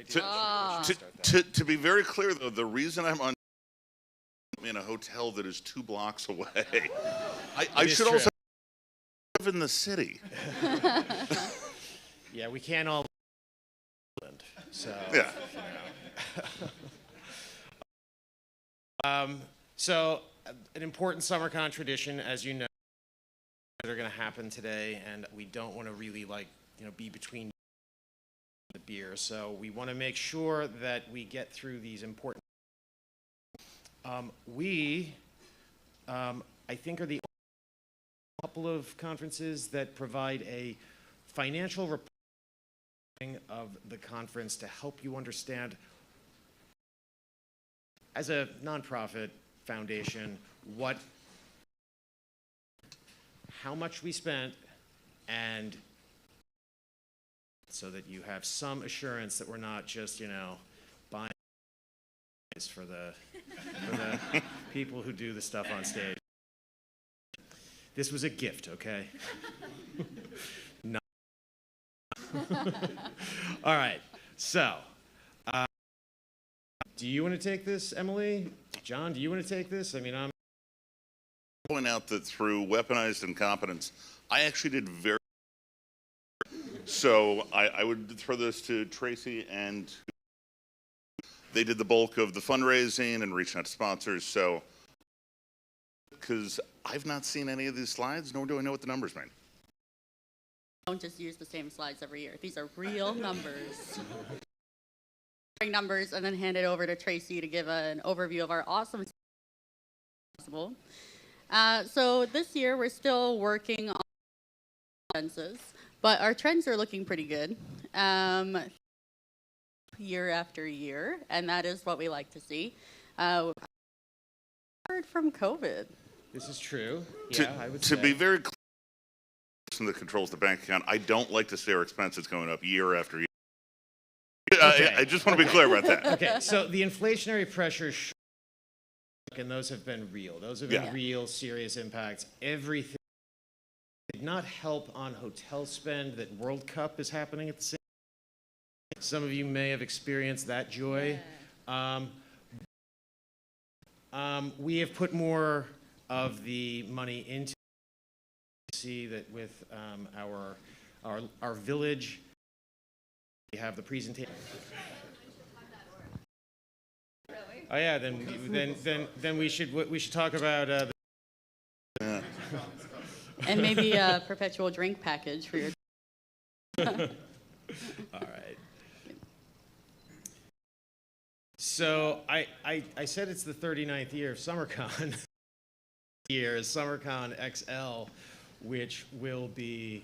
To be very clear, though, the reason I'm in a hotel that is 2 blocks away, I should also live in the city. Yeah, we can't all. So yeah. So an important Summercon tradition, as you know, that are going to happen today, and we don't want to really be between the beer. So we want to make sure that we get through these important. I think, are the couple of conferences that provide a financial reporting of the conference to help you understand, as a nonprofit foundation, how much we spent, and so that you have some assurance that we're not just, buying for the people who do the stuff on stage. This was a gift, okay? No. All right, so do you want to take this, Emily? John, do you want to take this? I mean, I'm point out that through weaponized incompetence, I actually did very. So I would throw this to Tracy, and they did the bulk of the fundraising and reaching out to sponsors. So, because I've not seen any of these slides, nor do I know what the numbers mean. Don't just use the same slides every year. These are real numbers. Numbers, and then hand it over to Tracy to give an overview of our awesome possible. So this year we're still working on expenses, but our trends are looking pretty good year after year, and that is what we like to see. Heard from COVID. This is true. Yeah, I would to say. Be very clear, the that controls the bank account, I don't like to see our expenses going up year after year. Okay. I just want to be clear about that. Okay, so the inflationary pressures, and those have been real. Those have been real, serious impacts. Everything did not help on hotel spend. That World Cup is happening at the same time. Some of you may have experienced that joy. We have put more of the money into. See that with our village. We have the presentation. Oh yeah, then we should talk about. And maybe a perpetual drink package for your. All right. So I said it's the 39th year of Summercon. Year is Summercon XL, which will be.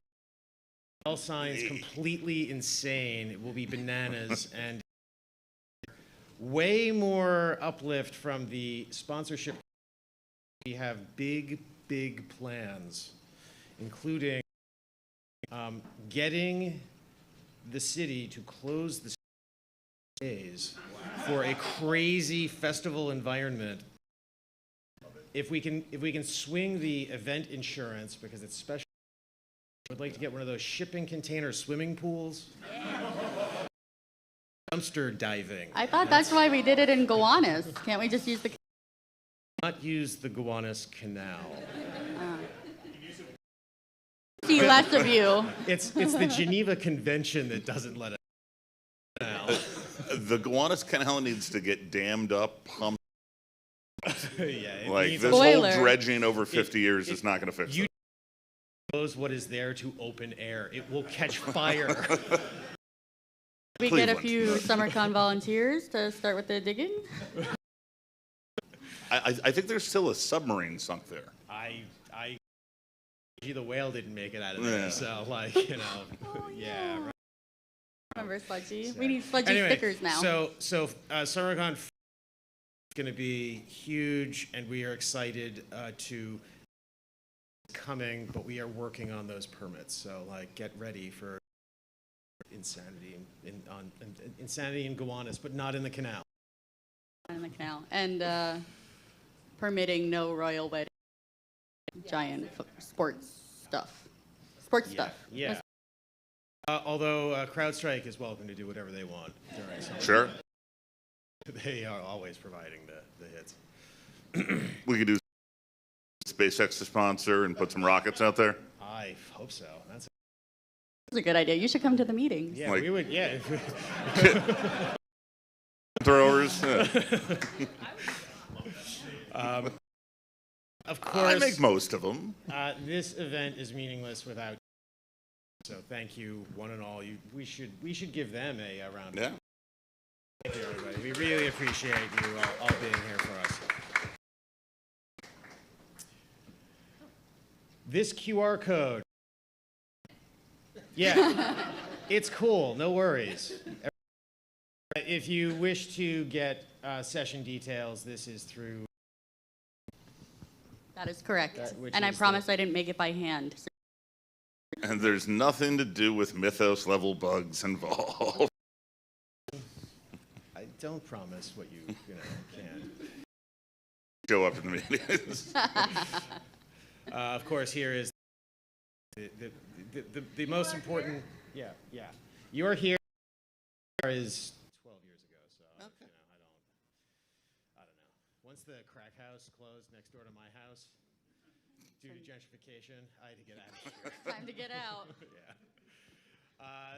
All signs completely insane. It will be bananas and way more uplift from the sponsorship. We have big plans, including getting the city to close the days for a crazy festival environment. If we can swing the event insurance, because it's special. I would like to get one of those shipping container swimming pools. Dumpster diving. I thought that's why we did it in Gowanus. Can't we just use the... Not use the Gowanus Canal. See less of you. It's the Geneva Convention that doesn't let us. The Gowanus Canal needs to get dammed up, pumped. Yeah, like this whole dredging over 50 years is not going to fix it. Knows what is there to open air. It will catch fire. We get a few Summercon volunteers to start with the digging. I think there's still a submarine sunk there. The whale didn't make it out of there, so Oh, yeah. Right. Remember Sludgy? We need Sludgy stickers now. So Summercon is going to be huge, and we are excited to. Coming, but we are working on those permits. So, get ready for insanity insanity in Gowanus, but not in the canal. Not in the canal, and permitting no royal wedding, giant sports stuff. Yeah. Although CrowdStrike is welcome to do whatever they want during some. Sure. They are always providing the hits. We could do SpaceX to sponsor and put some rockets out there. I hope so. That's That's a good idea. You should come to the meetings. yeah. Like- We would. Yeah. Throwers. Of course. I make most of them. This event is meaningless without. So thank you, one and all. We should give them a round. Yeah. Thank you, everybody. We really appreciate you all being here for us. This QR code. Yeah, it's cool. No worries. If you wish to get session details, this is through. That is correct. Which And I is promise I didn't make it by hand. So And there's nothing to do with Mythos level bugs involved. I don't promise what you can. Show up in the meetings. Of course, here is the most important. Yeah. You're here is 12 years ago, so Okay. I don't know. Once the crack house closed next door to my house, due to gentrification, I had to get out of here. time to get out. Yeah.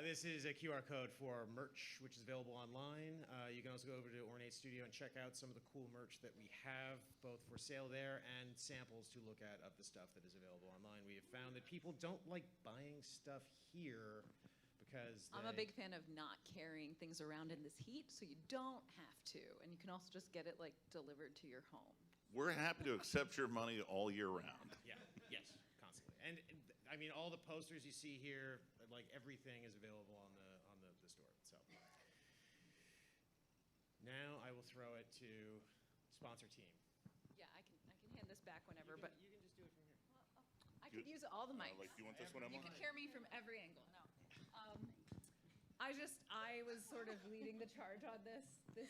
This is a QR code for merch, which is available online. You can also go over to Ornate Studio and check out some of the cool merch that we have, both for sale there and samples to look at of the stuff that is available online. We have found that people don't like buying stuff here because I'm a big fan of not carrying things around in this heat, so you don't have to. And you can also just get it like delivered to your home. We're happy to accept your money all year round. Yeah, yes, constantly. And I mean, all the posters you see here, like everything is available on the store. So now I will throw it to sponsor team. Yeah, I can hand this back whenever, but You can just do it from here. I could use all the mics. Like, you want this one, Emma? You can hear me from every angle. No. I was sort of leading the charge on this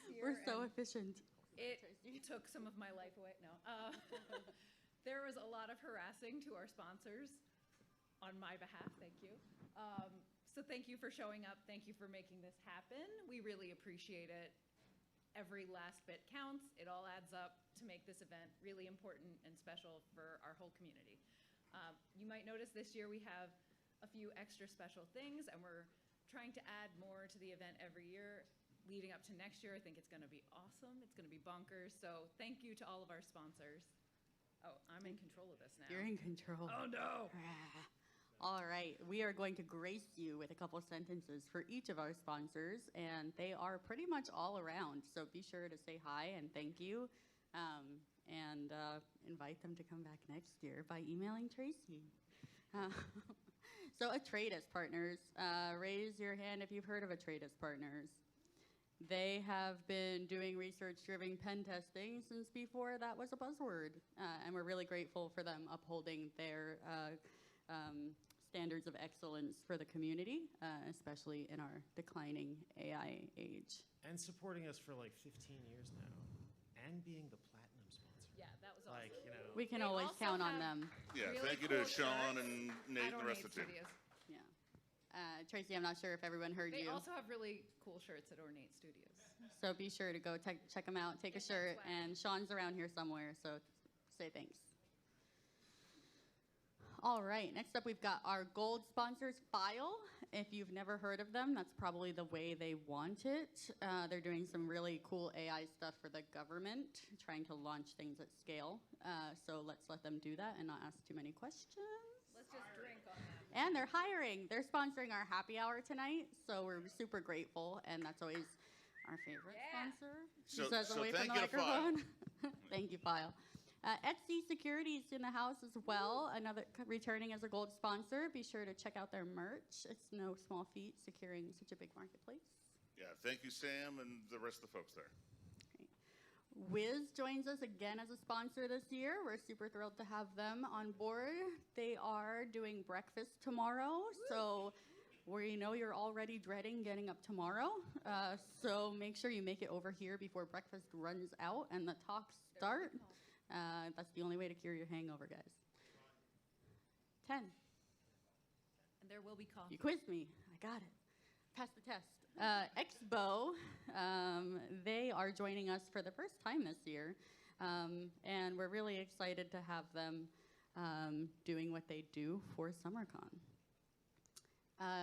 year. We're so and efficient. It took some of my life away. No. There was a lot of harassing to our sponsors on my behalf. Thank you. So thank you for showing up. Thank you for making this happen. We really appreciate it. Every last bit counts. It all adds up to make this event really important and special for our whole community. You might notice this year we have a few extra special things, and we're trying to add more to the event every year. Leading up to next year, I think it's going to be awesome. It's going to be bonkers. So thank you to all of our sponsors. Oh, I'm in control of this now. You're in control. Oh, no. All right, we are going to grace you with a couple sentences for each of our sponsors, and they are pretty much all around. So be sure to say hi and thank you, and invite them to come back next year by emailing Tracy. So Atreides Partners, raise your hand if you've heard of Atreides Partners. They have been doing research-driven pen testing since before that was a buzzword, and we're really grateful for them upholding their standards of excellence for the community, especially in our declining AI age. And supporting us for like 15 years now, and being the platinum sponsor. Yeah, that was awesome. Like, you know. We can They always also count on have- them. Yeah, Really thank you cool to Sean shirts and Nate and the rest of the team. Studios. Yeah. Tracy, I'm not sure if everyone heard They you. also have really cool shirts at Ornate Studios. So be sure to go check them out, take a Get that shirt, swag. and Sean's around here somewhere, so say thanks. All right, next up we've got our gold sponsors file. If you've never heard of them, that's probably the way they want it. They're doing some really cool AI stuff for the government, trying to launch things at scale. So let's let them do that and not ask too many questions. Let's just drink on that. And they're hiring. They're sponsoring our happy hour tonight, so we're super grateful, and that's always our favorite Yeah. sponsor. She So- says so away from thank the you to File. microphone. Thank you, File. Etsy Security's in the house as well, another returning as a gold sponsor. Be sure to check out their merch. It's no small feat securing such a big marketplace. Yeah, thank you, Sam, and the rest of the folks there. Wiz joins us again as a sponsor this year. We're super thrilled to have them on board. They are doing breakfast tomorrow, so we know you're already dreading getting up tomorrow. So make sure you make it over here before breakfast runs out and the talks start. That's the only way to cure your hangover, guys. 10. And there will be coffee. You quizzed me. I got it. Passed the test. Expo, they are joining us for the first time this year, and we're really excited to have them doing what they do for Summercon.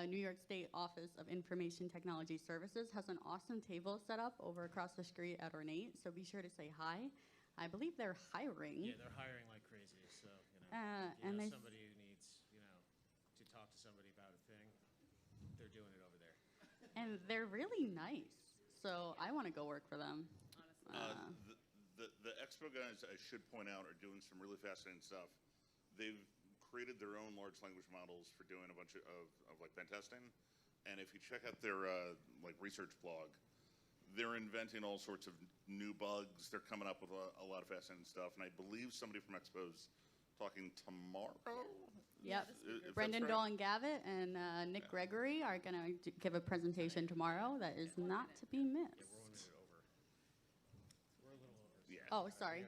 New York State Office of Information Technology Services has an awesome table set up over across the street at Ornate, so be sure to say hi. I believe they're hiring. Yeah, they're hiring like crazy, so, and they somebody who needs, to talk to somebody about a thing, they're doing it over there. And they're really nice, so I want to go work for them. The Expo guys, I should point out, are doing some really fascinating stuff. They've created their own large language models for doing a bunch of like pen testing, and if you check out their like research blog, they're inventing all sorts of new bugs. They're coming up with a lot of fascinating stuff, and I believe somebody from Expo's talking tomorrow. Yep. If Brendan that's right. Dolan Gavitt and Nick Gregory are going to give a presentation tomorrow that is not to be missed. We're a little over. Yeah. Oh, sorry.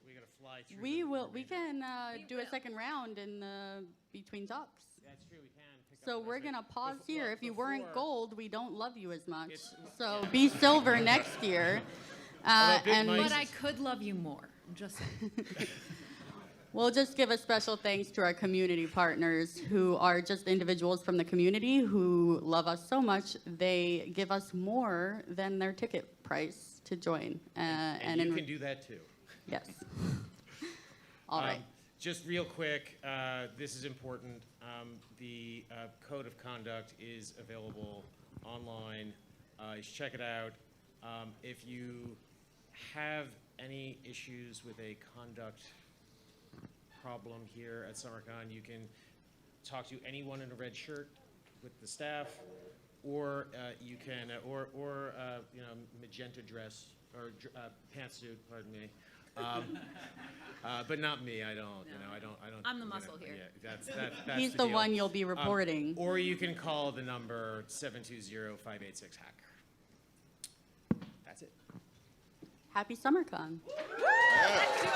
We gotta fly through. We can We do a will. second round in the between talks. That's true, we can. Pick up So the we're rest of gonna it. pause here. If you weren't Before- gold, we don't love you as much. It's- So be silver next year. Although Big And Mike's- But I could love you more. I'm just saying. we'll just give a special thanks to our community partners who are just individuals from the community who love us so much. They give us more than their ticket price to join. And you can do that too. Yes. All right. Just real quick, this is important. The code of conduct is available online. You should check it out. If you have any issues with a conduct problem here at Summercon, you can talk to anyone in a red shirt with the staff, or you can, magenta dress or pantsuit. Pardon me. But not me. I don't. I don't. I'm the muscle here. Yeah, that's He's the deal. one you'll be reporting. Or you can call the number 720-586-HACK. That's it. Happy SummerCon. Let's do it.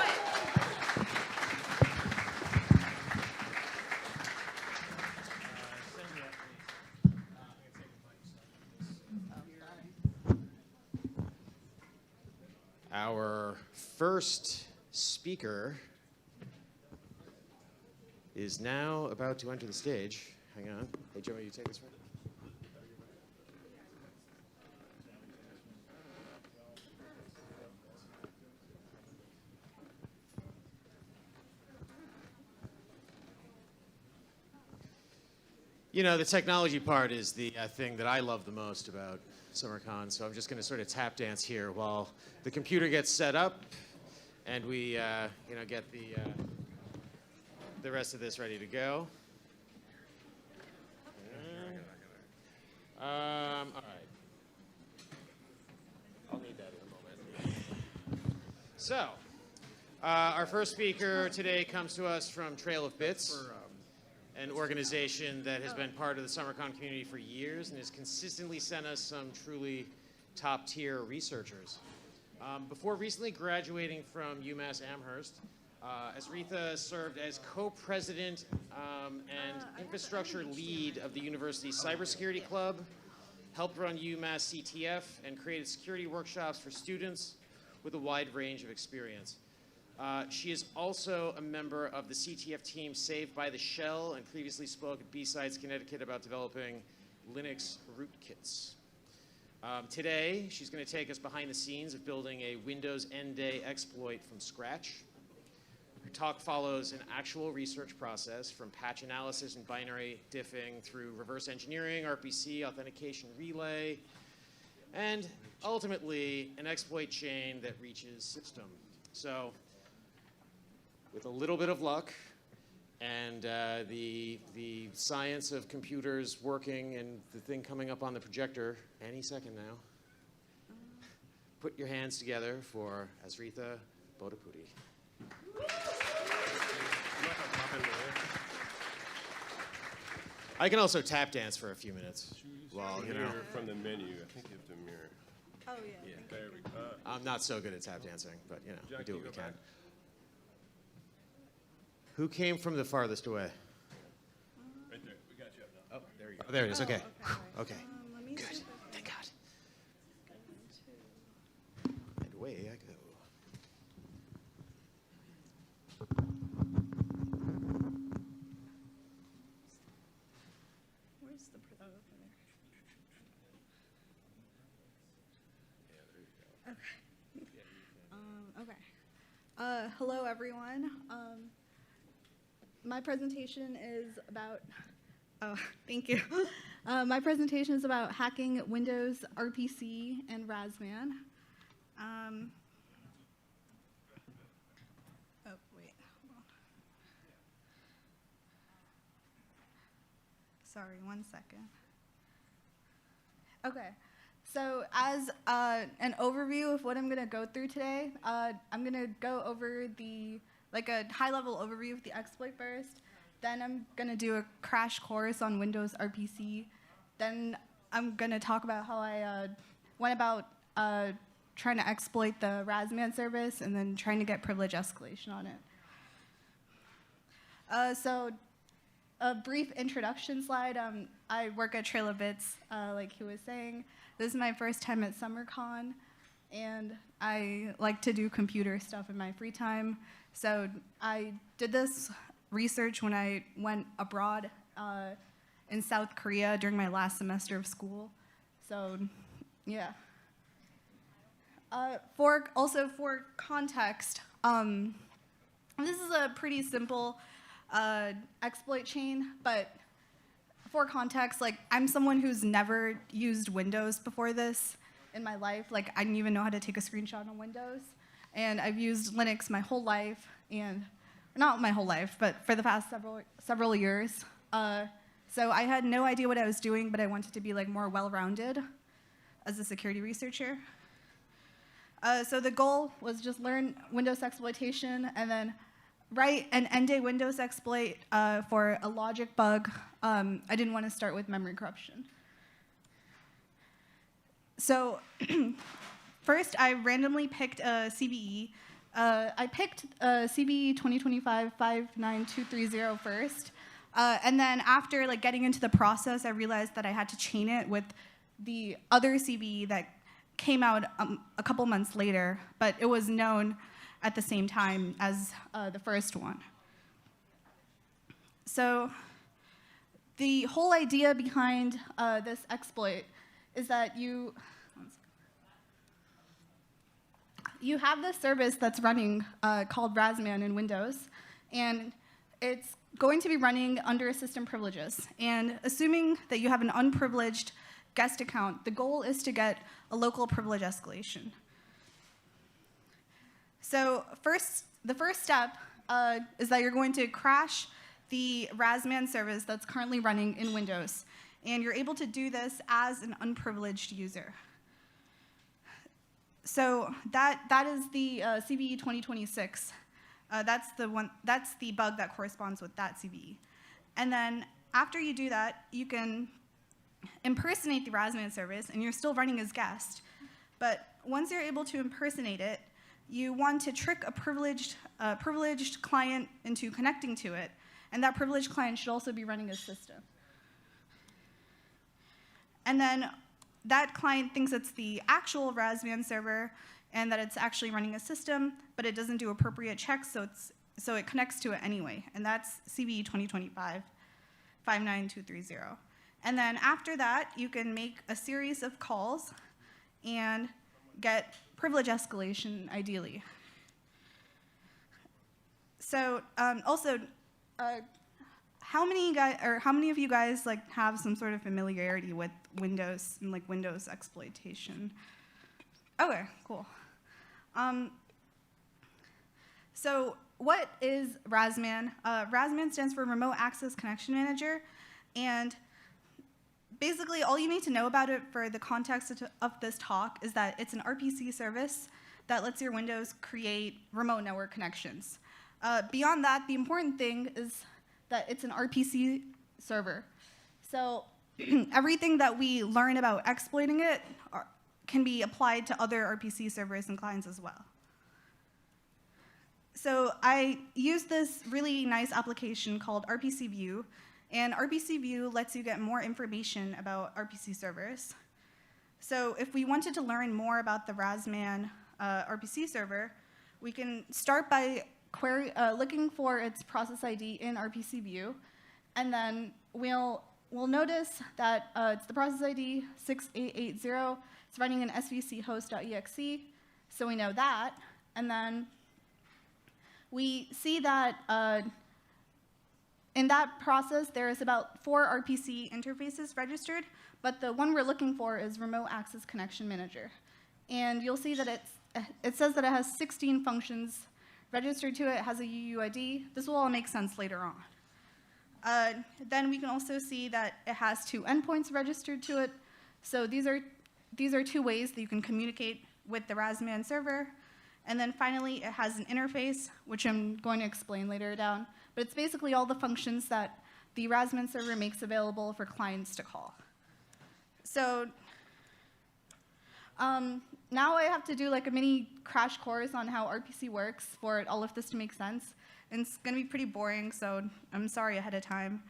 Our first speaker is now about to enter the stage. Hang on. Hey, Joey, you take this one? The technology part is the thing that I love the most about Summercon, so I'm just going to sort of tap dance here while the computer gets set up and we, get the rest of this ready to go. All right. I'll need that in a moment. So, our first speaker today comes to us from Trail of Bits, an organization that has been part of the Summercon community for years and has consistently sent us some truly top-tier researchers. Before recently graduating from UMass Amherst, Asritha served as co-president and infrastructure lead of the university's cybersecurity club, helped run UMass CTF, and created security workshops for students with a wide range of experience. She is also a member of the CTF team Saved by the Shell and previously spoke at B-Sides, Connecticut about developing Linux rootkits. Today, she's going to take us behind the scenes of building a Windows N-Day exploit from scratch. Her talk follows an actual research process from patch analysis and binary diffing through reverse engineering, RPC, authentication relay, and ultimately an exploit chain that reaches system. So, with a little bit of luck and the science of computers working and the thing coming up on the projector any second now, put your hands together for Asritha Bodaputi. I can also tap dance for a few minutes. Well, Mirror from the menu. I think you have to mirror. Oh, yeah. There we go. I'm not so good at tap dancing, but we Jack, do you what we go can. back. Who came from the farthest away? Right there. We got you up now. Oh, there you go. Oh, there it is. Okay. Okay. Okay. Let me Good. see if Thank God. I can And away I go. Where's the oh, over there. Okay. Hello, everyone. My presentation is about. Oh, thank you. My presentation is about hacking Windows RPC and RasMan. Oh, wait. Hold on. Sorry, 1 second. Okay. So as an overview of what I'm going to go through today, I'm going to go over a high-level overview of the exploit first. Then I'm going to do a crash course on Windows RPC. Then I'm going to talk about how I went about trying to exploit the RasMan service and then trying to get privilege escalation on it. So a brief introduction slide. I work at Trail of Bits, like he was saying. This is my first time at Summercon, and I like to do computer stuff in my free time. So I did this research when I went abroad in South Korea during my last semester of school. So, yeah. For context, this is a pretty simple exploit chain, but for context, like, I'm someone who's never used Windows before this in my life. Like, I didn't even know how to take a screenshot on Windows. And I've used Linux my whole life, and not my whole life, but for the past several years. So I had no idea what I was doing, but I wanted to be like more well-rounded as a security researcher. So the goal was just learn Windows exploitation and then write an end-day Windows exploit for a logic bug. I didn't want to start with memory corruption. So first, I randomly picked a CVE. I picked CVE 2025-59230 first. And then after getting into the process, I realized that I had to chain it with the other CVE that came out a couple months later, but it was known at the same time as the first one. So the whole idea behind this exploit is that you have this service that's running called RasMan in Windows, and it's going to be running under system privileges. And assuming that you have an unprivileged guest account, the goal is to get a local privilege escalation. So the first step is that you're going to crash the RasMan service that's currently running in Windows. And you're able to do this as an unprivileged user. So that is the CVE 2026. That's the bug that corresponds with that CVE. And then after you do that, you can impersonate the RasMan service, and you're still running as guest. But once you're able to impersonate it, you want to trick a privileged client into connecting to it, and that privileged client should also be running as system. And then that client thinks it's the actual RasMan server and that it's actually running a system, but it doesn't do appropriate checks, so it connects to it anyway. And that's CVE 2025-59230. And then after that, you can make a series of calls and get privilege escalation, ideally. So also, how many of you guys have some sort of familiarity with Windows and Windows exploitation? Okay, cool. So what is RasMan? RasMan stands for Remote Access Connection Manager, and basically all you need to know about it for the context of this talk is that it's an RPC service that lets your Windows create remote network connections. Beyond that, the important thing is that it's an RPC server. So everything that we learn about exploiting it can be applied to other RPC servers and clients as well. So I use this really nice application called RPC View, And RPC View lets you get more information about RPC servers. So if we wanted to learn more about the RasMan RPC server, we can start by looking for its process ID in RPC View, and then we'll notice that it's the process ID 6880. It's running an svc host.exe, so we know that. And then we see that in that process, there is about 4 RPC interfaces registered, but the one we're looking for is Remote Access Connection Manager. And you'll see that it says that it has 16 functions registered to it. It has a UUID. This will all make sense later on. Then we can also see that it has 2 endpoints registered to it. So these are 2 ways that you can communicate with the RasMan server. And then finally, it has an interface, which I'm going to explain later down. But it's basically all the functions that the RasMan server makes available for clients to call. So now I have to do like a mini crash course on how RPC works for all of this to make sense. And it's going to be pretty boring, so I'm sorry ahead of time.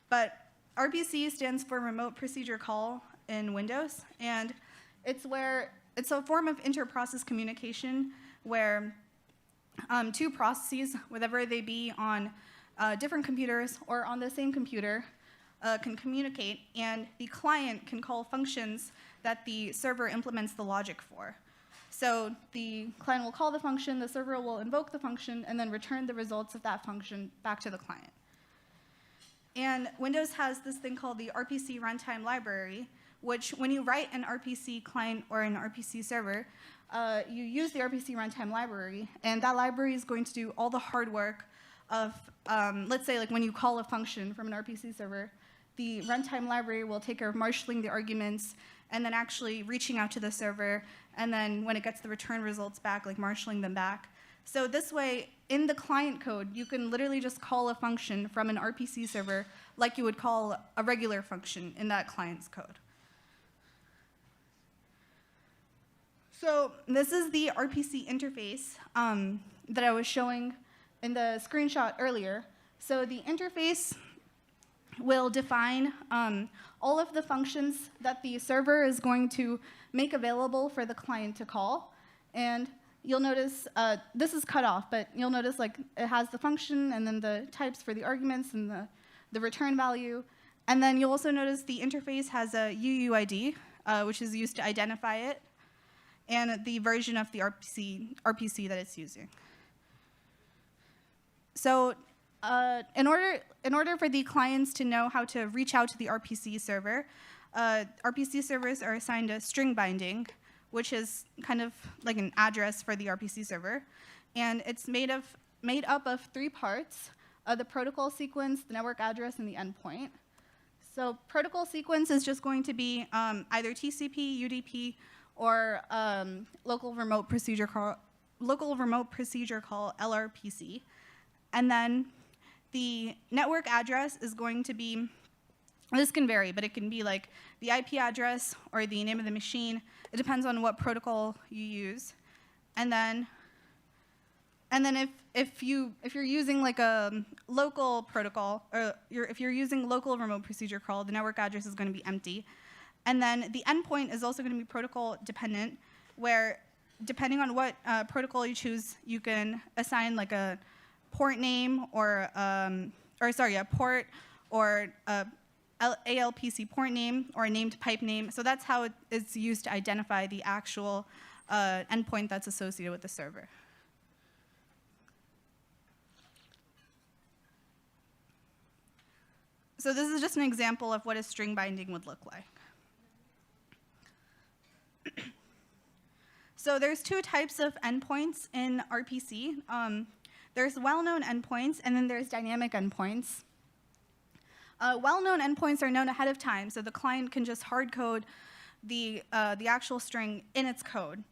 But RPC stands for Remote Procedure Call in Windows, and it's a form of inter-process communication where 2 processes, whether they be on different computers or on the same computer, can communicate, and the client can call functions that the server implements the logic for. So the client will call the function, the server will invoke the function, and then return the results of that function back to the client. And Windows has this thing called the RPC runtime library, which when you write an RPC client or an RPC server, you use the RPC runtime library, and that library is going to do all the hard work of, let's say, like when you call a function from an RPC server, the runtime library will take care of marshaling the arguments and then actually reaching out to the server, and then when it gets the return results back, like marshaling them back. So this way, in the client code, you can literally just call a function from an RPC server like you would call a regular function in that client's code. So this is the RPC interface that I was showing in the screenshot earlier. So the interface will define all of the functions that the server is going to make available for the client to call. And you'll notice, this is cut off, but you'll notice like it has the function and then the types for the arguments and the return value. And then you'll also notice the interface has a UUID, which is used to identify it, and the version of the RPC that it's using. So in order for the clients to know how to reach out to the RPC server, RPC servers are assigned a string binding, which is kind of like an address for the RPC server. And it's made up of 3 parts, the protocol sequence, the network address, and the endpoint. So protocol sequence is just going to be either TCP, UDP, or local remote procedure call LRPC. And then the network address is going to be, this can vary, but it can be like the IP address or the name of the machine. It depends on what protocol you use. And then if you're using like a local protocol, or if you're using local remote procedure call, the network address is going to be empty. And then the endpoint is also going to be protocol dependent, where depending on what protocol you choose, you can assign like a port name or a port or a ALPC port name or a named pipe name. So that's how it's used to identify the actual endpoint that's associated with the server. So this is just an example of what a string binding would look like. So there's 2 types of endpoints in RPC. There's well-known endpoints, and then there's dynamic endpoints. Well-known endpoints are known ahead of time, so the client can just hard code the actual string in its code.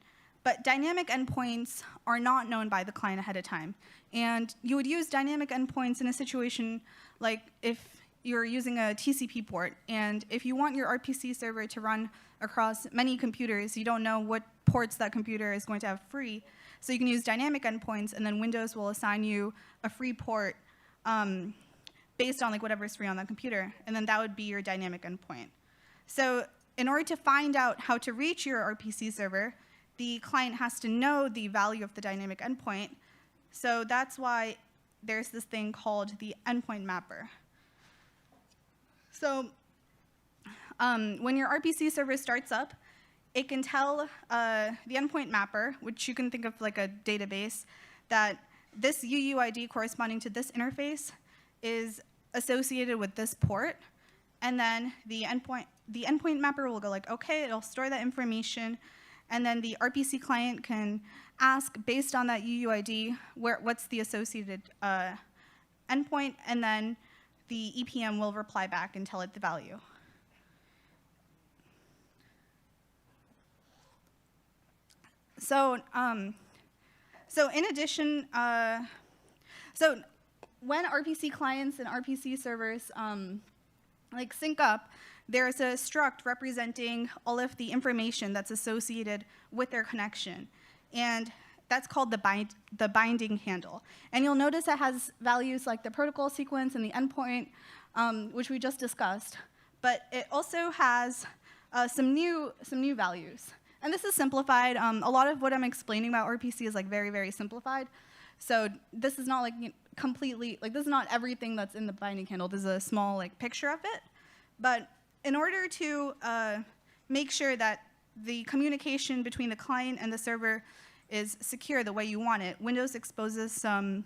But dynamic endpoints are not known by the client ahead of time. And you would use dynamic endpoints in a situation like if you're using a TCP port, and if you want your RPC server to run across many computers, you don't know what ports that computer is going to have free. So you can use dynamic endpoints, and then Windows will assign you a free port based on like whatever's free on that computer, and then that would be your dynamic endpoint. So in order to find out how to reach your RPC server, the client has to know the value of the dynamic endpoint. So that's why there's this thing called the endpoint mapper. So when your RPC server starts up, it can tell the endpoint mapper, which you can think of like a database, that this UUID corresponding to this interface is associated with this port. And then the endpoint mapper will go like, okay, it'll store that information. And then the RPC client can ask, based on that UUID, what's the associated endpoint, and then the EPM will reply back and tell it the value. So, so in addition, so when RPC clients and RPC servers like sync up, there's a struct representing all of the information that's associated with their connection. And that's called the binding handle. And you'll notice it has values like the protocol sequence and the endpoint, which we just discussed. But it also has some new values. And this is simplified. A lot of what I'm explaining about RPC is like very, very simplified. So this is not like completely, like this is not everything that's in the binding handle. There's a small like picture of it. But in order to make sure that the communication between the client and the server is secure the way you want it, Windows exposes some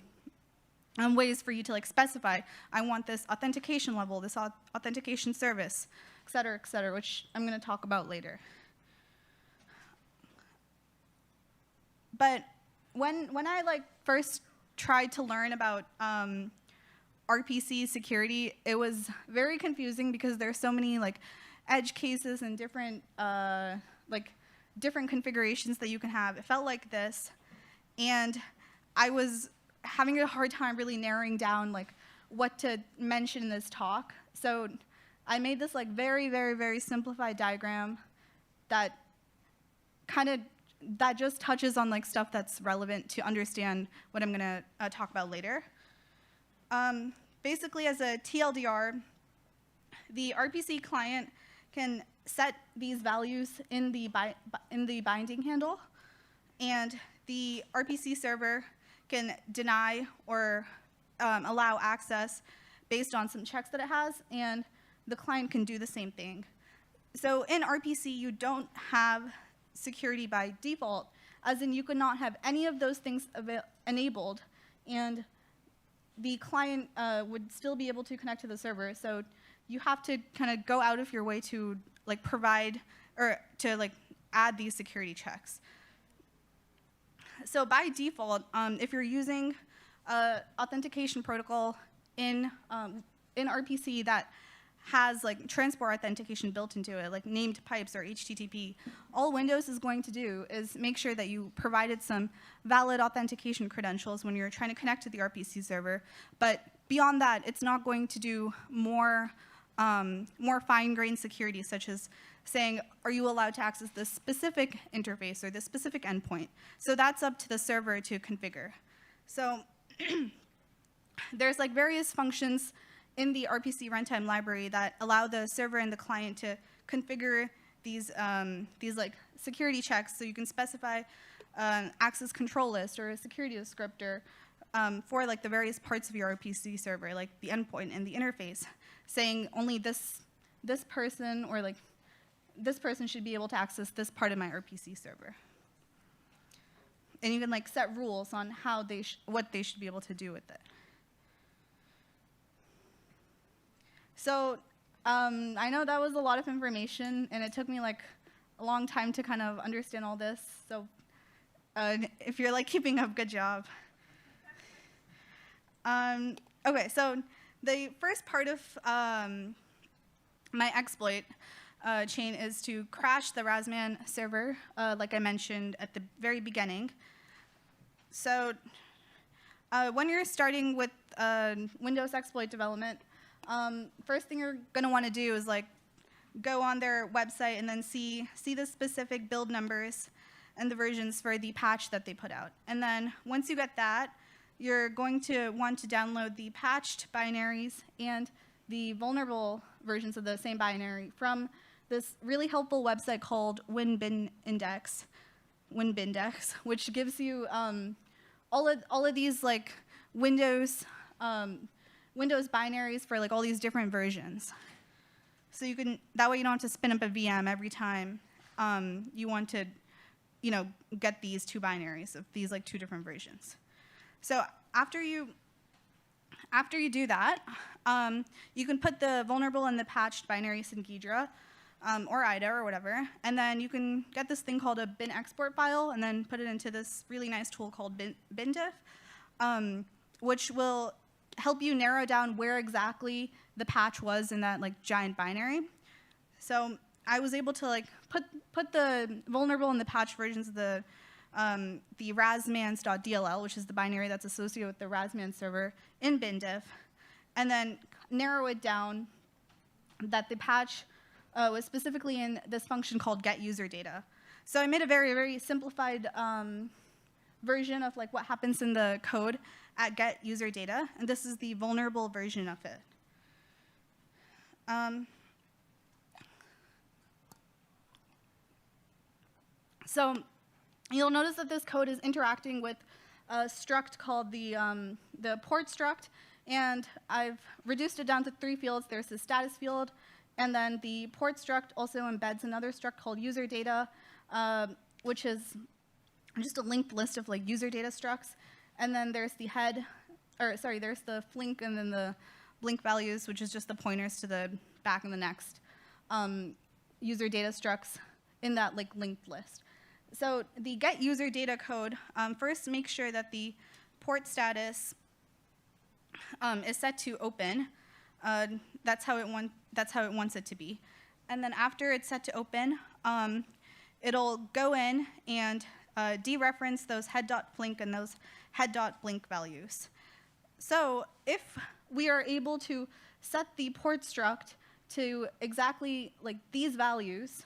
ways for you to like specify, I want this authentication level, this authentication service, et cetera, which I'm going to talk about later. But when I like first tried to learn about RPC security, it was very confusing because there's so many like edge cases and different different configurations that you can have. It felt like this, and I was having a hard time really narrowing down like what to mention in this talk. So I made this like very, very, very simplified diagram that that just touches on like stuff that's relevant to understand what I'm gonna talk about later. Basically, as a TLDR, the RPC client can set these values in the binding handle, and the RPC server can deny or allow access based on some checks that it has, and the client can do the same thing. So in RPC, you don't have security by default, as in you could not have any of those things enabled, and the client would still be able to connect to the server. So you have to kind of go out of your way to like provide or to like add these security checks. So by default, if you're using authentication protocol in RPC that has like transport authentication built into it, like named pipes or HTTP, all Windows is going to do is make sure that you provided some valid authentication credentials when you're trying to connect to the RPC server. But beyond that, it's not going to do more fine-grained security, such as saying, are you allowed to access this specific interface or this specific endpoint? So that's up to the server to configure. So there's like various functions in the RPC runtime library that allow the server and the client to configure these like security checks. So you can specify access control list or a security descriptor for like the various parts of your RPC server, like the endpoint and the interface, saying only this person or like this person should be able to access this part of my RPC server. And you can like set rules on how what they should be able to do with it. So I know that was a lot of information, and it took me like a long time to kind of understand all this. So if you're like keeping up, good job. Okay, so the first part of my exploit chain is to crash the RasMan server, like I mentioned at the very beginning. So when you're starting with Windows exploit development, first thing you're going to want to do is like go on their website and then see the specific build numbers and the versions for the patch that they put out. And then once you get that, you're going to want to download the patched binaries and the vulnerable versions of the same binary from this really helpful website called WinBinDex, which gives you all of these like Windows binaries for like all these different versions. So you can, that way you don't have to spin up a VM every time you want to, get these two binaries of these like two different versions. So after you do that, you can put the vulnerable and the patched binaries in Ghidra or IDA or whatever, and then you can get this thing called a bin export file and then put it into this really nice tool called bindiff, which will help you narrow down where exactly the patch was in that like giant binary. So I was able to like put the vulnerable and the patched versions of the RasMans.dll, which is the binary that's associated with the RasMan server, in bindiff, and then narrow it down that the patch was specifically in this function called getUserData. So I made a very, very simplified version of like what happens in the code at getUserData, and this is the vulnerable version of it. So you'll notice that this code is interacting with a struct called the port struct, and I've reduced it down to 3 fields. There's the status field, and then the port struct also embeds another struct called userdata, which is just a linked list of like userdata structs. And then there's the there's the flink and then the blink values, which is just the pointers to the back and the next userdata structs in that like linked list. So the get user data code, first make sure that the port status is set to open. That's how it wants it to be. And then after it's set to open, it'll go in and dereference those head.flink and those head.blink values. So if we are able to set the port struct to exactly like these values,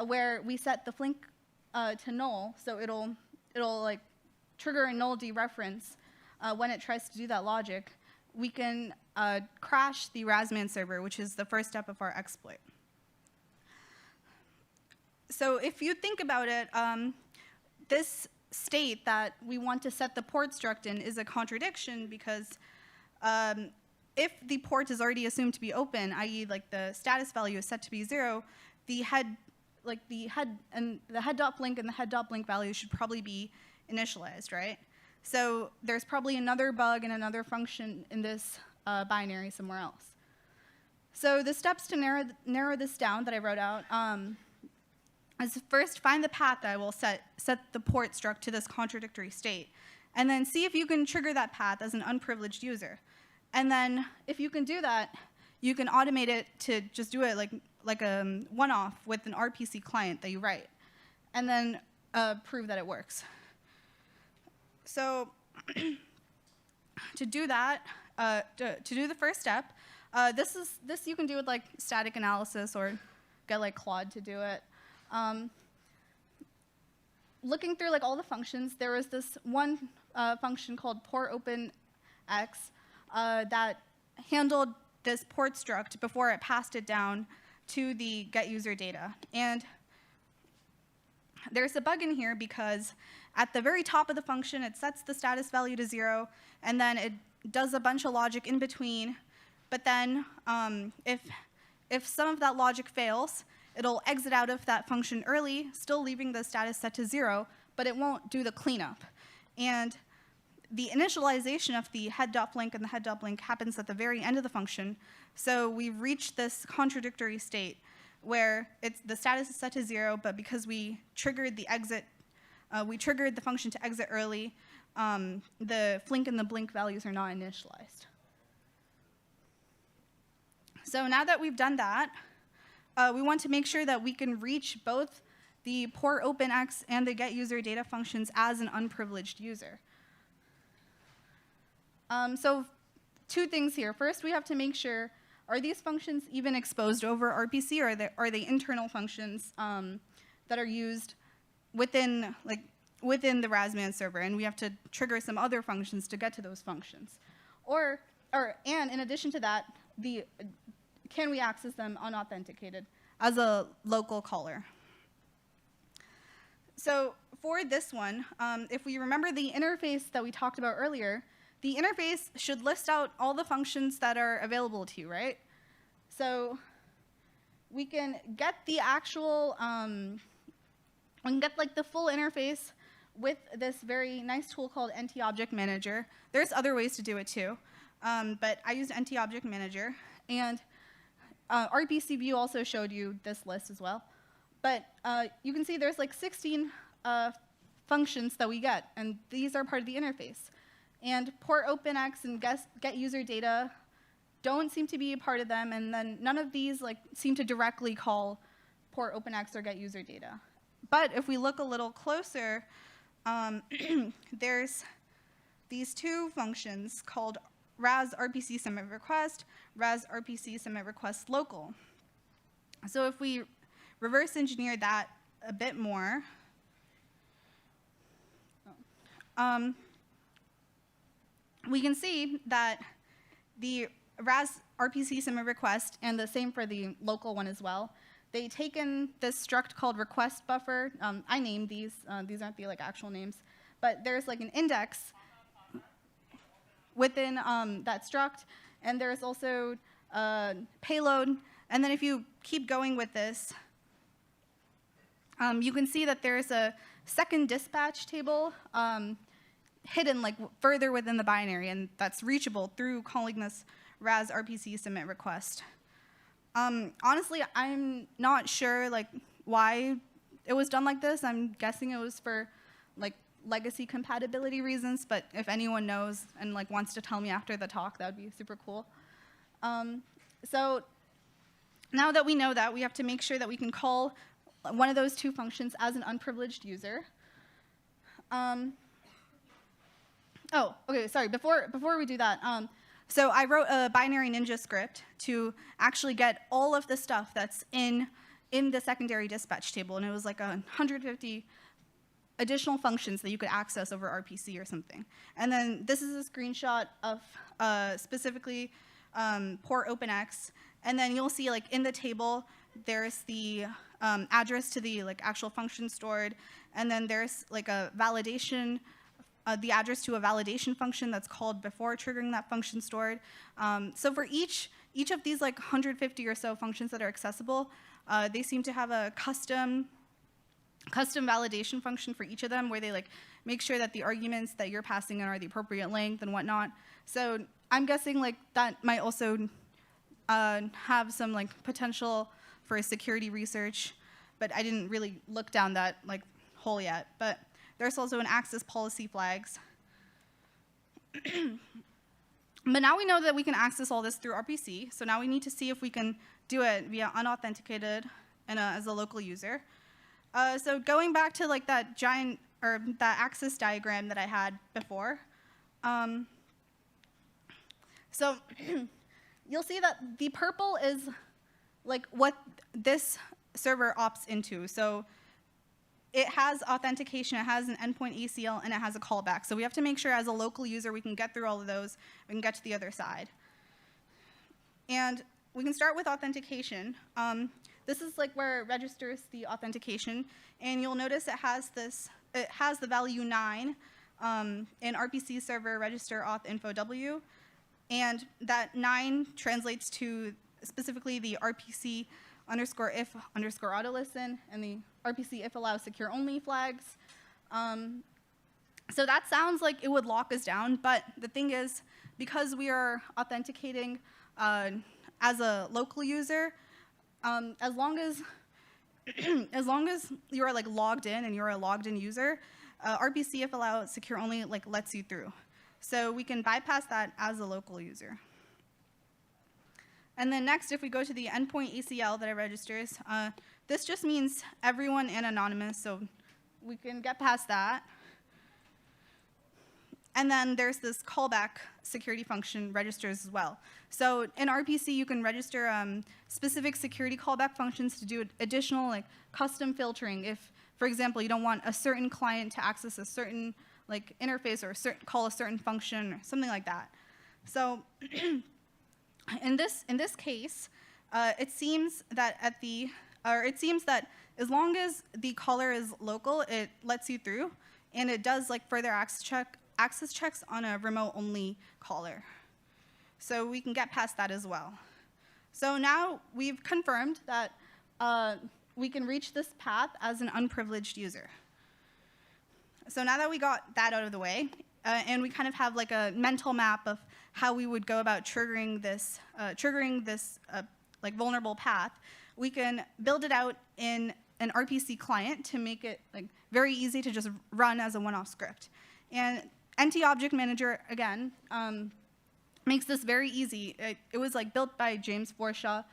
where we set the flink to null, so it'll like trigger a null dereference when it tries to do that logic, we can crash the RasMan server, which is the first step of our exploit. So if you think about it, this state that we want to set the port struct in is a contradiction, because if the port is already assumed to be open, i.e. like the status value is set to be 0, the head and the head.blink and the head.blink values should probably be initialized, right? So there's probably another bug and another function in this binary somewhere else. So the steps to narrow this down that I wrote out is first find the path that will set the port struct to this contradictory state, and then see if you can trigger that path as an unprivileged user. And then if you can do that, you can automate it to just do it like a one-off with an RPC client that you write, and then prove that it works. So to do that, to do the first step, this you can do with like static analysis or get like Claude to do it. Looking through like all the functions, there was this one function called portOpenX that handled this port struct before it passed it down to the getUserData. And there's a bug in here because at the very top of the function, it sets the status value to 0, and then it does a bunch of logic in between. But then if some of that logic fails, it'll exit out of that function early, still leaving the status set to 0, but it won't do the cleanup. And the initialization of the head.blink and the head.blink happens at the very end of the function. So we've reached this contradictory state where the status is set to 0, but because we triggered the function to exit early, the flink and the blink values are not initialized. So now that we've done that, we want to make sure that we can reach both the portOpenX and the getUserData functions as an unprivileged user. So 2 things here. First, we have to make sure, are these functions even exposed over RPC, or are they internal functions that are used within, like, within the RasMan server, and we have to trigger some other functions to get to those functions. And in addition to that, can we access them unauthenticated as a local caller? So for this one, if we remember the interface that we talked about earlier, the interface should list out all the functions that are available to you, right? So we can get the actual, we can get like the full interface with this very nice tool called NT-Object Manager. There's other ways to do it too, but I used NT-Object Manager, and RPC View also showed you this list as well. But you can see there's like 16 functions that we get, and these are part of the interface. And port OpenX and get user data don't seem to be a part of them, and then none of these like seem to directly call port OpenX or get user data. But if we look a little closer, there's these two functions called ras RPC submit request, ras RPC submit request local. So if we reverse engineer that a bit more, we can see that the ras RPC submit request, and the same for the local one as well, they take in this struct called request buffer. I named these. These aren't the like actual names, but there's like an index within that struct, and there's also payload. And then if you keep going with this, you can see that there's a second dispatch table hidden like further within the binary, and that's reachable through calling this ras RPC submit request. Honestly, I'm not sure like why it was done like this. I'm guessing it was for like legacy compatibility reasons, but if anyone knows and like wants to tell me after the talk, that would be super cool. So now that we know that, we have to make sure that we can call one of those two functions as an unprivileged user. Oh, okay, sorry, before we do that, so I wrote a binary ninja script to actually get all of the stuff that's in the secondary dispatch table, and it was like 150 additional functions that you could access over RPC or something. And then this is a screenshot of specifically port OpenX, and then you'll see like in the table there's the address to the like actual function stored, and then there's like a validation, the address to a validation function that's called before triggering that function stored. So for each of these like 150 or so functions that are accessible, they seem to have a custom validation function for each of them, where they like make sure that the arguments that you're passing in are the appropriate length and whatnot. So I'm guessing like that might also have some like potential for security research, but I didn't really look down that like hole yet. But there's also an access policy flags. But now we know that we can access all this through RPC, so now we need to see if we can do it via unauthenticated and as a local user. So going back to like that giant, or that access diagram that I had before, so you'll see that the purple is like what this server opts into. So it has authentication, it has an endpoint ACL, and it has a callback. So we have to make sure as a local user we can get through all of those, we can get to the other side. And we can start with authentication. This is like where it registers the authentication, and you'll notice it has the value 9 in RPC server register auth info W, and that 9 translates to specifically the RPC _ if _ autolisten and the RPC if allow secure only flags. So that sounds like it would lock us down, but the thing is, because we are authenticating as a local user, as long as you are like logged in and you're a logged in user, RPC if allow secure only like lets you through. So we can bypass that as a local user. And then next, if we go to the endpoint ACL that it registers, this just means everyone and anonymous, so we can get past that. And then there's this callback security function registers as well. So in RPC, you can register specific security callback functions to do additional like custom filtering. If, for example, you don't want a certain client to access a certain like interface or call a certain function or something like that. So in this case, it seems that as long as the caller is local, it lets you through, and it does like further access checks on a remote-only caller. So we can get past that as well. So now we've confirmed that we can reach this path as an unprivileged user. So now that we got that out of the way, and we kind of have like a mental map of how we would go about triggering this like vulnerable path, we can build it out in an RPC client to make it like very easy to just run as a one-off script. And NT Object Manager, again, makes this very easy. It was like built by James Forshaw,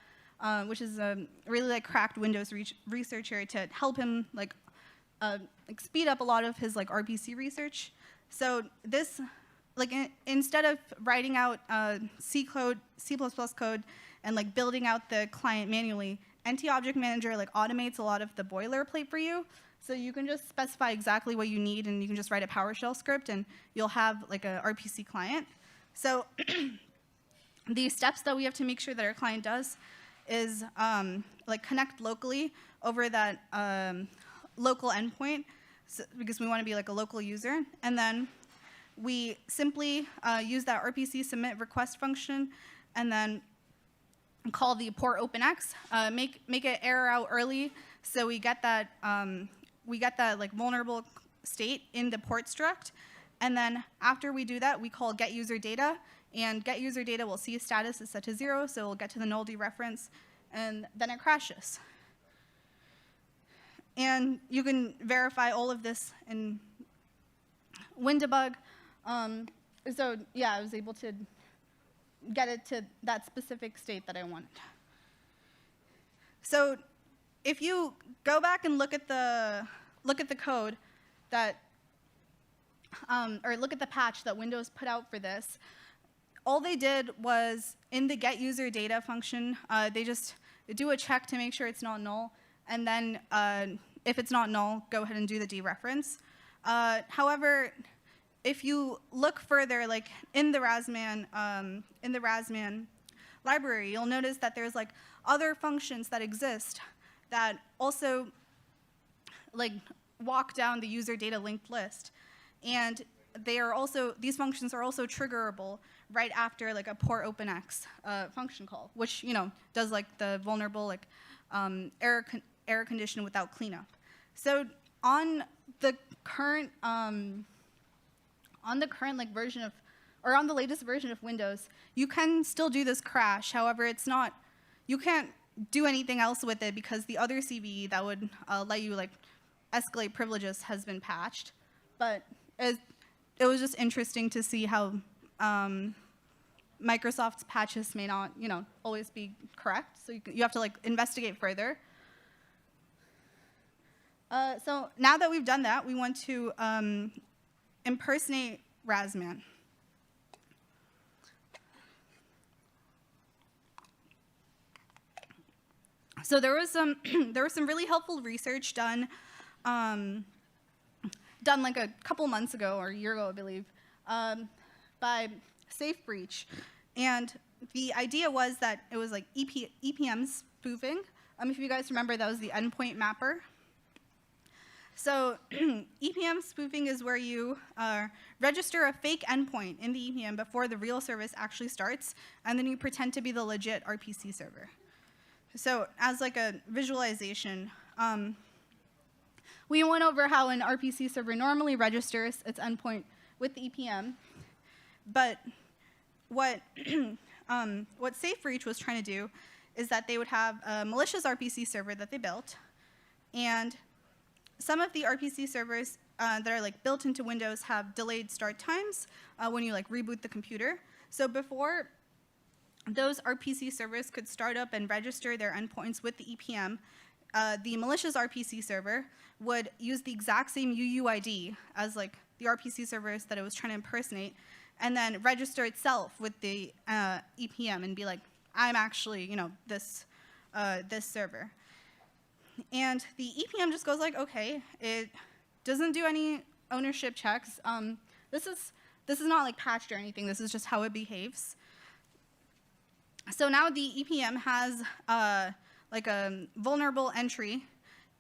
which is a really like cracked Windows researcher, to help him like speed up a lot of his like RPC research. So this, like instead of writing out C code, C++ code, and like building out the client manually, NT Object Manager like automates a lot of the boilerplate for you. So you can just specify exactly what you need, and you can just write a PowerShell script, and you'll have like a RPC client. So the steps that we have to make sure that our client does is like connect locally over that local endpoint, because we want to be like a local user. And then we simply use that RPC submit request function, and then call the port openx, make it error out early, so we get that like vulnerable state in the port struct. And then after we do that, we call get user data, and get user data will see a status is set to 0, so we'll get to the null dereference, and then it crashes. And you can verify all of this in WinDebug. So yeah, I was able to get it to that specific state that I wanted. So if you go back and look at the code that, or look at the patch that Windows put out for this, all they did was in the get user data function, they just do a check to make sure it's not null, and then if it's not null, go ahead and do the dereference. However, if you look further, like in the RasMan library, you'll notice that there's like other functions that exist that also like walk down the user data linked list, and these functions are also triggerable right after like a port openx function call, which does like the vulnerable like error condition without cleanup. So on the current like version of, or on the latest version of Windows, you can still do this crash. However, you can't do anything else with it because the other CVE that would let you like escalate privileges has been patched. But it was just interesting to see how Microsoft's patches may not, always be correct. So you have to like investigate further. So now that we've done that, we want to impersonate RasMan. So there was some really helpful research done like a couple months ago or a year ago, I believe, by SafeBreach, and the idea was that it was like EPM spoofing. If you guys remember, that was the endpoint mapper. So EPM spoofing is where you register a fake endpoint in the EPM before the real service actually starts, and then you pretend to be the legit RPC server. So as like a visualization, we went over how an RPC server normally registers its endpoint with the EPM, but what SafeBreach was trying to do is that they would have a malicious RPC server that they built, and some of the RPC servers that are like built into Windows have delayed start times when you like reboot the computer. So before those RPC servers could start up and register their endpoints with the EPM, the malicious RPC server would use the exact same UUID as like the RPC servers that it was trying to impersonate, and then register itself with the EPM and be like, I'm actually, this server. And the EPM just goes like, okay, it doesn't do any ownership checks. This is not like patched or anything. This is just how it behaves. So now the EPM has like a vulnerable entry,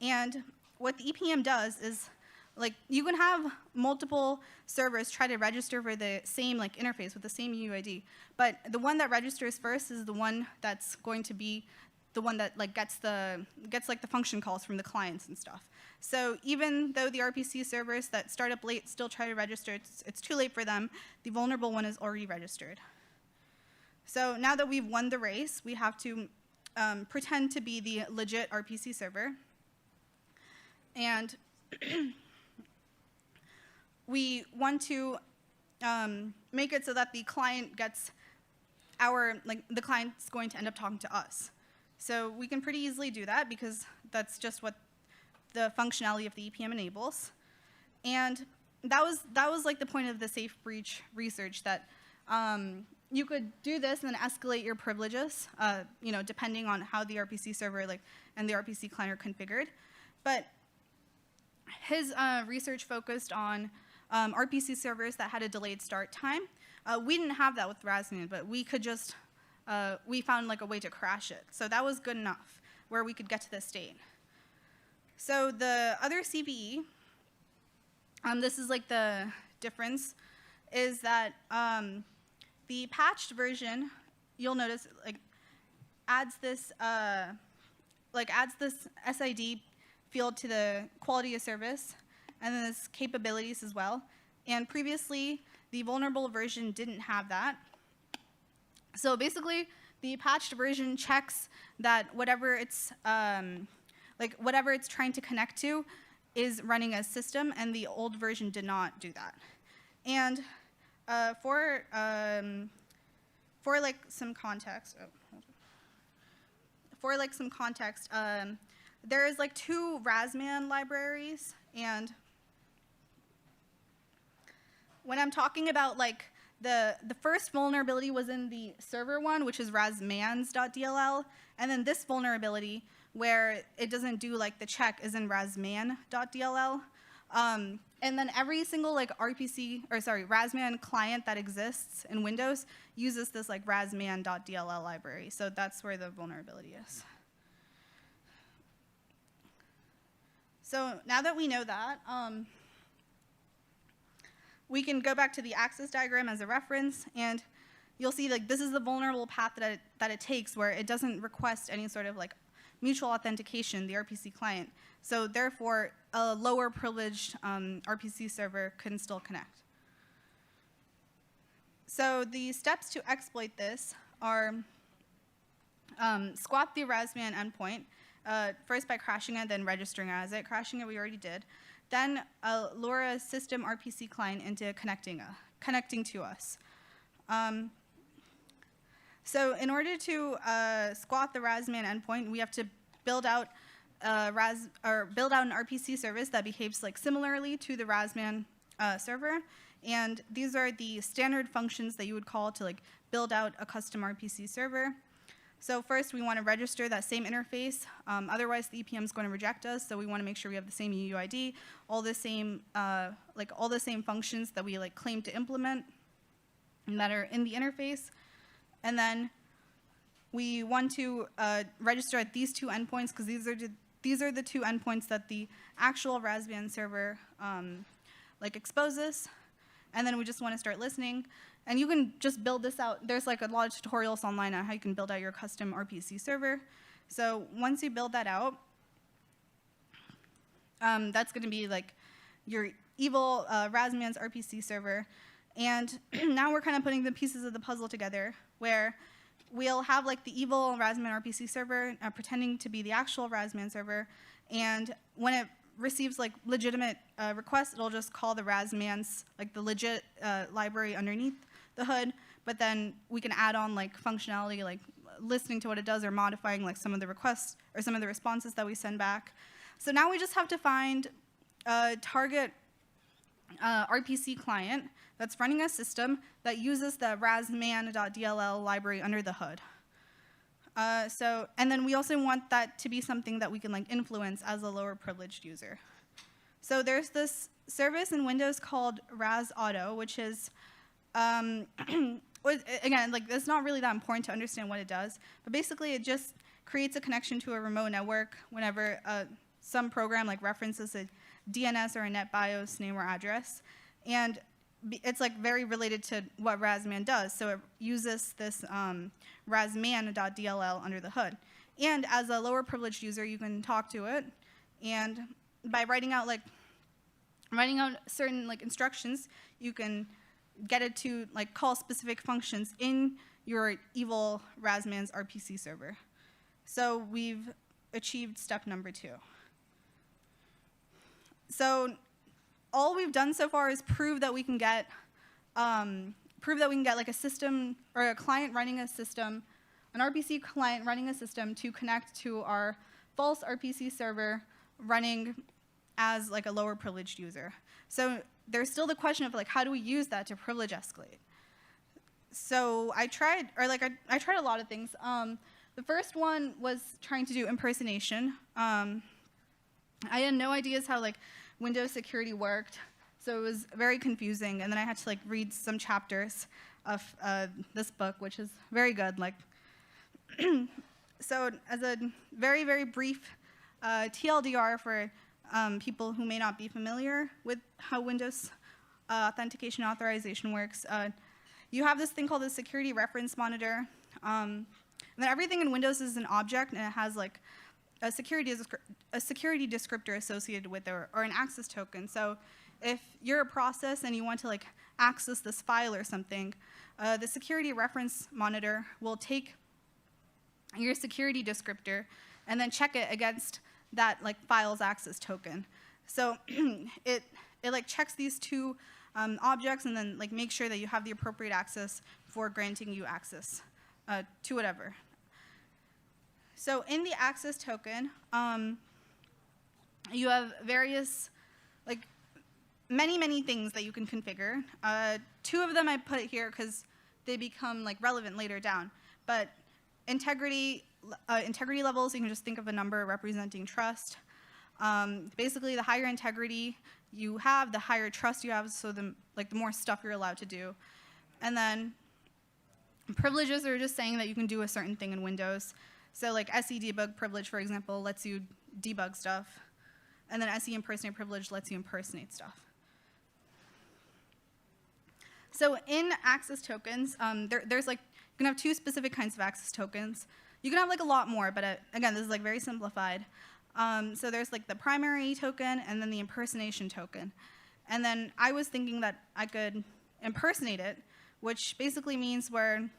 and what the EPM does is, like, you can have multiple servers try to register for the same like interface with the same UID, but the one that registers first is the one that's going to be the one that like gets like the function calls from the clients and stuff. So even though the RPC servers that start up late still try to register, it's too late for them. The vulnerable one is already registered. So now that we've won the race, we have to pretend to be the legit RPC server. And we want to make it so that the client gets the client's going to end up talking to us. So we can pretty easily do that because that's just what the functionality of the EPM enables. And that was like the point of the safe breach research, that you could do this and then escalate your privileges, depending on how the RPC server and the RPC client are configured. But his research focused on RPC servers that had a delayed start time. We didn't have that with RasMan, but we could just, we found like a way to crash it. So that was good enough where we could get to this state. So the other CVE, this is like the difference, is that the patched version, you'll notice, adds this SID field to the quality of service, and then this capabilities as well. And previously, the vulnerable version didn't have that. So basically, the patched version checks that whatever it's trying to connect to is running as system, and the old version did not do that. And for some context, there is like 2 RasMan libraries, and when I'm talking about like the first vulnerability was in the server one, which is rasmans.dll, and then this vulnerability where it doesn't do like the check is in rasman.dll. And then every single like RasMan client that exists in Windows uses this like rasman.dll library. So that's where the vulnerability is. So now that we know that, we can go back to the access diagram as a reference, and you'll see like this is the vulnerable path that it takes, where it doesn't request any sort of like mutual authentication, the RPC client. So therefore, a lower privileged RPC server can still connect. So the steps to exploit this are squat the RasMan endpoint, first by crashing it, then registering as it. Crashing it we already did. Then lure a system RPC client into connecting to us. So in order to squat the RasMan endpoint, we have to build out an RPC service that behaves like similarly to the RasMan server. And these are the standard functions that you would call to like build out a custom RPC server. So first, we want to register that same interface. Otherwise, the EPM is going to reject us. So we want to make sure we have the same UUID, all the same functions that we like claim to implement and that are in the interface. And then we want to register at these 2 endpoints, because these are the 2 endpoints that the actual RasMan server exposes. And then we just want to start listening. And you can just build this out. There's like a lot of tutorials online on how you can build out your custom RPC server. So once you build that out, that's going to be like your evil RasMan's RPC server. And now we're kind of putting the pieces of the puzzle together, where we'll have like the evil RasMan RPC server pretending to be the actual RasMan server. And when it receives like legitimate requests, it'll just call the RasMan's, like the legit library underneath the hood. But then we can add on like functionality, like listening to what it does or modifying like some of the requests or some of the responses that we send back. So now we just have to find a target RPC client that's running a system that uses the rasman.dll library under the hood. And then we also want that to be something that we can like influence as a lower privileged user. So there's this service in Windows called RasAuto, which is, again, like it's not really that important to understand what it does, but basically it just creates a connection to a remote network whenever some program like references a DNS or a NetBIOS name or address. And it's like very related to what RasMan does. So it uses this RasMan.dll under the hood. And as a lower privileged user, you can talk to it. And by writing out certain like instructions, you can get it to like call specific functions in your evil RasMan's RPC server. So we've achieved step number 2. So all we've done so far is prove that we can get like a system or a client running a system, an RPC client running a system to connect to our false RPC server running as like a lower privileged user. So there's still the question of like how do we use that to privilege escalate? So I tried a lot of things. The first one was trying to do impersonation. I had no ideas how like Windows security worked, so it was very confusing. And then I had to like read some chapters of this book, which is very good. Like, so as a very, very brief TLDR for people who may not be familiar with how Windows authentication authorization works, you have this thing called the security reference monitor. And then everything in Windows is an object, and it has like a security descriptor associated with it, or an access token. So if you're a process and you want to like access this file or something, the security reference monitor will take your security descriptor and then check it against that like file's access token. So it like checks these two objects and then like make sure that you have the appropriate access for granting you access to whatever. So in the access token, you have various, like, many things that you can configure. 2 of them I put here because they become like relevant later down. But integrity levels, you can just think of a number representing trust. Basically, the higher integrity you have, the higher trust you have, so the more stuff you're allowed to do. And then privileges are just saying that you can do a certain thing in Windows. So like SE debug privilege, for example, lets you debug stuff. And then SE impersonate privilege lets you impersonate stuff. So in access tokens, there's like, you can have 2 specific kinds of access tokens. You can have like a lot more, but again, this is like very simplified. So there's like the primary token and then the impersonation token. And then I was thinking that I could impersonate it, which basically means where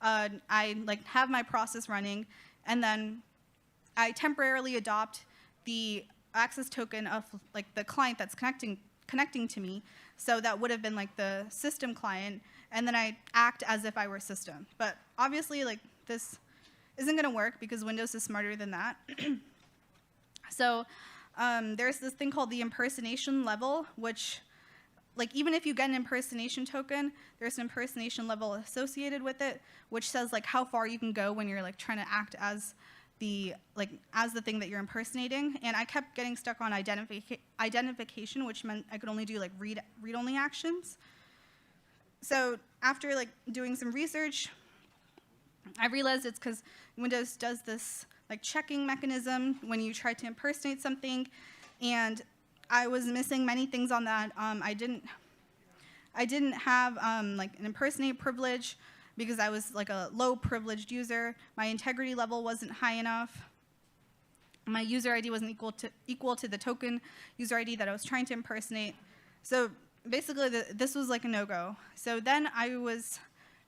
I like have my process running, and then I temporarily adopt the access token of like the client that's connecting to me. So that would have been like the system client, and then I act as if I were system. But obviously, like this isn't going to work because Windows is smarter than that. So there's this thing called the impersonation level, which, like, even if you get an impersonation token, there's an impersonation level associated with it, which says like how far you can go when you're like trying to act as the thing that you're impersonating. And I kept getting stuck on identification, which meant I could only do like read-only actions. So after like doing some research, I realized it's because Windows does this like checking mechanism when you try to impersonate something, and I was missing many things on that. I didn't have like an impersonate privilege because I was like a low privileged user. My integrity level wasn't high enough. My user ID wasn't equal to the token user ID that I was trying to impersonate. So basically, this was like a no-go. So then I was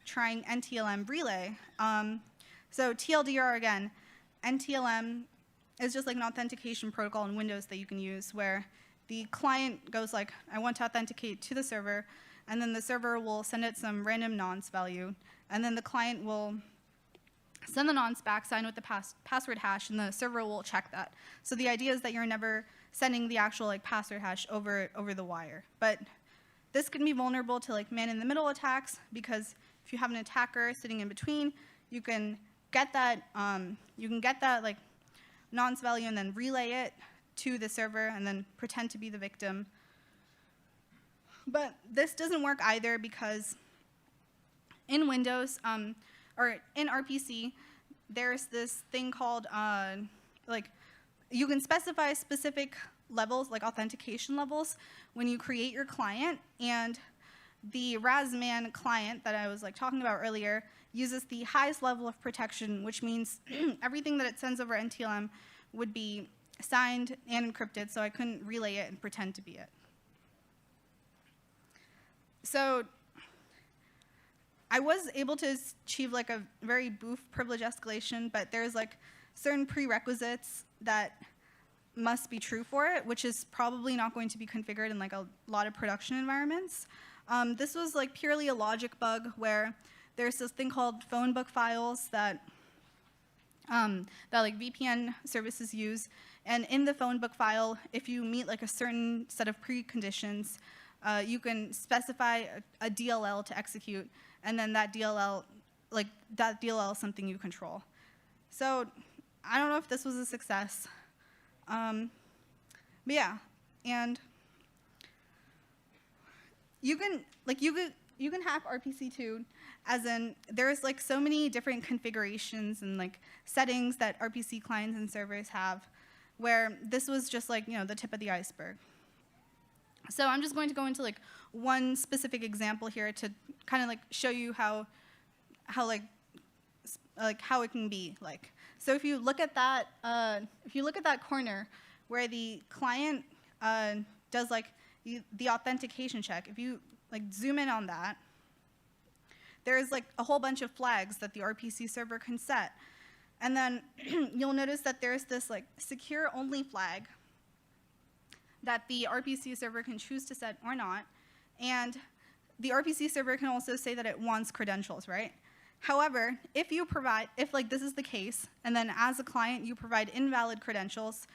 trying NTLM relay. So TLDR again, NTLM is just like an authentication protocol in Windows that you can use where the client goes like, I want to authenticate to the server, and then the server will send it some random nonce value, and then the client will send the nonce back, sign with the password hash, and the server will check that. So the idea is that you're never sending the actual like password hash over the wire. But this can be vulnerable to like man-in-the-middle attacks because if you have an attacker sitting in between, you can get that like nonce value and then relay it to the server and then pretend to be the victim. But this doesn't work either because in Windows or in RPC, there's this thing called like you can specify specific levels, like authentication levels, when you create your client, and the RasMan client that I was like talking about earlier uses the highest level of protection, which means everything that it sends over NTLM would be signed and encrypted, so I couldn't relay it and pretend to be it. So I was able to achieve like a very boof privilege escalation, but there's like certain prerequisites that must be true for it, which is probably not going to be configured in like a lot of production environments. This was like purely a logic bug where there's this thing called phone book files that like VPN services use, and in the phone book file, if you meet like a certain set of preconditions, you can specify a DLL to execute, and then that DLL is something you control. So I don't know if this was a success, but yeah, and you can hack RPC2, as in there's like so many different configurations and like settings that RPC clients and servers have, where this was just like, you know, the tip of the iceberg. So I'm just going to go into like one specific example here to kind of like show you how it can be like. So if you look at that corner where the client does like the authentication check, if you like zoom in on that, there's like a whole bunch of flags that the RPC server can set. And then you'll notice that there's this like secure only flag that the RPC server can choose to set or not. And the RPC server can also say that it wants credentials, right? However, if like this is the case, and then as a client you provide invalid credentials,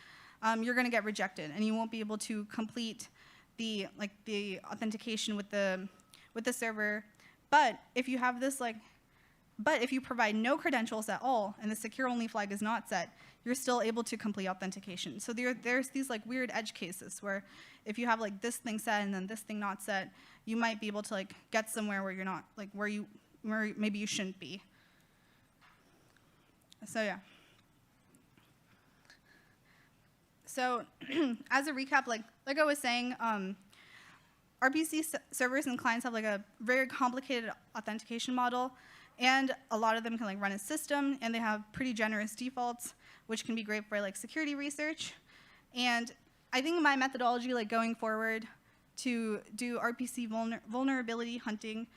you're going to get rejected, and you won't be able to complete the authentication with the server. But if you have this if you provide no credentials at all and the secure only flag is not set, you're still able to complete authentication. So there's these like weird edge cases where if you have like this thing set and then this thing not set, you might be able to like get somewhere where you're not, like where maybe you shouldn't be. So yeah. So as a recap, like I was saying, RPC servers and clients have like a very complicated authentication model, and a lot of them can like run a system, and they have pretty generous defaults, which can be great for like security research. And I think my methodology like going forward to do RPC vulnerability hunting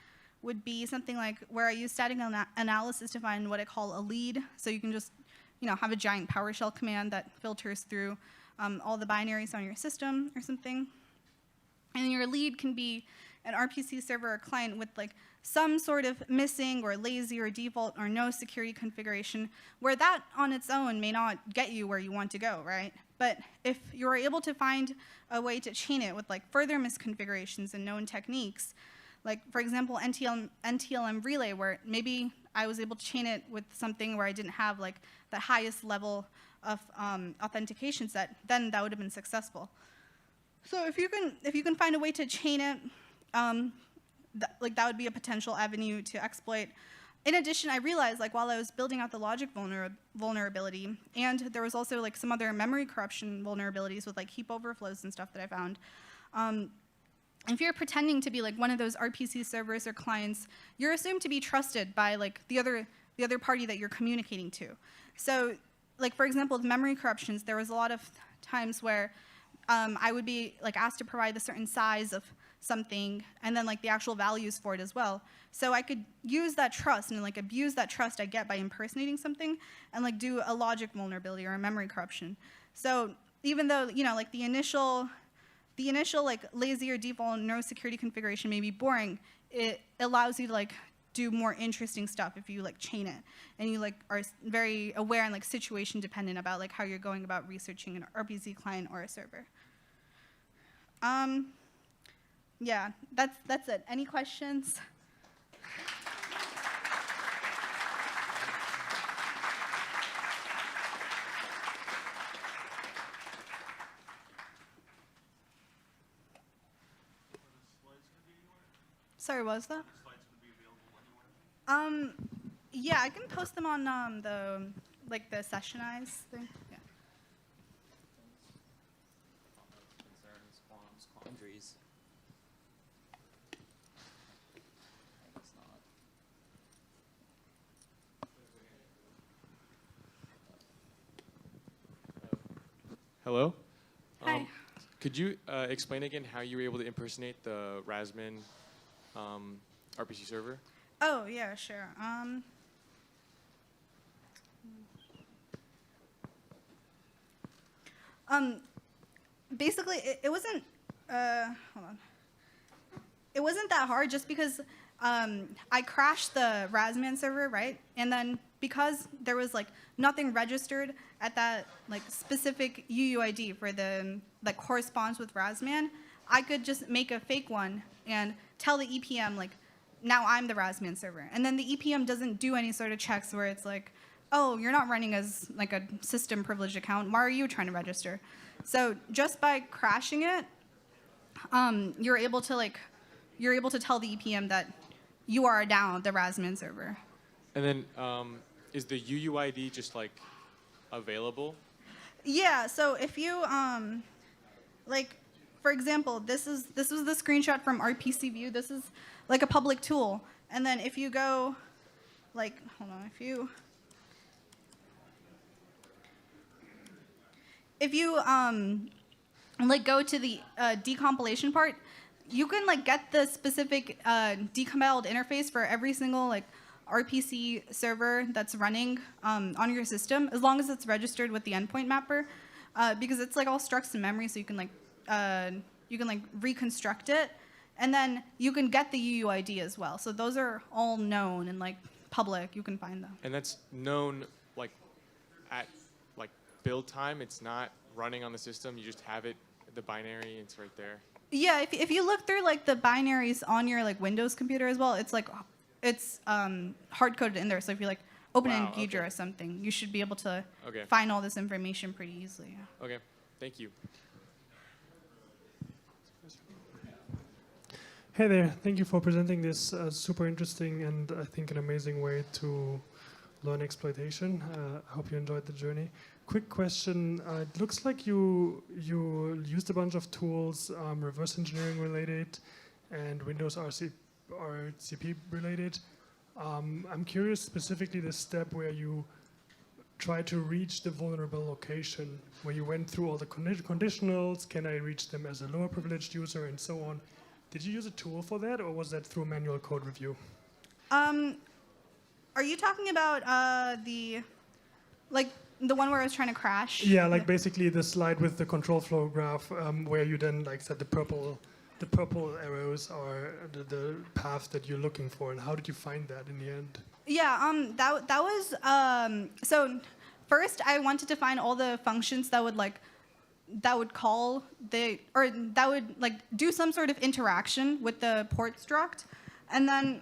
would be something like where I use static analysis to find what I call a lead. So you can just, you know, have a giant PowerShell command that filters through all the binaries on your system or something. And your lead can be an RPC server or client with like some sort of missing or lazy or default or no security configuration, where that on its own may not get you where you want to go, right? But if you're able to find a way to chain it with like further misconfigurations and known techniques, like for example NTLM relay, where maybe I was able to chain it with something where I didn't have like the highest level of authentication set, then that would have been successful. So if you can find a way to chain it, that would be a potential avenue to exploit. In addition, I realized like while I was building out the logic vulnerability, and there was also like some other memory corruption vulnerabilities with like heap overflows and stuff that I found. If you're pretending to be like one of those RPC servers or clients, you're assumed to be trusted by like the other party that you're communicating to. So like for example, with memory corruptions, there was a lot of times where I would be like asked to provide a certain size of something and then like the actual values for it as well. So I could use that trust and like abuse that trust I get by impersonating something and like do a logic vulnerability or a memory corruption. So even though, you know, like the initial like lazy or default no security configuration may be boring, it allows you to like do more interesting stuff if you like chain it and you like are very aware and like situation dependent about like how you're going about researching an RPC client or a server. Yeah, that's it. Any questions? Sorry, what was that? Yeah, I can post them on the sessionize thing. Yeah. Concerns, qualms, quandaries. It's not. Hello? Hi. Could you explain again how you were able to impersonate the RasMan RPC server? Oh, yeah, sure. Basically, it wasn't, hold on. It wasn't that hard just because I crashed the RasMan server, right? And then because there was like nothing registered at that like specific UUID for the that corresponds with RasMan, I could just make a fake one and tell the EPM like, now I'm the RasMan server. And then the EPM doesn't do any sort of checks where it's like, oh, you're not running as like a system privileged account. Why are you trying to register? So just by crashing it, you're able to tell the EPM that you are now the RasMan server. And then is the UUID just like available? Yeah. So if you like, for example, this was the screenshot from RPC View. This is like a public tool. And then if you go, like, hold on, if you like go to the decompilation part, you can like get the specific decompiled interface for every single like RPC server that's running on your system, as long as it's registered with the endpoint mapper, because it's like all structs in memory, so you can like reconstruct it, and then you can get the UUID as well. So those are all known and like public. You can find them. And that's known like at like build time. It's not running on the system. You just have it, the binary. It's right there. Yeah, if you look through like the binaries on your like Windows computer as well, it's like it's hard coded in there. So if you like open an Engager or something, you should be able to find all this information pretty easily. Okay, thank you. Hey there, thank you for presenting this super interesting and I think an amazing way to learn exploitation. I hope you enjoyed the journey. Quick question, it looks like you used a bunch of tools, reverse engineering related and Windows RCP related. I'm curious specifically the step where you try to reach the vulnerable location, where you went through all the conditionals, can I reach them as a lower privileged user and so on. Did you use a tool for that, or was that through manual code review? Are you talking about the one where I was trying to crash? Yeah, like basically the slide with the control flow graph, where you then like said the purple arrows are the path that you're looking for, and how did you find that in the end? Yeah, that was so. First, I wanted to find all the functions that would call that would like do some sort of interaction with the port struct, and then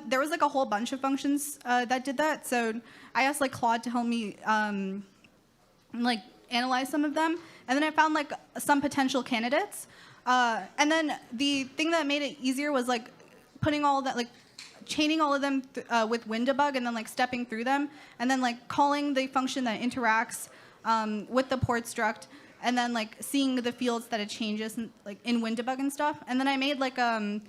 there was like a whole bunch of functions that did that. So I asked like Claude to help me like analyze some of them, and then I found like some potential candidates. And then the thing that made it easier was like putting all that, like chaining all of them with WinDebug and then like stepping through them and then like calling the function that interacts with the port struct and then like seeing the fields that it changes like in WinDebug and stuff. And then I made like a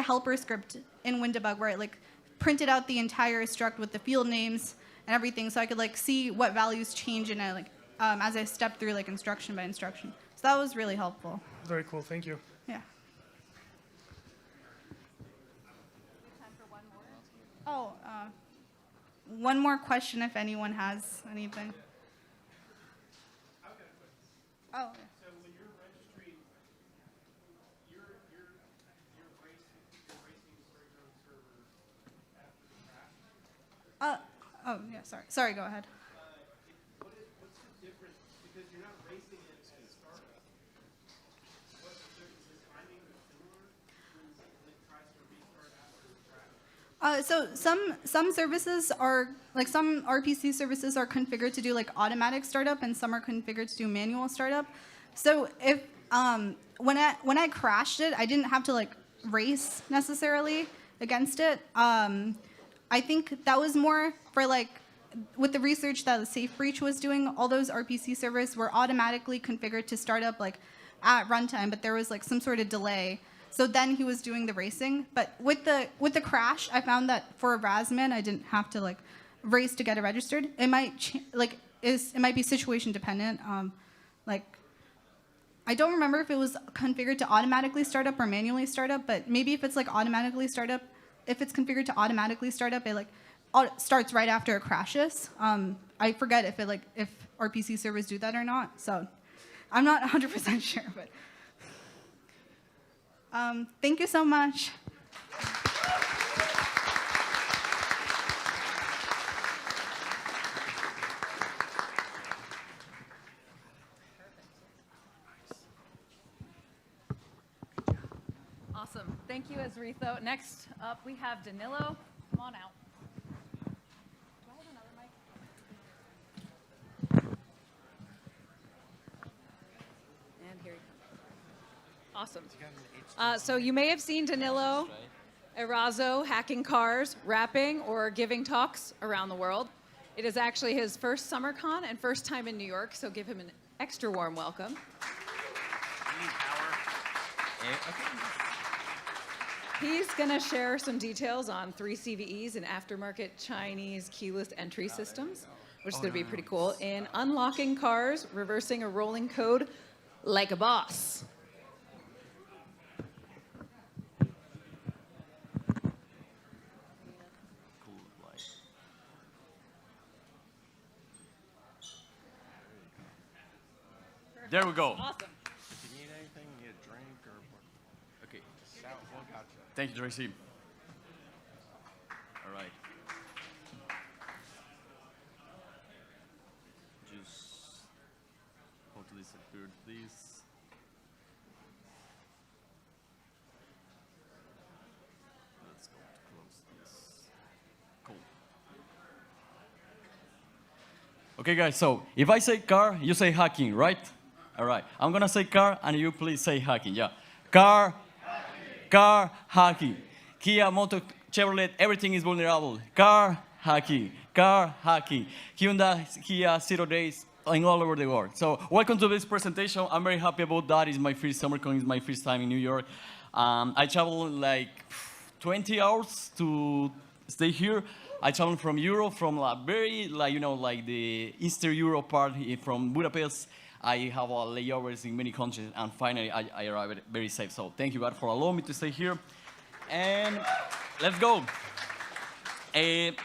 helper script in WinDebug where it like printed out the entire struct with the field names and everything, so I could like see what values change in it like as I stepped through like instruction by instruction. So that was really helpful. Very cool, thank you. Yeah. Time for one more? Oh, one more question if anyone has anything. Oh. Yeah. So when you're registering, you're erasing certain servers after the crash? Oh, yeah, sorry. Sorry, go ahead. What's the difference? Because you're not racing it at startup. What's the difference? Is timing similar when it tries to restart after the crash? So some services are, like some RPC services are configured to do like automatic startup and some are configured to do manual startup. So if, when I crashed it, I didn't have to like race necessarily against it. I think that was more for like, with the research that the Safe Breach was doing, all those RPC servers were automatically configured to start up like at runtime, but there was like some sort of delay. So then he was doing the racing. But with the crash, I found that for RasMan, I didn't have to like race to get it registered. It might it might be situation dependent. Like, I don't remember if it was configured to automatically start up or manually start up, but maybe if it's like automatically start up, if it's configured to automatically start up, it like starts right after it crashes. I forget if RPC servers do that or not, so I'm not 100% sure, but thank you so much. Awesome. Thank you, Azritho. Next up, we have Danilo. Come on out. Do I have another mic? And here he comes. Awesome. So you may have seen Danilo Erazo hacking cars, rapping, or giving talks around the world. It is actually his first Summercon and first time in New York, so give him an extra warm welcome. He's going to share some details on 3 CVEs and aftermarket Chinese keyless entry systems, which is going to be pretty cool, in unlocking cars, reversing a rolling code like a boss. There we go. Awesome. If you need anything, you need a drink or what? Okay. Shout ReCaptcha. Thank you, Tracy. All right. Just how to disappear this. Let's go to close this. Cool. Okay, guys, so if I say car, you say hacking, right? All right. I'm going to say car, and you please say hacking. Yeah. Car. Car hacking. Kia, Moto, Chevrolet, everything is vulnerable. Car hacking. Car hacking. Hyundai, Kia, 0 days, and all over the world. So welcome to this presentation. I'm very happy about that. It's my first Summercon. It's my first time in New York. I traveled like 20 hours to stay here. I traveled from Europe, from like the Eastern Europe part, from Budapest. I have layovers in many countries, and finally I arrived very safe. So thank you, God, for allowing me to stay here. And let's go. Do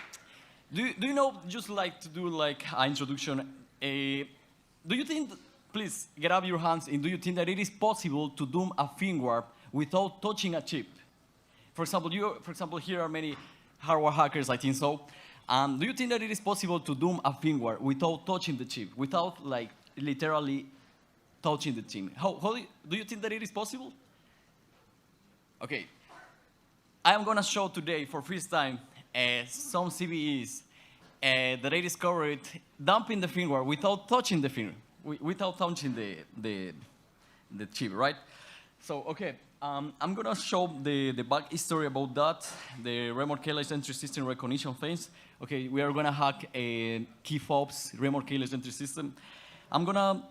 you know, just like to do like an introduction, do you think, please get up your hands, and do you think that it is possible to do a firmware without touching a chip? For example, here are many hardware hackers, I think so. Do you think that it is possible to do a firmware without touching the chip, without like literally touching the chip? How do you think that it is possible? Okay. I am going to show today for first time some CVEs that I discovered dumping the firmware without touching the firmware, without touching the chip, right? So, okay, I'm going to show the back history about that, the remote keyless entry system recognition phase. Okay, we are going to hack a key fobs remote keyless entry system. I'm going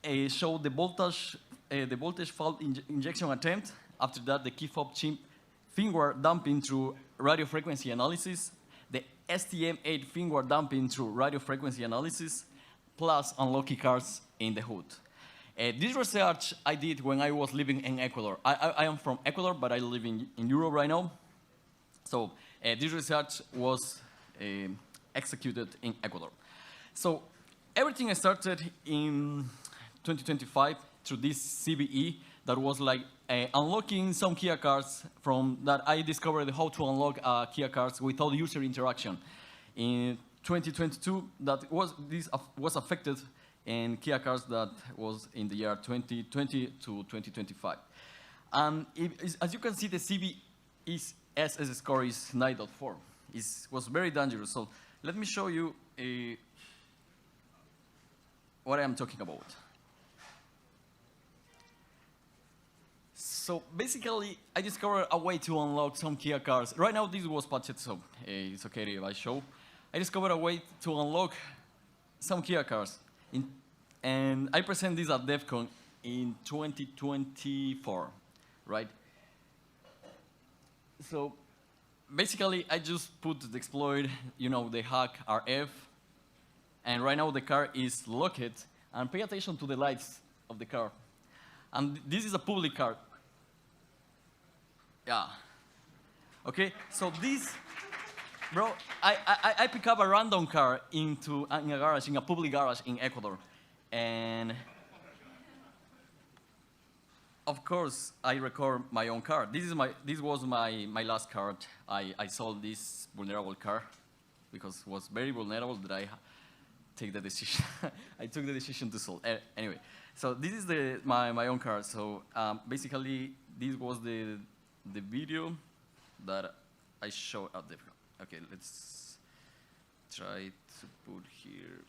to show the voltage fault injection attempt. After that, the key fob chip firmware dumping through radio frequency analysis, the STM8 firmware dumping through radio frequency analysis, plus unlocking cards in the hood. This research I did when I was living in Ecuador. I am from Ecuador, but I live in Europe right now. So this research was executed in Ecuador. So everything started in 2025 through this CVE that was like unlocking some Kia cards. From that, I discovered how to unlock Kia cards without user interaction. In 2022, this was affected in Kia cars that was in the year 2020 to 2025. As you can see, the CVE's SS score is 9.4. It was very dangerous. So let me show you what I am talking about. So basically, I discovered a way to unlock some Kia cars. Right now, this was patched, so it's okay if I show. I discovered a way to unlock some Kia cars. And I present this at DEF CON in 2024, right? So basically, I just put the exploit, you know, the hack RF, and right now the car is locked, and pay attention to the lights of the car. And this is a public car. Yeah. Okay, so this, bro, I pick up a random car in a garage, in a public garage in Ecuador. And of course, I record my own car. This was my last car. I sold this vulnerable car because it was very vulnerable that I take the decision. I took the decision to sell. Anyway, so this is my own car. So basically, this was the video that I showed at the. Okay, let's try to put here.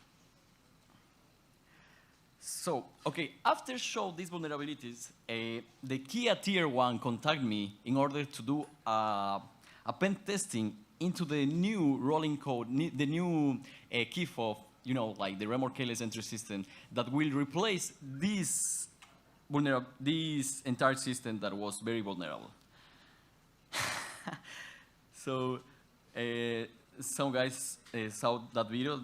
So, okay, after show these vulnerabilities, the Kia Tier 1 contacted me in order to do a pen testing into the new rolling code, the new key fob, you know, like the remorkeless entry system that will replace this entire system that was very vulnerable. So, some guys saw that video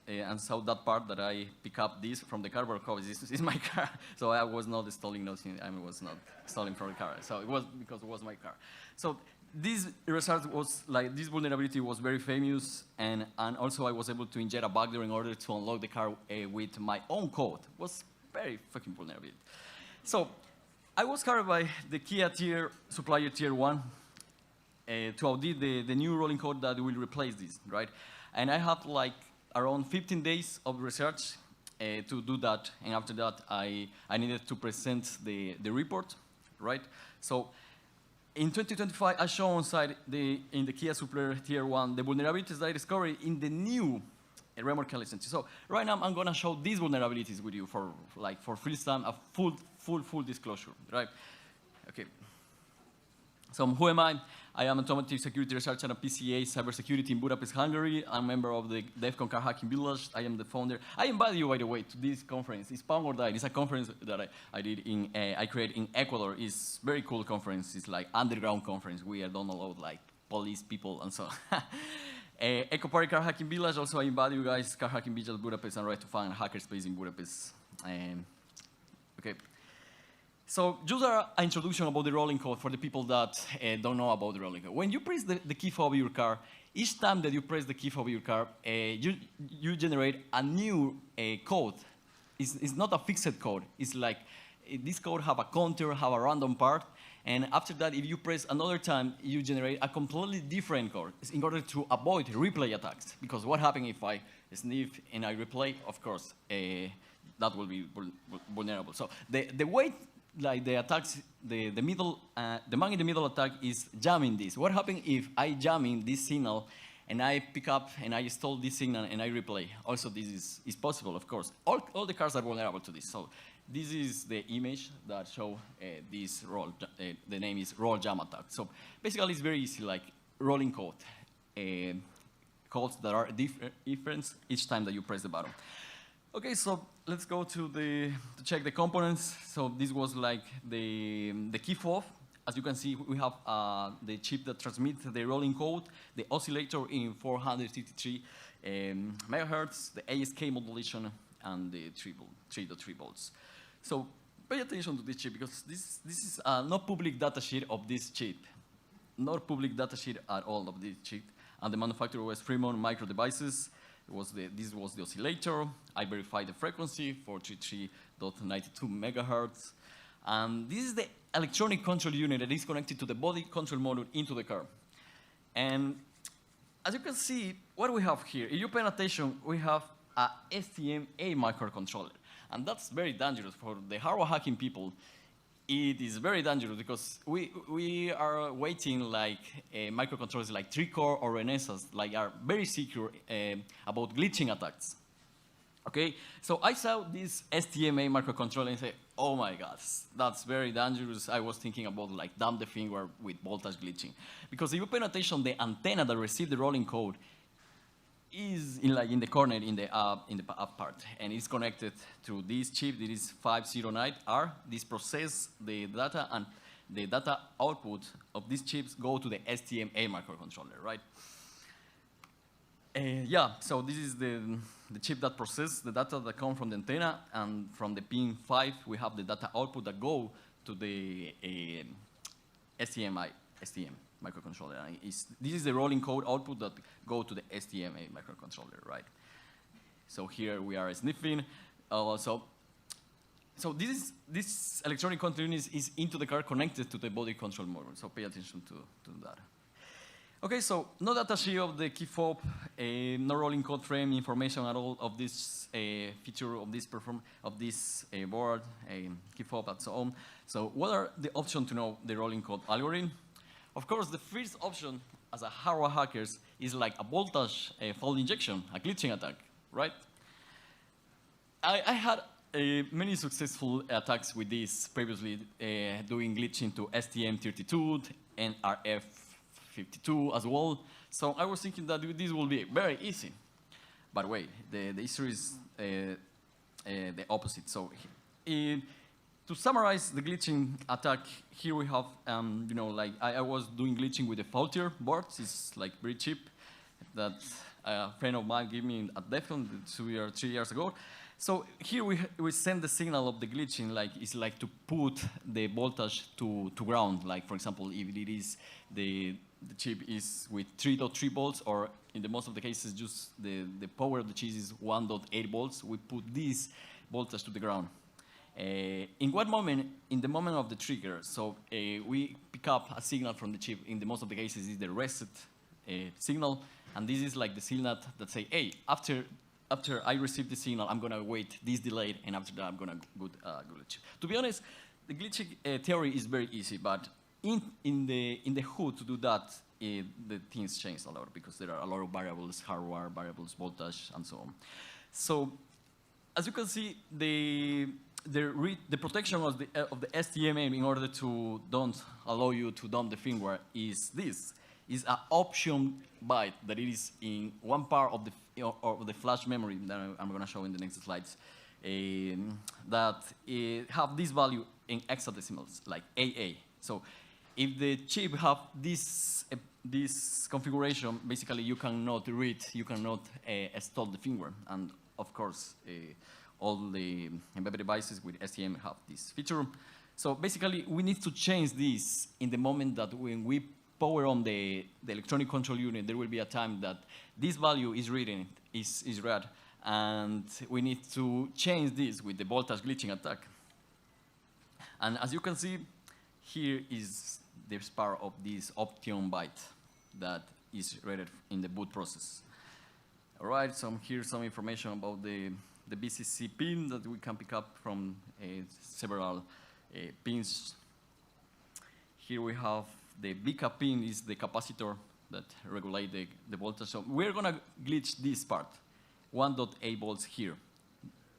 and saw that part that I pick up this from the car, because this is my car. So I was not stealing nothing. I was not stealing from the car. So it was because it was my car. So this result was like, this vulnerability was very famous, and also I was able to inject a backdoor in order to unlock the car with my own code. It was very fucking vulnerability. So I was hired by the Kia supplier tier 1 to audit the new rolling code that will replace this, right? And I had like around 15 days of research to do that, and after that I needed to present the report, right? So in 2025, I show on site in the Kia supplier tier 1 the vulnerabilities that I discovered in the new remorkeless entry. So right now I'm gonna show these vulnerabilities with you for first time, a full disclosure, right? Okay. So who am I? I am automotive security researcher at PCA Cybersecurity in Budapest, Hungary. I'm a member of the DEF CON Car Hacking Village. I am the founder. I invite you, by the way, to this conference. It's Pound or Die. It's a conference that I created in Ecuador. It's a very cool conference. It's like underground conference. We don't allow like police people and so on. Eco Party Car Hacking Village. Also, I invite you guys, Car Hacking Village Budapest, and right to find a hackerspace in Budapest. Okay. So just an introduction about the rolling code for the people that don't know about the rolling code. When you press the key fob of your car, each time that you press the key fob of your car, you generate a new code. It's not a fixed code. It's like this code have a counter, have a random part, and after that, if you press another time, you generate a completely different code in order to avoid replay attacks. Because what happens if I sniff and I replay? Of course, that will be vulnerable. So the way like the attacks, the man in the middle attack is jamming this. What happens if I jam in this signal and I pick up and I install this signal and I replay? Also, this is possible, of course. All the cars are vulnerable to this. So this is the image that show this roll. The name is roll jam attack. So basically, it's very easy, like rolling code. Codes that are different each time that you press the button. Okay, so let's go to check the components. So this was like the key fob. As you can see, we have the chip that transmits the rolling code, the oscillator in 453 megahertz, the ASK modulation, and the 3.3 volts. So pay attention to this chip, because this is not public data sheet of this chip. Not public data sheet at all of this chip. And the manufacturer was Fremont Micro Devices. This was the oscillator. I verified the frequency, 433.92 megahertz. And this is the electronic control unit that is connected to the body control module into the car. And as you can see, what we have here, if you pay attention, we have a STM-A microcontroller. And that's very dangerous for the hardware hacking people. It is very dangerous because we are waiting like microcontrollers like 3-core or Renesas, like are very secure about glitching attacks. Okay, so I saw this STM-A microcontroller and said, oh my God, that's very dangerous. I was thinking about like dump the firmware with voltage glitching. Because if you pay attention, the antenna that received the rolling code is in the corner in the up part, and it's connected to this chip. It is 509R. This process the data, and the data output of these chips go to the STM-A microcontroller, right? Yeah, so this is the chip that processes the data that come from the antenna, and from the pin 5, we have the data output that go to the STM microcontroller. And this is the rolling code output that go to the STM-A microcontroller, right? So here we are sniffing. So this electronic control unit is into the car connected to the body control module. So pay attention to that. Okay, so no data sheet of the key fob, no rolling code frame information at all of this feature of this board, key fob, and so on. So what are the options to know the rolling code algorithm? Of course, the first option as a hardware hackers is like a voltage fault injection, a glitching attack, right? I had many successful attacks with this previously, doing glitching to STM32 and RF52 as well. So I was thinking that this will be very easy. But wait, the issue is the opposite. So to summarize the glitching attack, here we have, you know, like I was doing glitching with the faultier boards. It's like very cheap that a friend of mine gave me at Defcon 2 or 3 years ago. So here we send the signal of the glitching, like it's like to put the voltage to ground. Like for example, if it is the chip is with 3.3 volts, or in the most of the cases, just the power of the chip is 1.8 volts. We put this voltage to the ground. In what moment? In the moment of the trigger. So we pick up a signal from the chip. In the most of the cases, is the reset signal, and this is like the signal that say, hey, after I receive the signal, I'm gonna wait this delay, and after that, I'm gonna go glitch. To be honest, the glitching theory is very easy, but in the hood to do that, the things change a lot because there are a lot of variables, hardware variables, voltage, and so on. So as you can see, the protection of the STM in order to don't allow you to dump the firmware is this. Is an option byte that it is in one part of the flash memory that I'm going to show in the next slides, that have this value in hexadecimals, like AA. So if the chip have this configuration, basically you cannot read, you cannot install the firmware. And of course, all the embedded devices with STM have this feature. So basically, we need to change this in the moment that when we power on the electronic control unit, there will be a time that this value is read, and we need to change this with the voltage glitching attack. And as you can see, here is the part of this option byte that is read in the boot process. All right, so here's some information about the BCC pin that we can pick up from several pins. Here we have the BK pin is the capacitor that regulate the voltage. So we're gonna glitch this part, 1.8 volts here.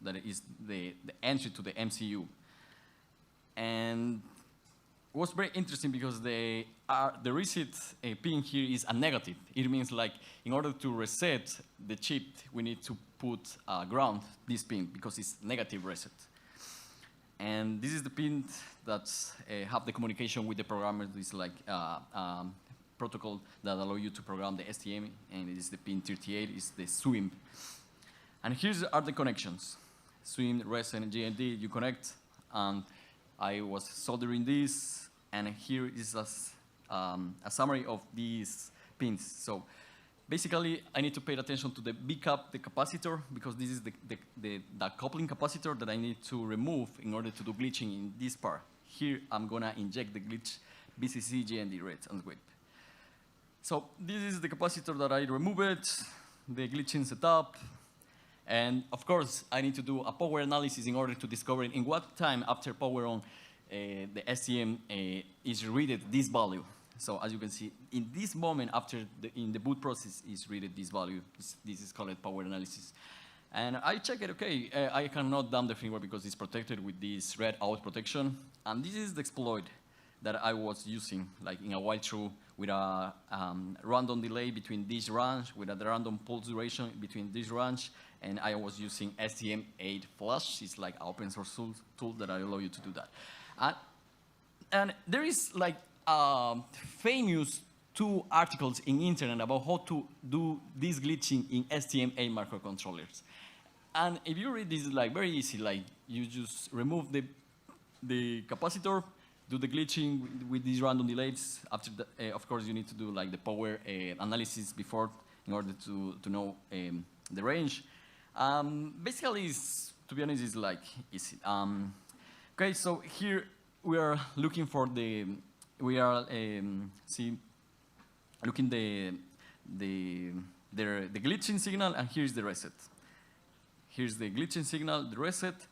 That is the entry to the MCU. And it was very interesting because the reset pin here is a negative. It means like in order to reset the chip, we need to put ground this pin because it's negative reset. And this is the pin that have the communication with the programmer. It's like protocol that allow you to program the STM, and it is the pin 38, is the SWIM. And here are the connections. SWIM, RES, and GND, you connect. And I was soldering this, and here is a summary of these pins. So basically, I need to pay attention to the BCAP, the capacitor, because this is the coupling capacitor that I need to remove in order to do glitching in this part. Here, I'm gonna inject the glitch BCC, GND, red, and WIP. So this is the capacitor that I removed, the glitching setup, and of course, I need to do a power analysis in order to discover in what time after power on the STM is read this value. So as you can see, in this moment after in the boot process is read this value. This is called power analysis. And I check it, okay, I cannot dump the firmware because it's protected with this red out protection. And this is the exploit that I was using, like in a while through with a random delay between this range, with a random pulse duration between this range, and I was using STM8 Flash. It's like an open source tool that allow you to do that. And there is like famous 2 articles in internet about how to do this glitching in STM8 microcontrollers. And if you read this, it's like very easy. Like you just remove the capacitor, do the glitching with these random delays. After that, of course, you need to do like the power analysis before in order to know the range. Basically, to be honest, it's like easy. Okay, so here we are looking for looking the glitching signal, and here's the reset. Here's the glitching signal, the reset.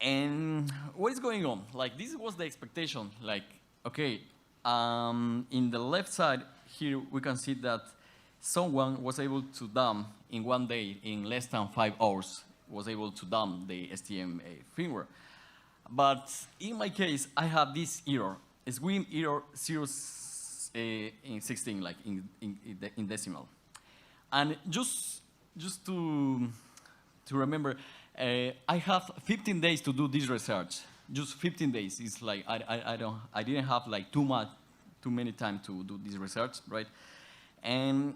And what is going on? Like, this was the expectation. Like, okay, in the left side here, we can see that someone was able to dump in 1 day, in less than 5 hours, was able to dump the STM firmware. But in my case, I have this error, a screen error 0.16, like in decimal. And just to remember, I have 15 days to do this research. Just 15 days. It's like I didn't have like too many time to do this research, right? And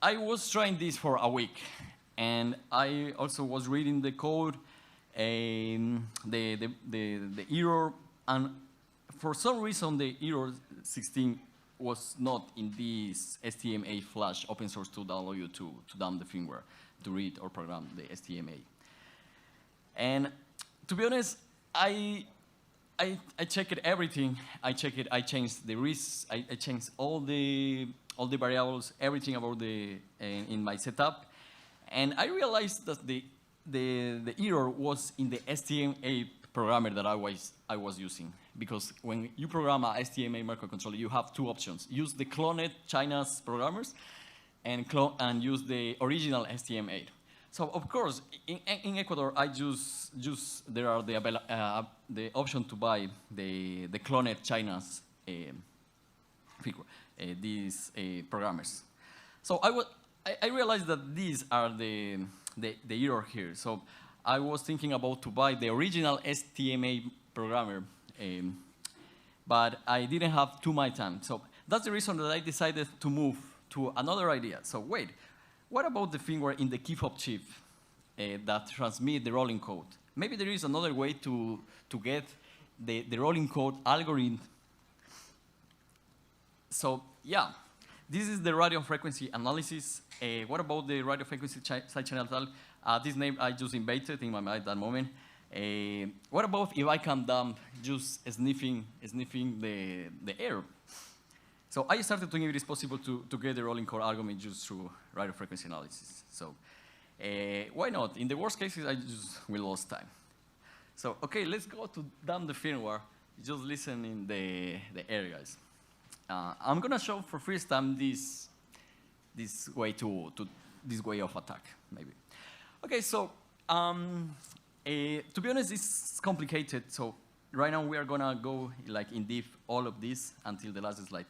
I was trying this for a week, and I also was reading the code, the error, and for some reason the error 16 was not in this STM8 Flash open source tool that allow you to dump the firmware, to read or program the STM8. And to be honest, I checked everything. I changed the risks. I changed all the variables, everything about in my setup, and I realized that the error was in the STM8 programmer that I was using. Because when you program a STM8 microcontroller, you have 2 options: use the cloned China's programmers, and use the original STM8. So of course, in Ecuador, I there are the option to buy the cloned China's these programmers. So I realized that these are the error here. So I was thinking about to buy the original STM8 programmer, but I didn't have too much time. So that's the reason that I decided to move to another idea. So wait, what about the firmware in the key fob chip that transmit the rolling code? Maybe there is another way to get the rolling code algorithm. So yeah, this is the radio frequency analysis. What about the radio frequency side channel tal? This name I just invented in my mind at that moment. What about if I can dump just sniffing the error? So I started thinking it is possible to get the rolling code algorithm just through radio frequency analysis. So why not? In the worst cases, I just will lose time. So okay, let's go to dump the firmware. Just listen in the error, guys. I'm gonna show for first time this way this way of attack, maybe. Okay, so to be honest, it's complicated. So right now we are gonna go like in deep all of this until the last slide.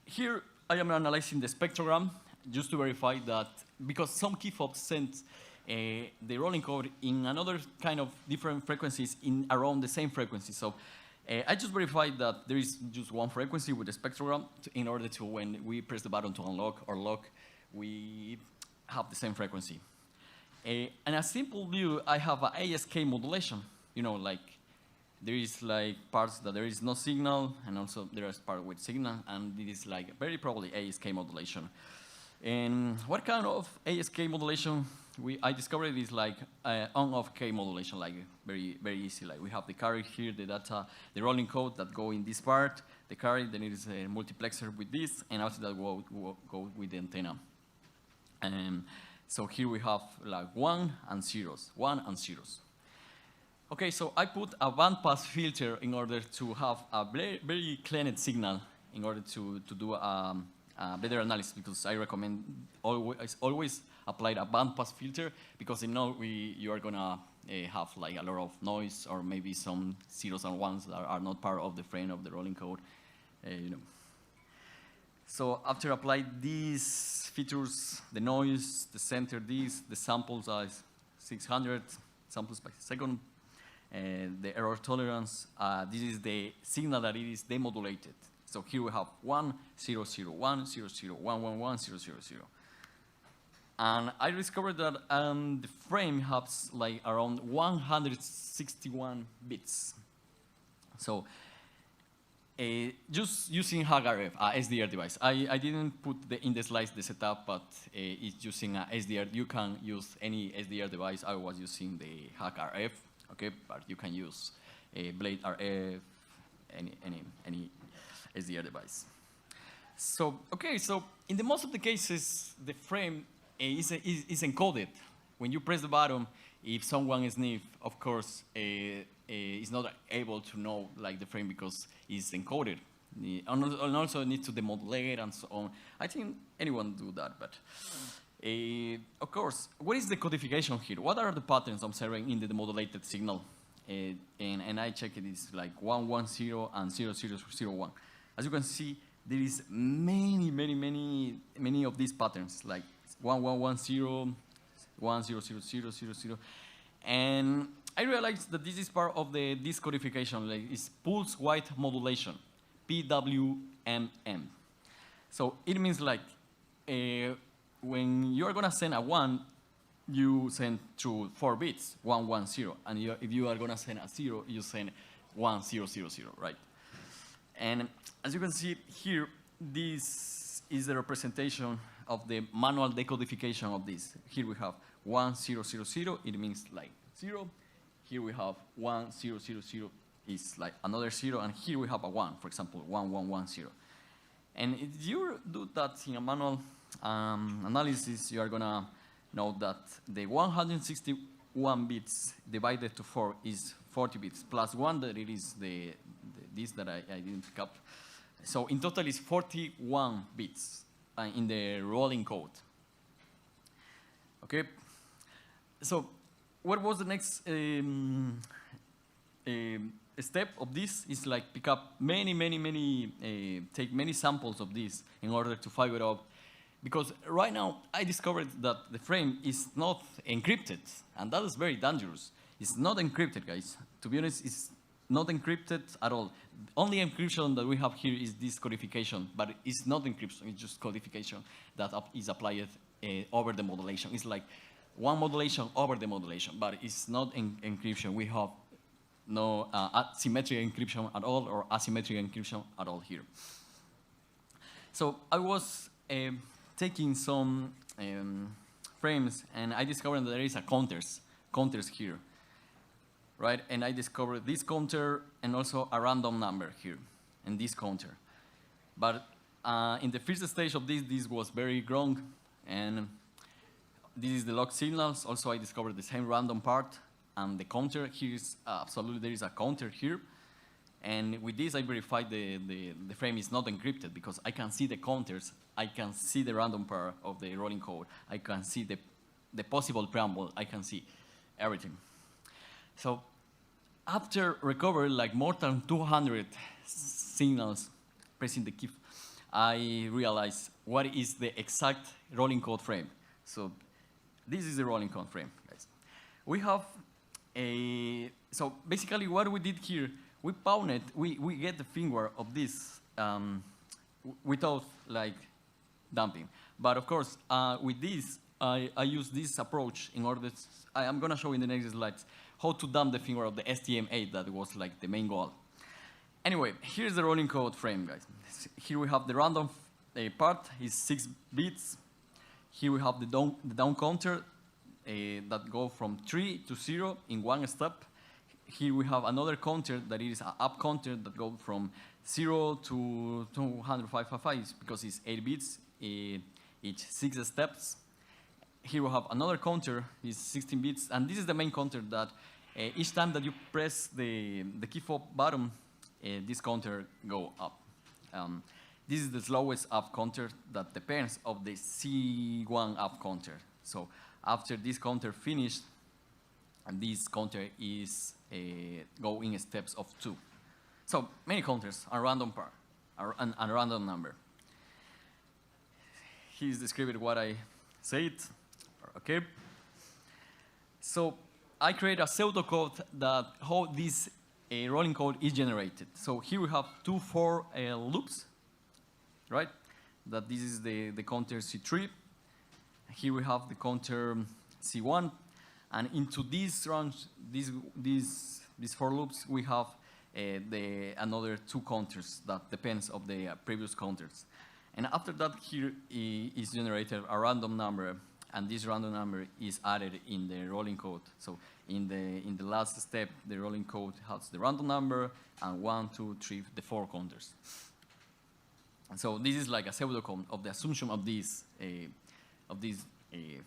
Here I am analyzing the spectrogram just to verify that, because some key fobs send the rolling code in another kind of different frequencies in around the same frequency. So I just verified that there is just one frequency with the spectrogram in order to, when we press the button to unlock or lock, we have the same frequency. And a simple view, I have an ASK modulation. You know, like there is like parts that there is no signal, and also there is part with signal, and it is like very probably ASK modulation. And what kind of ASK modulation I discovered is like on-off K modulation, like very easy. Like we have the carrier here, the data, the rolling code that go in this part, the carrier, then it is a multiplexer with this, and after that go with the antenna. And so here we have like 1 and zeros. Okay, so I put a bandpass filter in order to have a very clean signal in order to do better analysis, because I recommend always apply a bandpass filter, because you know you are gonna have like a lot of noise, or maybe some zeros and ones that are not part of the frame of the rolling code, you know. So after apply these features, the noise, the center, the sample size, 600 samples per second, the error tolerance, this is the signal that it is demodulated. So here we have 1, 0, 0, 1, 0, 0, 1, 1, 1, 0, 0, 0. And I discovered that the frame has like around 161 bits. So just using HackRF, SDR device. I didn't put in the slides the setup, but it's using a SDR. You can use any SDR device. I was using the HackRF, okay, but you can use Blade RF, any SDR device. So, okay, so in the most of the cases, the frame is encoded. When you press the button, if someone sniffs, of course, is not able to know like the frame because it's encoded. And also needs to demodulate and so on. I think anyone do that, but of course, what is the codification here? What are the patterns observing in the demodulated signal? And I check it is like 110 and 0001. As you can see, there is many of these patterns, like 1110, 100000, and I realized that this is part of this codification, like it's pulse width modulation, PWMM. So it means like when you are gonna send a 1, you send through 4 bits, 110, and if you are gonna send a 0, you send 1000, right? And as you can see here, this is the representation of the manual decodification of this. Here we have 1000, it means like 0. Here we have 1000 is like another 0, and here we have a 1, for example, 1110. And if you do that in a manual analysis, you are gonna know that the 161 bits divided to 4 is 40 bits, plus 1 that it is this that I didn't pick up. So in total it's 41 bits in the rolling code. Okay, so what was the next step of this is like pick up take many samples of this in order to figure out, because right now I discovered that the frame is not encrypted, and that is very dangerous. It's not encrypted, guys. To be honest, it's not encrypted at all. Only encryption that we have here is this codification, but it's not encryption, it's just codification that is applied over the modulation. It's like one modulation over the modulation, but it's not encryption. We have no symmetric encryption at all, or asymmetric encryption at all here. So I was taking some frames, and I discovered that there is a counters here, right? And I discovered this counter and also a random number here, and this counter. But in the first stage of this was very wrong, and this is the log signals. Also, I discovered the same random part, and the counter here is absolutely, there is a counter here. And with this, I verified the frame is not encrypted, because I can see the counters, I can see the random part of the rolling code, I can see the possible preamble, I can see everything. So after recovering like more than 200 signals pressing the key, I realized what is the exact rolling code frame. So this is the rolling code frame, guys. We have so basically what we did here, we pawned, we get the firmware of this without like dumping. But of course, with this, I use this approach in order to, I'm gonna show in the next slides how to dump the firmware of the STM8 that was like the main goal. Anyway, here's the rolling code frame, guys. Here we have the random part is 6 bits. Here we have the down counter that go from 3 to 0 in one step. Here we have another counter that is an up counter that goes from 0 to 255 because it's 8 bits, each 6 steps. Here we have another counter, is 16 bits, and this is the main counter that each time that you press the key fob button, this counter go up. This is the slowest up counter that depends of the C1 up counter. So after this counter finished, and this counter is go in steps of 2. So many counters are random part, a random number. He's describing what I said. Okay. So I create a pseudocode that how this rolling code is generated. So here we have 2 for loops, right? That this is the counter C3. Here we have the counter C1, and into these runs, these for loops, we have another 2 counters that depends of the previous counters. And after that, here is generated a random number, and this random number is added in the rolling code. So in the last step, the rolling code has the random number and 1, 2, 3, the 4 counters. And so this is like a pseudocode of the assumption of this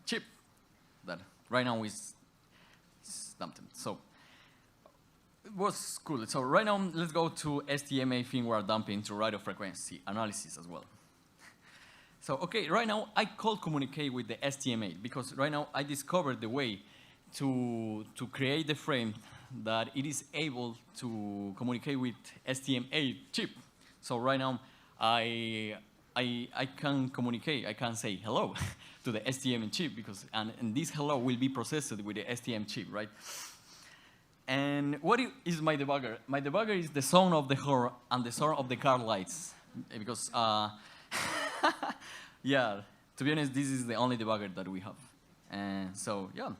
chip that right now is dumped. So it was cool. So right now, let's go to STMA firmware dumping to radio frequency analysis as well. So, okay, right now I could communicate with the STMA because right now I discovered the way to create the frame that it is able to communicate with STMA chip. So right now I can communicate, I can say hello to the STM chip because, and this hello will be processed with the STM chip, right? And what is my debugger? My debugger is the sound of the horn and the sound of the car lights because yeah, to be honest, this is the only debugger that we have. And so, yeah.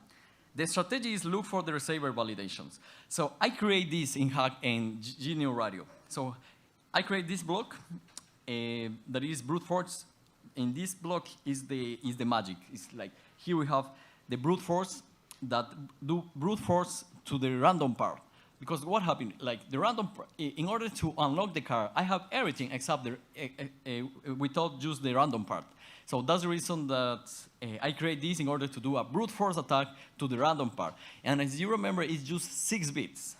The strategy is look for the receiver validations. So I create this in Hack and GNU Radio. So I create this block that is brute force. In this block is the magic. It's like here we have the brute force that do brute force to the random part. Because what happened, like the random, in order to unlock the car, I have everything except without just the random part. So that's the reason that I create this in order to do a brute force attack to the random part. And as you remember, it's just 6 bits.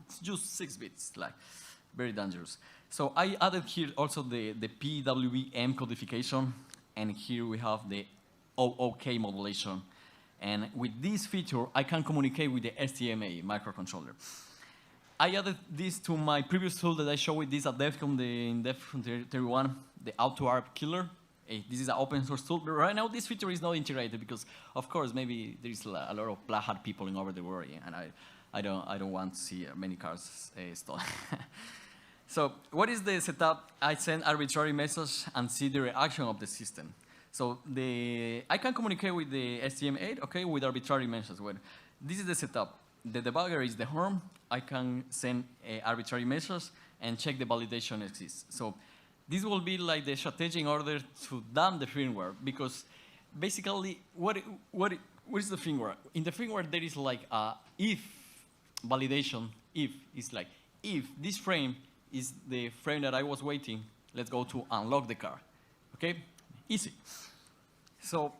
It's just 6 bits, like very dangerous. So I added here also the PWM codification, and here we have the OOK modulation. And with this feature, I can communicate with the STMA microcontroller. I added this to my previous tool that I showed with this at DEFCON, in DEFCON 31, the AutoARP killer. This is an open source tool, but right now this feature is not integrated because, of course, maybe there is a lot of black hat people in over the world, and I don't want to see many cars stolen. So what is the setup? I send arbitrary message and see the reaction of the system. So I can communicate with the STM8, okay, with arbitrary messages. Well, this is the setup. The debugger is the home. I can send arbitrary messages and check the validation exists. So this will be like the strategy in order to dump the firmware, because basically, what is the firmware? In the firmware, there is like a if validation. If is like, if this frame is the frame that I was waiting, let's go to unlock the car, okay? Easy. So,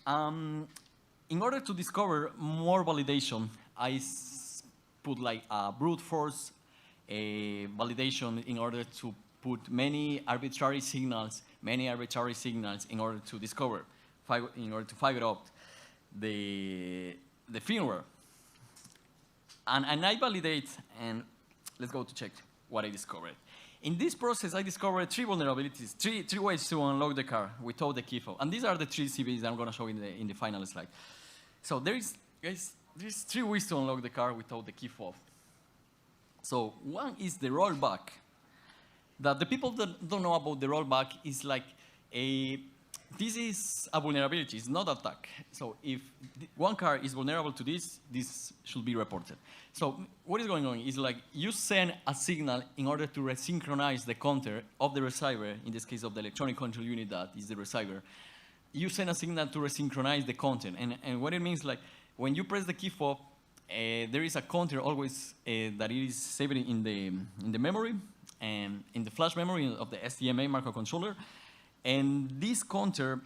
in order to discover more validation, I put like a brute force validation in order to put many arbitrary signals in order to discover, in order to figure out the firmware. And I validate, and let's go to check what I discovered. In this process, I discovered 3 vulnerabilities, three ways to unlock the car without the key fob. And these are the 3 CVs I'm going to show in the final slide. So there's 3 ways to unlock the car without the key fob. So one is the rollback. That the people that don't know about the rollback is like this is a vulnerability, it's not attack. So if one car is vulnerable to this should be reported. So what is going on is like you send a signal in order to resynchronize the counter of the receiver, in this case of the electronic control unit that is the receiver. You send a signal to resynchronize the content. And what it means, like when you press the key fob, there is a counter always that is saved in the memory, and in the flash memory of the STMA microcontroller. And this counter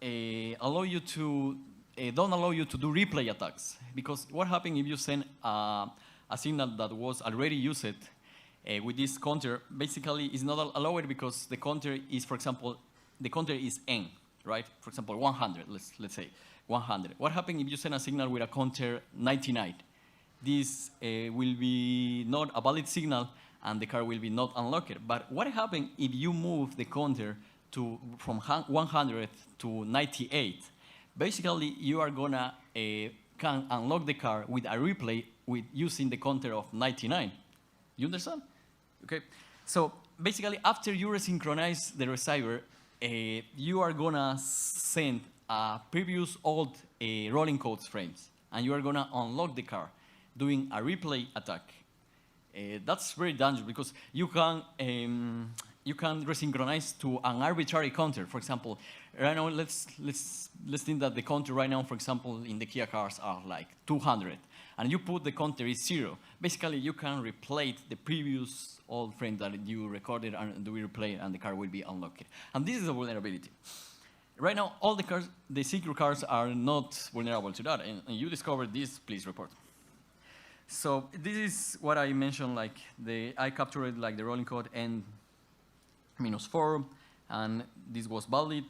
don't allow you to do replay attacks. Because what happens if you send a signal that was already used, with this counter, basically is not allowed because the counter is, for example, the counter is n, right? For example, 100, let's say 100. What happens if you send a signal with a counter 99? This will be not a valid signal and the car will be not unlocked. But what happens if you move the counter from 100 to 98? Basically, you are gonna can unlock the car with a replay with using the counter of 99. You understand? Okay. So basically, after you resynchronize the receiver, you are gonna send previous old rolling codes frames, and you are gonna unlock the car doing a replay attack. That's very dangerous because you can resynchronize to an arbitrary counter. For example, right now let's think that the counter right now, for example, in the Kia cars are like 200, and you put the counter is 0. Basically, you can replay the previous old frame that you recorded and do replay, and the car will be unlocked. And this is a vulnerability. Right now, all the cars, the secret cars, are not vulnerable to that. And you discovered this, please report. So this is what I mentioned, like I captured like the rolling code n-4, and this was valid.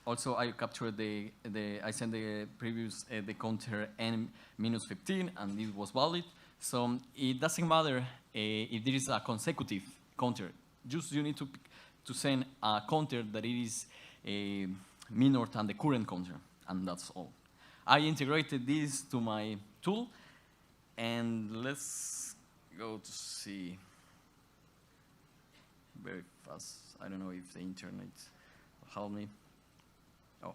Also, I captured I sent the previous the counter n-15, and this was valid. So it doesn't matter if there is a consecutive counter. Just you need to send a counter that it is minor than the current counter, and that's all. I integrated this to my tool. And let's go to see very fast. I don't know if the internet will help me. Oh.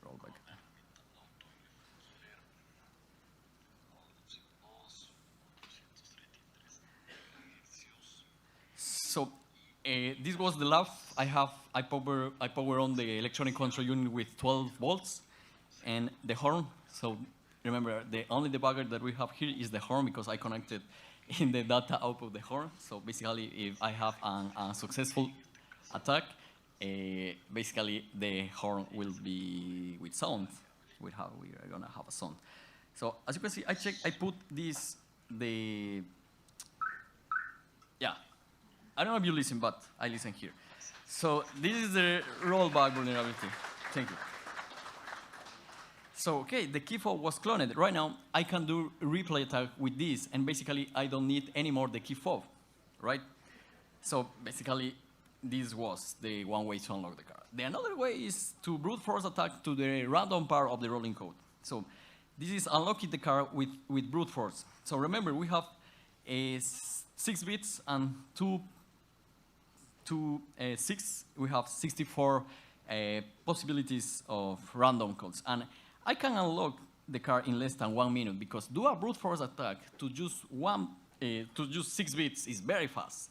Roll back. So this was the lab. I power on the electronic control unit with 12 volts and the horn. So remember, the only debugger that we have here is the horn because I connected in the data output the horn. So basically, if I have a successful attack, basically the horn will be with sound. We are gonna have a sound. So as you can see, I put this, I don't know if you listen, but I listen here. So this is the rollback vulnerability. Thank you. So, okay, the key fob was cloned. Right now, I can do replay attack with this, and basically, I don't need anymore the key fob, right? So, basically, this was the one way to unlock the car. The another way is to brute force attack to the random part of the rolling code. So, this is unlocking the car with brute force. So, remember, we have 6 bits and 6. We have 64 possibilities of random codes. And I can unlock the car in less than 1 minute because do a brute force attack to just 6 bits is very fast.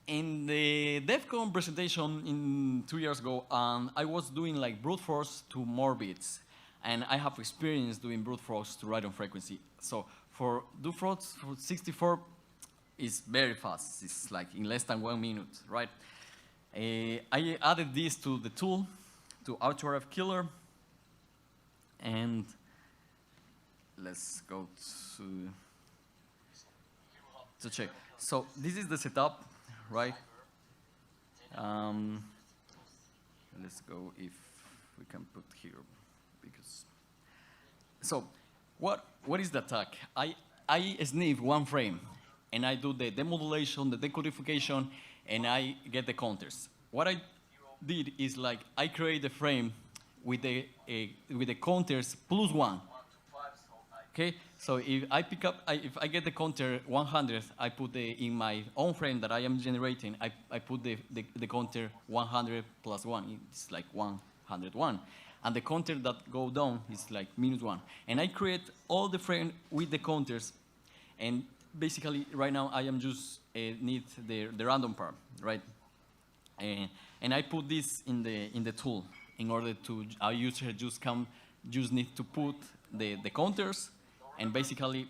In the DEFCON presentation 2 years ago, I was doing like brute force to more bits, and I have experience doing brute force to random frequency. So for brute force for 64 is very fast. It's like in less than 1 minute, right? I added this to the tool, to AutoRef Killer. And let's go to check. So this is the setup, right? Let's go if we can put here, because. So what is the attack? I sniff 1 frame, and I do the demodulation, the decodification, and I get the counters. What I did is like I create the frame with the counters +1. Okay, so if I pick up, if I get the counter 100, I put in my own frame that I am generating, I put the counter 100 + 1. It's like 101. And the counter that go down is like -1. And I create all the frame with the counters. And basically, right now, I am just need the random part, right? And I put this in the tool. In order to, our user just need to put the counters, and basically,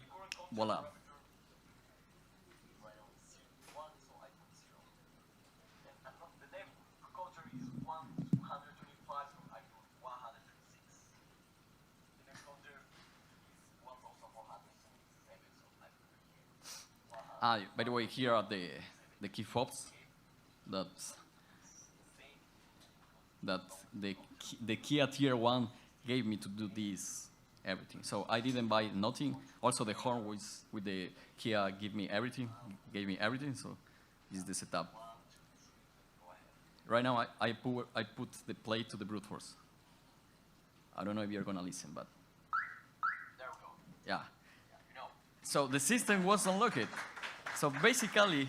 voila. By the way, here are the key fobs that the Kia Tier 1 gave me to do this everything. So I didn't buy nothing. Also the horn with the Kia gave me everything. So this is the setup. Right now I put the plate to the brute force. I don't know if you're gonna listen, but there we go. Yeah. So the system was unlocked. So basically,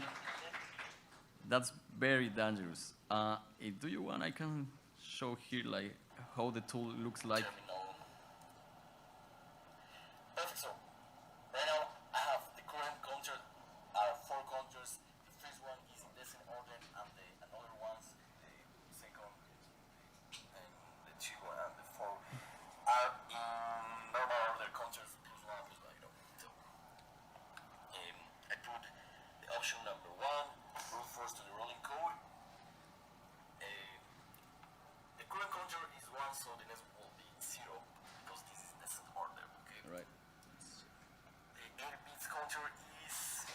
that's very dangerous. Do you want? I can show here like how the tool looks like. Perfect. So right now I have the current counter are 4 counters. The first one is in descent order, and the another ones, the second and the 2 and the 4 are in normal order counters +1 +1. So I put the option number 1, brute force to the rolling code. The current counter is 1, so the next will be 0 because this is descent order. Okay. Right. The 8 bits counter is.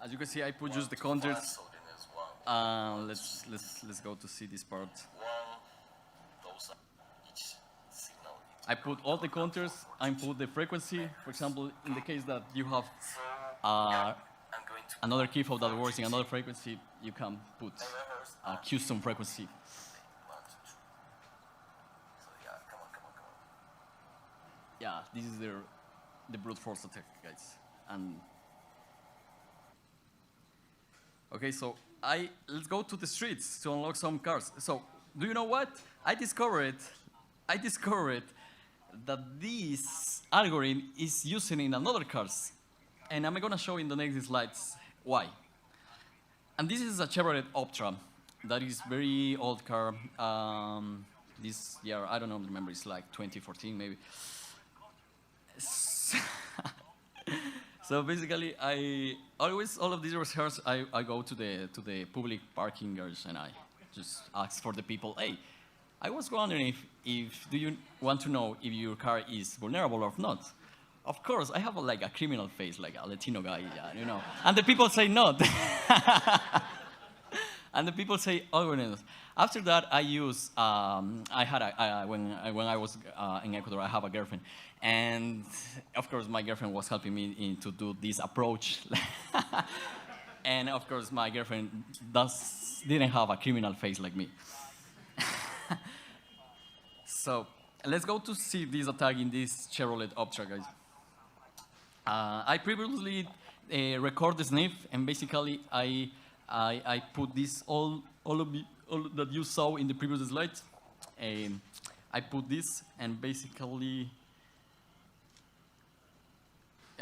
As you can see, I put just the counters. So the next one. Let's go to see this part. 1. Those are each signal. I put all the counters. I put the frequency. For example, in the case that you have So I'm going to another key fob that works in another frequency, you can put megahertz. a custom frequency. 1, 2, 3. So yeah, come on. Yeah, this is the brute force attack, guys. And okay, so let's go to the streets to unlock some cars. So do you know what? I discovered that this algorithm is using in another cars, and I'm gonna show in the next slides why. And this is a Chevrolet Optra that is very old car. This year, I don't remember, it's like 2014 maybe. So basically, all of these rehearsals, I go to the public parking garage and I just ask for the people, hey, I was wondering if do you want to know if your car is vulnerable or not? Of course, I have like a criminal face, like a Latino guy, yeah, you know. And the people say not. And the people say, oh, no. After that, I use, I had when I was in Ecuador, I have a girlfriend. And of course, my girlfriend was helping me to do this approach. And of course, my girlfriend didn't have a criminal face like me. So let's go to see this attack in this Chevrolet Optra, guys. I previously record the sniff, and basically I put this all that you saw in the previous slide. I put this, and basically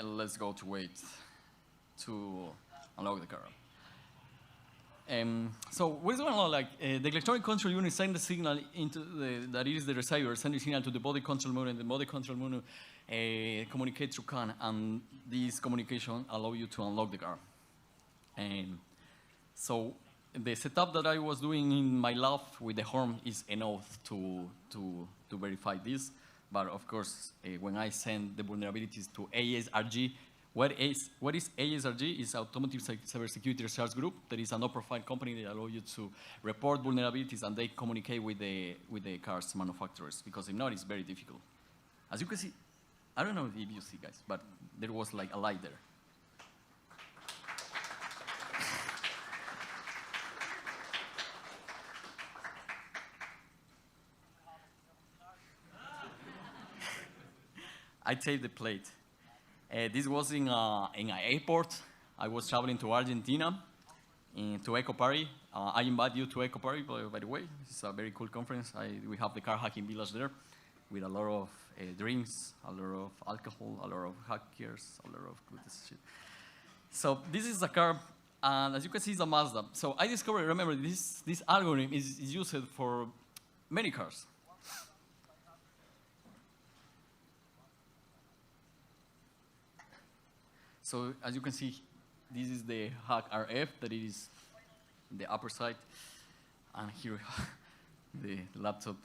let's go to wait to unlock the car. So what is going on? Like the electronic control unit send the signal into that is the receiver, send the signal to the body control module, and the body control module communicate through CAN, and this communication allow you to unlock the car. And so the setup that I was doing in my lab with the horn is enough to verify this. But of course, when I send the vulnerabilities to ASRG, what is ASRG? Is Automotive Cybersecurity Research Group. That is a no-profit company that allows you to report vulnerabilities, and they communicate with the cars manufacturers, because if not, it's very difficult. As you can see, I don't know if you see, guys, but there was like a light there. I taped the plate. This was in an airport. I was traveling to Argentina, to Eco Party. I invite you to Eco Party, by the way. It's a very cool conference. We have the car hacking village there with a lot of drinks, a lot of alcohol, a lot of hackers, a lot of good shit. So this is a car, and as you can see, it's a Mazda. So I discovered, remember, this algorithm is used for many cars. So as you can see, this is the hack RF, that is the upper side, and here we have the laptop.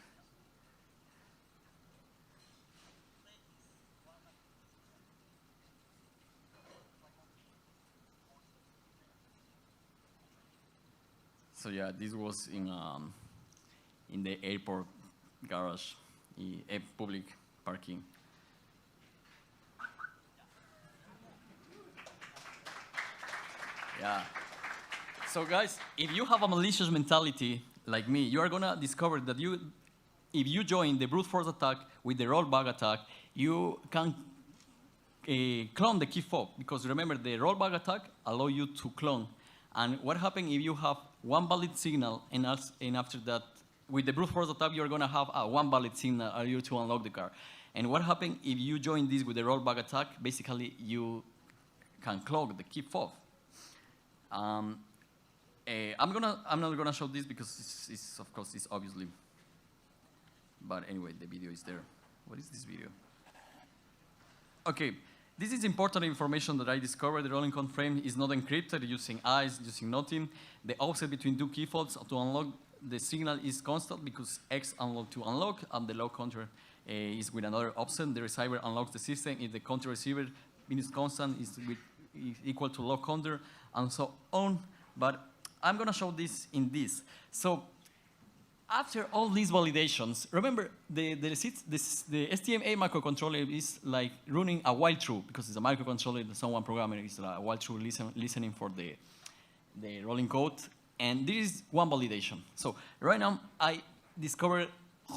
So yeah, this was in the airport garage, a public parking. Yeah. So guys, if you have a malicious mentality like me, you are gonna discover that if you join the brute force attack with the rollback attack, you can clone the key fob, because remember the rollback attack allow you to clone. And what happens if you have one valid signal and after that, with the brute force attack, you're gonna have one valid signal for you to unlock the car. And what happens if you join this with the rollback attack? Basically, you can clog the key fob. I'm not gonna show this because it's of course it's obviously. But anyway, the video is there. What is this video? Okay, this is important information that I discovered. The rolling count frame is not encrypted using eyes, using nothing. The offset between two key fobs to unlock the signal is constant because X unlock to unlock, and the lock counter is with another offset. The receiver unlocks the system if the counter receiver is constant, is equal to lock counter, and so on. But I'm gonna show this in this. So after all these validations, remember the STM-A microcontroller is like running a while true, because it's a microcontroller that someone programmer is a while true listening for the rolling code. And this is one validation. So right now I discovered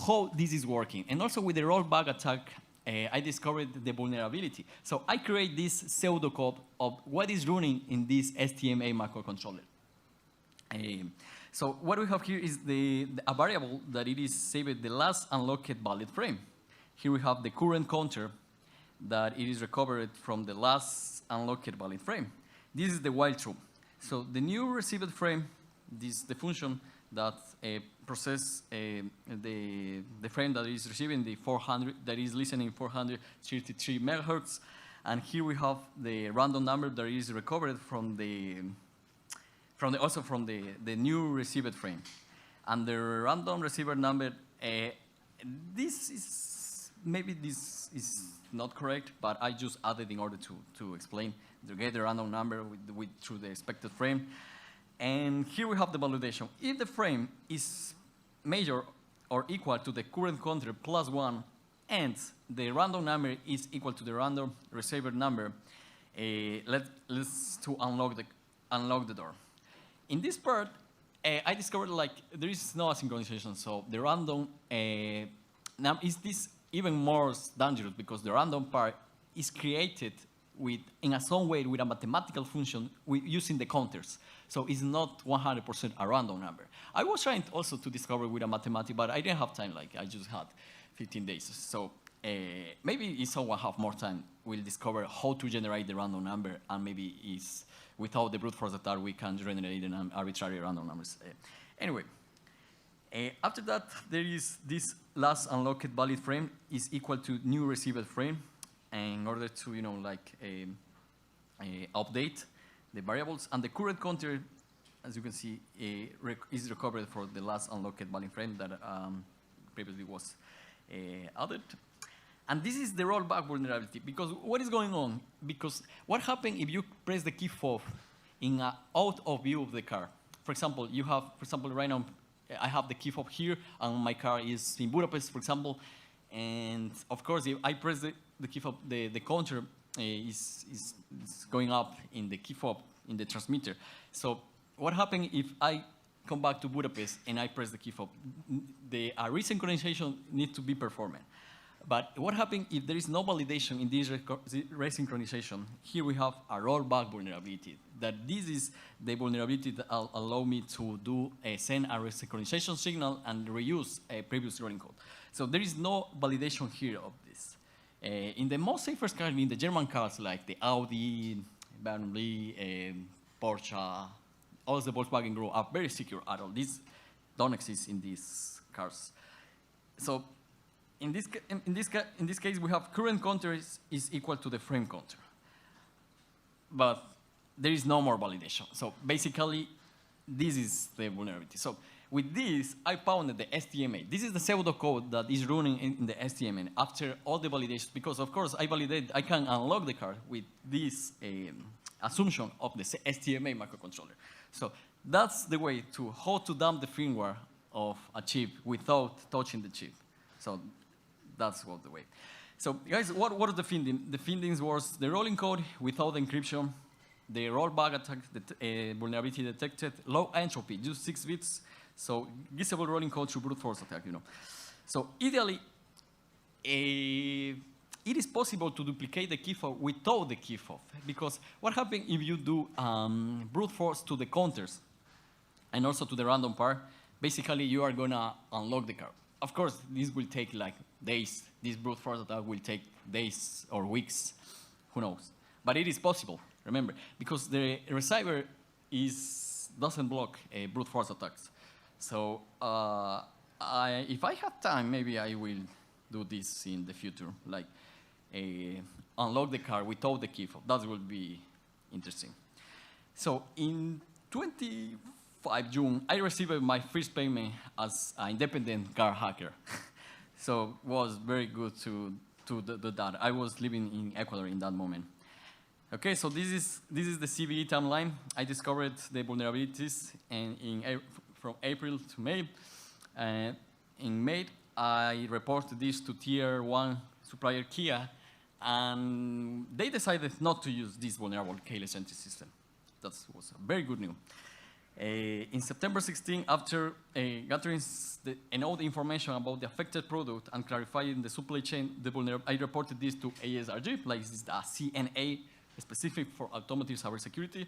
how this is working. And also with the rollback attack, I discovered the vulnerability. So I create this pseudocode of what is running in this STM-A microcontroller. So what we have here is a variable that it is saved the last unlocked valid frame. Here we have the current counter that it is recovered from the last unlocked valid frame. This is the while true. So the new received frame, this the function that process the frame that is receiving the 400, that is listening 433 megahertz. And here we have the random number that is recovered from the new received frame. And the random receiver number, this is not correct, but I just added in order to explain, to get the random number through the expected frame. And here we have the validation. If the frame is major or equal to the current counter plus 1, and the random number is equal to the random receiver number, let's to unlock the door. In this part, I discovered like there is no asynchronization, so the random now is this even more dangerous because the random part is created in some way with a mathematical function using the counters. So it's not 100% a random number. I was trying also to discover with a mathematics, but I didn't have time. Like I just had 15 days. So maybe if someone have more time, we'll discover how to generate the random number, and maybe is without the brute force attack we can generate an arbitrary random numbers. Anyway, after that there is this last unlocked valid frame is equal to new received frame, and in order to update the variables, and the current counter, as you can see, is recovered for the last unlocked valid frame that previously was added. And this is the rollback vulnerability, because what is going on? Because what happens if you press the key fob in out of view of the car? For example, you have, for example, right now, I have the key fob here, and my car is in Budapest, for example, and of course, if I press the key fob, the counter is going up in the key fob, in the transmitter. So what happens if I come back to Budapest and I press the key fob? The resynchronization needs to be performed. But what happens if there is no validation in this resynchronization? Here we have a rollback vulnerability. That this is the vulnerability that allow me to send a resynchronization signal and reuse a previous running code. So there is no validation here of this. In the most safest cars, in the German cars like the Audi, BMW, Porsche, all the Volkswagen Group are very secure at all. These don't exist in these cars. So in this case, we have current counter is equal to the frame counter. But there is no more validation. So basically, this is the vulnerability. So with this, I found the STM-A. This is the pseudocode that is running in the STM-A after all the validations, because of course I can unlock the car with this assumption of the STM-A microcontroller. So That's the way to how to dump the firmware of a chip without touching the chip. So that's what the way. So guys, what are the findings? The findings was the rolling code without encryption, the rollback attack, the vulnerability detected, low entropy, just 6 bits. So usable rolling code to brute force attack, you know. So ideally, it is possible to duplicate the key fob without the key fob, because what happens if you do brute force to the counters and also to the random part? Basically, you are gonna unlock the car. Of course, this will take like days. This brute force attack will take days or weeks, who knows? But it is possible, remember, because the receiver doesn't block brute force attacks. So if I have time, maybe I will do this in the future, like unlock the car without the key fob. That will be interesting. So in 25 June, I received my first payment as an independent car hacker. So it was very good to do that. I was living in Ecuador in that moment. Okay, so this is the CVE timeline. I discovered the vulnerabilities from April to May. In May, I reported this to Tier 1 supplier Kia, and they decided not to use this vulnerable keyless entry system. That was very good news. In September 16, after gathering all the information about the affected product and clarifying the supply chain, I reported this to ASRG, like this is a CNA specific for automotive cybersecurity.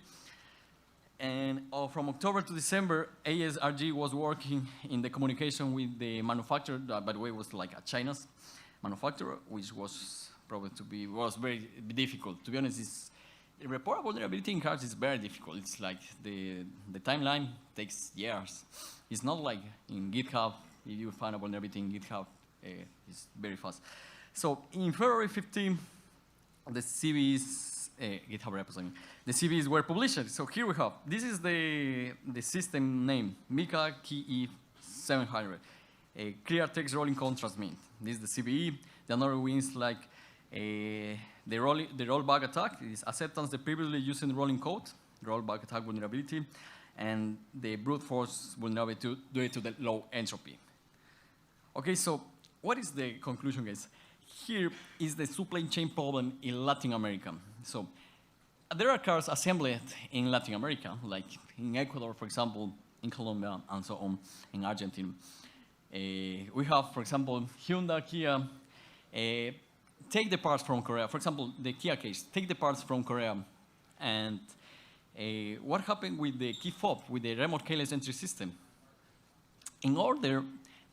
And from October to December, ASRG was working in the communication with the manufacturer, that by the way was like a China's manufacturer, which was probably was very difficult. To be honest, report a vulnerability in cars is very difficult. It's like the timeline takes years. It's not like in GitHub, if you find a vulnerability in GitHub, it's very fast. So in February 15, the CVEs, GitHub repos, I mean, the CVEs were published. So here we have, this is the system name, Mika KE 700, a clear text rolling code transmit. This is the CVE. The another wins like the rollback attack is acceptance the previously using rolling code, rollback attack vulnerability, and the brute force vulnerability due to the low entropy. Okay, so what is the conclusion, guys? Here is the supply chain problem in Latin America. So there are cars assembled in Latin America, like in Ecuador, for example, in Colombia, and so on, in Argentina. We have, for example, Hyundai, Kia, take the parts from Korea. For example, the Kia case, take the parts from Korea. And what happened with the key fob, with the remote keyless entry system? In order,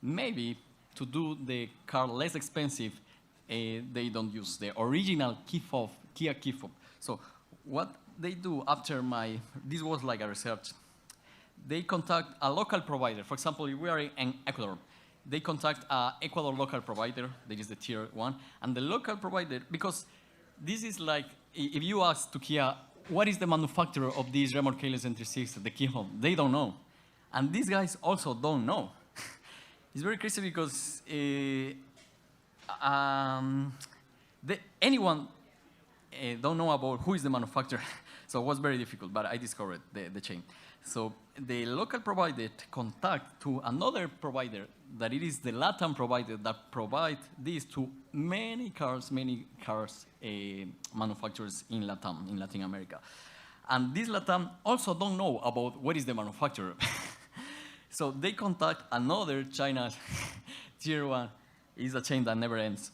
maybe, to do the car less expensive, they don't use the original key fob, Kia key fob. So what they do after this was like a research, they contact a local provider. For example, if we are in Ecuador, they contact an Ecuador local provider, that is the tier 1, and the local provider, because this is like, if you ask to Kia, what is the manufacturer of this remote keyless entry system, the key fob, they don't know. And these guys also don't know. It's very crazy because anyone don't know about who is the manufacturer. So it was very difficult, but I discovered the chain. So the local provider contact to another provider that it is the LATAM provider that provide this to many cars manufacturers in LATAM, in Latin America. And this LATAM also don't know about what is the manufacturer. So they contact another China tier 1. Is a chain that never ends.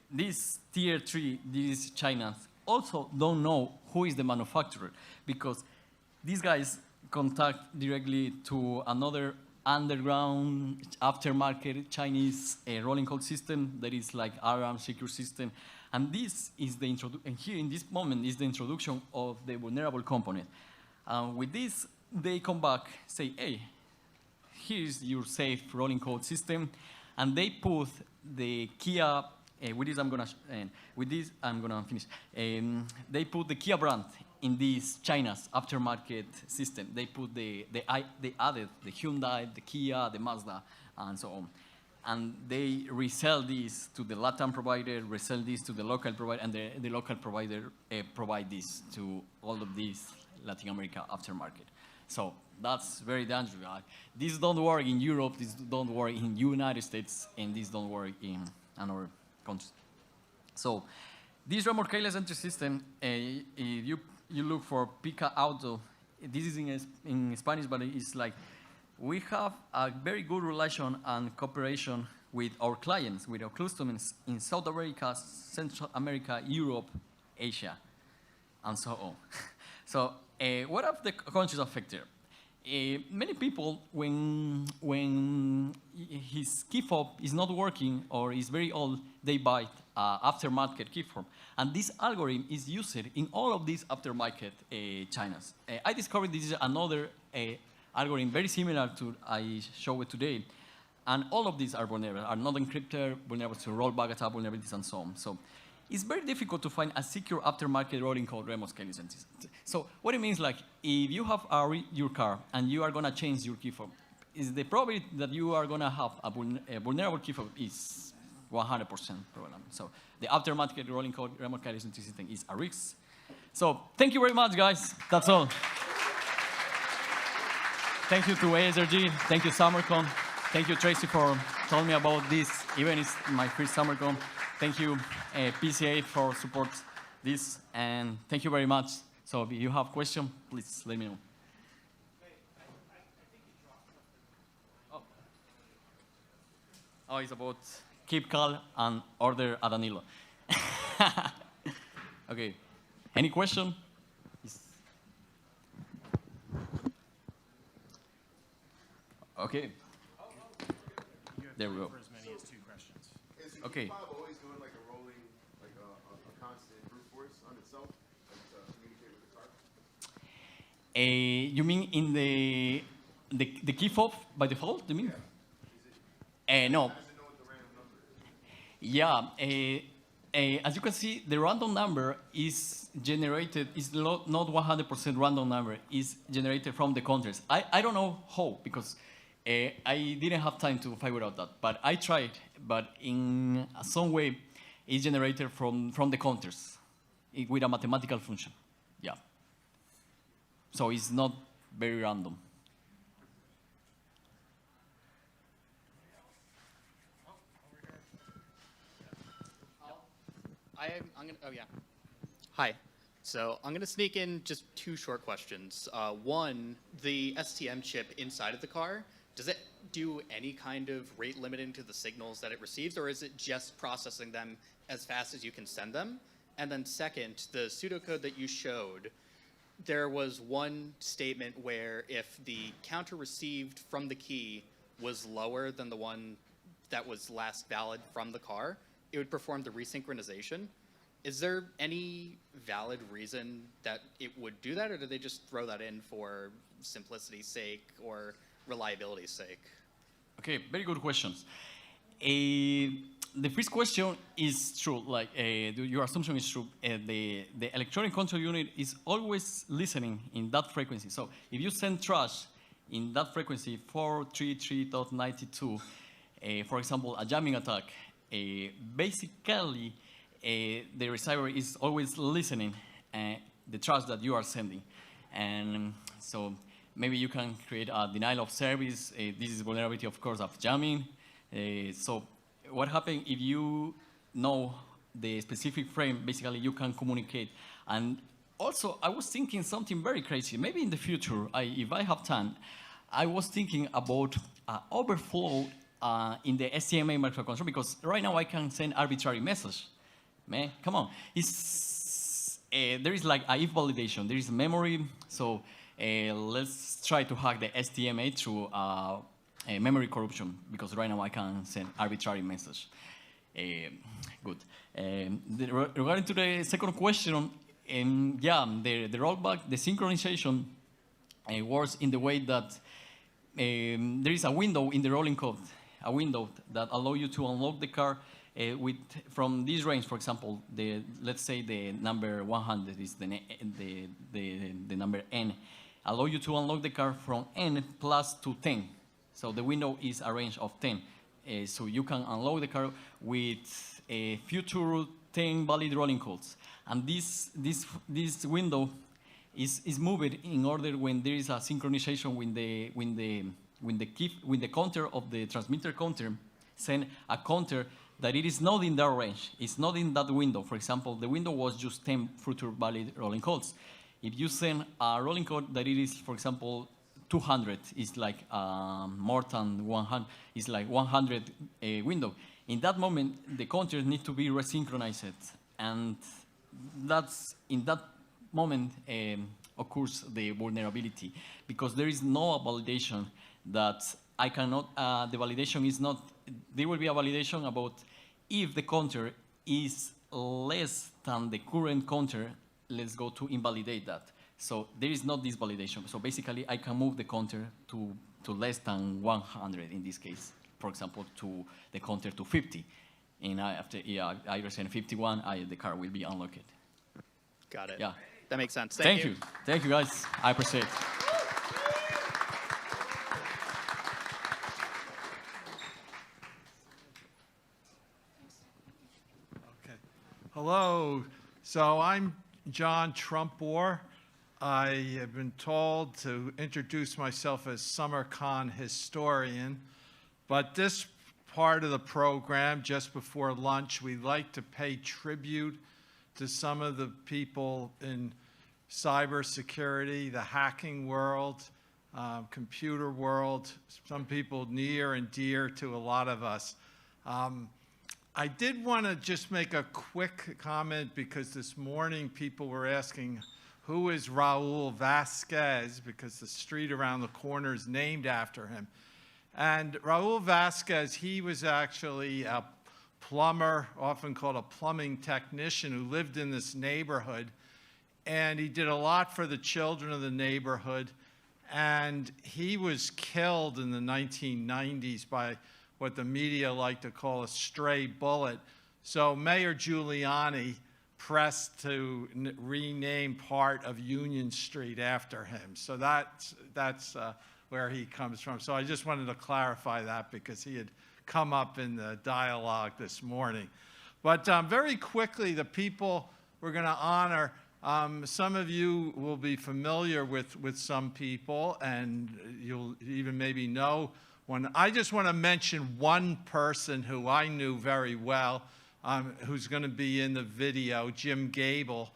This tier 3, these Chinas, also don't know who is the manufacturer, because these guys contact directly to another underground aftermarket Chinese rolling code system that is like ARM secure system. And this is the and here in this moment is the introduction of the vulnerable component. With this, they come back, say, hey, here's your safe rolling code system, and they put the Kia. With this, I'm gonna finish. They put the Kia brand in this China's aftermarket system. They put they added the Hyundai, the Kia, the Mazda, and so on, and they resell this to the LATAM provider, resell this to the local provider, and the local provider provide this to all of these Latin America aftermarket. So that's very dangerous. This don't work in Europe, this don't work in United States, and this don't work in another countries. So this remote keyless entry system, if you look for Pica Auto, this is in Spanish, but it's like we have a very good relation and cooperation with our clients, with our customers in South America, Central America, Europe, Asia, and so on. So what are the countries affected? Many people, when his key fob is not working or is very old, they buy aftermarket key fob. And this algorithm is used in all of these aftermarket channels. I discovered this is another algorithm very similar to I showed today. And all of these are vulnerable, are not encrypted, vulnerable to rollback attack vulnerabilities, and so on. So it's very difficult to find a secure aftermarket rolling code remote keyless entry. So what it means, like, if you have your car and you are going to change your key fob, is the probability that you are going to have a vulnerable key fob is 100% problem. So the aftermarket rolling code remote keyless entry system is a risk. So thank you very much, guys. That's all. Thank you to ASRG. Thank you, Summercon. Thank you, Tracy, for telling me about this. Even it's my first Summercon. Thank you, PCA, for support this. And thank you very much. So if you have questions, please let me know. Oh, it's about keep calm and order a Danilo. Okay. Any question? Okay. There we go. For as many as 2 questions. Is the Okay. Q5 always doing like a rolling, like a constant brute force on itself, like to communicate with the car? You mean in the key fob by default? You mean? Yeah. No. How does it know what the random number is? Yeah. As you can see, the random number is generated. Is not 100% random number. Is generated from the counters. I don't know how, because I didn't have time to figure out that, but I tried. But in some way, it's generated from the counters with a mathematical function. Yeah. So it's not very random. Hi. So I'm going to sneak in just 2 short questions. One, the STM chip inside of the car, does it do any kind of rate limiting to the signals that it receives, or is it just processing them as fast as you can send them? And then second, the pseudocode that you showed, there was one statement where if the counter received from the key was lower than the one that was last valid from the car, it would perform the resynchronization. Is there any valid reason that it would do that, or do they just throw that in for simplicity's sake or reliability's sake? Okay, very good questions. The first question is true, like your assumption is true. The electronic control unit is always listening in that frequency. So if you send trash in that frequency 433.92, for example, a jamming attack, basically the receiver is always listening the trash that you are sending. And so maybe you can create a denial of service. This is vulnerability, of course, of jamming. So what happens if you know the specific frame, basically you can communicate. And also, I was thinking something very crazy. Maybe in the future, if I have time, I was thinking about overflow in the STMA microcontroller, because right now I can send arbitrary message. Man, come on. There is like a if validation. There is memory. So let's try to hack the STMA through memory corruption, because right now I can send arbitrary message. Good. Regarding to the second question, yeah, the rollback, the synchronization works in the way that there is a window in the rolling code, a window that allows you to unlock the car from this range. For example, let's say the number 100 is the number n. Allow you to unlock the car from n plus to 10. So the window is a range of 10. So you can unlock the car with future 10 valid rolling codes. And this window is moved in order when there is a synchronization when the counter of the transmitter counter send a counter that it is not in that range. It's not in that window. For example, the window was just 10 future valid rolling codes. If you send a rolling code that it is, for example, 200, is like more than 100, is like 100 window. In that moment, the counters need to be resynchronized, and that's in that moment occurs the vulnerability, because there is no validation that I cannot. The validation is not. There will be a validation about if the counter is less than the current counter. Let's go to invalidate that. So there is not this validation. So basically, I can move the counter to less than 100 in this case. For example, to the counter to 50. And after I resend 51, the car will be unlocked. Got it. Yeah. That makes sense. Thank you. Thank you, guys. I appreciate it. Okay. Hello. So I'm John Trumpor. I have been told to introduce myself as Summercon historian, but this part of the program, just before lunch, we like to pay tribute to some of the people in cybersecurity, the hacking world, computer world, some people near and dear to a lot of us. I did want to just make a quick comment, because this morning people were asking, who is Raul Vasquez? Because the street around the corner is named after him. And Raul Vasquez, he was actually a plumber, often called a plumbing technician, who lived in this neighborhood. And he did a lot for the children of the neighborhood. And he was killed in the 1990s by what the media like to call a stray bullet. So Mayor Giuliani pressed to rename part of Union Street after him. So that's where he comes from. So I just wanted to clarify that, because he had come up in the dialogue this morning. But very quickly, the people we're going to honor, some of you will be familiar with some people, and you'll even maybe know one. I just want to mention one person who I knew very well, who's going to be in the video, Jim Gable.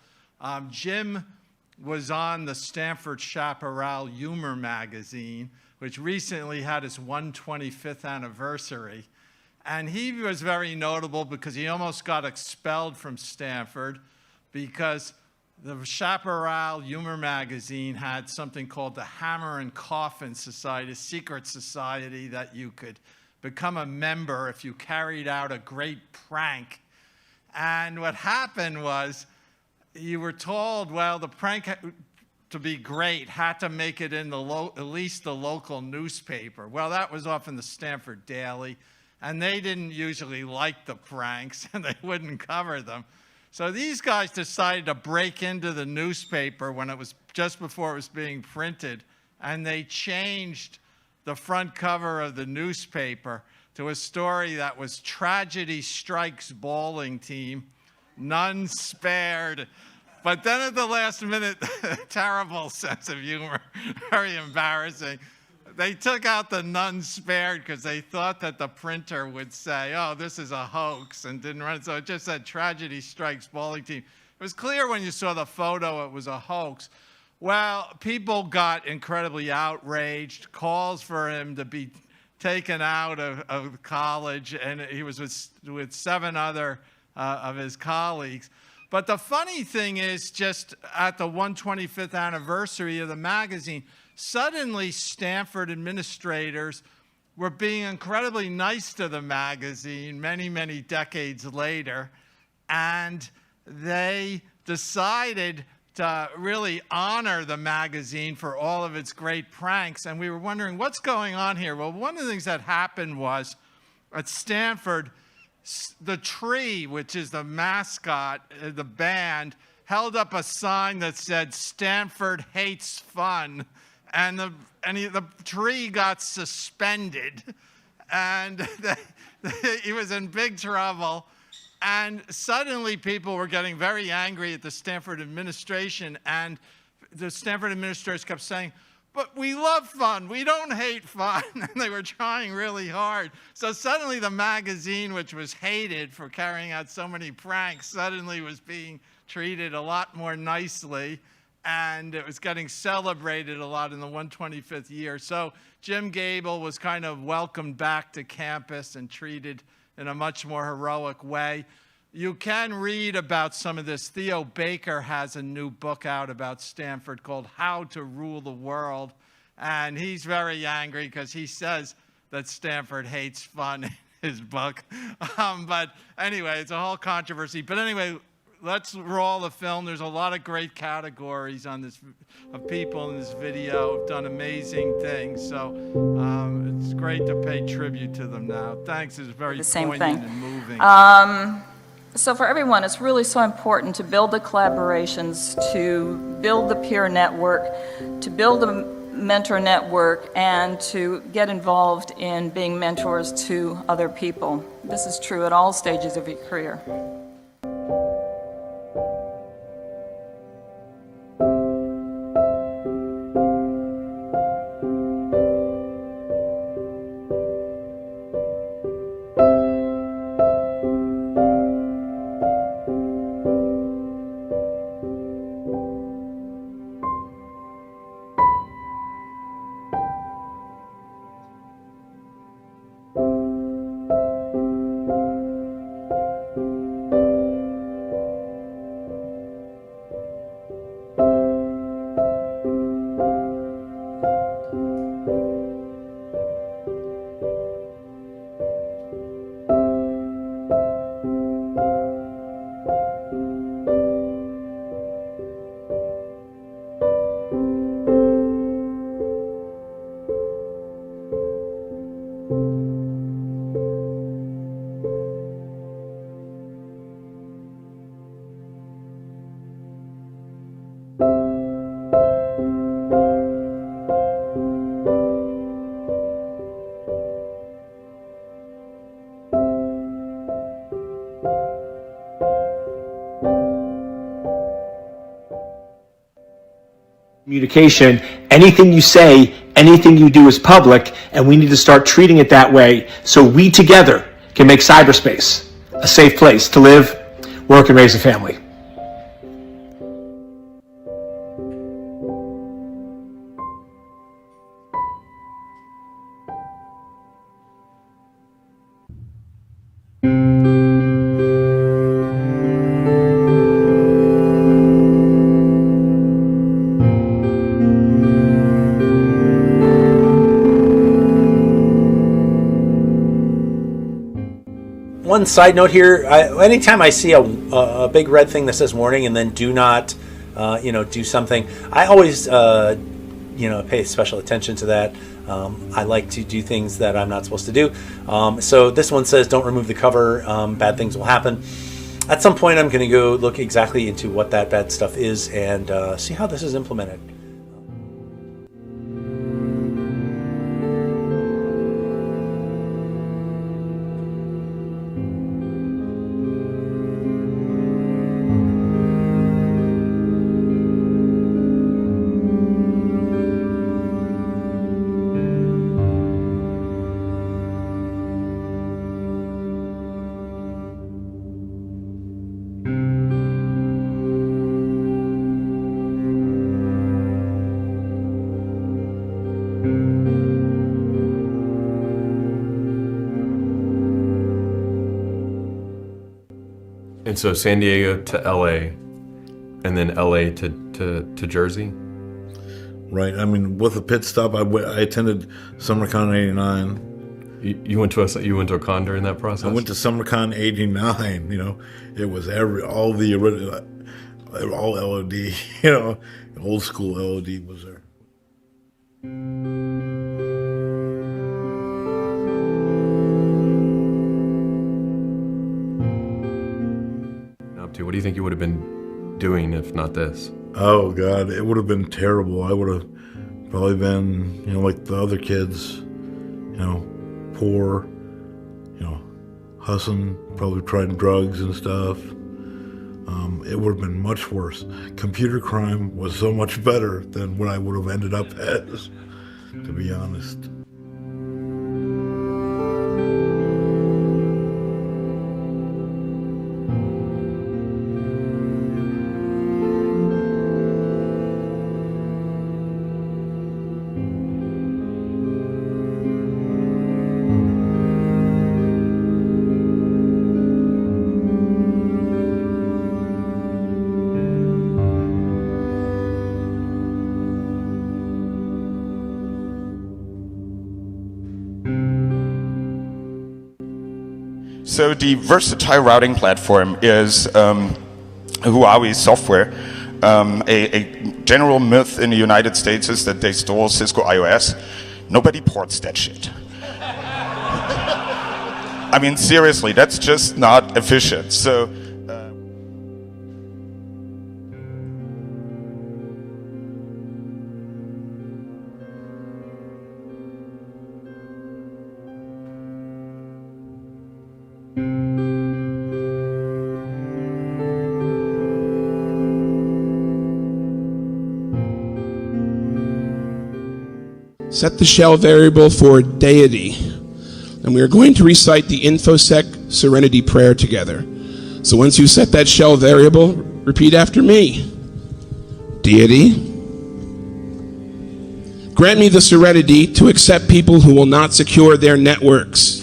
Jim was on the Stanford Chaparral Humor magazine, which recently had its 125th anniversary. And he was very notable because he almost got expelled from Stanford, because the Chaparral Humor magazine had something called the Hammer and Coffin Society, a secret society that you could become a member if you carried out a great prank. And what happened was, you were told, well, the prank to be great had to make it in at least the local newspaper. Well, that was often the Stanford Daily, and they didn't usually like the pranks, and they wouldn't cover them. So these guys decided to break into the newspaper when it was just before it was being printed, and they changed the front cover of the newspaper to a story that was "Tragedy Strikes Bowling Team, None Spared." But then at the last minute, terrible sense of humor, very embarrassing. They took out the "none spared" because they thought that the printer would say, oh, this is a hoax, and didn't run it. So it just said "Tragedy Strikes Bowling Team." It was clear when you saw the photo it was a hoax. Well, people got incredibly outraged, calls for him to be taken out of college, and he was with 7 other of his colleagues. But the funny thing is, just at the 125th anniversary of the magazine, suddenly Stanford administrators were being incredibly nice to the magazine many, many decades later, and they decided to really honor the magazine for all of its great pranks. And we were wondering, what's going on here? Well, one of the things that happened was, at Stanford, the Tree, which is the mascot, the band, held up a sign that said, "Stanford hates fun." And the Tree got suspended, and he was in big trouble. And suddenly people were getting very angry at the Stanford administration, and the Stanford administrators kept saying, but we love fun, we don't hate fun. And they were trying really hard. So suddenly the magazine, which was hated for carrying out so many pranks, suddenly was being treated a lot more nicely. And it was getting celebrated a lot in the 125th year. So Jim Gable was kind of welcomed back to campus and treated in a much more heroic way. You can read about some of this. Theo Baker has a new book out about Stanford called How to Rule the World. And he's very angry because he says that Stanford hates fun in his book. But anyway, it's a whole controversy. But anyway, let's roll the film. There's a lot of great categories on this, of people in this video have done amazing things. So it's great to pay tribute to them now. Thanks. It's very poignant and moving. So for everyone, it's really so important to build the collaborations, to build the peer network, to build a mentor network, and to get involved in being mentors to other people. This is true at all stages of your career. Communication, anything you say, anything you do is public, and we need to start treating it that way so we together can make cyberspace a safe place to live, work, and raise a family. One side note here, anytime I see a big red thing that says warning and then do not, do something, I always, pay special attention to that. I like to do things that I'm not supposed to do. So this one says don't remove the cover, bad things will happen. At some point I'm going to go look exactly into what that bad stuff is and see how this is implemented. And so San Diego to LA, and then LA to Jersey? Right. I mean, with a pit stop, I attended Summercon '89. You went to a con during that process? I went to Summercon '89. It was all LOD. Old school LOD was there. What do you think you would have been doing if not this? Oh God, it would have been terrible. I would have probably been, like the other kids, poor, hustling, probably tried drugs and stuff. it would have been much worse. Computer crime was so much better than what I would have ended up as, to be honest. So the versatile routing platform is Huawei software. A general myth in the United States is that they stole Cisco iOS. Nobody ports that shit. I mean, seriously, that's just not efficient. So. Set the shell variable for deity, and we are going to recite the InfoSec Serenity prayer together. So once you set that shell variable, repeat after me. Deity, grant me the serenity to accept people who will not secure their networks,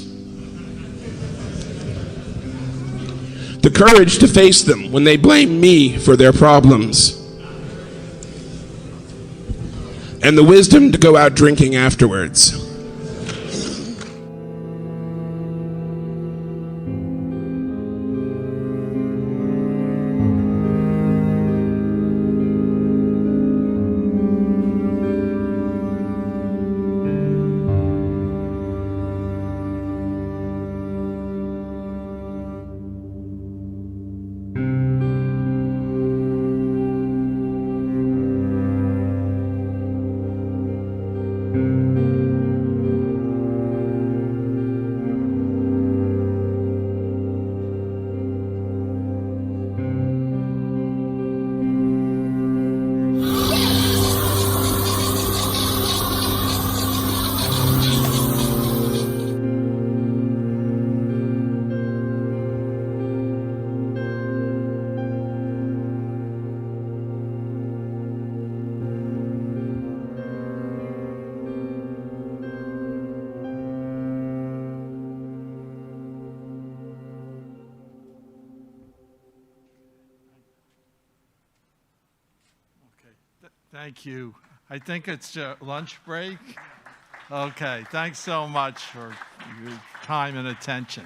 the courage to face them when they blame me for their problems, and the wisdom to go out drinking afterwards. Thank you. I think it's lunch break. Okay, thanks so much for your time and attention.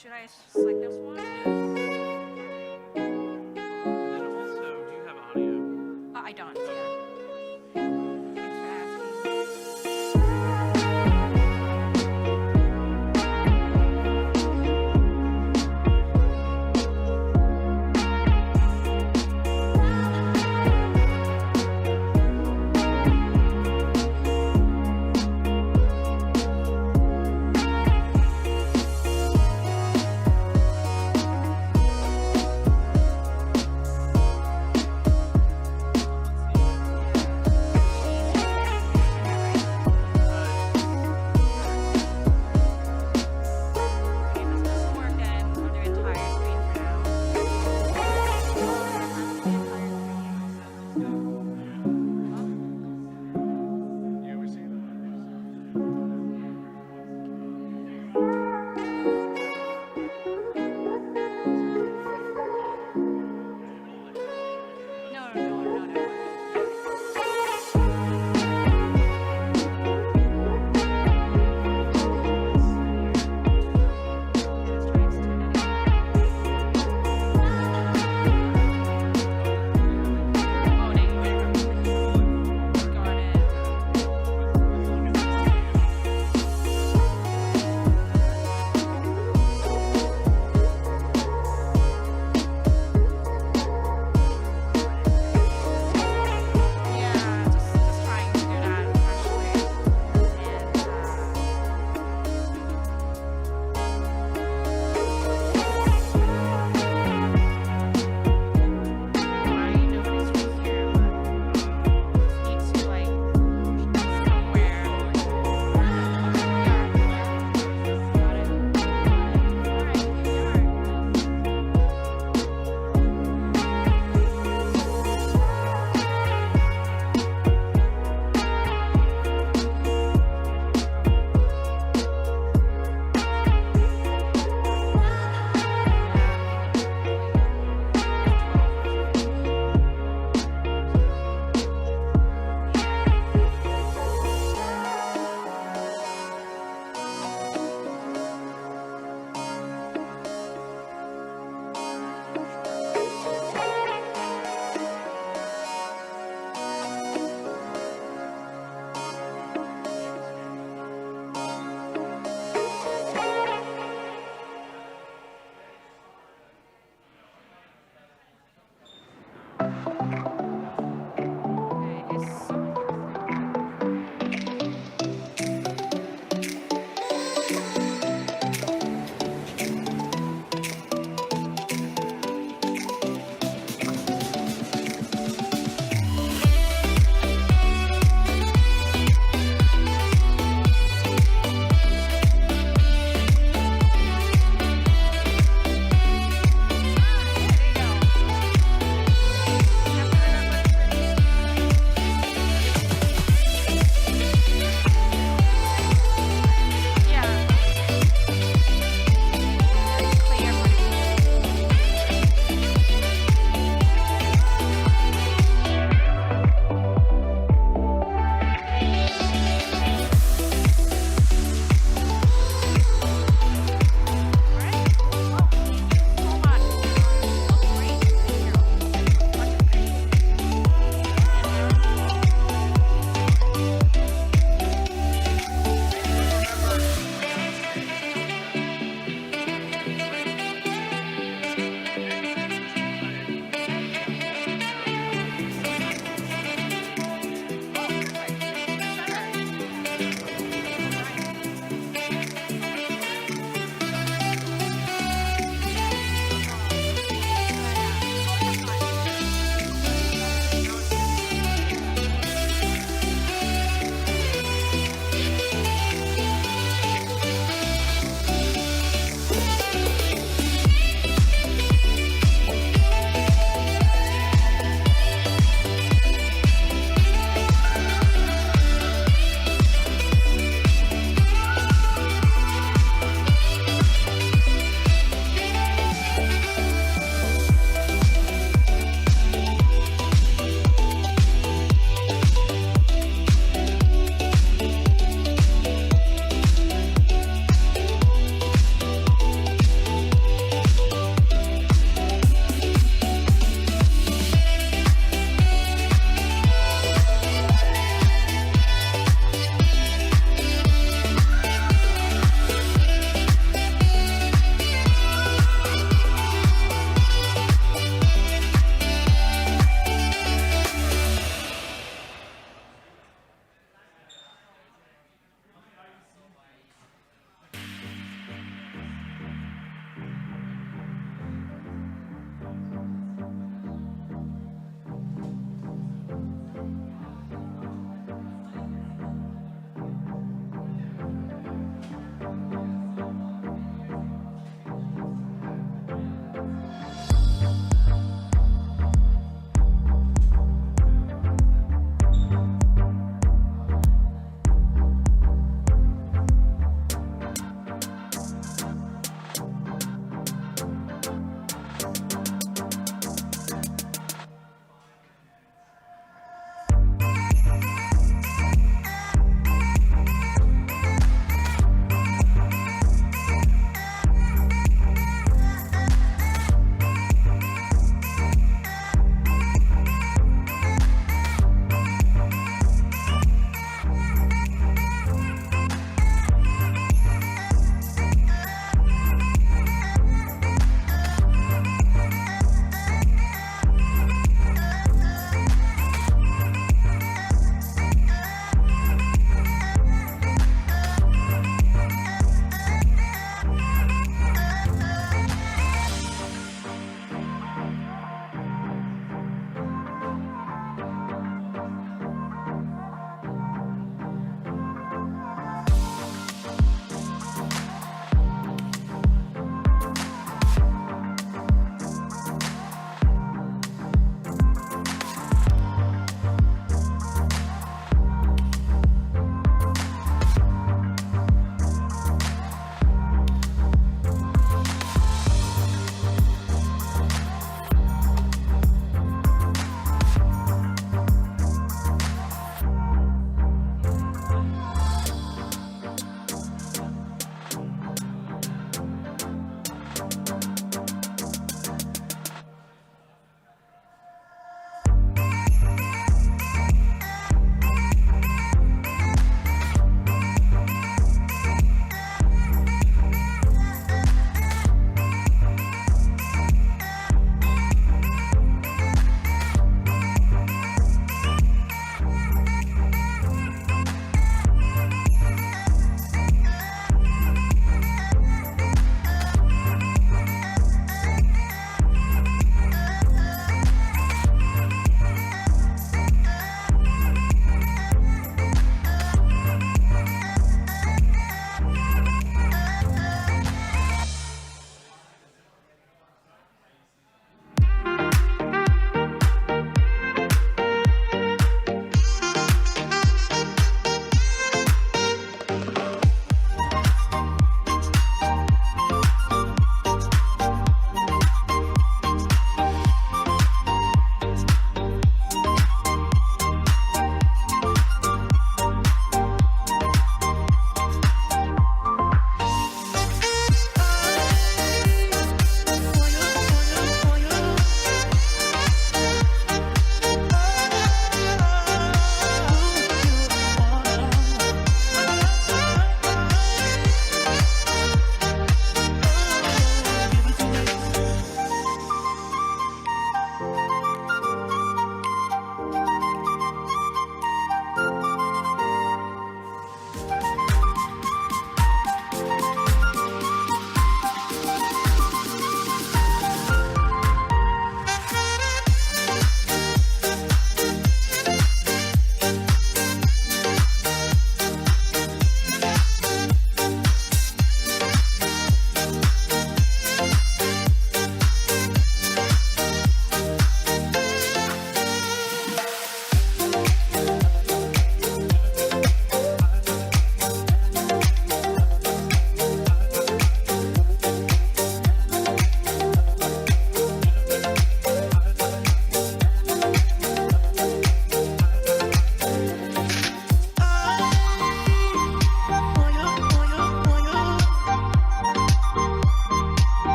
Should I select this one? And then also, do you have audio? I don't. Yeah. Thanks for asking.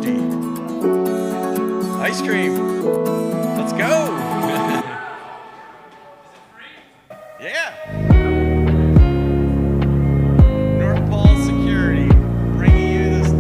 empty. Ice cream. Let's go. Yeah. North Pole Security bringing you this.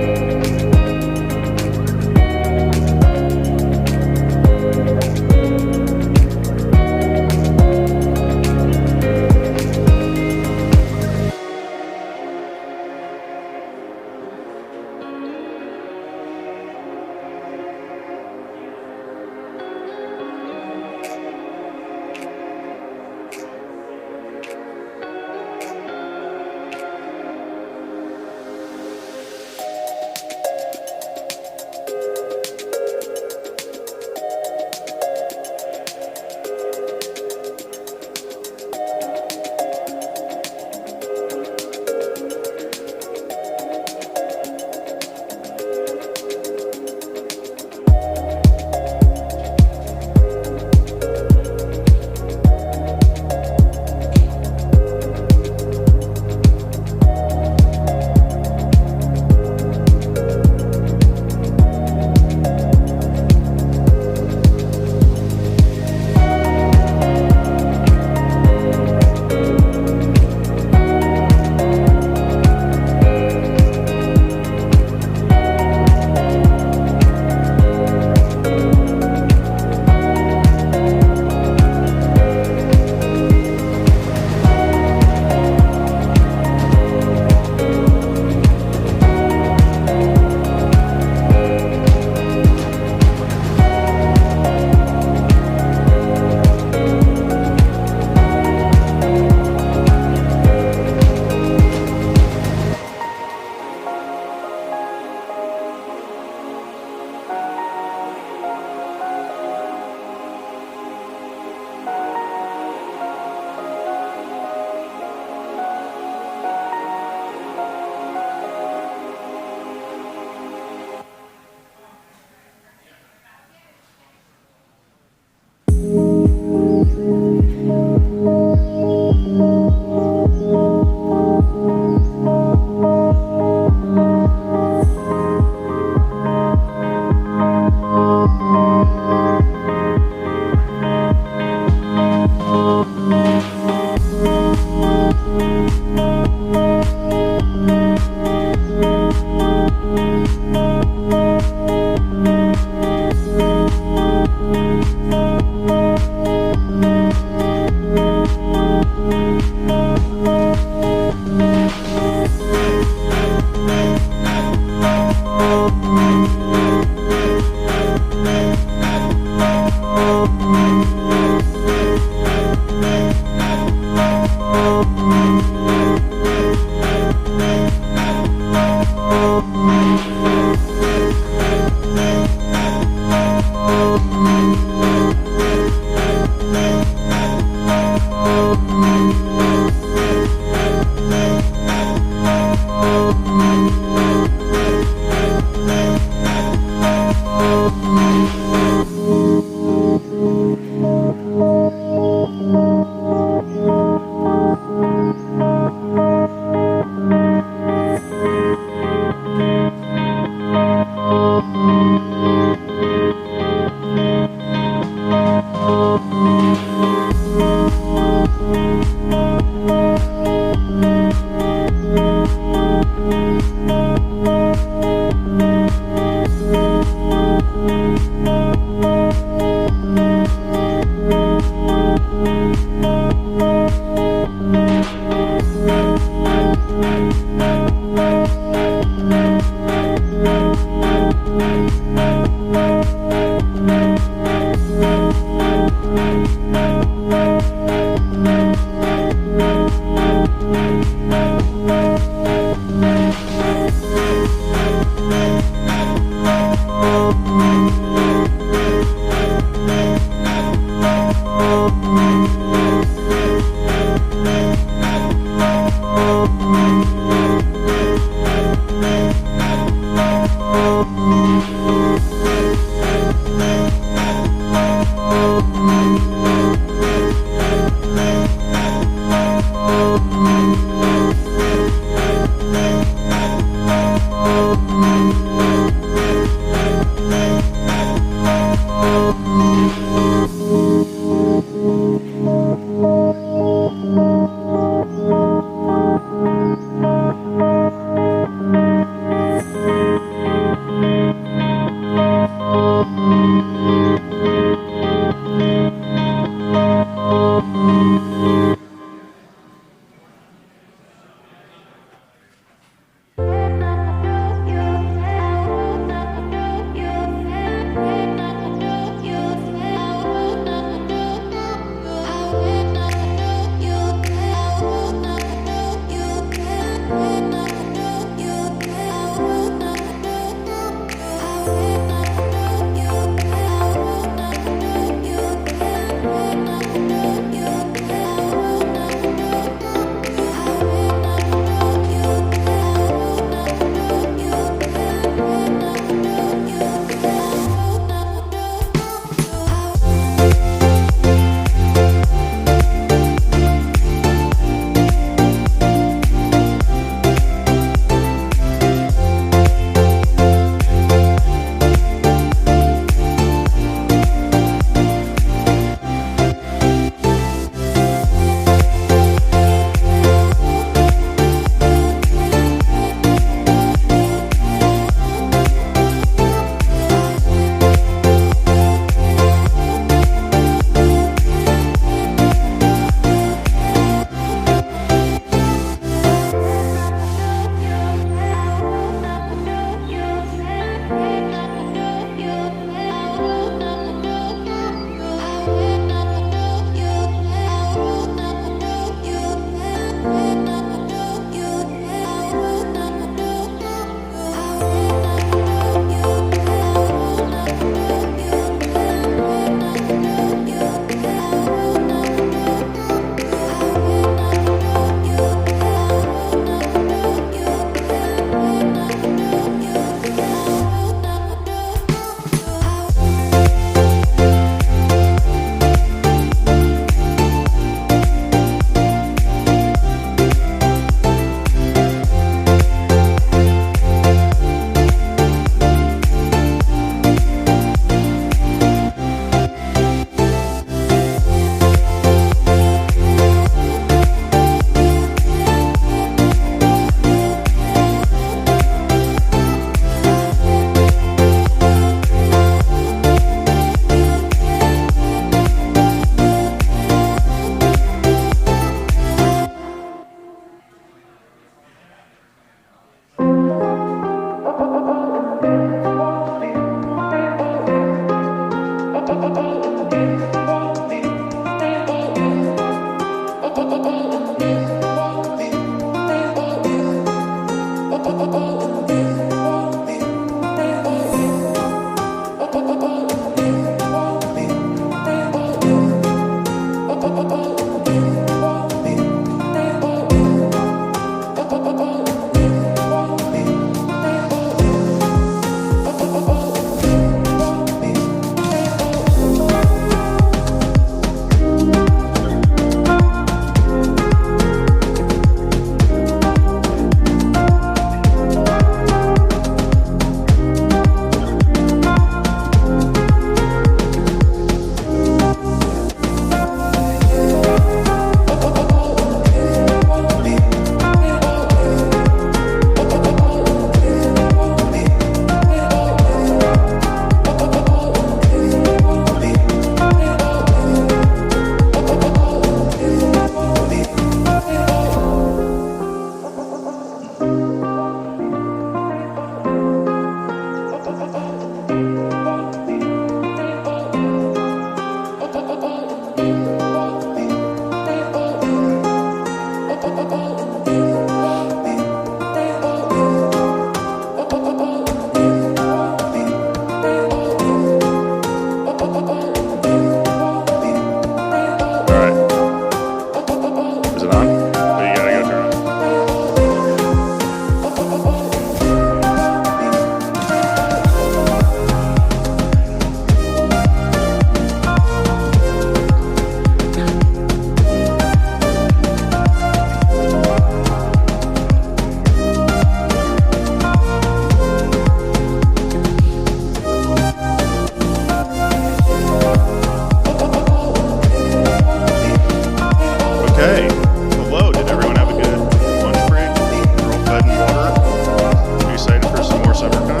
for Summercon.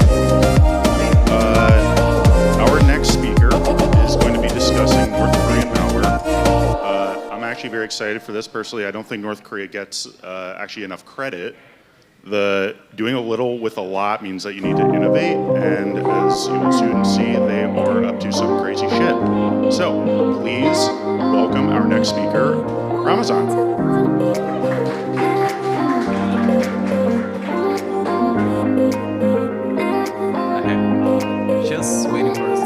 Our next speaker is going to be discussing North Korean malware. I'm actually very excited for this. Personally, I don't think North Korea gets actually enough credit. Doing a little with a lot means that you need to innovate, and as you will soon see, they are up to some crazy shit. So please welcome our next speaker, Ramazan. Just waiting for us.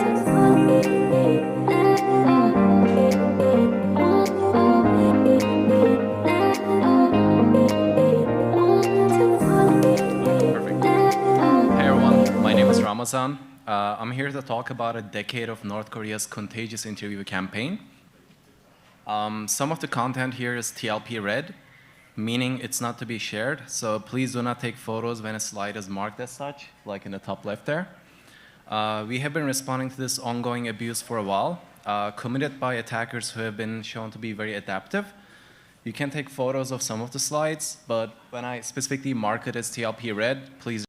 Perfect. Hey everyone, my name is Ramazan. I'm here to talk about a decade of North Korea's contagious interview campaign. Some of the content here is TLP red, meaning it's not to be shared, so please do not take photos when a slide is marked as such, like in the top left there. We have been responding to this ongoing abuse for a while, committed by attackers who have been shown to be very adaptive. You can take photos of some of the slides, but when I specifically mark it as TLP red, please.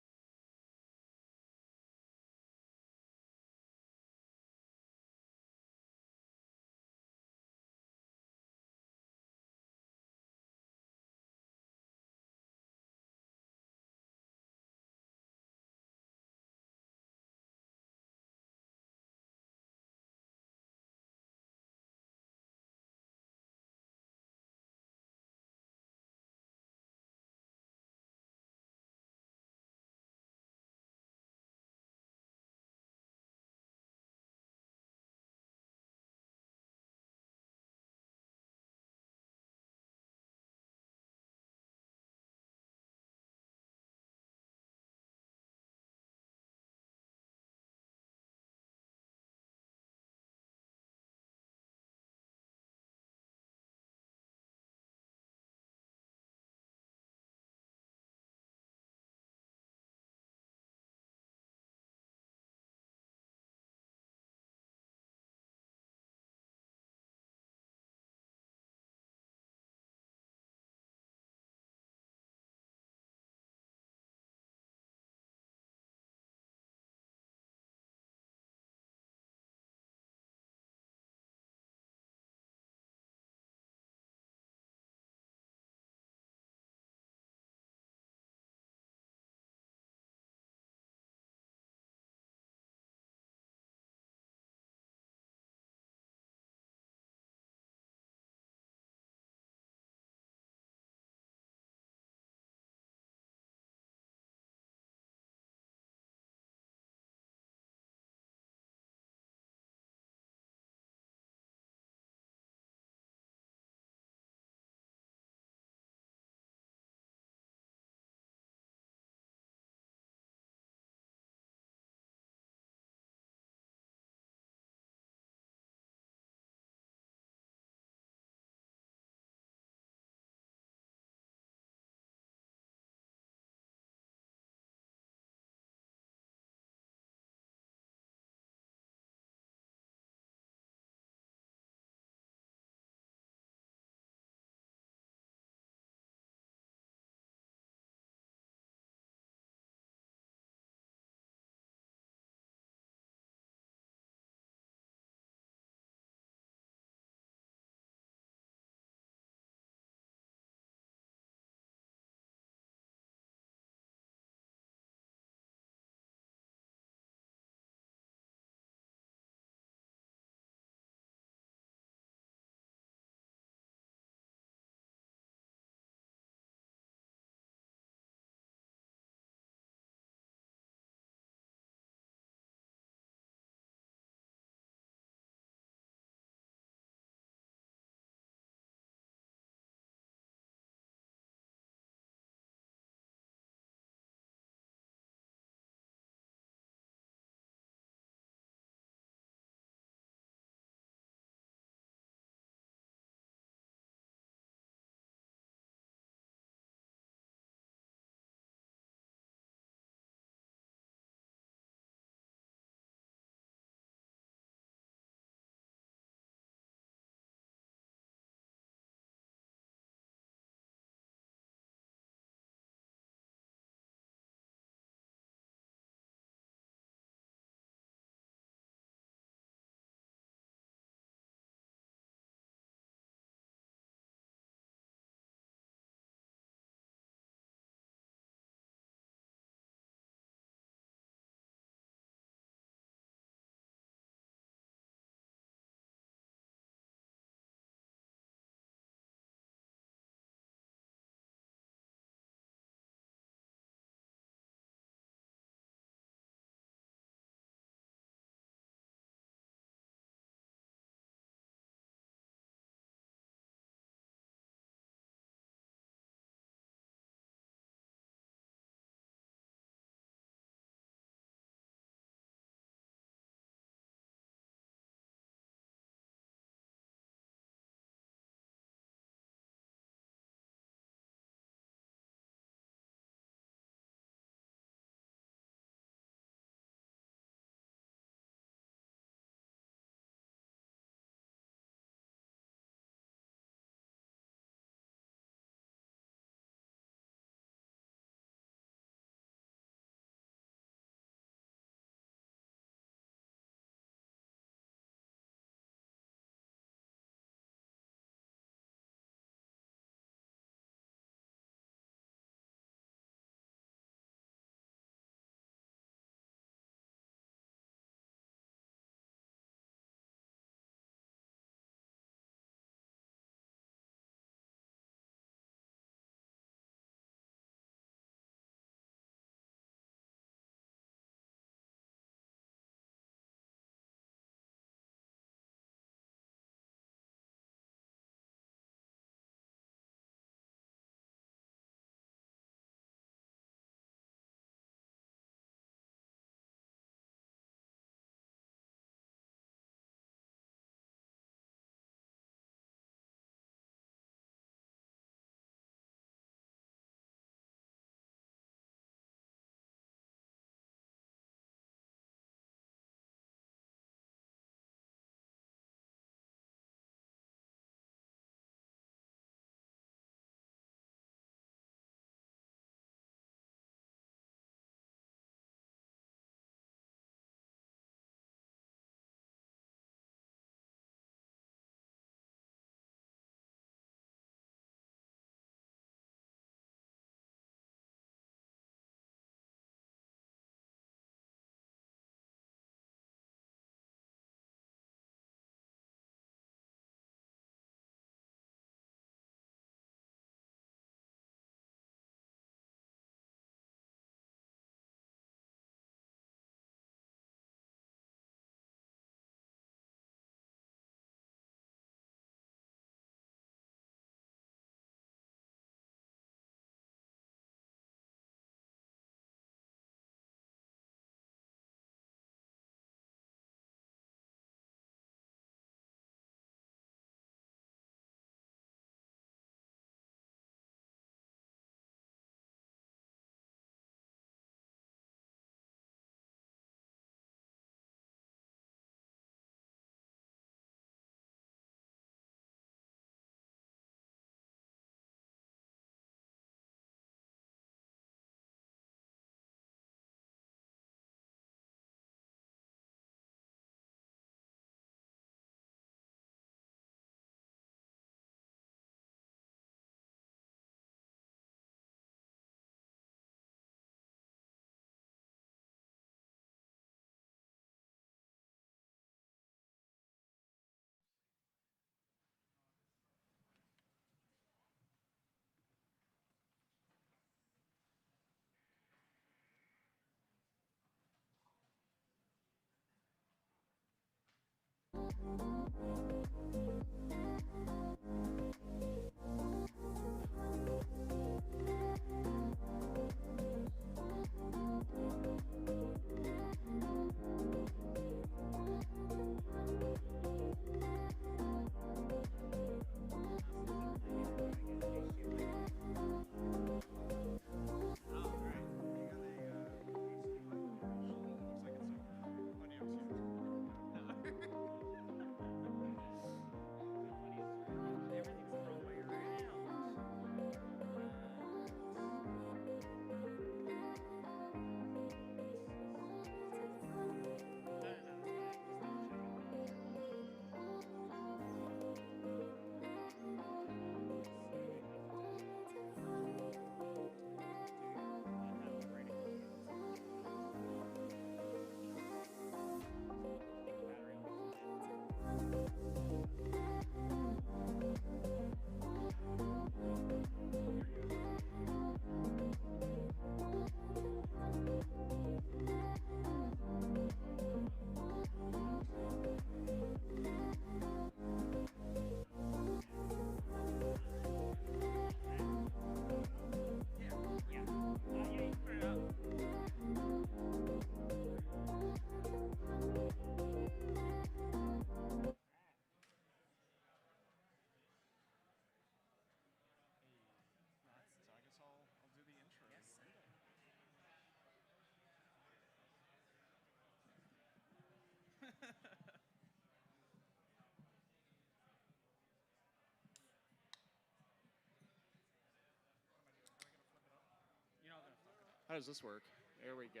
How does this work? There we go.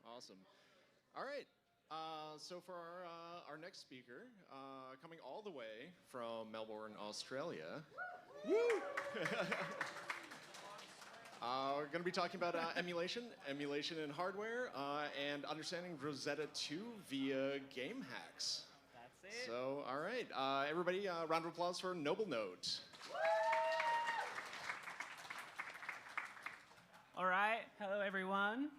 Awesome. All right. So for our next speaker, coming all the way from Melbourne, Australia. Woo! We're going to be talking about emulation in hardware, and understanding Rosetta 2 via game hacks. That's it. So, all right. Everybody, round of applause for Noble Note. All right, hello everyone.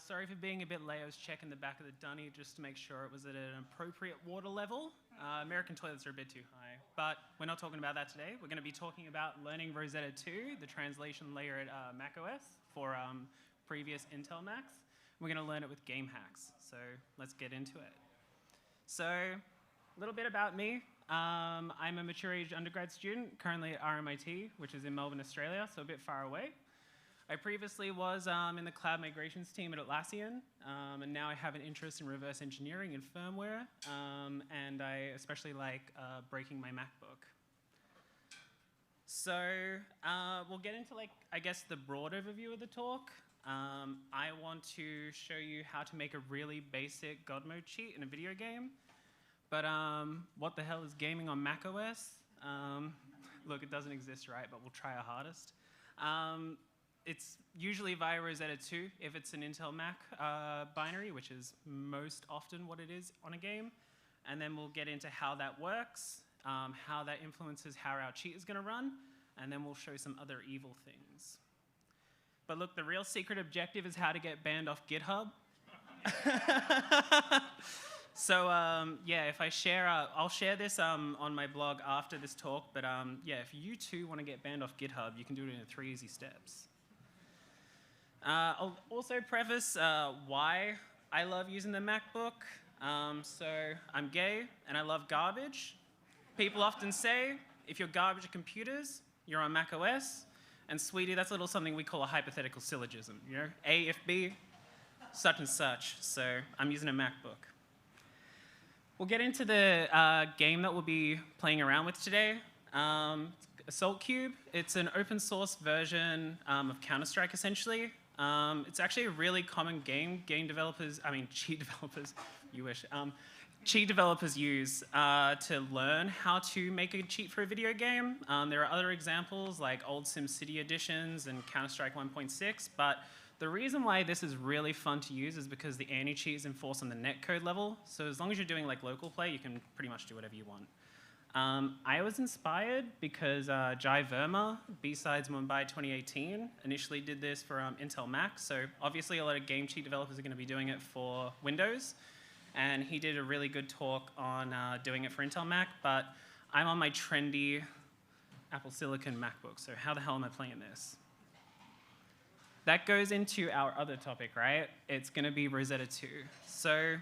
Sorry for being a bit late. I was checking the back of the dunny just to make sure it was at an appropriate water level. American toilets are a bit too high, but we're not talking about that today. We're going to be talking about learning Rosetta 2, the translation layer at macOS for previous Intel Macs. We're going to learn it with game hacks, so let's get into it. So, a little bit about me. I'm a mature age undergrad student, currently at RMIT, which is in Melbourne, Australia, so a bit far away. I previously was in the cloud migrations team at Atlassian, and now I have an interest in reverse engineering and firmware, and I especially like breaking my MacBook. So we'll get into, I guess, the broad overview of the talk. I want to show you how to make a really basic God mode cheat in a video game, but what the hell is gaming on macOS? Look, it doesn't exist, right? But we'll try our hardest. It's usually via Rosetta 2 if it's an Intel Mac binary, which is most often what it is on a game. And then we'll get into how that works, how that influences how our cheat is going to run, and then we'll show some other evil things. But look, the real secret objective is how to get banned off GitHub. So yeah, if I share, I'll share this on my blog after this talk, but yeah, if you too want to get banned off GitHub, you can do it in 3 easy steps. I'll also preface why I love using the MacBook. So I'm gay and I love garbage. People often say, if you're garbage at computers, you're on macOS. And sweetie, that's a little something we call a hypothetical syllogism. You know, A if B, such and such. So I'm using a MacBook. We'll get into the game that we'll be playing around with today. Assault Cube. It's an open source version of Counter-Strike, essentially. It's actually a really common cheat developers, you wish, cheat developers use to learn how to make a cheat for a video game. There are other examples like old SimCity editions and Counter-Strike 1.6, but the reason why this is really fun to use is because the anti-cheat is enforced on the netcode level. So as long as you're doing like local play, you can pretty much do whatever you want. I was inspired because Jai Verma, B-Sides Mumbai 2018, initially did this for Intel Mac. So obviously a lot of game cheat developers are going to be doing it for Windows. and he did a really good talk on doing it for Intel Mac, but I'm on my trendy Apple Silicon MacBook, so how the hell am I playing this? That goes into our other topic, right? It's going to be Rosetta 2. So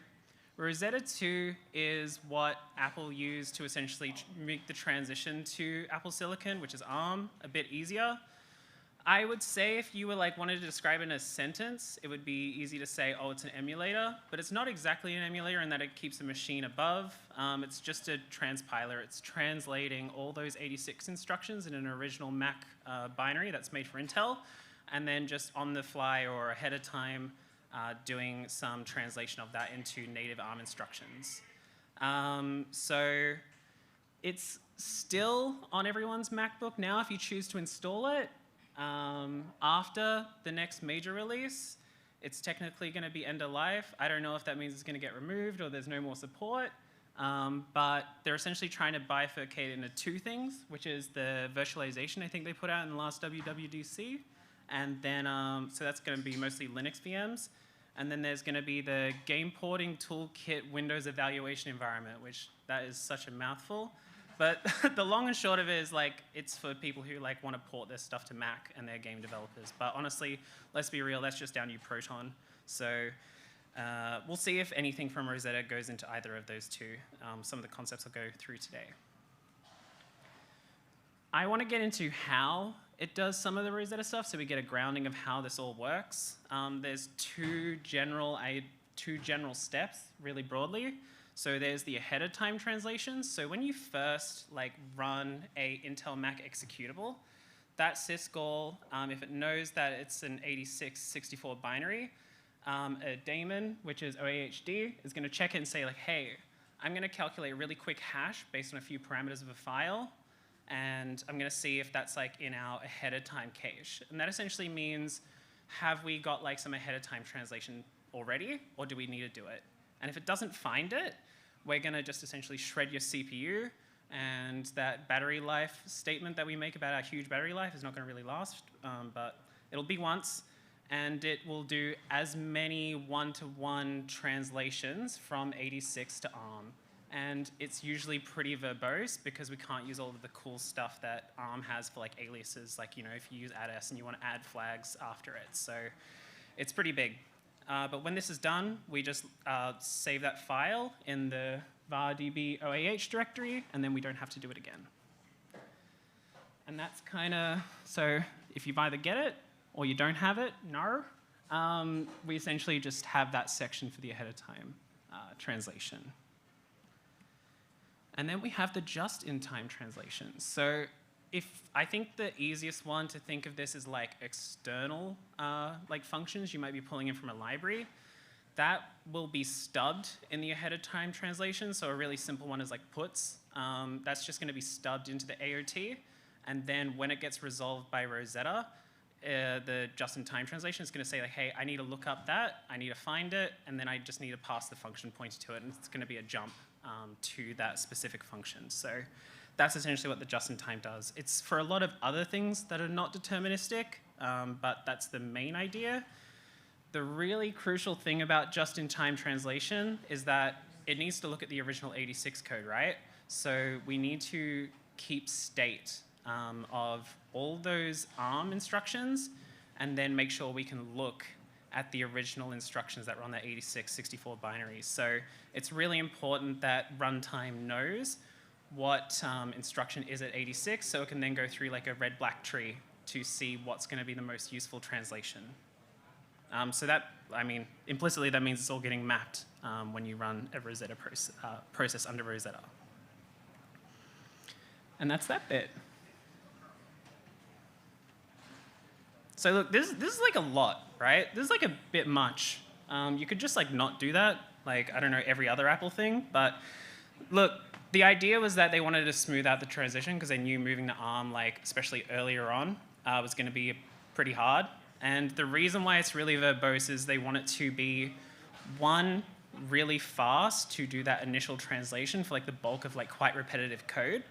Rosetta 2 is what Apple used to essentially make the transition to Apple Silicon, which is ARM, a bit easier. I would say if you were wanted to describe it in a sentence, it would be easy to say, oh, it's an emulator, but it's not exactly an emulator in that it keeps the machine above. It's just a transpiler. It's translating all those 86 instructions in an original Mac binary that's made for Intel, and then just on the fly or ahead of time doing some translation of that into native ARM instructions. So it's still on everyone's MacBook now if you choose to install it. After the next major release, it's technically going to be end of life. I don't know if that means it's going to get removed or there's no more support, but they're essentially trying to bifurcate into two things, which is the virtualization I think they put out in the last WWDC, and then so that's going to be mostly Linux VMs, and then there's going to be the game porting toolkit Windows evaluation environment, which that is such a mouthful. But the long and short of it is it's for people who want to port their stuff to Mac and they're game developers. But honestly, let's be real, that's just our new Proton. So we'll see if anything from Rosetta goes into either of those two. Some of the concepts I'll go through today. I want to get into how it does some of the Rosetta stuff so we get a grounding of how this all works. There's two general steps, really broadly. So there's the ahead of time translation. So when you first run a Intel Mac executable, that syscall, if it knows that it's an 86-64 binary, a daemon, which is OAHD, is going to check it and say hey, I'm going to calculate a really quick hash based on a few parameters of a file, and I'm going to see if that's in our ahead of time cache. And that essentially means, have we got some ahead of time translation already, or do we need to do it? And if it doesn't find it, we're going to just essentially shred your CPU, and that battery life statement that we make about our huge battery life is not going to really last, but it'll be once, and it will do as many one-to-one translations from 86 to ARM. And it's usually pretty verbose because we can't use all of the cool stuff that ARM has for aliases, if you use add-s and you want to add flags after it. So it's pretty big. But when this is done, we just save that file in the var.db OAH directory, and then we don't have to do it again. And that's kind of, so if you either get it or you don't have it, no. We essentially just have that section for the ahead of time translation. And then we have the just-in-time translation. So I think the easiest one to think of this is external functions you might be pulling in from a library. That will be stubbed in the ahead of time translation. So a really simple one is puts. That's just going to be stubbed into the AOT. And then when it gets resolved by Rosetta, the just-in-time translation is going to say hey, I need to look up that, I need to find it, and then I just need to pass the function pointer to it, and it's going to be a jump to that specific function. So that's essentially what the just-in-time does. It's for a lot of other things that are not deterministic, but that's the main idea. The really crucial thing about just-in-time translation is that it needs to look at the original 86 code, right? So we need to keep state of all those ARM instructions, and then make sure we can look at the original instructions that were on that 86-64 binary. So it's really important that runtime knows what instruction is at 86, so it can then go through a red-black tree to see what's going to be the most useful translation. So that, implicitly that means it's all getting mapped when you run a Rosetta process under Rosetta. And that's that bit. So look, this is a lot, right? This is a bit much. You could just not do that, I don't know, every other Apple thing, but look, the idea was that they wanted to smooth out the transition because they knew moving to ARM, especially earlier on, was going to be pretty hard. And the reason why it's really verbose is they want it to be, one, really fast to do that initial translation for the bulk of quite repetitive code.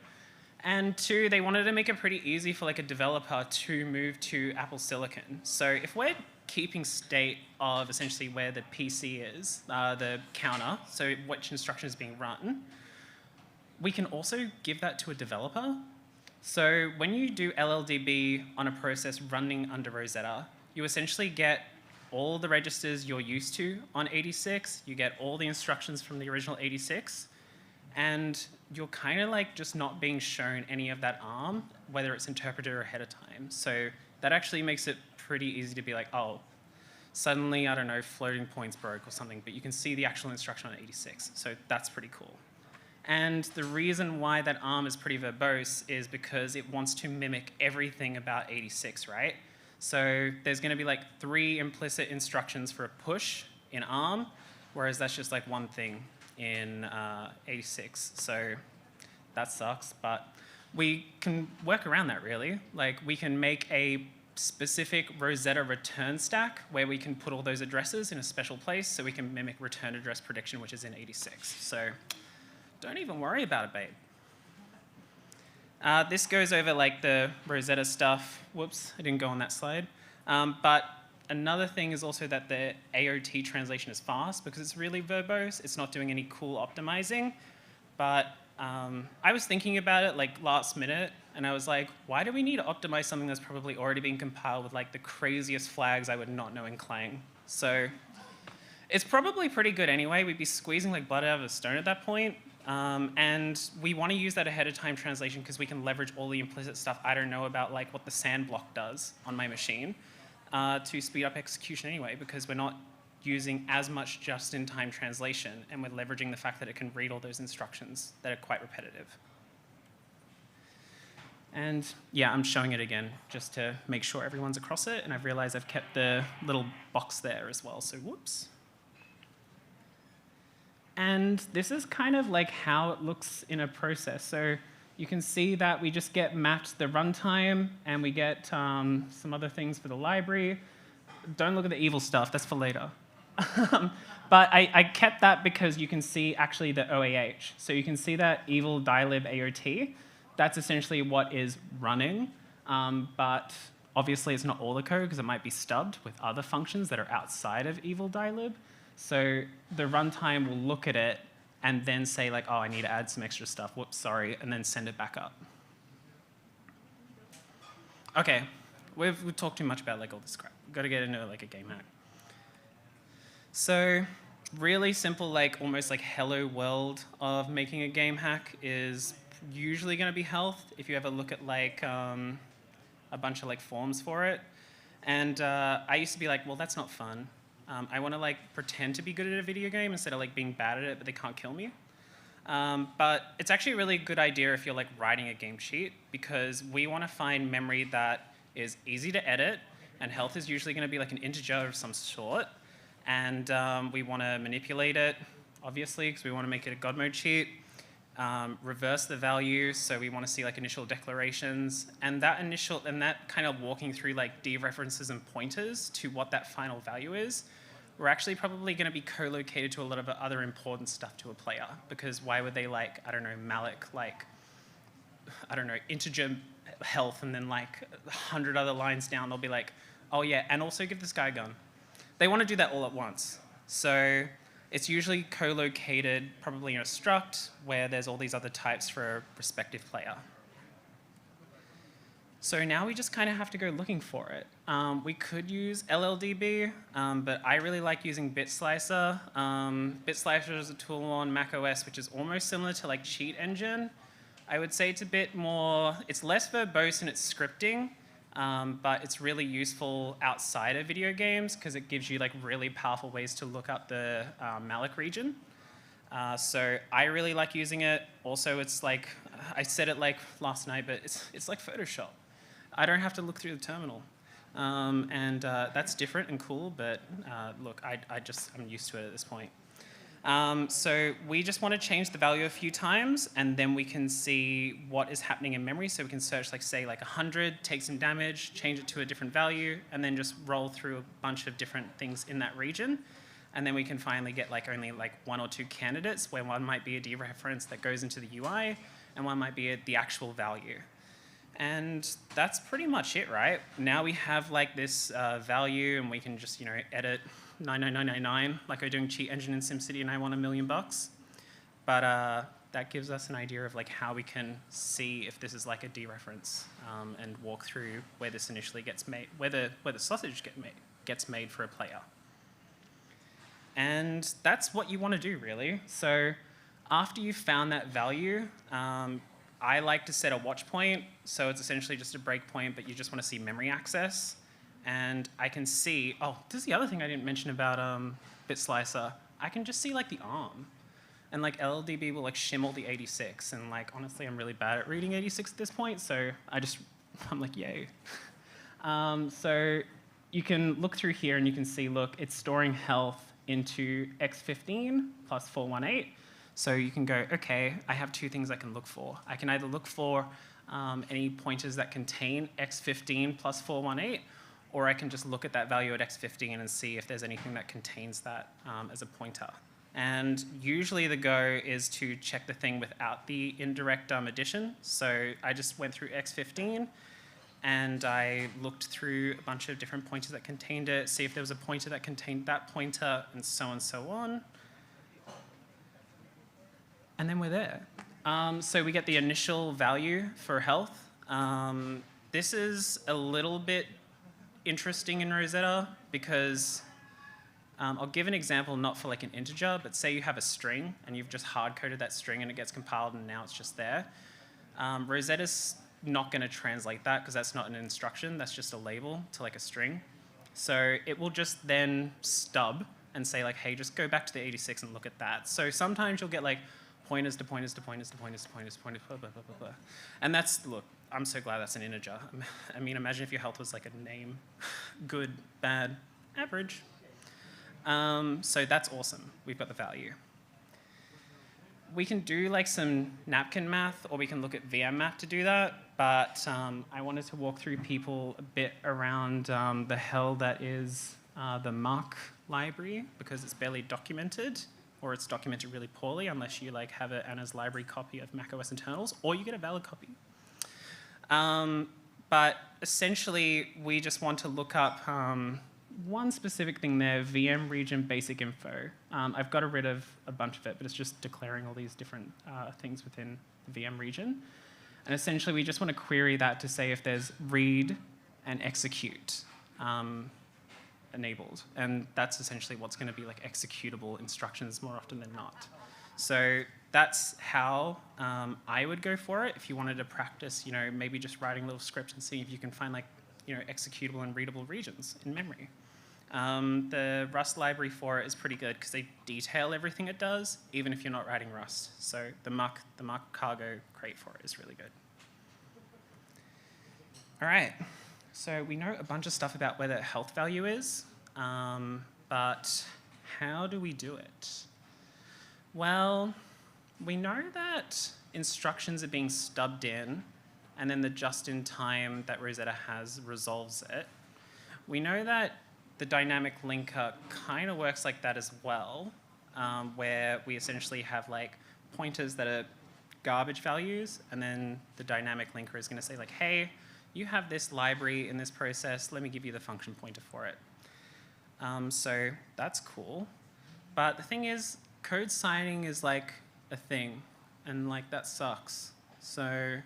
And two, they wanted to make it pretty easy for a developer to move to Apple Silicon. So if we're keeping state of essentially where the PC is, the counter, so which instruction is being run. We can also give that to a developer. So when you do LLDB on a process running under Rosetta, you essentially get all the registers you're used to on 86, you get all the instructions from the original 86, and you're kind of like just not being shown any of that ARM, whether it's interpreted or ahead of time. So that actually makes it pretty easy to be like, oh, suddenly, I don't know, floating points broke or something, but you can see the actual instruction on 86. So that's pretty cool. And the reason why that ARM is pretty verbose is because it wants to mimic everything about 86, right? So there's going to be like 3 implicit instructions for a push in ARM, whereas that's just like one thing in 86. So that sucks, but we can work around that really. Like we can make a specific Rosetta return stack where we can put all those addresses in a special place so we can mimic return address prediction, which is in 86. So don't even worry about it, babe. This goes over like the Rosetta stuff. Whoops, I didn't go on that slide. But another thing is also that the AOT translation is fast because it's really verbose. It's not doing any cool optimizing. But I was thinking about it like last minute, and I was like, why do we need to optimize something that's probably already been compiled with like the craziest flags I would not know in Clang? So it's probably pretty good anyway. We'd be squeezing like blood out of a stone at that point. And we want to use that ahead of time translation because we can leverage all the implicit stuff I don't know about, like what the sand block does on my machine, to speed up execution anyway, because we're not using as much just-in-time translation, and we're leveraging the fact that it can read all those instructions that are quite repetitive. And yeah, I'm showing it again just to make sure everyone's across it, and I've realized I've kept the little box there as well, so whoops. And this is kind of like how it looks in a process. So you can see that we just get mapped the runtime, and we get some other things for the library. Don't look at the evil stuff, that's for later. But I kept that because you can see actually the OAH. So you can see that evil dilib AOT. That's essentially what is running. But obviously it's not all the code because it might be stubbed with other functions that are outside of evil dilib. So the runtime will look at it and then say like, oh, I need to add some extra stuff. Whoops, sorry, and then send it back up. Okay, we've talked too much about like all this crap. We've got to get into like a game hack. So really simple, like almost like hello world of making a game hack is usually going to be health. If you ever look at like a bunch of like forms for it. And I used to be like, well, that's not fun. I want to like pretend to be good at a video game instead of like being bad at it, but they can't kill me. But it's actually a really good idea if you're like writing a game sheet, because we want to find memory that is easy to edit, and health is usually going to be like an integer of some sort. And we want to manipulate it, obviously, because we want to make it a God mode sheet. Reverse the value, so we want to see like initial declarations, and that kind of walking through like dereferences and pointers to what that final value is. We're actually probably going to be co-located to a lot of other important stuff to a player, because why would they like, I don't know, malloc like, I don't know, integer health, and then like 100 other lines down they'll be like, oh yeah, and also give this guy a gun. They want to do that all at once. So it's usually co-located probably in a struct where there's all these other types for a respective player. So now we just kind of have to go looking for it. We could use LLDB, but I really like using BitSlicer. BitSlicer is a tool on macOS which is almost similar to like Cheat Engine. I would say it's a bit more, it's less verbose in its scripting, but it's really useful outside of video games because it gives you like really powerful ways to look up the malloc region. So I really like using it. Also, it's like, I said it like last night, but it's like Photoshop. I don't have to look through the terminal. And that's different and cool, but look, I'm used to it at this point. So we just want to change the value a few times, and then we can see what is happening in memory. So we can search, like, say, like 100, take some damage, change it to a different value, and then just roll through a bunch of different things in that region. And then we can finally get like only like 1 or 2 candidates, where one might be a dereference that goes into the UI, and one might be the actual value. And that's pretty much it, right? Now we have like this value, and we can just, you know, edit 99999 like I do in Cheat Engine in SimCity, and I want $1 million. But that gives us an idea of like how we can see if this is like a dereference and walk through where this initially gets made, where the sausage gets made for a player. And that's what you want to do, really. So after you've found that value, I like to set a watch point. So it's essentially just a breakpoint, but you just want to see memory access. And I can see, oh, this is the other thing I didn't mention about BitSlicer. I can just see like the arm. And like LLDB will like shim all the 86. And like, honestly, I'm really bad at reading 86 at this point. So I'm like, yay. So you can look through here and you can see, look, it's storing health into X15 plus 418. So you can go, okay, I have two things I can look for. I can either look for any pointers that contain X15 plus 418, or I can just look at that value at X15 and see if there's anything that contains that as a pointer. And usually the go is to check the thing without the indirect addition. So I just went through X15 and I looked through a bunch of different pointers that contained it, see if there was a pointer that contained that pointer, and so on. And then we're there. So we get the initial value for health. This is a little bit interesting in Rosetta because I'll give an example, not for like an integer, but say you have a string and you've just hard-coded that string and it gets compiled and now it's just there. Rosetta's not going to translate that because that's not an instruction, that's just a label to like a string. So it will just then stub and say like, hey, just go back to the 86 and look at that. So sometimes you'll get like pointers to pointers to pointers to pointers to pointers to pointers, blah, blah, blah, blah, blah. And that's, look, I'm so glad that's an integer. I mean, imagine if your health was like a name. Good, bad, average. So that's awesome. We've got the value. We can do like some napkin math, or we can look at VM math to do that. But I wanted to walk through people a bit around the hell that is the Mark library, because it's barely documented, or it's documented really poorly unless you like have an Anna's library copy of macOS internals, or you get a valid copy. But essentially, we just want to look up one specific thing there, VM region basic info. I've got rid of a bunch of it, but it's just declaring all these different things within the VM region. And essentially, we just want to query that to say if there's read and execute enabled. And that's essentially what's going to be like executable instructions more often than not. So that's how I would go for it if you wanted to practice, you know, maybe just writing little scripts and seeing if you can find like, you know, executable and readable regions in memory. The Rust library for it is pretty good because they detail everything it does, even if you're not writing Rust. So the Mark cargo crate for it is really good. All right, so we know a bunch of stuff about where the health value is, but how do we do it? Well, we know that instructions are being stubbed in, and then the just-in-time that Rosetta has resolves it. We know that the dynamic linker kind of works like that as well, where we essentially have like pointers that are garbage values, and then the dynamic linker is going to say like, hey, you have this library in this process, let me give you the function pointer for it. So that's cool. But the thing is, code signing is like a thing, and like that sucks. So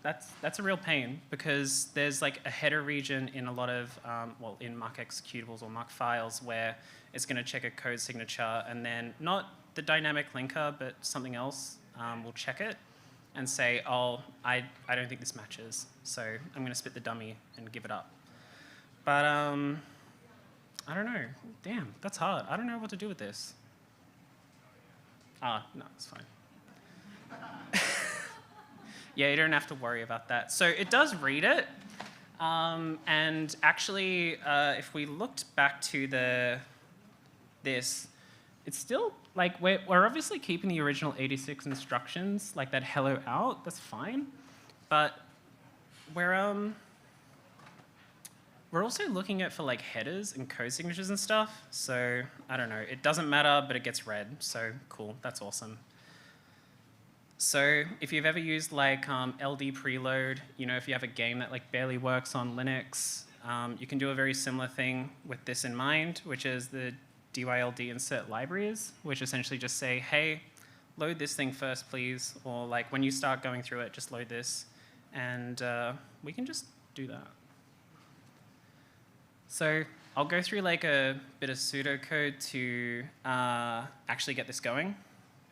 that's a real pain because there's like a header region in a lot of, well, in Mark executables or Mark files where it's going to check a code signature, and then not the dynamic linker, but something else will check it and say, oh, I don't think this matches, so I'm going to spit the dummy and give it up. But I don't know. Damn, that's hard. I don't know what to do with this. No, it's fine. Yeah, you don't have to worry about that. So it does read it. And actually, if we looked back to this, it's still, like, we're obviously keeping the original 86 instructions, like that hello out, that's fine. But we're also looking at for like headers and code signatures and stuff. So I don't know, it doesn't matter, but it gets read. So cool, that's awesome. So if you've ever used like LD preload, you know, if you have a game that like barely works on Linux, you can do a very similar thing with this in mind, which is the DYLD insert libraries, which essentially just say, hey, load this thing first, please, or like when you start going through it, just load this, and we can just do that. So I'll go through like a bit of pseudocode to actually get this going.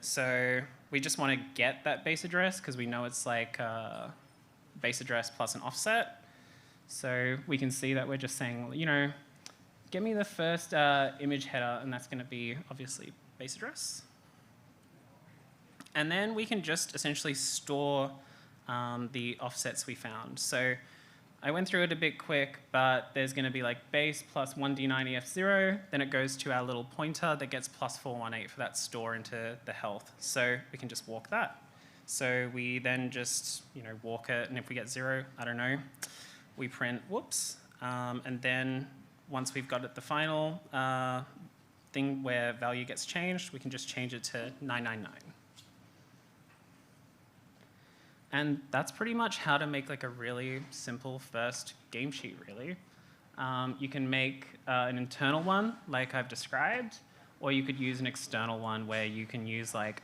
So we just want to get that base address because we know it's like base address plus an offset. So we can see that we're just saying, you know, get me the first image header, and that's going to be obviously base address. And then we can just essentially store the offsets we found. So I went through it a bit quick, but there's going to be like base plus 1D90F0, then it goes to our little pointer that gets plus 418 for that store into the health. So we can just walk that. So we then just, you know, walk it, and if we get 0, I don't know, we print whoops, and then once we've got it the final thing where value gets changed, we can just change it to 999. And that's pretty much how to make like a really simple first game sheet, really. You can make an internal one, like I've described, or you could use an external one where you can use like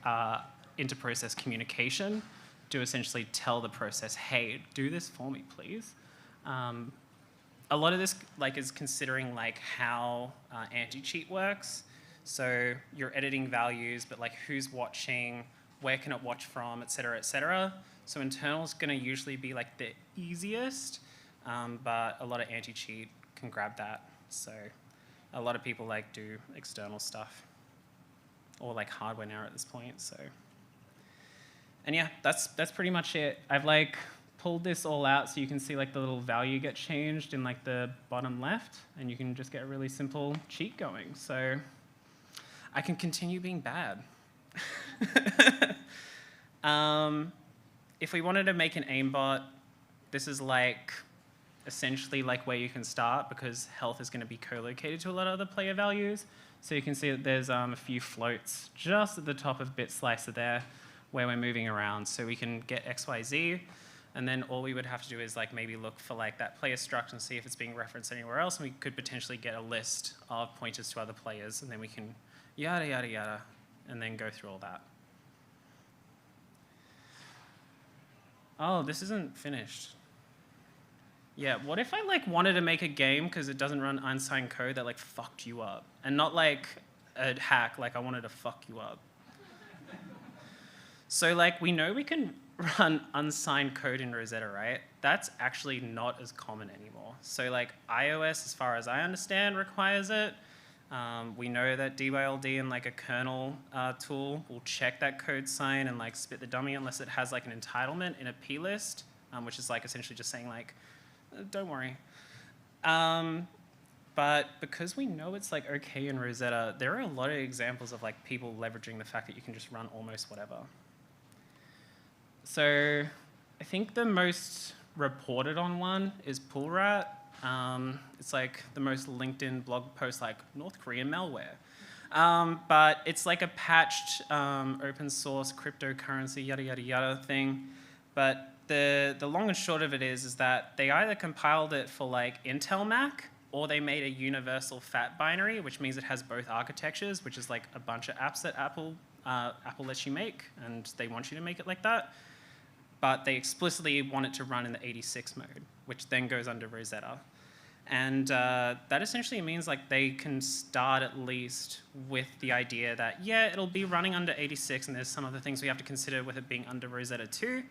inter-process communication to essentially tell the process, hey, do this for me, please. A lot of this like is considering like how anti-cheat works. So you're editing values, but like who's watching, where can it watch from, et cetera, et cetera. So internal is going to usually be like the easiest, but a lot of anti-cheat can grab that. So a lot of people like do external stuff or like hardware now at this point. So, and yeah, that's pretty much it. I've like pulled this all out so you can see like the little value get changed in like the bottom left, and you can just get a really simple cheat going. So I can continue being bad. If we wanted to make an aimbot, this is like essentially like where you can start because health is going to be co-located to a lot of other player values. So you can see that there's a few floats just at the top of bit slicer there where we're moving around. So we can get XYZ, and then all we would have to do is like maybe look for like that player struct and see if it's being referenced anywhere else, and we could potentially get a list of pointers to other players, and then we can yada, yada, yada, and then go through all that. Oh, this isn't finished. Yeah, what if I like wanted to make a game because it doesn't run unsigned code that like fucked you up? And not like a hack, like I wanted to fuck you up. So like we know we can run unsigned code in Rosetta, right? That's actually not as common anymore. So like iOS, as far as I understand, requires it. We know that DYLD and like a kernel tool will check that code sign and like spit the dummy unless it has like an entitlement in a plist, which is like essentially just saying like, don't worry. But because we know it's like okay in Rosetta, there are a lot of examples of like people leveraging the fact that you can just run almost whatever. So I think the most reported on one is PullRat. It's like the most LinkedIn blog post, like North Korean malware. But it's like a patched open source cryptocurrency, yada, yada, yada thing. But the long and short of it is that they either compiled it for like Intel Mac, or they made a universal fat binary, which means it has both architectures, which is like a bunch of apps that Apple lets you make, and they want you to make it like that. But they explicitly want it to run in the 86 mode, which then goes under Rosetta. And that essentially means like they can start at least with the idea that, yeah, it'll be running under 86, and there's some other things we have to consider with it being under Rosetta 2,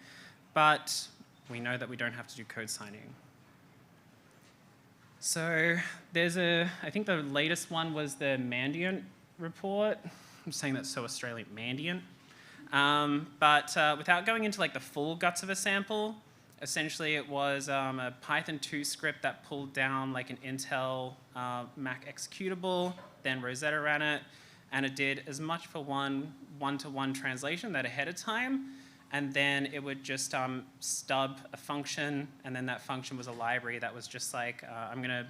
but we know that we don't have to do code signing. So there's I think the latest one was the Mandiant report. I'm saying that's so Australian, Mandiant. But without going into like the full guts of a sample, essentially it was a Python 2 script that pulled down like an Intel Mac executable, then Rosetta ran it, and it did as much for one-to-one translation that ahead of time, and then it would just stub a function, and then that function was a library that was just like, I'm going to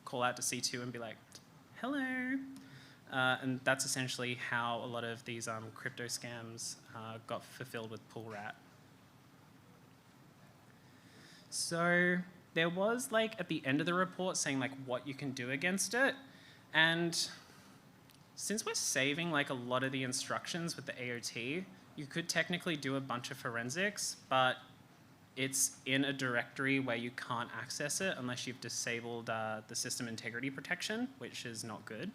call out to C2 and be like, hello. And that's essentially how a lot of these crypto scams got fulfilled with pull rat. So there was like at the end of the report saying like what you can do against it. And since we're saving like a lot of the instructions with the AOT, you could technically do a bunch of forensics, but it's in a directory where you can't access it unless you've disabled the system integrity protection, which is not good.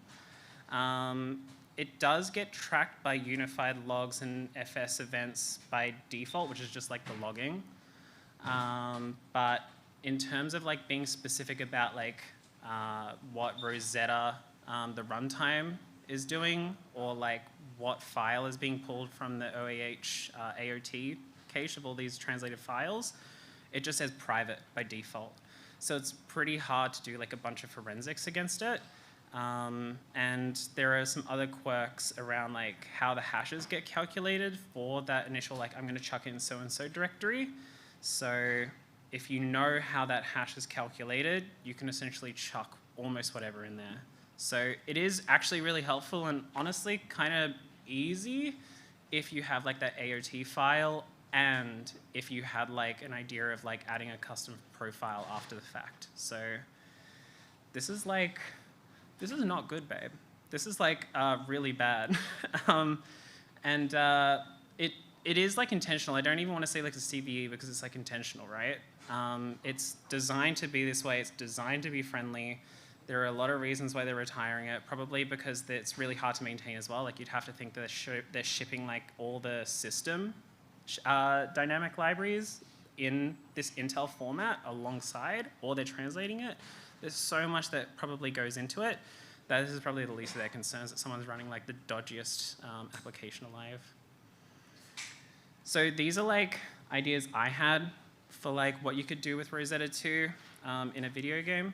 It does get tracked by unified logs and FS events by default, which is just like the logging. But in terms of like being specific about like what Rosetta, the runtime is doing, or like what file is being pulled from the OAH AOT cache of all these translated files, it just says private by default. So it's pretty hard to do like a bunch of forensics against it. And there are some other quirks around like how the hashes get calculated for that initial like I'm going to chuck in so-and-so directory. So if you know how that hash is calculated, you can essentially chuck almost whatever in there. So it is actually really helpful and honestly kind of easy if you have like that AOT file and if you had like an idea of like adding a custom profile after the fact. So this is not good, babe. This is like really bad. It is like intentional. I don't even want to say like a CVE because it's like intentional, right? It's designed to be this way. It's designed to be friendly. There are a lot of reasons why they're retiring it, probably because it's really hard to maintain as well. Like you'd have to think that they're shipping like all the system dynamic libraries in this Intel format alongside, or they're translating it. There's so much that probably goes into it that this is probably the least of their concerns, that someone's running like the dodgiest application alive. So these are like ideas I had for like what you could do with Rosetta 2 in a video game.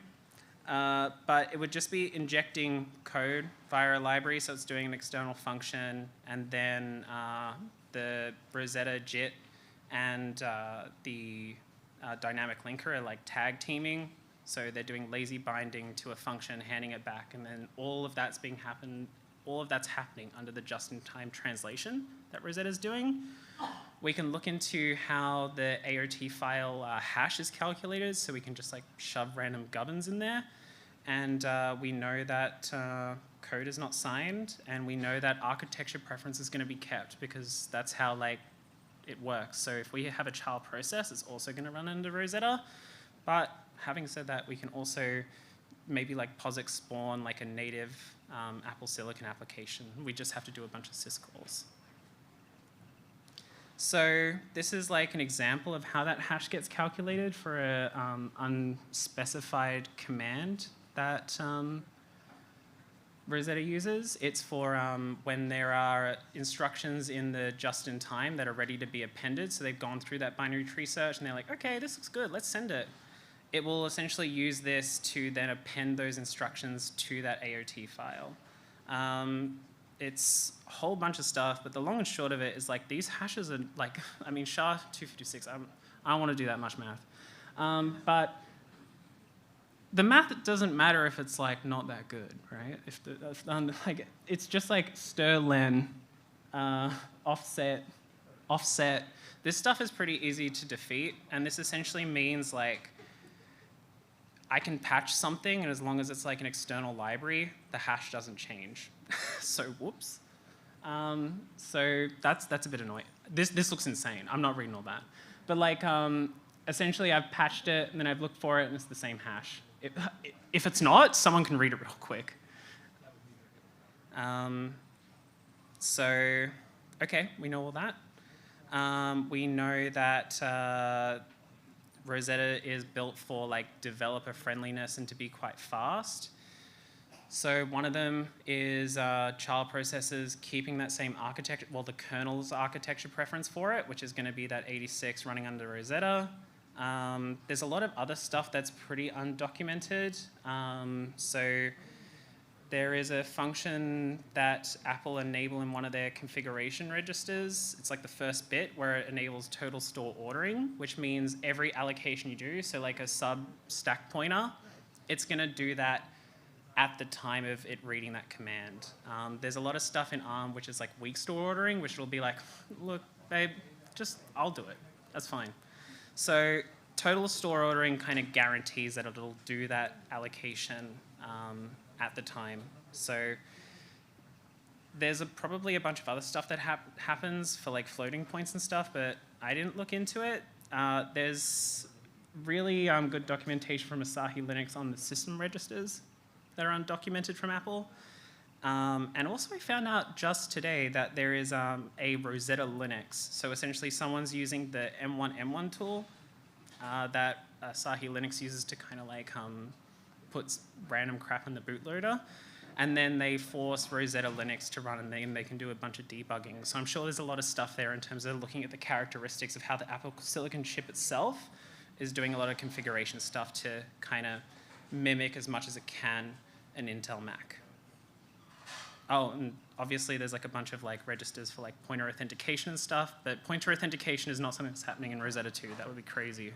But it would just be injecting code via a library, so it's doing an external function, and then the Rosetta JIT and the dynamic linker are like tag teaming. So they're doing lazy binding to a function, handing it back, and then all of that's happening under the just-in-time translation that Rosetta's doing. We can look into how the AOT file hash is calculated, so we can just like shove random gubbins in there. And we know that code is not signed, and we know that architecture preference is going to be kept because that's how like it works. So if we have a child process, it's also going to run under Rosetta. But having said that, we can also maybe like POSIX spawn like a native Apple Silicon application. We just have to do a bunch of syscalls. So this is like an example of how that hash gets calculated for a unspecified command that Rosetta uses. It's for when there are instructions in the just-in-time that are ready to be appended. So they've gone through that binary tree search and they're like, okay, this looks good, let's send it. It will essentially use this to then append those instructions to that AOT file. It's a whole bunch of stuff, but the long and short of it is like these hashes are like, I mean, SHA-256, I don't want to do that much math. But the math doesn't matter if it's like not that good, right? Like, it's just like stir len, offset. This stuff is pretty easy to defeat, and this essentially means like I can patch something, and as long as it's like an external library, the hash doesn't change. So whoops. So that's a bit annoying. This looks insane. I'm not reading all that. But like essentially I've patched it and then I've looked for it and it's the same hash. If it's not, someone can read it real quick. So okay, we know all that. We know that Rosetta is built for like developer friendliness and to be quite fast. So one of them is child processes keeping that same architecture, well, the kernel's architecture preference for it, which is going to be that 86 running under Rosetta. There's a lot of other stuff that's pretty undocumented. So there is a function that Apple enable in one of their configuration registers. It's like the first bit where it enables total store ordering, which means every allocation you do, so like a sub stack pointer, it's going to do that at the time of it reading that command. There's a lot of stuff in ARM which is like weak store ordering, which will be like, look, babe, I'll do it. That's fine. So total store ordering kind of guarantees that it'll do that allocation at the time. So there's probably a bunch of other stuff that happens for like floating points and stuff, but I didn't look into it. There's really good documentation from Asahi Linux on the system registers that are undocumented from Apple. And also I found out just today that there is a Rosetta Linux. So essentially someone's using the M1 tool that Asahi Linux uses to kind of like put random crap in the bootloader. And then they force Rosetta Linux to run, and then they can do a bunch of debugging. So I'm sure there's a lot of stuff there in terms of looking at the characteristics of how the Apple Silicon chip itself is doing a lot of configuration stuff to kind of mimic as much as it can an Intel Mac. Oh, and obviously there's like a bunch of like registers for like pointer authentication and stuff, but pointer authentication is not something that's happening in Rosetta 2. That would be crazy.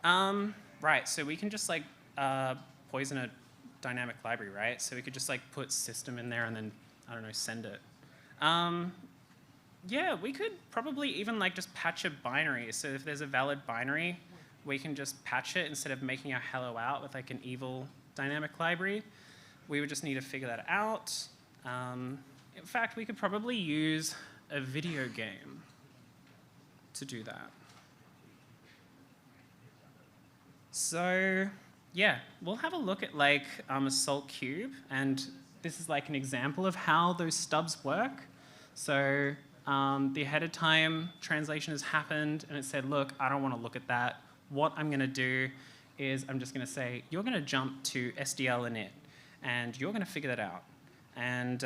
Right, so we can just like poison a dynamic library, right? So we could just like put system in there and then, I don't know, send it. Yeah, we could probably even like just patch a binary. So if there's a valid binary, we can just patch it instead of making our hello out with like an evil dynamic library. We would just need to figure that out. In fact, we could probably use a video game to do that. So yeah, we'll have a look at like Assault Cube, and this is like an example of how those stubs work. So the ahead of time translation has happened, and it said, look, I don't want to look at that. What I'm going to do is I'm just going to say, you're going to jump to SDL init, and you're going to figure that out. And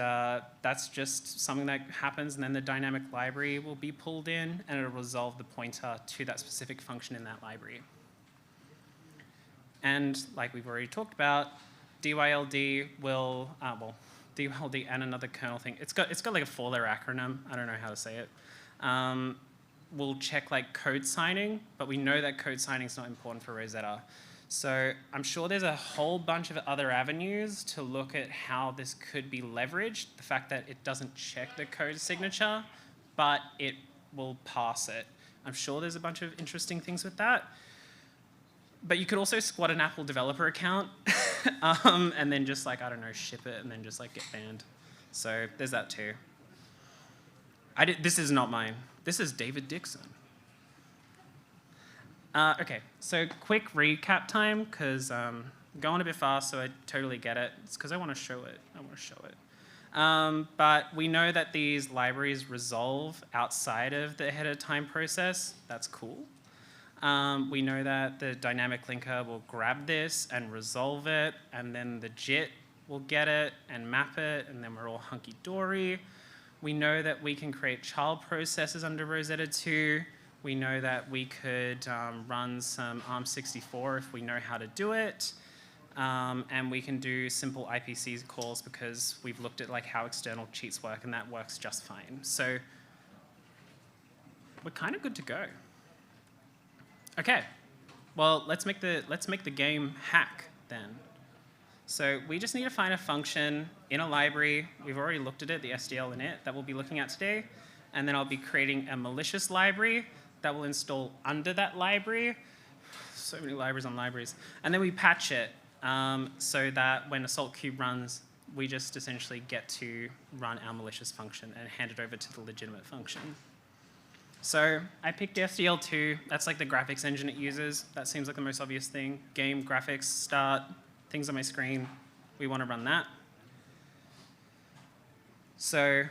that's just something that happens, and then the dynamic library will be pulled in, and it'll resolve the pointer to that specific function in that library. And like we've already talked about, DYLD will, DYLD and another kernel thing, it's got like a 4-letter acronym, I don't know how to say it, will check like code signing, but we know that code signing is not important for Rosetta. So I'm sure there's a whole bunch of other avenues to look at how this could be leveraged, the fact that it doesn't check the code signature, but it will pass it. I'm sure there's a bunch of interesting things with that. But you could also squat an Apple developer account and then just like, I don't know, ship it and then just like get banned. So there's that too. This is not mine. This is David Dixon. Okay, so quick recap time, because I'm going a bit fast, so I totally get it. It's because I want to show it. But we know that these libraries resolve outside of the ahead of time process. That's cool. We know that the dynamic linker will grab this and resolve it, and then the JIT will get it and map it, and then we're all hunky-dory. We know that we can create child processes under Rosetta 2. We know that we could run some ARM64 if we know how to do it. And we can do simple IPC calls because we've looked at like how external cheats work, and that works just fine. So we're kind of good to go. Okay, well, let's make the game hack then. So we just need to find a function in a library. We've already looked at it, the SDL init, that we'll be looking at today. And then I'll be creating a malicious library that will install under that library. So many libraries on libraries. And then we patch it so that when Assault Cube runs, we just essentially get to run our malicious function and hand it over to the legitimate function. So I picked SDL2. That's like the graphics engine it uses. That seems like the most obvious thing. Game, graphics, start, things on my screen. We want to run that. So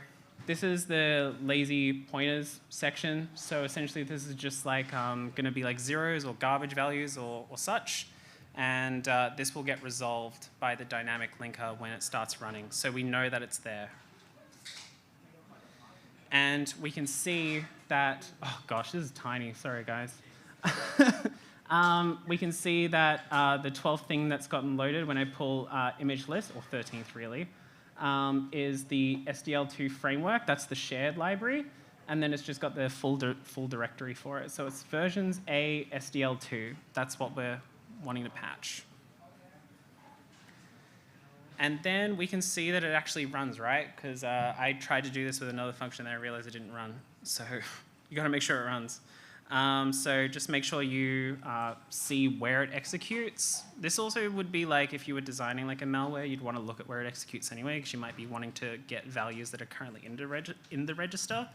this is the lazy pointers section. So essentially this is just like going to be like zeros or garbage values or such. And this will get resolved by the dynamic linker when it starts running. So we know that it's there. And we can see that, oh gosh, this is tiny, sorry guys. We can see that the 12th thing that's gotten loaded when I pull image list, or 13th really, is the SDL2 framework. That's the shared library. And then it's just got the full directory for it. So it's versions A SDL2. That's what we're wanting to patch. And then we can see that it actually runs, right? Because I tried to do this with another function and I realized it didn't run. So you got to make sure it runs. So just make sure you see where it executes. This also would be like if you were designing like a malware, you'd want to look at where it executes anyway, because you might be wanting to get values that are currently in the register.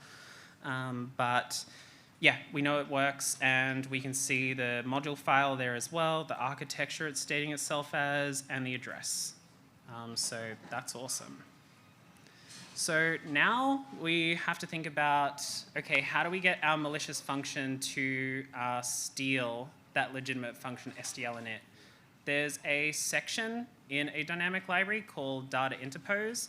But yeah, we know it works, and we can see the module file there as well, the architecture it's stating itself as, and the address. So that's awesome. So now we have to think about, okay, how do we get our malicious function to steal that legitimate function SDL-init? There's a section in a dynamic library called data interpose,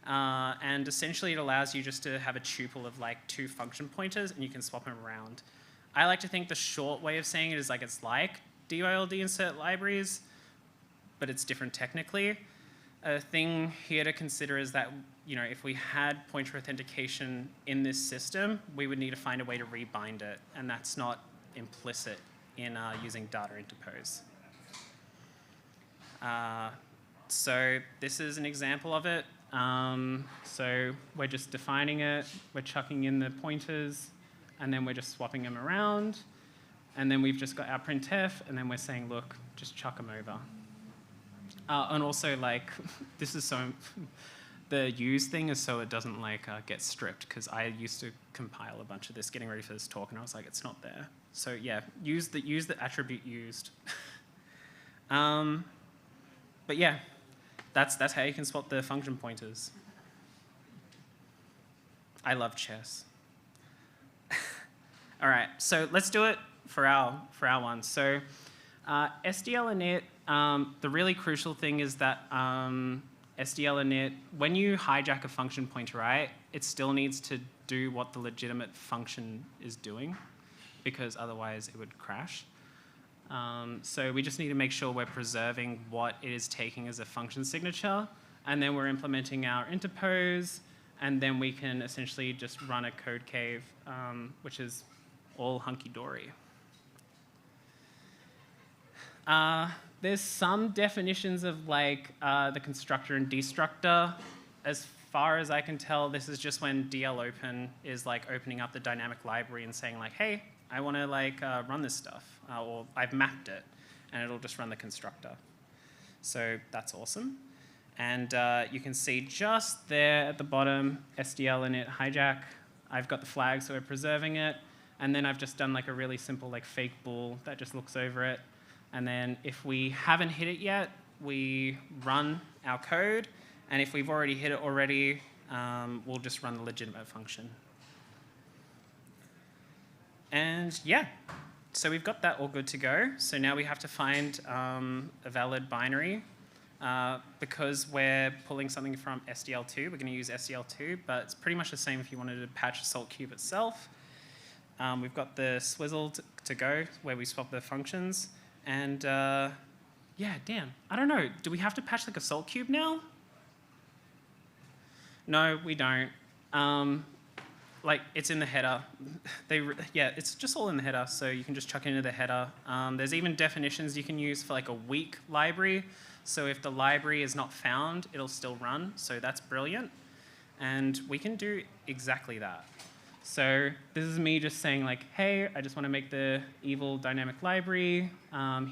and essentially it allows you just to have a tuple of like 2 function pointers, and you can swap them around. I like to think the short way of saying it is like it's like DYLD insert libraries, but it's different technically. A thing here to consider is that, you know, if we had pointer authentication in this system, we would need to find a way to rebind it, and that's not implicit in using data interpose. So this is an example of it. So we're just defining it, we're chucking in the pointers, and then we're just swapping them around, and then we've just got our printf, and then we're saying, look, just chuck them over. And also, like, this is so, the use thing is so it doesn't, like, get stripped, because I used to compile a bunch of this getting ready for this talk, and I was like, it's not there. So yeah, use the attribute used. But yeah, that's how you can swap the function pointers. I love chess. All right, so let's do it for our one. So SDL-init, the really crucial thing is that SDL-init, when you hijack a function pointer, right, it still needs to do what the legitimate function is doing, because otherwise it would crash. So we just need to make sure we're preserving what it is taking as a function signature, and then we're implementing our interpose, and then we can essentially just run a code cave, which is all hunky-dory. There's some definitions of like the constructor and destructor. As far as I can tell, this is just when DL-open is like opening up the dynamic library and saying like, hey, I want to like run this stuff, or I've mapped it, and it'll just run the constructor. So that's awesome. And you can see just there at the bottom, SDL-init hijack. I've got the flag, so we're preserving it. And then I've just done like a really simple like fake bool that just looks over it. And then if we haven't hit it yet, we run our code. And if we've already hit it already, we'll just run the legitimate function. And yeah, so we've got that all good to go. So now we have to find a valid binary. Because we're pulling something from SDL2, we're going to use SDL2, but it's pretty much the same if you wanted to patch Assault Cube itself. We've got the swizzle to go, where we swap the functions. And yeah, damn, I don't know. Do we have to patch like Assault Cube now? No, we don't. Like, it's in the header. Yeah, it's just all in the header, so you can just chuck it into the header. There's even definitions you can use for like a weak library. So if the library is not found, it'll still run. So that's brilliant. And we can do exactly that. So this is me just saying like, hey, I just want to make the evil dynamic library.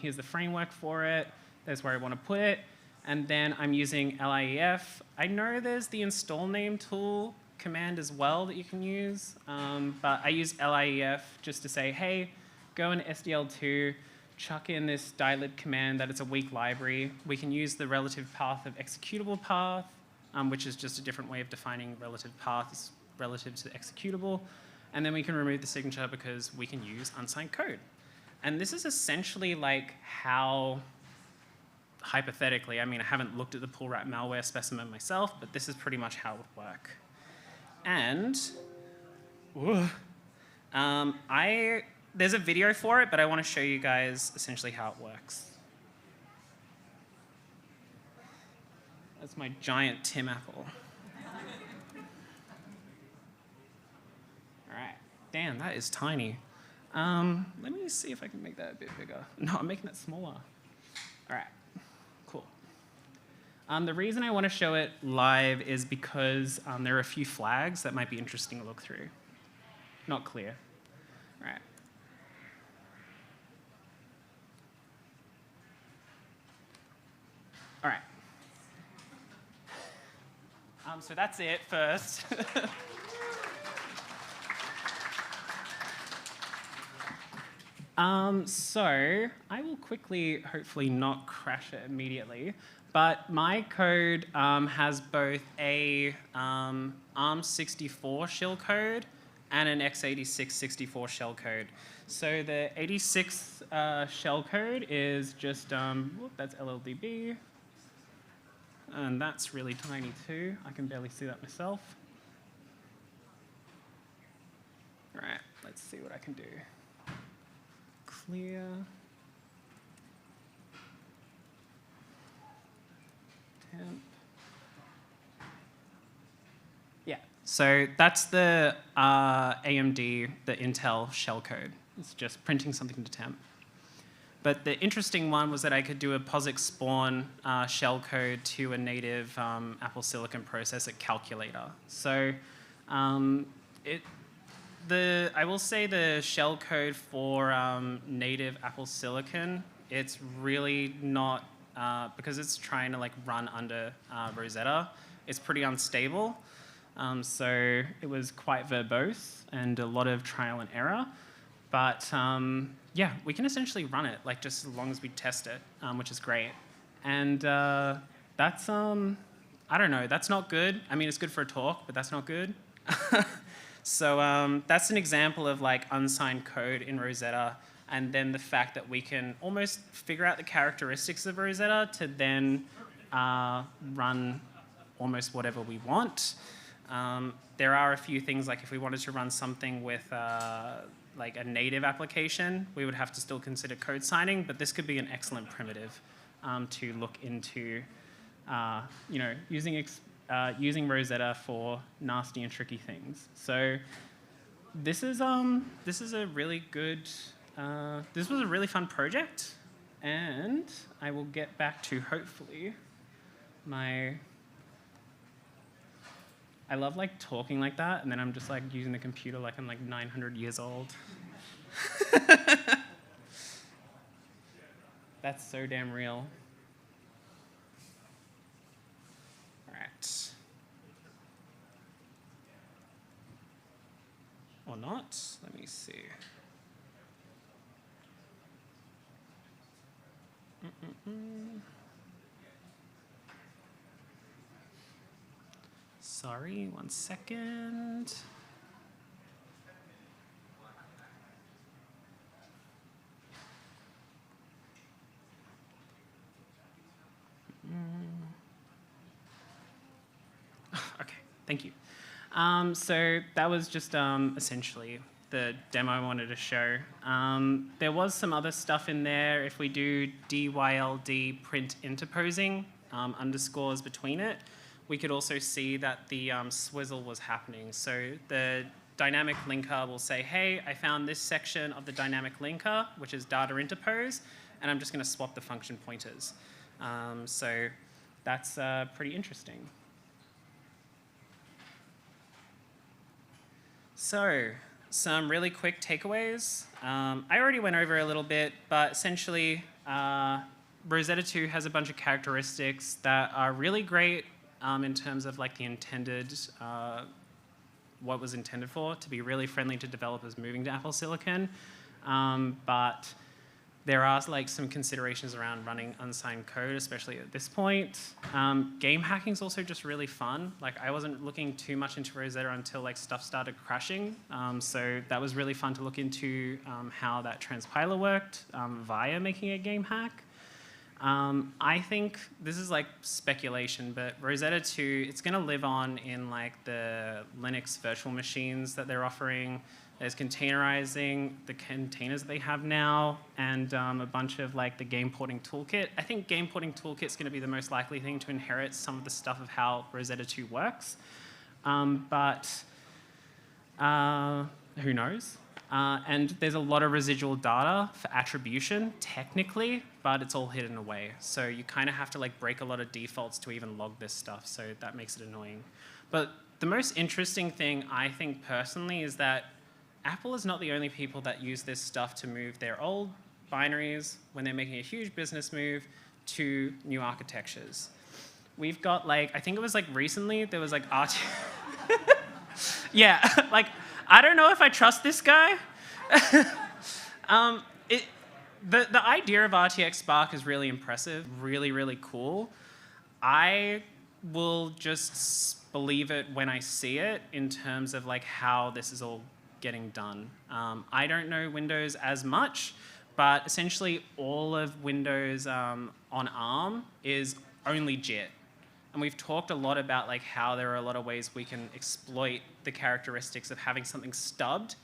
Here's the framework for it. There's where I want to put it. And then I'm using LIEF. I know there's the install name tool command as well that you can use. But I use LIEF just to say, hey, go in SDL2, chuck in this dilib command that it's a weak library. We can use the relative path of executable path, which is just a different way of defining relative paths relative to executable. And then we can remove the signature because we can use unsigned code. And this is essentially like how, hypothetically, I mean, I haven't looked at the pull rat malware specimen myself, but this is pretty much how it would work. And there's a video for it, but I want to show you guys essentially how it works. That's my giant Tim apple. All right, damn, that is tiny. Let me see if I can make that a bit bigger. No, I'm making it smaller. All right, cool. The reason I want to show it live is because there are a few flags that might be interesting to look through. Not clear. All right. All right. So that's it first. So I will quickly, hopefully not crash it immediately, but my code has both a ARM64 shellcode and an x86 64 shellcode. So the 86 shellcode is just, that's LLDB, and that's really tiny too. I can barely see that myself. All right, let's see what I can do. Clear. Temp. Yeah, so that's the AMD, the Intel shellcode. It's just printing something to temp. But the interesting one was that I could do a POSIX spawn shellcode to a native Apple Silicon processor calculator. So I will say the shellcode for native Apple Silicon, it's really not, because it's trying to like run under Rosetta, it's pretty unstable. So it was quite verbose and a lot of trial and error. But yeah, we can essentially run it, like just as long as we test it, which is great. And that's, I don't know, that's not good. I mean, it's good for a talk, but that's not good. So that's an example of like unsigned code in Rosetta, and then the fact that we can almost figure out the characteristics of Rosetta to then run almost whatever we want. There are a few things, like if we wanted to run something with like a native application, we would have to still consider code signing, but this could be an excellent primitive to look into, you know, using Rosetta for nasty and tricky things. So this is a really good, this was a really fun project, and I will get back to hopefully I love like talking like that, and then I'm just like using the computer like I'm like 900 years old. That's so damn real. All right. Or not, let me see. Sorry, 1 second. Okay, thank you. So that was just essentially the demo I wanted to show. There was some other stuff in there. If we do DYLD print interposing, underscores between it, we could also see that the swizzle was happening. So the dynamic linker will say, hey, I found this section of the dynamic linker, which is data interpose, and I'm just going to swap the function pointers. So that's pretty interesting. So some really quick takeaways. I already went over a little bit, but essentially Rosetta 2 has a bunch of characteristics that are really great in terms of like the intended, what was intended for, to be really friendly to developers moving to Apple Silicon. But there are like some considerations around running unsigned code, especially at this point. Game hacking is also just really fun. Like I wasn't looking too much into Rosetta until like stuff started crashing. So that was really fun to look into how that transpiler worked via making a game hack. I think this is like speculation, but Rosetta 2, it's going to live on in like the Linux virtual machines that they're offering. There's containerizing, the containers that they have now, and a bunch of like the game porting toolkit. I think game porting toolkit is going to be the most likely thing to inherit some of the stuff of how Rosetta 2 works. But who knows? And there's a lot of residual data for attribution, technically, but it's all hidden away. So you kind of have to like break a lot of defaults to even log this stuff, so that makes it annoying. But the most interesting thing, I think personally, is that Apple is not the only people that use this stuff to move their old binaries when they're making a huge business move to new architectures. We've got like, I think it was like recently, there was like yeah, like, I don't know if I trust this guy. The idea of RTX Spark is really impressive, really, really cool. I will just believe it when I see it in terms of like how this is all getting done. I don't know Windows as much, but essentially all of Windows on ARM is only JIT. And we've talked a lot about like how there are a lot of ways we can exploit the characteristics of having something stubbed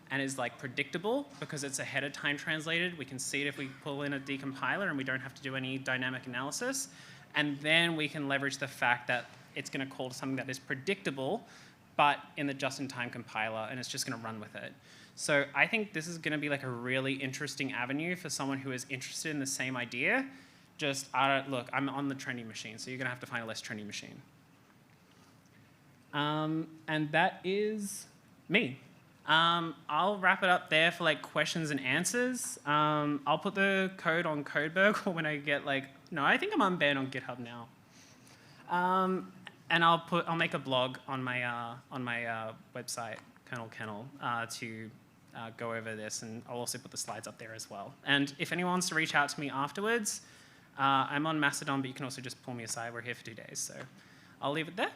and is like predictable because it's ahead of time translated. We can see it if we pull in a decompiler and we don't have to do any dynamic analysis. And then we can leverage the fact that it's going to call to something that is predictable, but in the just-in-time compiler, and it's just going to run with it. So I think this is going to be like a really interesting avenue for someone who is interested in the same idea. Just, look, I'm on the trendy machine, so you're going to have to find a less trendy machine. And that is me. I'll wrap it up there for like questions and answers. I'll put the code on Codeberg when I get like, no, I think I'm unbanned on GitHub now. And I'll make a blog on my website, Kernel, to go over this, and I'll also put the slides up there as well. And if anyone wants to reach out to me afterwards, I'm on Mastodon, but you can also just pull me aside. We're here for 2 days, so I'll leave it there.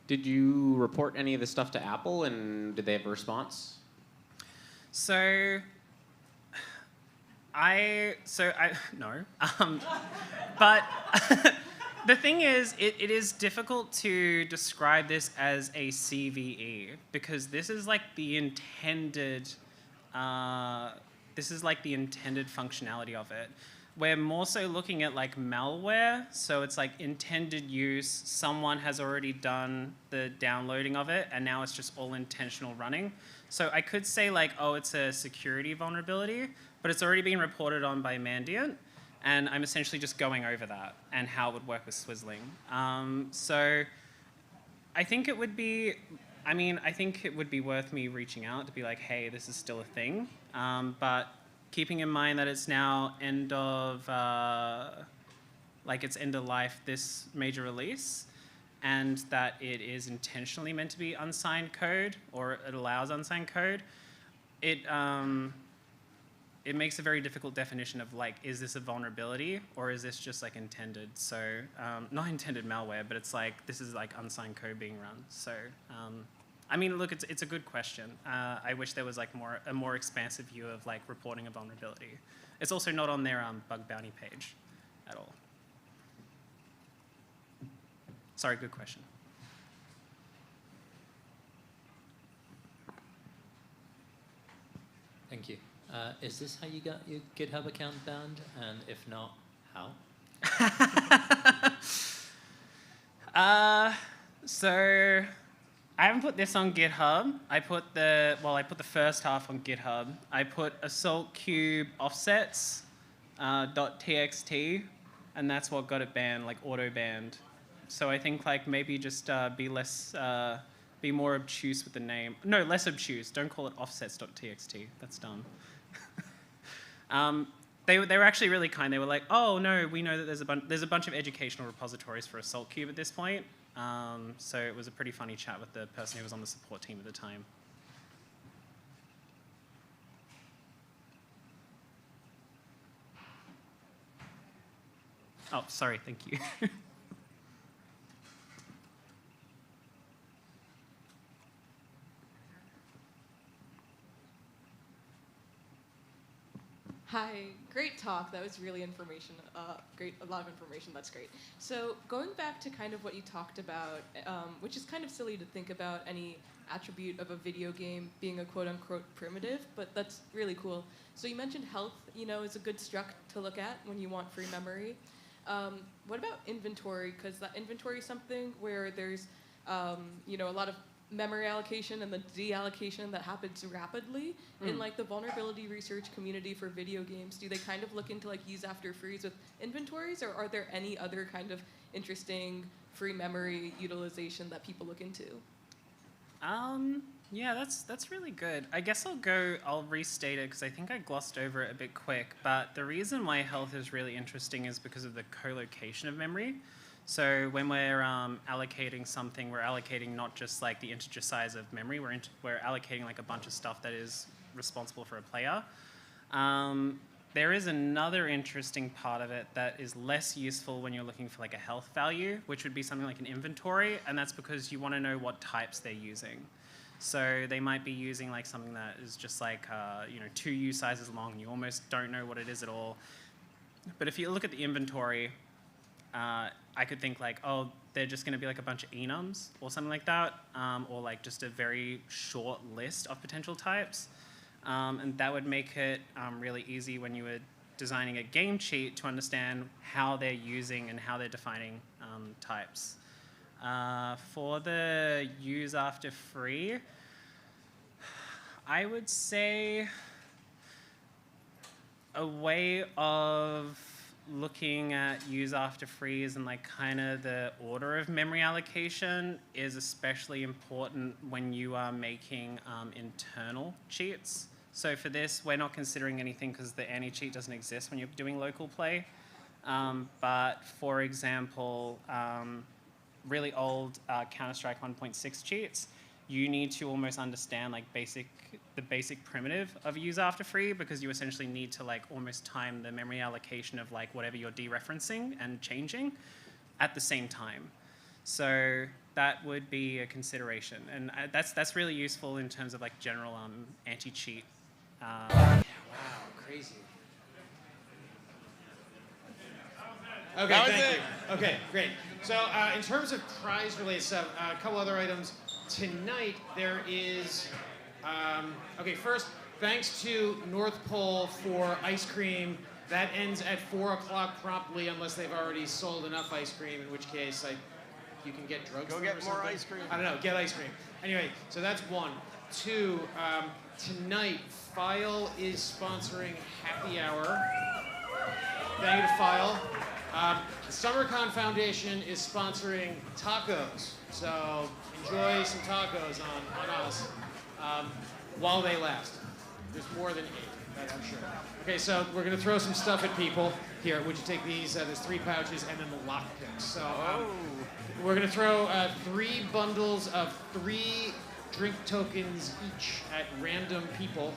Did you report any of this stuff to Apple, and did they have a response? So no. But the thing is, it is difficult to describe this as a CVE because this is like the intended functionality of it. We're more so looking at like malware, so it's like intended use. Someone has already done the downloading of it, and now it's just all intentional running. So I could say like, oh, it's a security vulnerability, but it's already been reported on by Mandiant, and I'm essentially just going over that and how it would work with Swizzling. So I think it would be, I think it would be worth me reaching out to be like, hey, this is still a thing, but keeping in mind that it's now end of life, this major release, and that it is intentionally meant to be unsigned code, or it allows unsigned code, it makes a very difficult definition of like, is this a vulnerability or is this just like intended? So not intended malware, but it's like, this is like unsigned code being run. So look, it's a good question. I wish there was like a more expansive view of like reporting a vulnerability. It's also not on their bug bounty page at all. Sorry, good question. Thank you. Is this how you got your GitHub account banned? And if not, how? So I haven't put this on GitHub. I put the first half on GitHub. I put assault cube offsets .txt, and that's what got it banned, like auto banned. So I think like maybe just be more obtuse with the name. No, less obtuse. Don't call it offsets.txt. That's dumb. They were actually really kind. They were like, oh no, we know that there's a bunch of educational repositories for assault cube at this point. So it was a pretty funny chat with the person who was on the support team at the time. Oh, sorry, thank you. Hi, great talk. That was really information. Great, a lot of information. That's great. So going back to kind of what you talked about, which is kind of silly to think about any attribute of a video game being a quote-unquote primitive, but that's really cool. So you mentioned health, is a good struct to look at when you want free memory. What about inventory? Because that inventory is something where there's, a lot of memory allocation and the deallocation that happens rapidly in like the vulnerability research community for video games. Do they kind of look into like use after freeze with inventories, or are there any other kind of interesting free memory utilization that people look into? Yeah, that's really good. I guess I'll restate it because I think I glossed over it a bit quick, but the reason why health is really interesting is because of the co-location of memory. So when we're allocating something, we're allocating not just like the integer size of memory, we're allocating like a bunch of stuff that is responsible for a player. There is another interesting part of it that is less useful when you're looking for like a health value, which would be something like an inventory, and that's because you want to know what types they're using. So they might be using like something that is just like 2 U sizes long, and you almost don't know what it is at all. But if you look at the inventory, I could think like, oh, they're just going to be like a bunch of enums or something like that, or like just a very short list of potential types. And that would make it really easy when you were designing a game cheat to understand how they're using and how they're defining types. For the use after free, I would say a way of looking at use after freeze and like kind of the order of memory allocation is especially important when you are making internal cheats. So for this, we're not considering anything because the anti-cheat doesn't exist when you're doing local play. But for example, really old Counter-Strike 1.6 cheats, you need to almost understand like the basic primitive of use after free, because you essentially need to like almost time the memory allocation of like whatever you're dereferencing and changing at the same time. So that would be a consideration, and that's really useful in terms of like general anti-cheat. Wow, crazy. Okay, thank you. Okay, great. So in terms of prize-related stuff, a couple other items. Tonight there is, okay, first, thanks to North Pole for ice cream. That ends at 4 o'clock promptly, unless they've already sold enough ice cream, in which case you can get drugs. Go get more ice cream. I don't know, get ice cream. Anyway, so that's one. Two, tonight, File is sponsoring Happy Hour. Thank you to File. The Summercon Foundation is sponsoring tacos, so enjoy some tacos on us while they last. There's more than 8, that's for sure. Okay, so we're going to throw some stuff at people. Here, would you take these? There's 3 pouches and then the lockpicks. So we're going to throw 3 bundles of 3 drink tokens each at random people.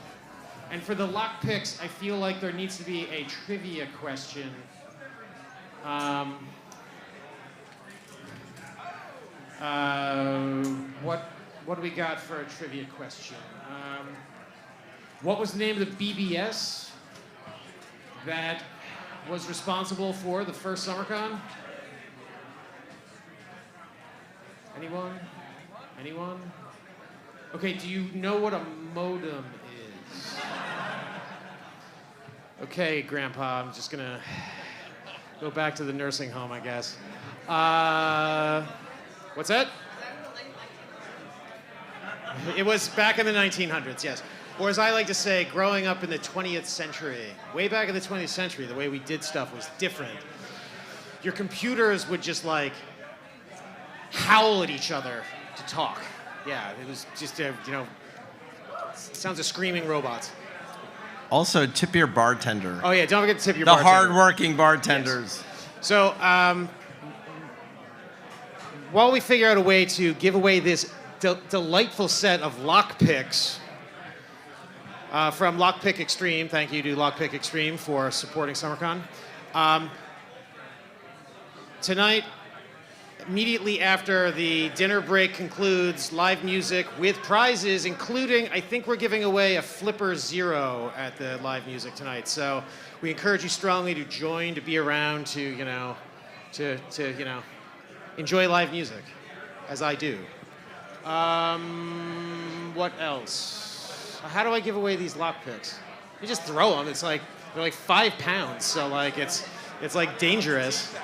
And for the lockpicks, I feel like there needs to be a trivia question. What do we got for a trivia question? What was the name of the BBS that was responsible for the first Summercon? Anyone? Anyone? Okay, do you know what a modem is? Okay, Grandpa, I'm just gonna go back to the nursing home, I guess. What's that? It was back in the 1900s, yes. Or as I like to say, growing up in the 20th century. Way back in the 20th century, the way we did stuff was different. Your computers would just like howl at each other to talk. Yeah, it was just, sounds of screaming robots. Also, tip your bartender. Oh yeah, don't forget to tip your the bartender. The hard-working bartenders. Yes. So, while we figure out a way to give away this delightful set of lockpicks from Lockpick Extreme, thank you to Lockpick Extreme for supporting Summercon. Tonight, immediately after the dinner break concludes, live music with prizes, including, I think we're giving away a Flipper Zero at the live music tonight. So we encourage you strongly to join, to be around, to, enjoy live music, as I do. What else? How do I give away these lockpicks? You just throw them. It's like, they're like 5 pounds, so like it's like dangerous.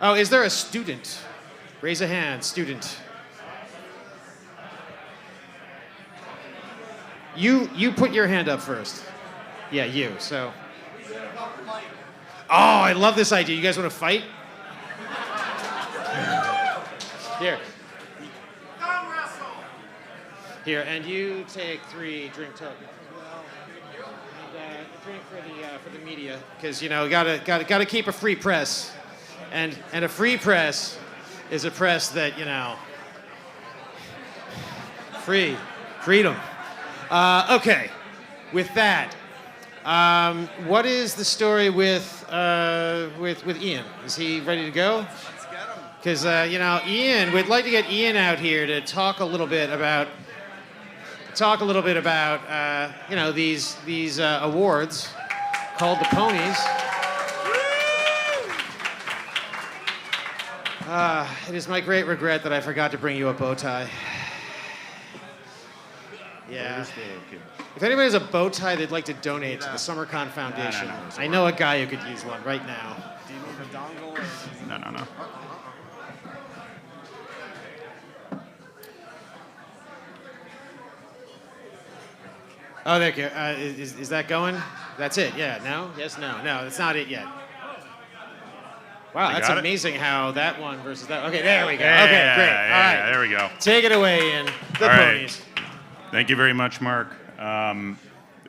Oh, is there a student? Raise a hand, student. You put your hand up first. Yeah, you, so. Oh, I love this idea. You guys want to fight? Here. Here, and you take 3 drink tokens as well. And a drink for the media, because gotta keep a free press. And a free press is a press that, freedom. Okay, with that, what is the story with Ian? Is he ready to go? Let's get him. Because Ian, we'd like to get Ian out here to talk a little bit about these awards called the Ponies. It is my great regret that I forgot to bring you a bow tie. Yeah. If anybody has a bow tie they'd like to donate to the Summercon Foundation, I know a guy who could use one right now. Do you need a dongle? No. Oh, there you go. Is that going? That's it, yeah. No? Yes, no. No, that's not it yet. Wow, that's amazing how that one versus that. Okay, there we go. Yeah, okay, great. Yeah, all right. there we go. Take it away, Ian. The All Ponies. Right. Thank you very much, Mark.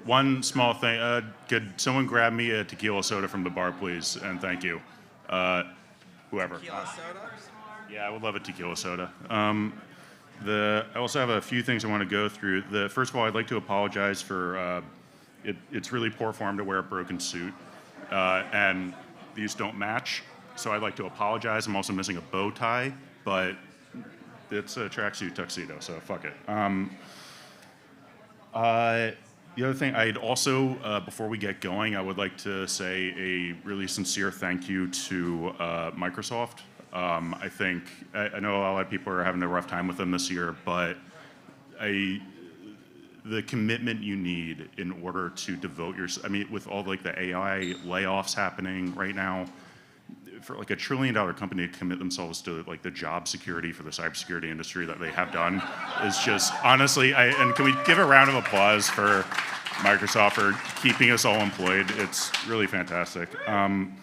One small thing. Could someone grab me a tequila soda from the bar, please? And thank you. Whoever. Tequila soda? Yeah, I would love a tequila soda. I also have a few things I want to go through. First of all, I'd like to apologize for it's really poor form to wear a broken suit, and these don't match. So I'd like to apologize. I'm also missing a bow tie, but it's a tracksuit tuxedo, so fuck it. The other thing, I'd also, before we get going, I would like to say a really sincere thank you to Microsoft. I know a lot of people are having a rough time with them this year, but the commitment you need in order to devote with all like the AI layoffs happening right now, for like $1 trillion company to commit themselves to like the job security for the cybersecurity industry that they have done is just honestly, and can we give a round of applause for Microsoft for keeping us all employed? It's really fantastic. One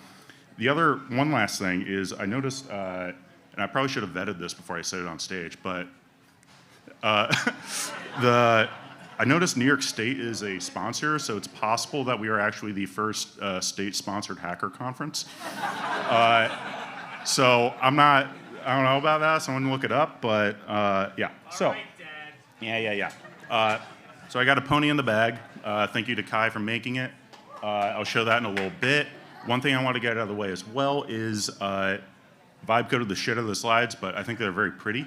last thing is I noticed, and I probably should have vetted this before I said it on stage, but I noticed New York State is a sponsor, so it's possible that we are actually the first state-sponsored hacker conference. So I don't know about that. Someone look it up, but yeah. So, right, Dad. Yeah. So I got a pony in the bag. Thank you to Kai for making it. I'll show that in a little bit. One thing I want to get out of the way as well is vibe coded the shit out of the slides, but I think they're very pretty.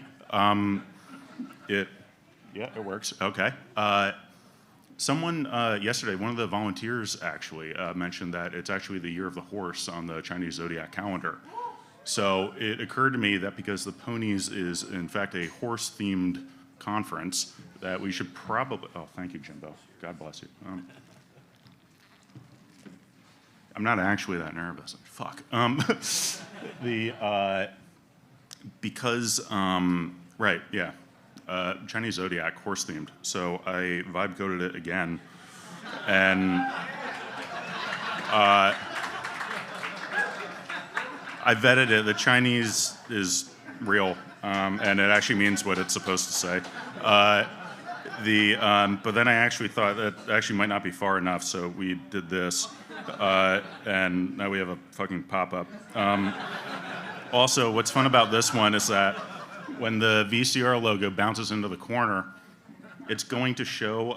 Yeah, it works. Okay. Someone yesterday, one of the volunteers actually mentioned that it's actually the year of the horse on the Chinese zodiac calendar. So it occurred to me that because the Ponies is in fact a horse-themed conference, that we should probably. Oh, thank you, Jimbo. God bless you. I'm not actually that nervous. Fuck. Right, yeah. Chinese zodiac, horse themed. So I vibe coded it again, and I vetted it. The Chinese is real, and it actually means what it's supposed to say. But then I actually thought that actually might not be far enough, so we did this, and now we have a fucking pop-up. Also, what's fun about this one is that when the VCR logo bounces into the corner, it's going to show,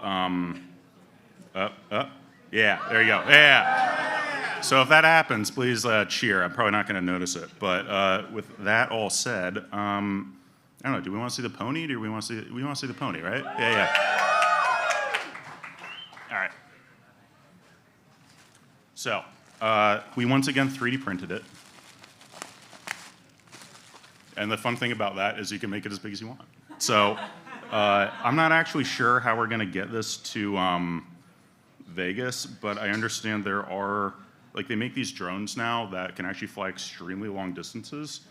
yeah, there you go, yeah. So if that happens, please cheer. I'm probably not going to notice it. But with that all said, I don't know. Do we want to see the pony? Do we want to see? We want to see the pony, right? Yeah. All right. So we once again 3D printed it. And the fun thing about that is you can make it as big as you want. So I'm not actually sure how we're going to get this to Vegas, but I understand there are, like, they make these drones now that can actually fly extremely long distances.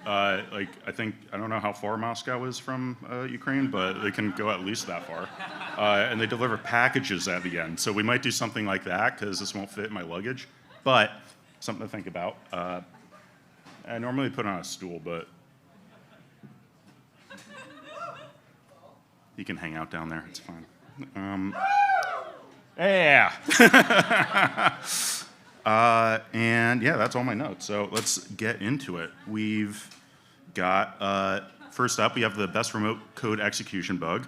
Like, I don't know how far Moscow is from Ukraine, but they can go at least that far. And they deliver packages at the end. So we might do something like that, because this won't fit in my luggage. But something to think about. I normally put it on a stool, but you can hang out down there. It's fine. Yeah. And yeah, that's all my notes. So let's get into it. We've got, first up, we have the best remote code execution bug.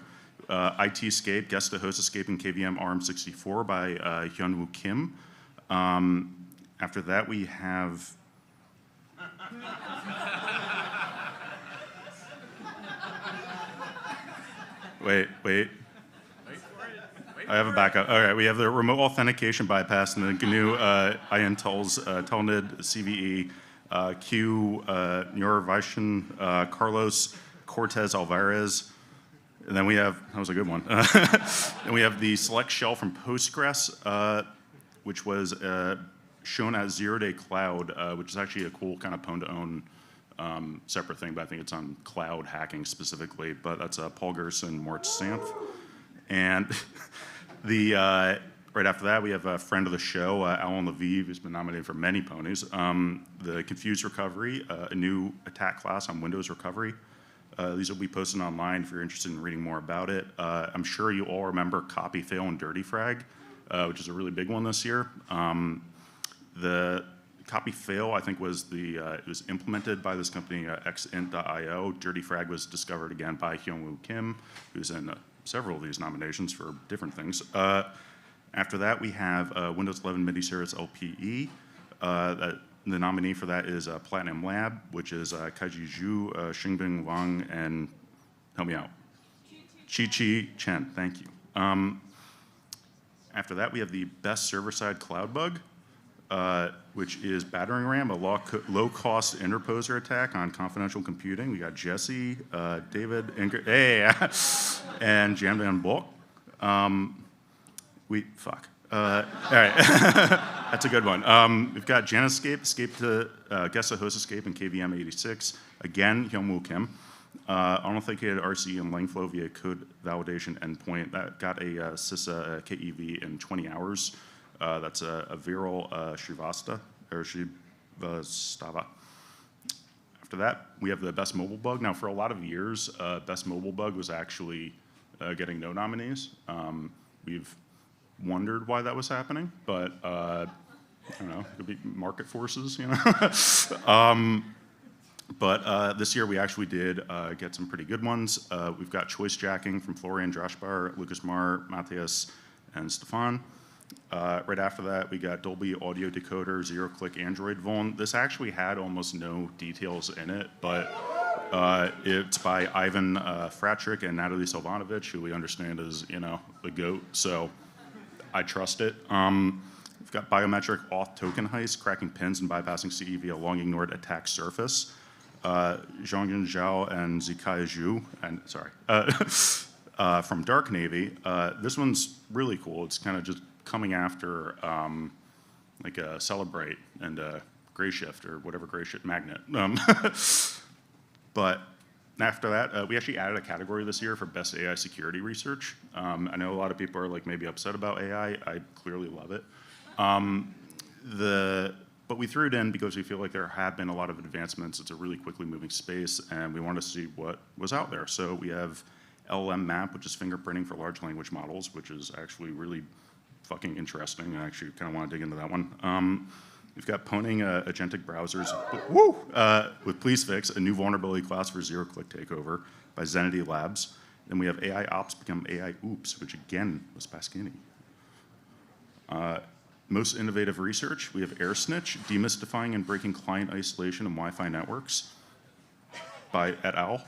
IT escape, guest to host escape in KVM ARM64 by Hyunwoo Kim. After that, we have... Wait. I have a backup. All right, we have the remote authentication bypass and the GNU INTEL's Telnid CVE, Q Neurovision, Carlos Cortez Alvarez. And then we have, that was a good one. And we have the select shell from Postgres, which was shown as zero-day cloud, which is actually a cool kind of pwn-to-own separate thing, but I think it's on cloud hacking specifically. But that's Paul Gerson, Mort Santh. And the right after that, we have a friend of the show, Alan Leviev, who's been nominated for many ponies. The Confused Recovery, a new attack class on Windows Recovery. These will be posted online if you're interested in reading more about it. I'm sure you all remember Copy, Fail, and Dirty Frag, which is a really big one this year. The Copy Fail, I think, was it was implemented by this company, xint.io. Dirty Frag was discovered again by Hyunwoo Kim, who's in several of these nominations for different things. After that, we have Windows 11 MIDI Service LPE. The nominee for that is Platinum Lab, which is Kaiji Zhu, Xingbing Wang, and help me out. Chi Chen, thank you. After that, we have the best server-side cloud bug, which is Battering Ram, a low-cost interposer attack on confidential computing. We got Jesse, David, and Jan Van Bulk. All right, that's a good one. We've got Jan Escape to guest to host escape in KVM 86. Again, Hyunwoo Kim. Unauthenticated RC and Langflow via code validation endpoint. That got a CISA KEV in 20 hours. That's a viral Shrivastava. After that, we have the best mobile bug. Now, for a lot of years, best mobile bug was actually getting no nominees. We've wondered why that was happening, but I don't know, it could be market forces, you know? But this year we actually did get some pretty good ones. We've got choice jacking from Florian Joshbar, Lucas Marr, Matthias, and Stefan. Right after that, we got Dolby Audio Decoder, zero-click Android vuln. This actually had almost no details in it, but it's by Ivan Fratrick and Natalie Silvanovich, who we understand is, you know, the GOAT, so I trust it. We've got biometric auth token heist, cracking pins and bypassing CE via long ignored attack surface. Zhongyun Zhao and Zikai Zhu, and sorry, from Dark Navy. This one's really cool. It's kind of just coming after like a Celebrate and a Gray Shift or whatever Gray Shift Magnet. But after that, we actually added a category this year for best AI security research. I know a lot of people are like maybe upset about AI. I clearly love it. But we threw it in because we feel like there have been a lot of advancements. It's a really quickly moving space, and we wanted to see what was out there. So we have LLM Map, which is fingerprinting for large language models, which is actually really fucking interesting. I actually kind of want to dig into that one. We've got Poning agentic browsers with Please Fix, a new vulnerability class for zero-click takeover by Zenity Labs. Then we have AI Ops become AI Oops, which again was Pasquini. Most innovative research, we have AirSnitch, demystifying and breaking client isolation and Wi-Fi networks by et al.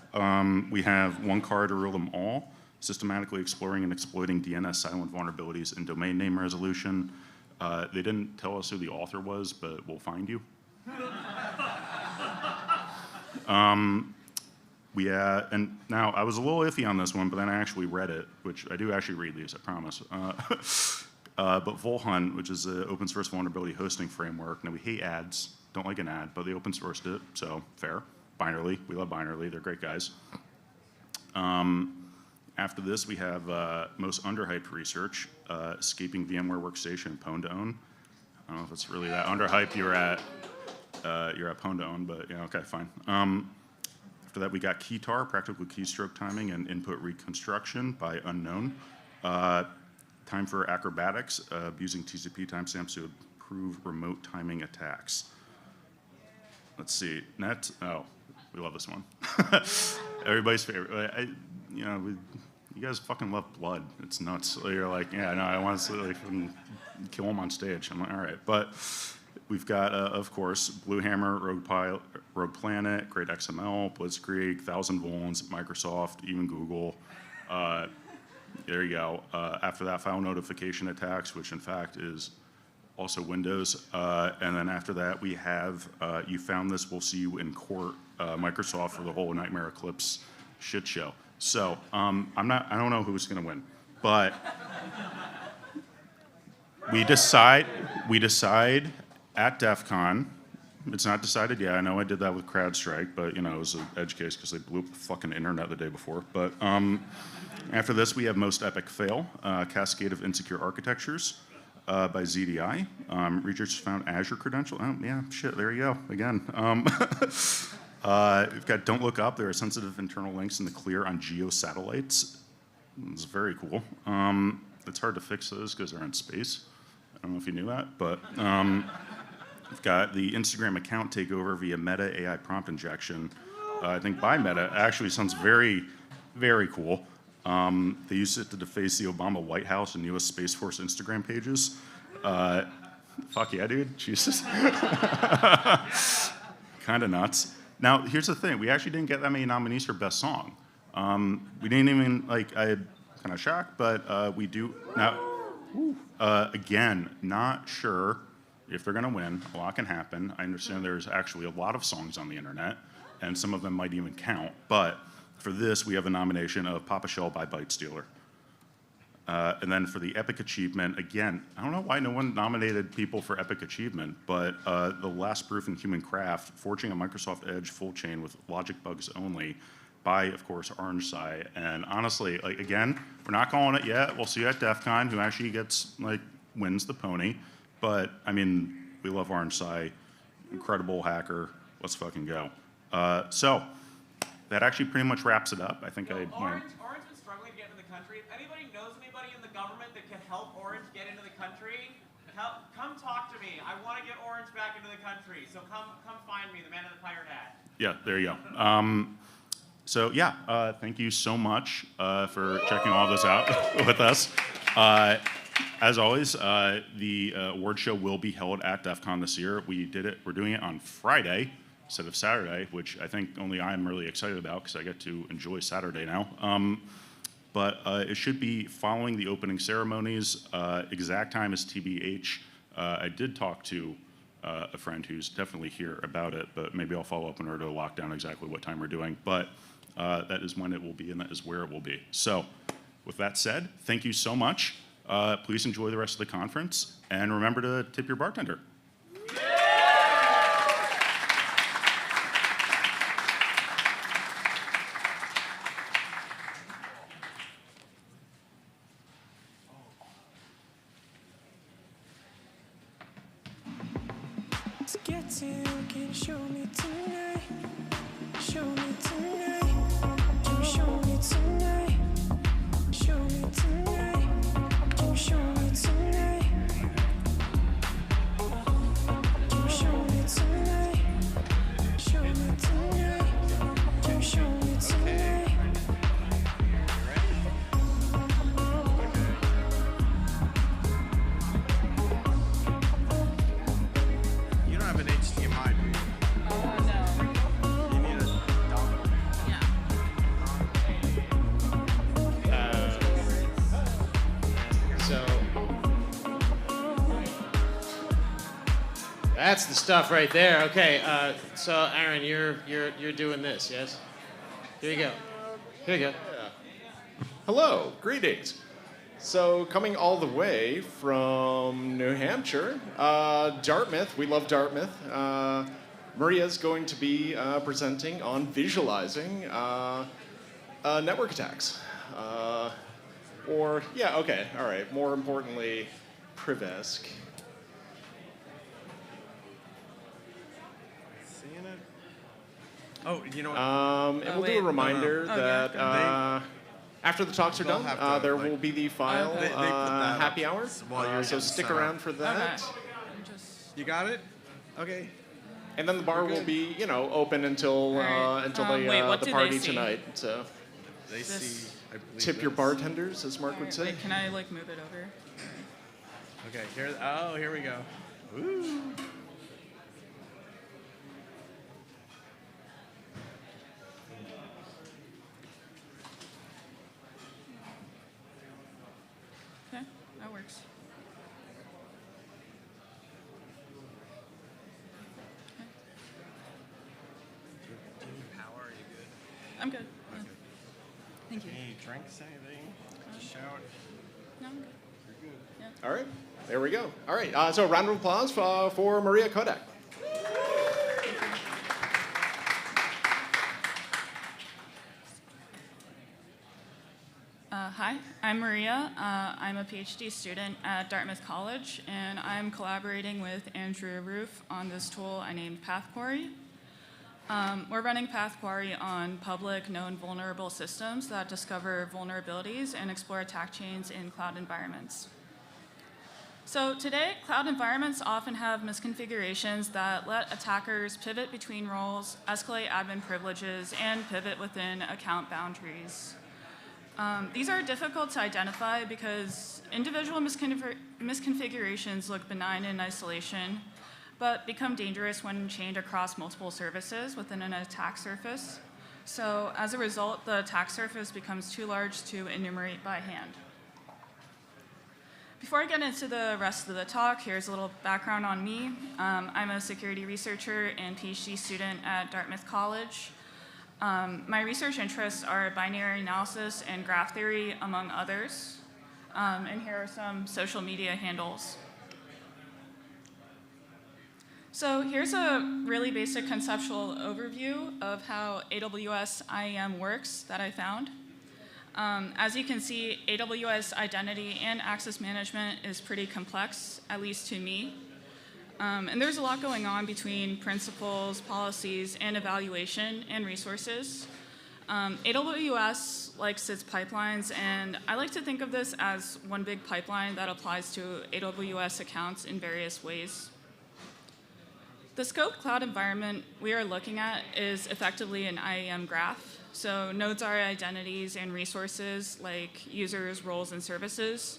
We have One Car to Rule Them All, systematically exploring and exploiting DNS silent vulnerabilities in domain name resolution. They didn't tell us who the author was, but we'll find you. And now I was a little iffy on this one, but then I actually read it, which I do actually read these, I promise. But Volhunt, which is an open source vulnerability hosting framework. Now we hate ads, don't like an ad, but they open sourced it, so fair. Binarly, we love Binarly, they're great guys. After this, we have most underhyped research, escaping VMware Workstation and Pwn to Own. I don't know if it's really that underhyped. You're at Pwn to Own, but yeah, okay, fine. After that, we got Keytar, practical keystroke timing and input reconstruction by unknown. Time for acrobatics, using TCP timestamps to improve remote timing attacks. Let's see, oh, we love this one. Everybody's favorite. You guys fucking love blood. It's nuts. You're like, yeah, no, I want to like kill them on stage. I'm like, all right. But we've got, of course, Bluehammer, Rogue Planet, Great XML, Blitzkrieg, 1000 Volans, Microsoft, even Google. There you go. After that, file notification attacks, which in fact is also Windows. And then after that, we have You Found This, We'll See You in Court, Microsoft for the whole Nightmare Eclipse shit show. So I don't know who's going to win, but we decide at DEF CON. It's not decided yet. I know I did that with CrowdStrike, but it was an edge case because they blew up the fucking internet the day before. But after this, we have most epic fail, cascade of insecure architectures by ZDI. Researchers found Azure credential. Oh yeah, shit. There you go again. We've got Don't Look Up. There are sensitive internal links in the clear on geo satellites. It's very cool. It's hard to fix those because they're in space. I don't know if you knew that, but we've got the Instagram account takeover via Meta AI prompt injection. I think by Meta actually sounds very, very cool. They used it to deface the Obama White House and U.S. Space Force Instagram pages. Fuck yeah, dude. Jesus. Kind of nuts. Now, here's the thing. We actually didn't get that many nominees for Best Song. We didn't even, I'm kind of shocked, but we do. Now, again, not sure if they're going to win. A lot can happen. I understand there's actually a lot of songs on the internet, and some of them might even count. But for this, we have a nomination of Papa Shell by Bite Stealer. And then for the Epic Achievement, again, I don't know why no one nominated people for Epic Achievement, but the last proof in human craft, forging a Microsoft Edge full chain with logic bugs only by, of course, OrangeSci. And honestly, again, we're not calling it yet. We'll see at DEF CON who actually wins the pony. But, I mean, we love OrangeSci. Incredible hacker. Let's fucking go. So that actually pretty much wraps it up. I think I went. Orange's been struggling to get into the country. If anybody knows anybody in the government that can help Orange get into the country, come talk to me. I want to get Orange back into the country. So come find me, the man in the pirate hat. Yeah, there you go. So yeah, thank you so much for checking all this out with us. As always, the award show will be held at DEF CON this year. We're doing it on Friday instead of Saturday, which I think only I'm really excited about because I get to enjoy Saturday now. But it should be following the opening ceremonies. Exact time is TBH. I did talk to a friend who's definitely here about it, but maybe I'll follow up in order to lock down exactly what time we're doing. But that is when it will be, and that is where it will be. So with that said, thank you so much. Please enjoy the rest of the conference, and remember to tip your bartender. Show me tonight. Show me tonight. Show me tonight. Show me tonight. Show me tonight. Show me tonight. Show me tonight. Show me tonight. That's the stuff right there. Okay, so Aaron, you're doing this, yes? Here you go. Here you go. Hello, greetings. So coming all the way from New Hampshire, Dartmouth, we love Dartmouth. Maria's going to be presenting on visualizing network attacks. More importantly, Privesk. Seeing it? Oh, you know what? And we'll do a reminder that after the talks are done, there will be the file they put that happy up hour. while you're So getting stick set up. around for that. You got it? Okay. And then the bar will be, open until the party tonight. So They see, I believe tip your this. bartenders, as Mark would say. Wait, can I move it over? Okay, here we go. Woo. Okay, that works. Do you need power? Are you good? I'm good. Yeah. Okay. Thank you. Any drinks, anything? Just shout. No, I'm good. You're good. Yeah. All right, there we go. All right, so a round of applause for Maria Kodak. Hi, I'm Maria. I'm a PhD student at Dartmouth College, and I'm collaborating with Andrew Roof on this tool I named PathQuery. We're running PathQuery on public known vulnerable systems that discover vulnerabilities and explore attack chains in cloud environments. So today, cloud environments often have misconfigurations that let attackers pivot between roles, escalate admin privileges, and pivot within account boundaries. These are difficult to identify because individual misconfigurations look benign in isolation, but become dangerous when chained across multiple services within an attack surface. So as a result, the attack surface becomes too large to enumerate by hand. Before I get into the rest of the talk, here's a little background on me. I'm a security researcher and PhD student at Dartmouth College. My research interests are binary analysis and graph theory, among others. And here are some social media handles. So here's a really basic conceptual overview of how AWS IAM works that I found. As you can see, AWS identity and access management is pretty complex, at least to me. And there's a lot going on between principles, policies, and evaluation and resources. AWS likes its pipelines, and I like to think of this as one big pipeline that applies to AWS accounts in various ways. The scope cloud environment we are looking at is effectively an IAM graph. So nodes are identities and resources like users, roles, and services.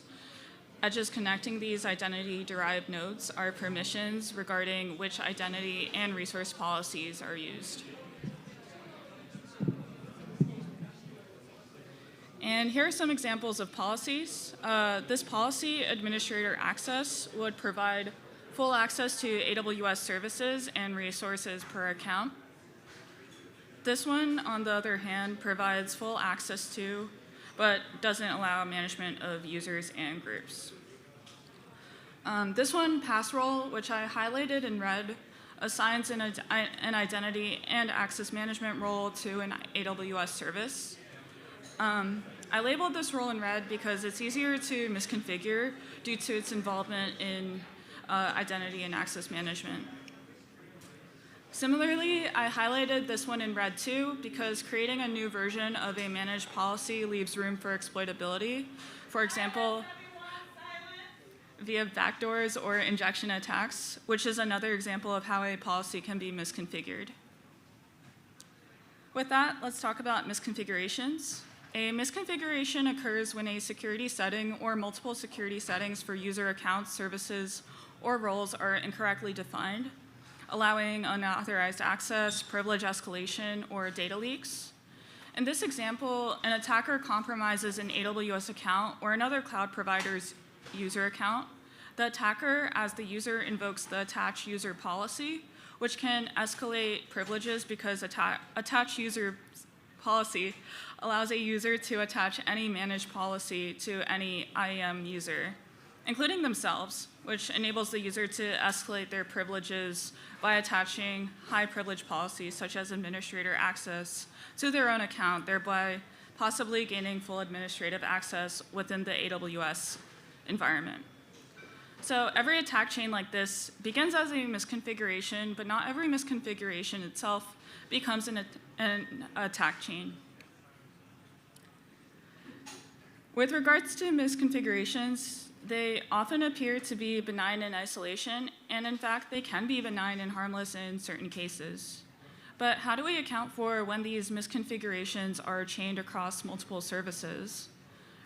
Edges connecting these identity-derived nodes are permissions regarding which identity and resource policies are used. And here are some examples of policies. This policy, administrator access, would provide full access to AWS services and resources per account. This one, on the other hand, provides full access to, but doesn't allow management of users and groups. This one, pass role, which I highlighted in red, assigns an identity and access management role to an AWS service. I labeled this role in red because it's easier to misconfigure due to its involvement in identity and access management. Similarly, I highlighted this one in red too because creating a new version of a managed policy leaves room for exploitability. For example, via backdoors or injection attacks, which is another example of how a policy can be misconfigured. With that, let's talk about misconfigurations. A misconfiguration occurs when a security setting or multiple security settings for user accounts, services, or roles are incorrectly defined, allowing unauthorized access, privilege escalation, or data leaks. In this example, an attacker compromises an AWS account or another cloud provider's user account, The attacker, as the user, invokes the attach user policy, which can escalate privileges because attach user policy allows a user to attach any managed policy to any IAM user, including themselves, which enables the user to escalate their privileges by attaching high privilege policies such as administrator access to their own account, thereby possibly gaining full administrative access within the AWS environment. So every attack chain like this begins as a misconfiguration, but not every misconfiguration itself becomes an attack chain. With regards to misconfigurations, they often appear to be benign in isolation, and in fact, they can be benign and harmless in certain cases. But how do we account for when these misconfigurations are chained across multiple services?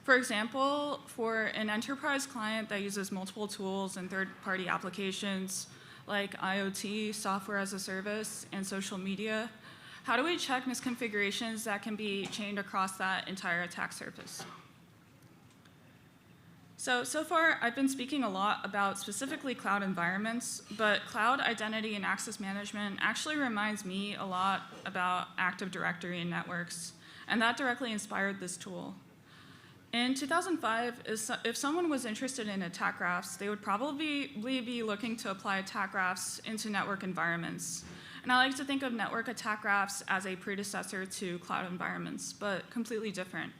For example, for an enterprise client that uses multiple tools and third-party applications like IoT, software as a service, and social media, how do we check misconfigurations that can be chained across that entire attack surface? So far, I've been speaking a lot about specifically cloud environments, but cloud identity and access management actually reminds me a lot about Active Directory and networks, and that directly inspired this tool. In 2005, if someone was interested in attack graphs, they would probably be looking to apply attack graphs into network environments. And I like to think of network attack graphs as a predecessor to cloud environments, but completely different.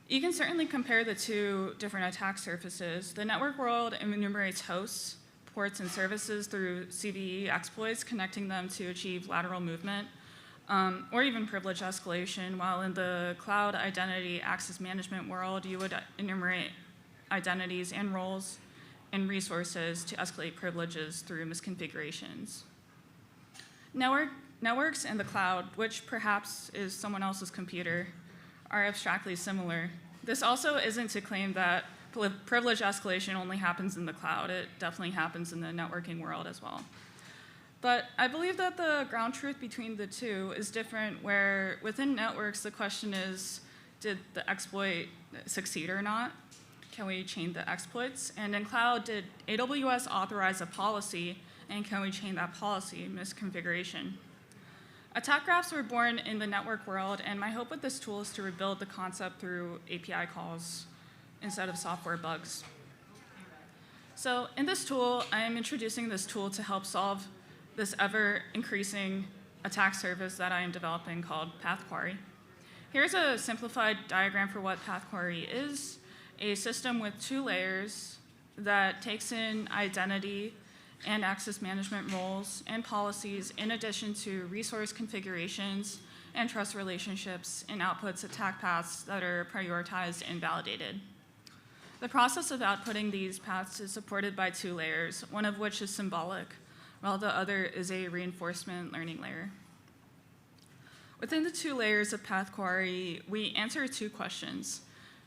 You can certainly compare the two different attack surfaces. The network world enumerates hosts, ports, and services through CVE exploits, connecting them to achieve lateral movement, or even privilege escalation, while in the cloud identity access management world, you would enumerate identities and roles and resources to escalate privileges through misconfigurations. Networks and the cloud, which perhaps is someone else's computer, are abstractly similar. This also isn't to claim that privilege escalation only happens in the cloud. It definitely happens in the networking world as well. But I believe that the ground truth between the two is different, where within networks, the question is, did the exploit succeed or not? Can we chain the exploits? And in cloud, did AWS authorize a policy, and can we chain that policy misconfiguration? Attack graphs were born in the network world, and my hope with this tool is to rebuild the concept through API calls instead of software bugs. So in this tool, I am introducing this tool to help solve this ever-increasing attack surface that I am developing called PathQuery. Here's a simplified diagram for what PathQuery is: a system with 2 layers that takes in identity and access management roles and policies, in addition to resource configurations and trust relationships, and outputs attack paths that are prioritized and validated. The process of outputting these paths is supported by 2 layers, one of which is symbolic, while the other is a reinforcement learning layer. Within the 2 layers of PathQuery, we answer 2 questions.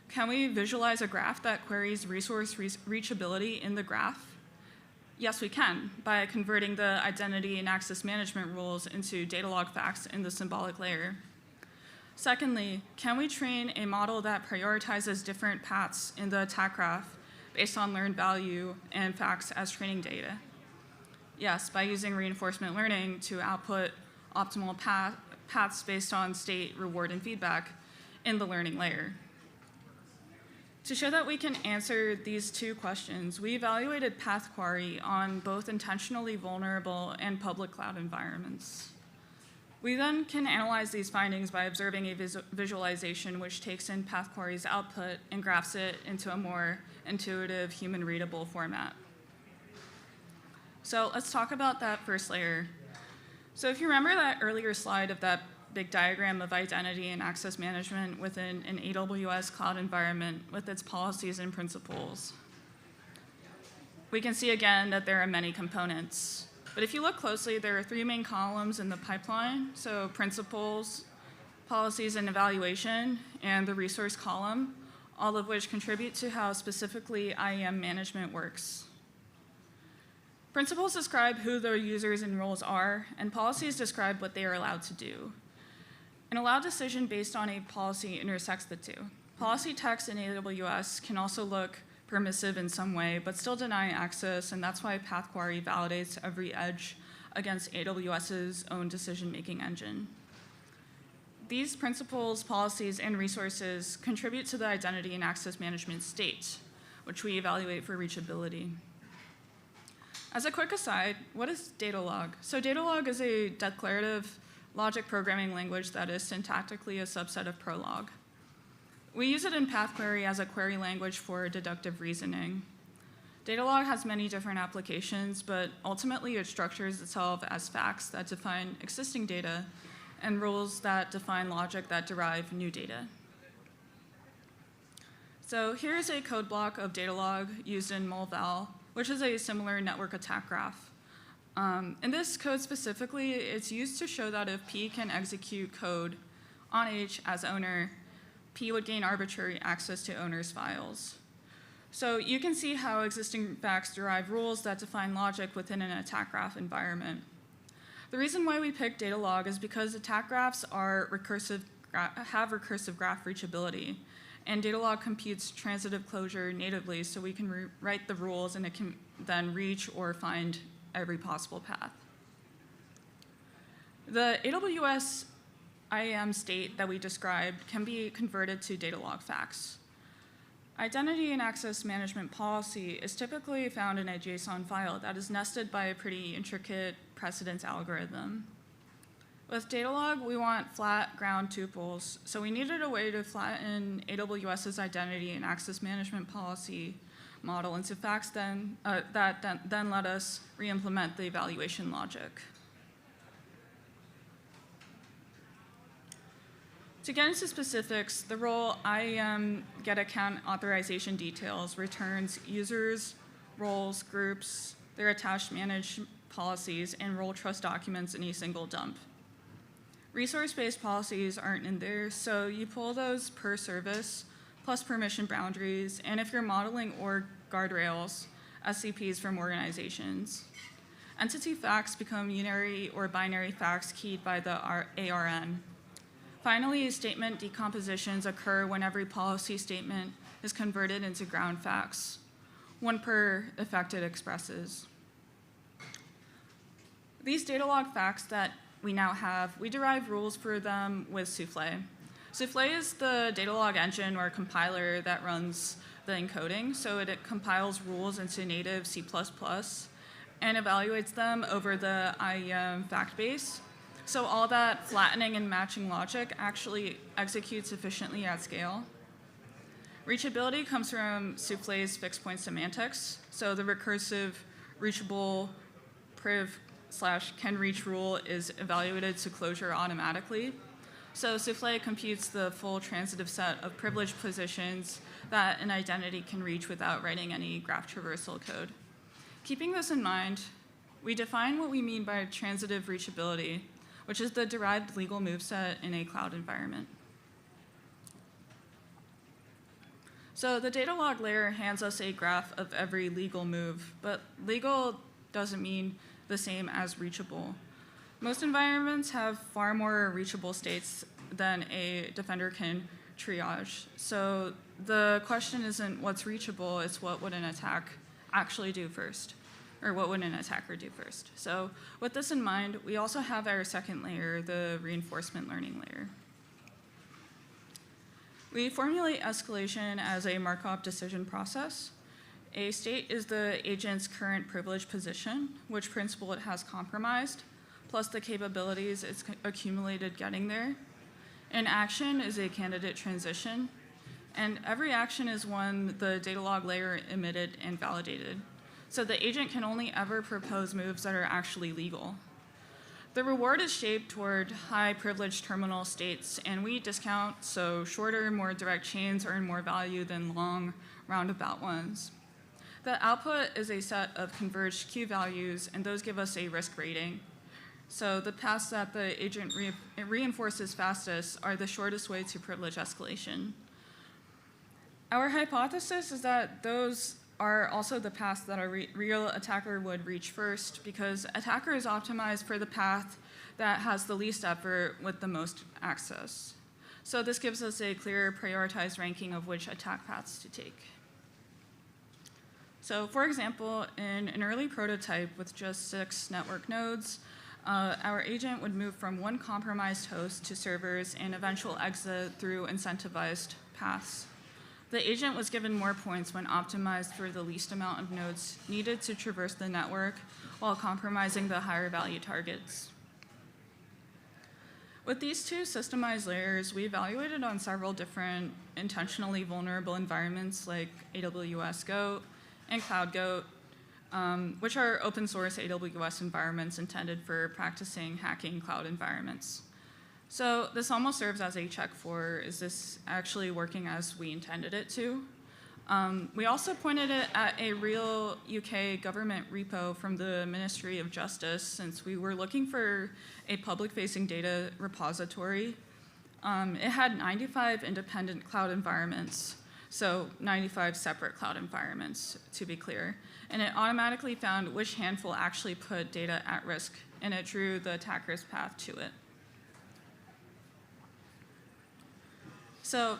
Can we visualize a graph that queries resource reachability in the graph? Yes, we can, by converting the identity and access management rules into data log facts in the symbolic layer. Secondly, can we train a model that prioritizes different paths in the attack graph based on learned value and facts as training data? Yes, by using reinforcement learning to output optimal paths based on state, reward, and feedback in the learning layer. To show that we can answer these 2 questions, we evaluated PathQuery on both intentionally vulnerable and public cloud environments. We then can analyze these findings by observing a visualization which takes in PathQuery's output and graphs it into a more intuitive, human-readable format. So let's talk about that first layer. So if you remember that earlier slide of that big diagram of identity and access management within an AWS cloud environment with its policies and principles, we can see again that there are many components. But if you look closely, there are 3 main columns in the pipeline. So principles, policies and evaluation, and the resource column, all of which contribute to how specifically IAM management works. Principles describe who the users and roles are, and policies describe what they are allowed to do. An allowed decision based on a policy intersects the 2. Policy text in AWS can also look permissive in some way, but still deny access, and that's why PathQuery validates every edge against AWS's own decision-making engine. These principles, policies, and resources contribute to the identity and access management state, which we evaluate for reachability. As a quick aside, what is Datalog? So Datalog is a declarative logic programming language that is syntactically a subset of Prolog. We use it in PathQuery as a query language for deductive reasoning. Datalog has many different applications, but ultimately it structures itself as facts that define existing data and rules that define logic that derive new data. So here's a code block of Datalog used in molval, which is a similar network attack graph. In this code specifically, it's used to show that if P can execute code on H as owner, P would gain arbitrary access to owner's files. So you can see how existing facts derive rules that define logic within an attack graph environment. The reason why we picked Datalog is because attack graphs are have recursive graph reachability, and Datalog computes transitive closure natively, so we can write the rules and it can then reach or find every possible path. The AWS IAM state that we described can be converted to Datalog facts. Identity and access management policy is typically found in a JSON file that is nested by a pretty intricate precedence algorithm. With Datalog, we want flat ground tuples, so we needed a way to flatten AWS's identity and access management policy model into facts then let us re-implement the evaluation logic. To get into specifics, the role IAM get account authorization details returns users, roles, groups, their attached managed policies, and role trust documents in a single dump. Resource-based policies aren't in there, so you pull those per service, plus permission boundaries, and if you're modeling org guardrails, SCPs from organizations. Entity facts become unary or binary facts keyed by the ARN. Finally, statement decompositions occur when every policy statement is converted into ground facts, one per effect it expresses. These Datalog facts that we now have, we derive rules for them with Souffle. Souffle is the Datalog engine or compiler that runs the encoding, so it compiles rules into native C++ and evaluates them over the IAM fact base. So all that flattening and matching logic actually executes efficiently at scale. Reachability comes from Souffle's fixed point semantics. So the recursive reachable priv/can reach rule is evaluated to closure automatically. So Souffle computes the full transitive set of privileged positions that an identity can reach without writing any graph traversal code. Keeping this in mind, we define what we mean by transitive reachability, which is the derived legal moveset in a cloud environment. So the Datalog layer hands us a graph of every legal move, but legal doesn't mean the same as reachable. Most environments have far more reachable states than a defender can triage. So the question isn't what's reachable, it's what would an attack actually do first, or what would an attacker do first. So with this in mind, we also have our second layer, the reinforcement learning layer. We formulate escalation as a Markov decision process. A state is the agent's current privileged position, which principle it has compromised, plus the capabilities it's accumulated getting there. An action is a candidate transition, and every action is one the Datalog layer emitted and validated. So the agent can only ever propose moves that are actually legal. The reward is shaped toward high privileged terminal states, and we discount, so shorter, more direct chains earn more value than long, roundabout ones. The output is a set of converged Q values, and those give us a risk rating. So the paths that the agent reinforces fastest are the shortest way to privilege escalation. Our hypothesis is that those are also the paths that a real attacker would reach first, because attackers optimize for the path that has the least effort with the most access. So this gives us a clear prioritized ranking of which attack paths to take. So for example, in an early prototype with just 6 network nodes, our agent would move from one compromised host to servers and eventual exit through incentivized paths. The agent was given more points when optimized for the least amount of nodes needed to traverse the network while compromising the higher value targets. With these 2 systemized layers, we evaluated on several different intentionally vulnerable environments like AWS Goat and Cloud Goat, which are open source AWS environments intended for practicing hacking cloud environments. So this almost serves as a check for, is this actually working as we intended it to? We also pointed it at a real UK government repo from the Ministry of Justice, since we were looking for a public-facing data repository. It had 95 independent cloud environments, so 95 separate cloud environments, to be clear. And it automatically found which handful actually put data at risk, and it drew the attacker's path to it. So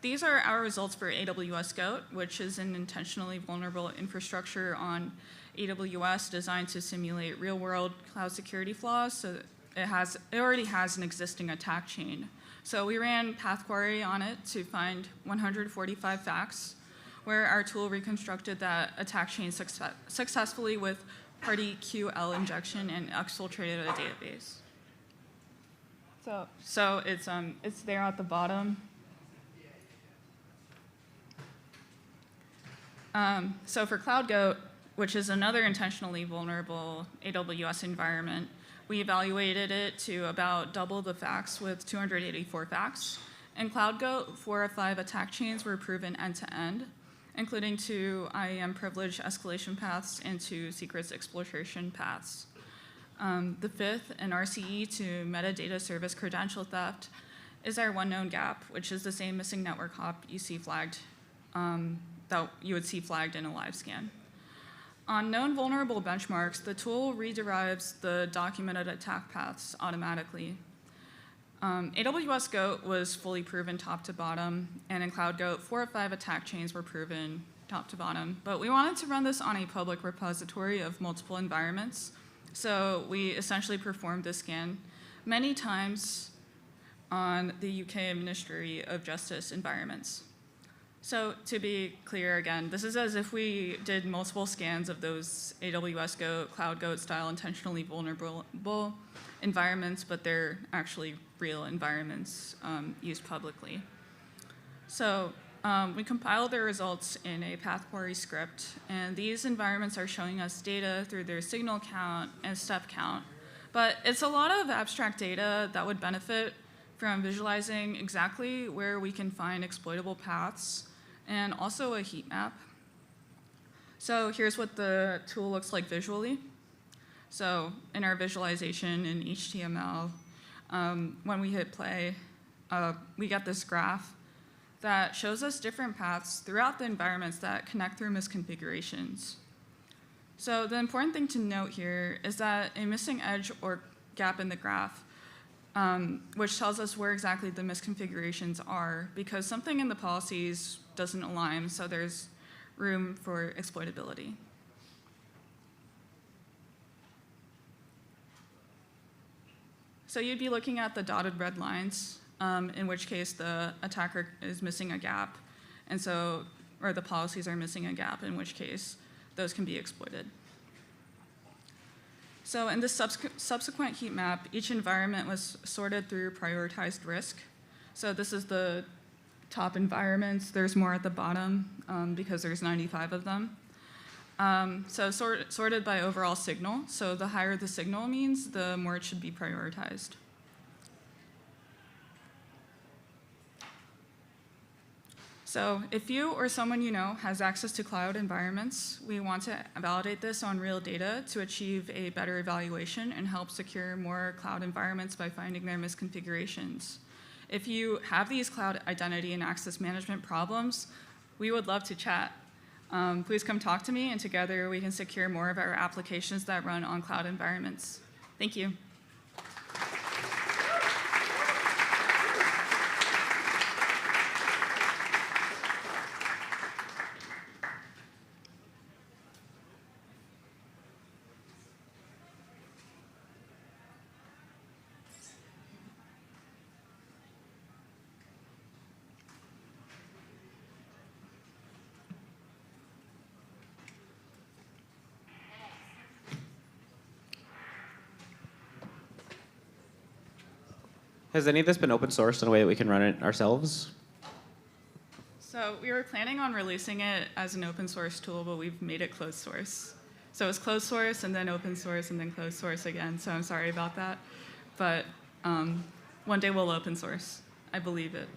these are our results for AWS Goat, which is an intentionally vulnerable infrastructure on AWS designed to simulate real-world cloud security flaws. So it already has an existing attack chain. So we ran path query on it to find 145 facts, where our tool reconstructed that attack chain successfully with party QL injection and exfiltrated a database. So it's there at the bottom. So for CloudGoat, which is another intentionally vulnerable AWS environment, we evaluated it to about double the facts with 284 facts. In CloudGoat, 4 of 5 attack chains were proven end-to-end, including 2 IAM privilege escalation paths and 2 secrets exploitation paths. The 5th, an RCE to metadata service credential theft, is our one known gap, which is the same missing network hop you see flagged, that you would see flagged in a live scan. On known vulnerable benchmarks, the tool rederives the documented attack paths automatically. AWS Goat was fully proven top to bottom, and in CloudGoat, 4 of 5 attack chains were proven top to bottom. But we wanted to run this on a public repository of multiple environments, so we essentially performed this scan many times on the UK Ministry of Justice environments. So to be clear again, this is as if we did multiple scans of those AWS Goat, Cloud Goat style intentionally vulnerable environments, but they're actually real environments used publicly. So we compiled the results in a path query script, and these environments are showing us data through their signal count and step count. But it's a lot of abstract data that would benefit from visualizing exactly where we can find exploitable paths, and also a heat map. So here's what the tool looks like visually. So in our visualization in HTML, when we hit play, we get this graph that shows us different paths throughout the environments that connect through misconfigurations. So the important thing to note here is that a missing edge or gap in the graph, which tells us where exactly the misconfigurations are, because something in the policies doesn't align, so there's room for exploitability. So you'd be looking at the dotted red lines, in which case the attacker is missing a gap, and so, or the policies are missing a gap, in which case those can be exploited. So in this subsequent heat map, each environment was sorted through prioritized risk. So this is the top environments. There's more at the bottom because there's 95 of them. So sorted by overall signal. So the higher the signal means, the more it should be prioritized. So if you or someone you know has access to cloud environments, we want to validate this on real data to achieve a better evaluation and help secure more cloud environments by finding their misconfigurations. If you have these cloud identity and access management problems, we would love to chat. Please come talk to me, and together we can secure more of our applications that run on cloud environments. Thank you. Has any of this been open sourced in a way that we can run it ourselves? So we were planning on releasing it as an open source tool, but we've made it closed source. So it's closed source and then open source and then closed source again. So I'm sorry about that. But one day we'll open source. I believe it.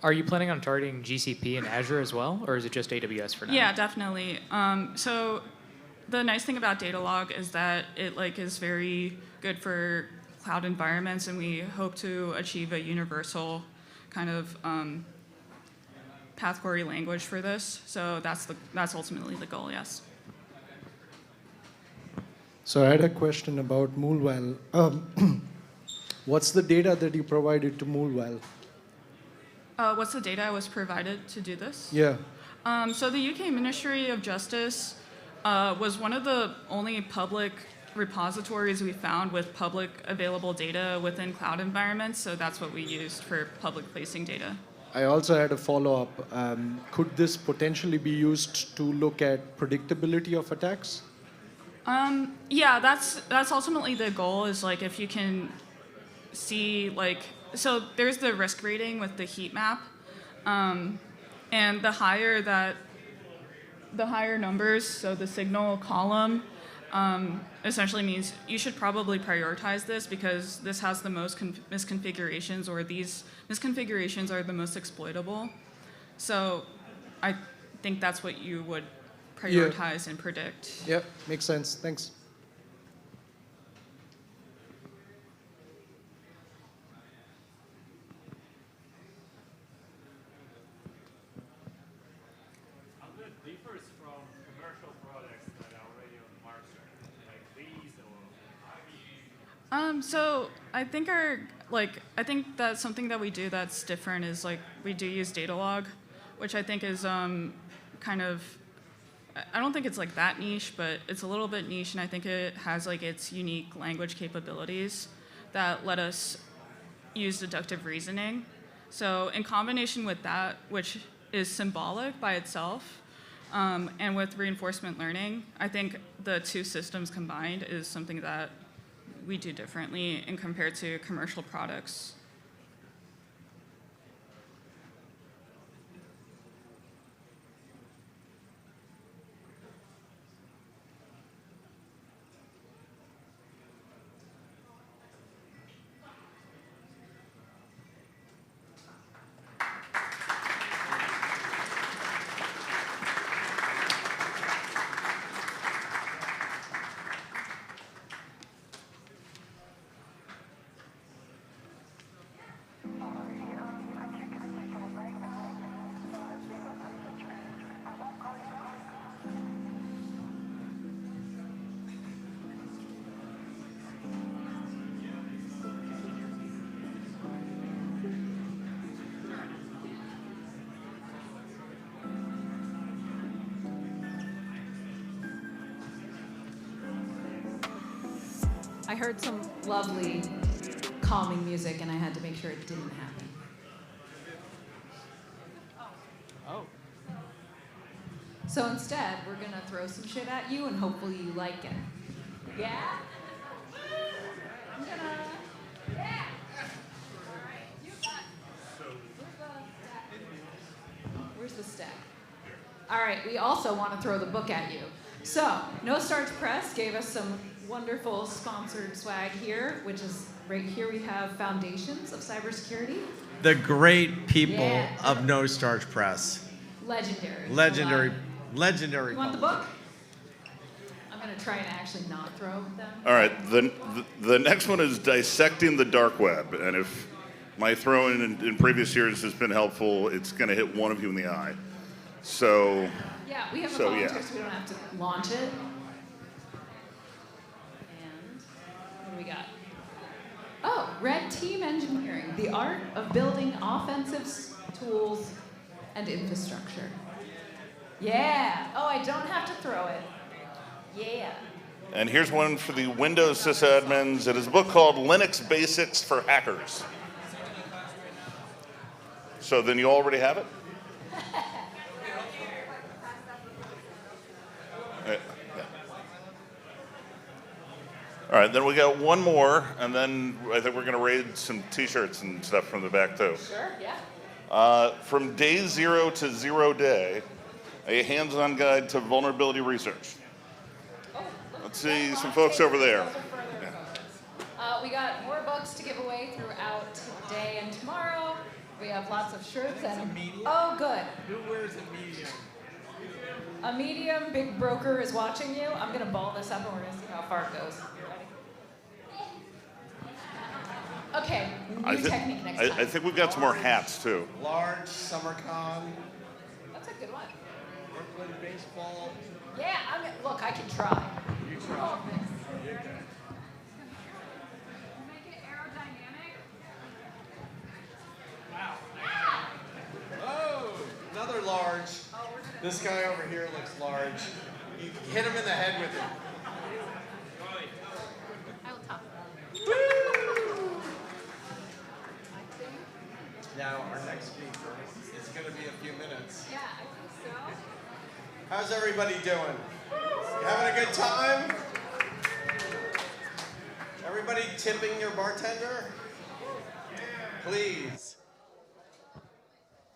Are you planning on targeting GCP and Azure as well, or is it just AWS for now? Yeah, definitely. So the nice thing about Datalog is that it is very good for cloud environments, and we hope to achieve a universal kind of path query language for this. So that's ultimately the goal, yes. So I had a question about Moolwell. What's the data that you provided to Moolwell? What's the data I was provided to do this? Yeah. So the UK Ministry of Justice was one of the only public repositories we found with public available data within cloud environments, so that's what we used for public facing data. I also had a follow-up. Could this potentially be used to look at predictability of attacks? Yeah, that's ultimately the goal, is if you can see so there's the risk rating with the heat map, and the higher numbers, so the signal column, essentially means you should probably prioritize this because this has the most misconfigurations, or these misconfigurations are the most exploitable. So I think that's what you would prioritize and predict. Yep, makes sense. Thanks. So I think I think that something that we do that's different is we do use Datalog, which I think is kind of, I don't think it's that niche, but it's a little bit niche, and I think it has its unique language capabilities that let us use deductive reasoning. So in combination with that, which is symbolic by itself, and with reinforcement learning, I think the two systems combined is something that we do differently and compared to commercial products. I heard some lovely calming music, and I had to make sure it didn't happen. Oh. So instead, we're gonna throw some shit at you, and hopefully you like it. Yeah? I'm gonna... Yeah! Alright, you got... Where's the stack? Alright, we also want to throw the book at you. So, No Starch Press gave us some wonderful sponsored swag here, which is right here we have Foundations of Cybersecurity. The great people Yeah. of No Starch Press. Legendary. Legendary. You want the book? I'm going to try and actually not throw them. All right, the next one is Dissecting the Dark Web. And if my throwing in previous years has been helpful, it's going to hit one of you in the eye. So, Yeah, we have a so, volunteer, yeah. so we don't have to launch it. And what do we got? Oh, Red Team Engineering, the art of building offensive tools and infrastructure. Yeah. Oh, I don't have to throw it. Yeah. And here's one for the Windows sysadmins. It is a book called Linux Basics for Hackers. So then you already have it? Yeah. All right, then we got one more, and then I think we're going to raid some T-shirts and stuff from the back too. Sure, yeah. From day 0 to 0 day, a hands-on guide to vulnerability research. Let's see some folks over there. We got more books to give away throughout today and tomorrow. We have lots of shirts and oh, good. Who wears a medium? A medium big broker is watching you. I'm gonna ball this up and we're gonna see how far it goes. Ready? Okay, new technique next time. I think we've got some more hats too. Large, Summercon, That's a good one. Brooklyn baseball. Yeah, look, I can try. You try. Oh, another large. This guy over here looks large. You hit him in the head with it. Now, our next speaker is going to be a few minutes. Yeah, I think so. How's everybody doing? You having a good time? Everybody tipping your bartender? Please.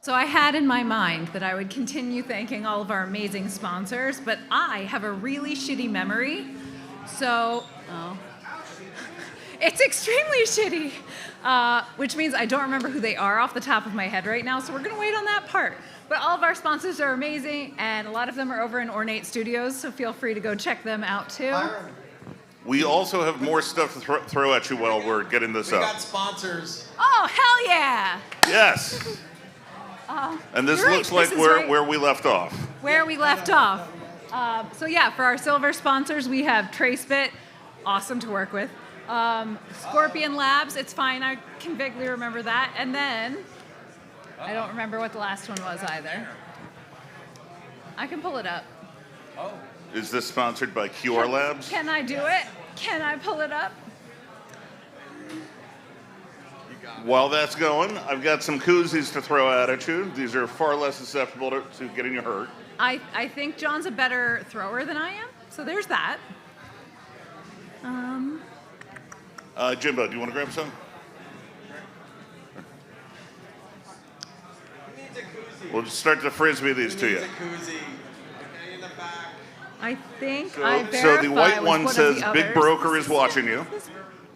So I had in my mind that I would continue thanking all of our amazing sponsors, but I have a really shitty memory. So, it's extremely shitty, which means I don't remember who they are off the top of my head right now, so we're gonna wait on that part. But all of our sponsors are amazing, and a lot of them are over in Ornate Studios, so feel free to go check them out too. We also have more stuff to throw at you while we're getting this We up. got sponsors. Oh, hell yeah! Yes. And this You're looks right, like this is right. where we left off. Where we left off. So yeah, for our silver sponsors, we have TraceBit, awesome to work with. Scorpion Labs, it's fine, I can vaguely remember that. And then, I don't remember what the last one was either. I can pull it up. Is this sponsored by QR Labs? Can I do it? Can I pull it up? While that's going, I've got some koozies to throw out at you. These are far less susceptible to getting you hurt. I think John's a better thrower than I am, so there's that. Jimbo, do you want to grab some? We'll just start to frisbee these to you. I think So, I so verified the white with one one of says the Big others. Broker is watching you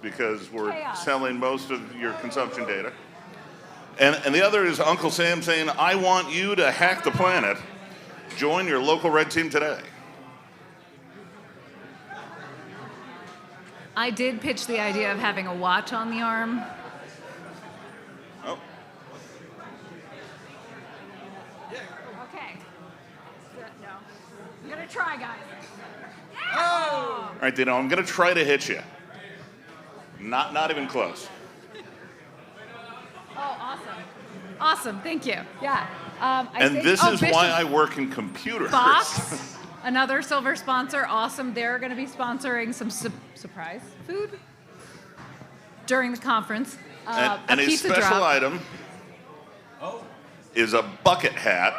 because we're Chaos. selling most of your consumption data. And the other is Uncle Sam saying, I want you to hack the planet. Join your local red team today. I did pitch the idea of having a watch on the arm. Oh. Okay. No. I'm gonna try, guys. All right, Dino, I'm going to try to hit you. Not even close. Oh, awesome. Awesome, thank you. Yeah. And this is why I work in computers. Fox, another silver sponsor, awesome. They're going to be sponsoring some surprise food during the conference. And a pizza special drop. item is a bucket hat.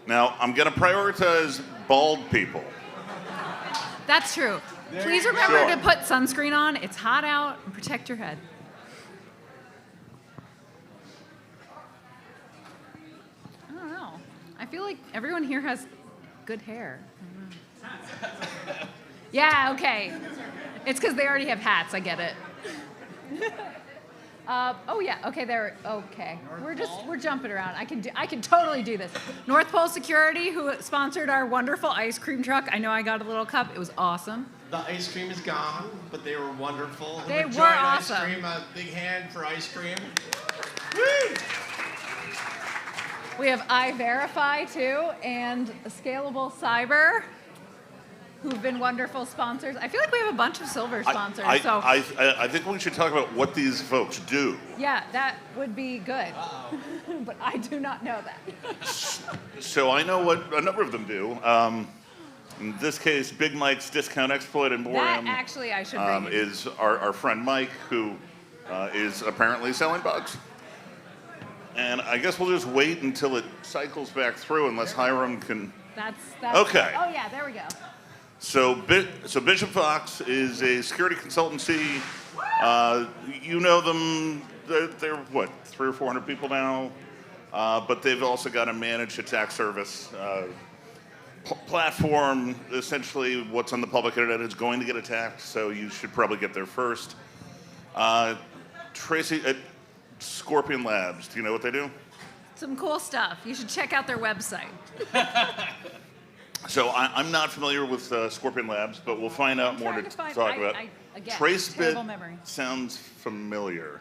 Now, I'm going to prioritize bald people. That's true. There Please you remember go. to put sunscreen on. It's hot out, and protect your head. I don't know. I feel like everyone here has good hair. I don't know. Yeah, okay. It's because they already have hats. I get it. Oh yeah, okay. Okay. We're jumping around. I can totally do this. North Pole Security, who sponsored our wonderful ice cream truck. I know I got a little cup. It was awesome. The ice cream is gone, but they were wonderful. They Who were enjoyed awesome. Ice cream, a big hand for ice cream. We have iVerify too, and Scalable Cyber, who've been wonderful sponsors. I feel like we have a bunch of silver sponsors. I think we should talk about what these folks do. Yeah, that would be good. But I do not know that. So I know what a number of them do. In this case, Big Mike's Discount Exploit and That Boreum actually I should bring in. is our friend Mike, who is apparently selling bugs. And I guess we'll just wait until it cycles back through unless Hiram can... That's Okay. Oh yeah, there we go. So Bishop Fox is a security consultancy. You know them. They're what, 300 or 400 people now, but they've also got a managed attack service platform. Essentially, what's on the public internet is going to get attacked, so you should probably get there first. Tracy at Scorpion Labs, do you know what they do? Some cool stuff. You should check out their website. So I'm not familiar with Scorpion Labs, but we'll find out more to talk about. Again, Tracebit terrible memory. sounds familiar.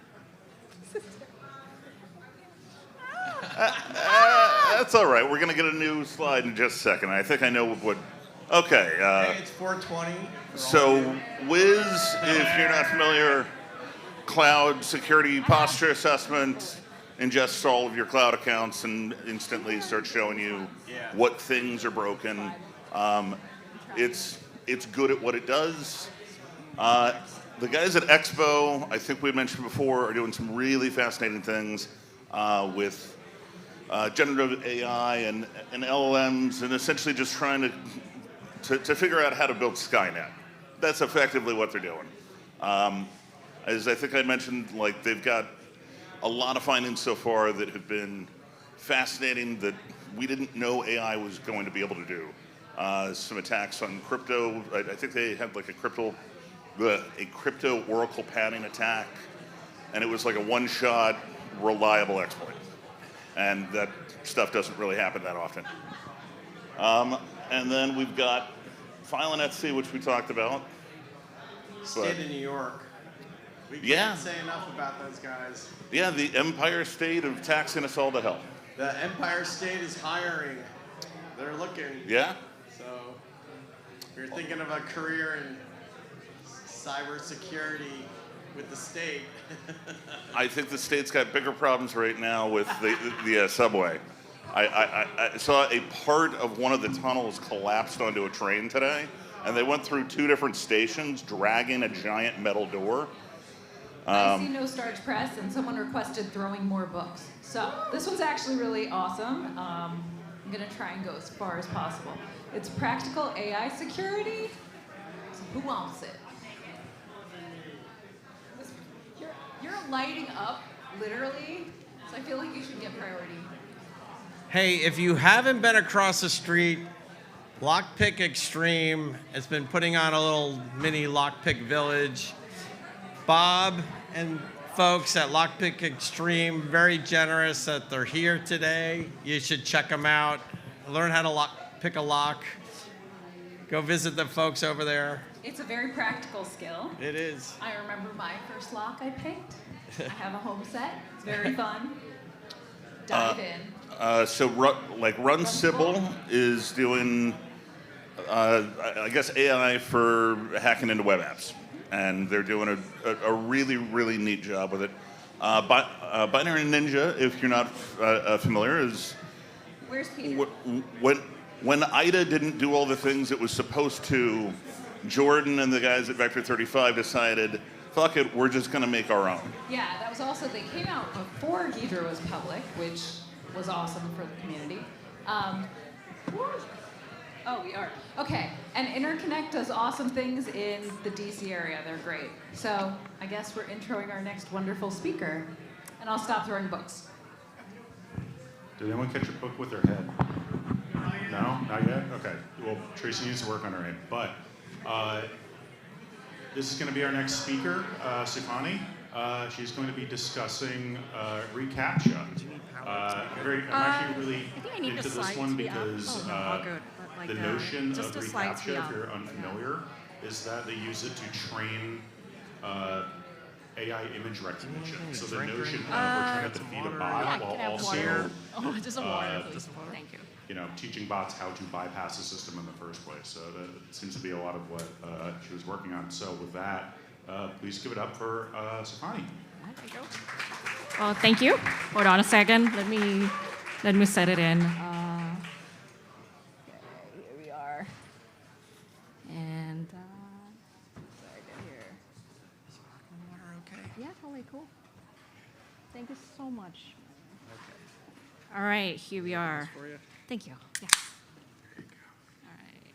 That's all right. We're going to get a new slide in just a second. I think I know what. Okay. Hey, it's 420. So Wiz, if you're not familiar, cloud security posture assessment, ingests all of your cloud accounts and instantly starts showing you what things are broken. It's good at what it does. The guys at Expo, I think we mentioned before, are doing some really fascinating things with generative AI and LLMs, and essentially just trying to figure out how to build Skynet. That's effectively what they're doing. As I think I mentioned, like they've got a lot of findings so far that have been fascinating that we didn't know AI was going to be able to do. Some attacks on crypto. I think they had like a crypto oracle padding attack, and it was like a one-shot, reliable exploit. And that stuff doesn't really happen that often. And then we've got File.NET-C, which we talked about. State of New York. We can't say enough about those guys. Yeah, the Empire State of taxing us all to hell. The Empire State is hiring. They're looking. Yeah? So if you're thinking of a career in cybersecurity with the state. I think the state's got bigger problems right now with the subway. I saw a part of one of the tunnels collapsed onto a train today, and they went through 2 different stations dragging a giant metal door. I see no starch press, and someone requested throwing more books. So this one's actually really awesome. I'm going to try and go as far as possible. It's practical AI security. So who wants it? You're lighting up, literally, so I feel like you should get priority. Hey, if you haven't been across the street, Lockpick Extreme has been putting on a little mini Lockpick Village. Bob and folks at Lockpick Extreme, very generous that they're here today. You should check them out. Learn how to pick a lock. Go visit the folks over there. It's a very practical skill. It is. I remember my first lock I picked. I have a home set. It's very fun. Dive in. So Run Sybil is doing, I guess, AI for hacking into web apps. And they're doing a really, really neat job with it. Binary Ninja, if you're not familiar, is... Where's Peter? When IDA didn't do all the things it was supposed to, Jordan and the guys at Vector 35 decided, fuck it, we're just going to make our own. Yeah, that was also, they came out before Ghidra was public, which was awesome for the community. Oh, we are. Okay, and Interconnect does awesome things in the DC area. They're great. So I guess we're introing our next wonderful speaker, and I'll stop throwing books. Did anyone catch a book with their head? No? Not yet? Okay. Well, Tracy needs to work on her head. But this is going to be our next speaker, Sifani. She's going to be discussing ReCaptcha. I'm actually really into this one because the notion of ReCaptcha, if you're unfamiliar, is that they use it to train AI image recognition. So the notion of we're trying to feed a bot while also just a water, please. Thank you. Teaching bots how to bypass the system in the first place. So that seems to be a lot of what she was working on. So with that, please give it up for Sifani. There you go. Oh, thank you. Hold on a second. Let me set it in. Okay, here we are. And second here. Is the water okay? Yeah, totally cool. Thank you so much. Okay. All right, here we are. Thank you. Yes. There you go. All right.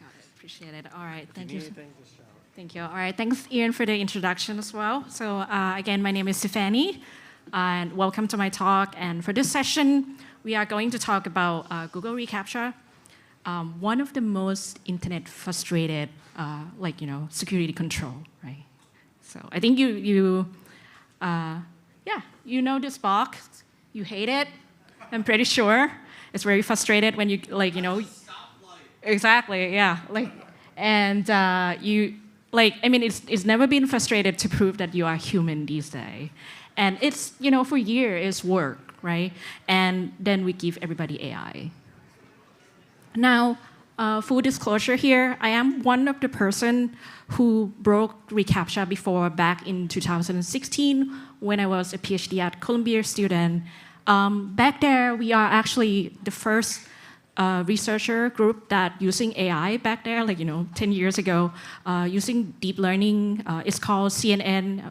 Got it. Appreciate it. All right, thank you. Thank you. All right, thanks, Ian, for the introduction as well. So again, my name is Stephanie, and welcome to my talk. And for this session, we are going to talk about Google ReCaptcha, one of the most internet frustrated, security control, right? So I think you know this box. You hate it. I'm pretty sure it's very frustrated when you Exactly. Yeah. It's never been frustrated to prove that you are human these days, and it's for years it's work, right? And then we give everybody AI. Now, full disclosure here, I am one of the person who broke ReCaptcha before back in 2016 when I was a PhD at Columbia student. Back there, we are actually the first researcher group that using AI back there, 10 years ago, using deep learning. It's called CNN,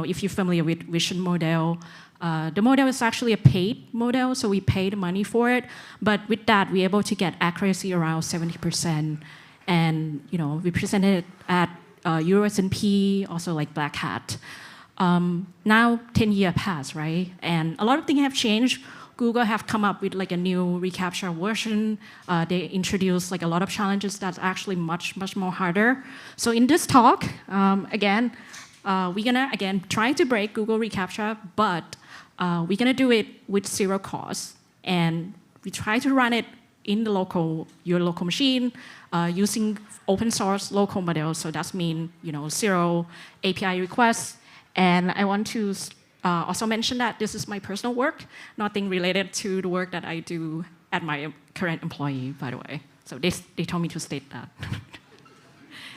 if you're familiar with vision model. The model is actually a paid model, so we paid money for it. But with that, we're able to get accuracy around 70%. And we presented it at EuroSNP, also like Black Hat. Now 10 years passed, right? And a lot of things have changed. Google have come up with a new ReCaptcha version. They introduced a lot of challenges that's actually much more harder. So in this talk, we're gonna try to break Google ReCaptcha, but we're gonna do it with zero cost, and we try to run it in the your local machine using open source local models. So that means zero API requests. And I want to also mention that this is my personal work, nothing related to the work that I do at my current employee, by the way. So they told me to state that.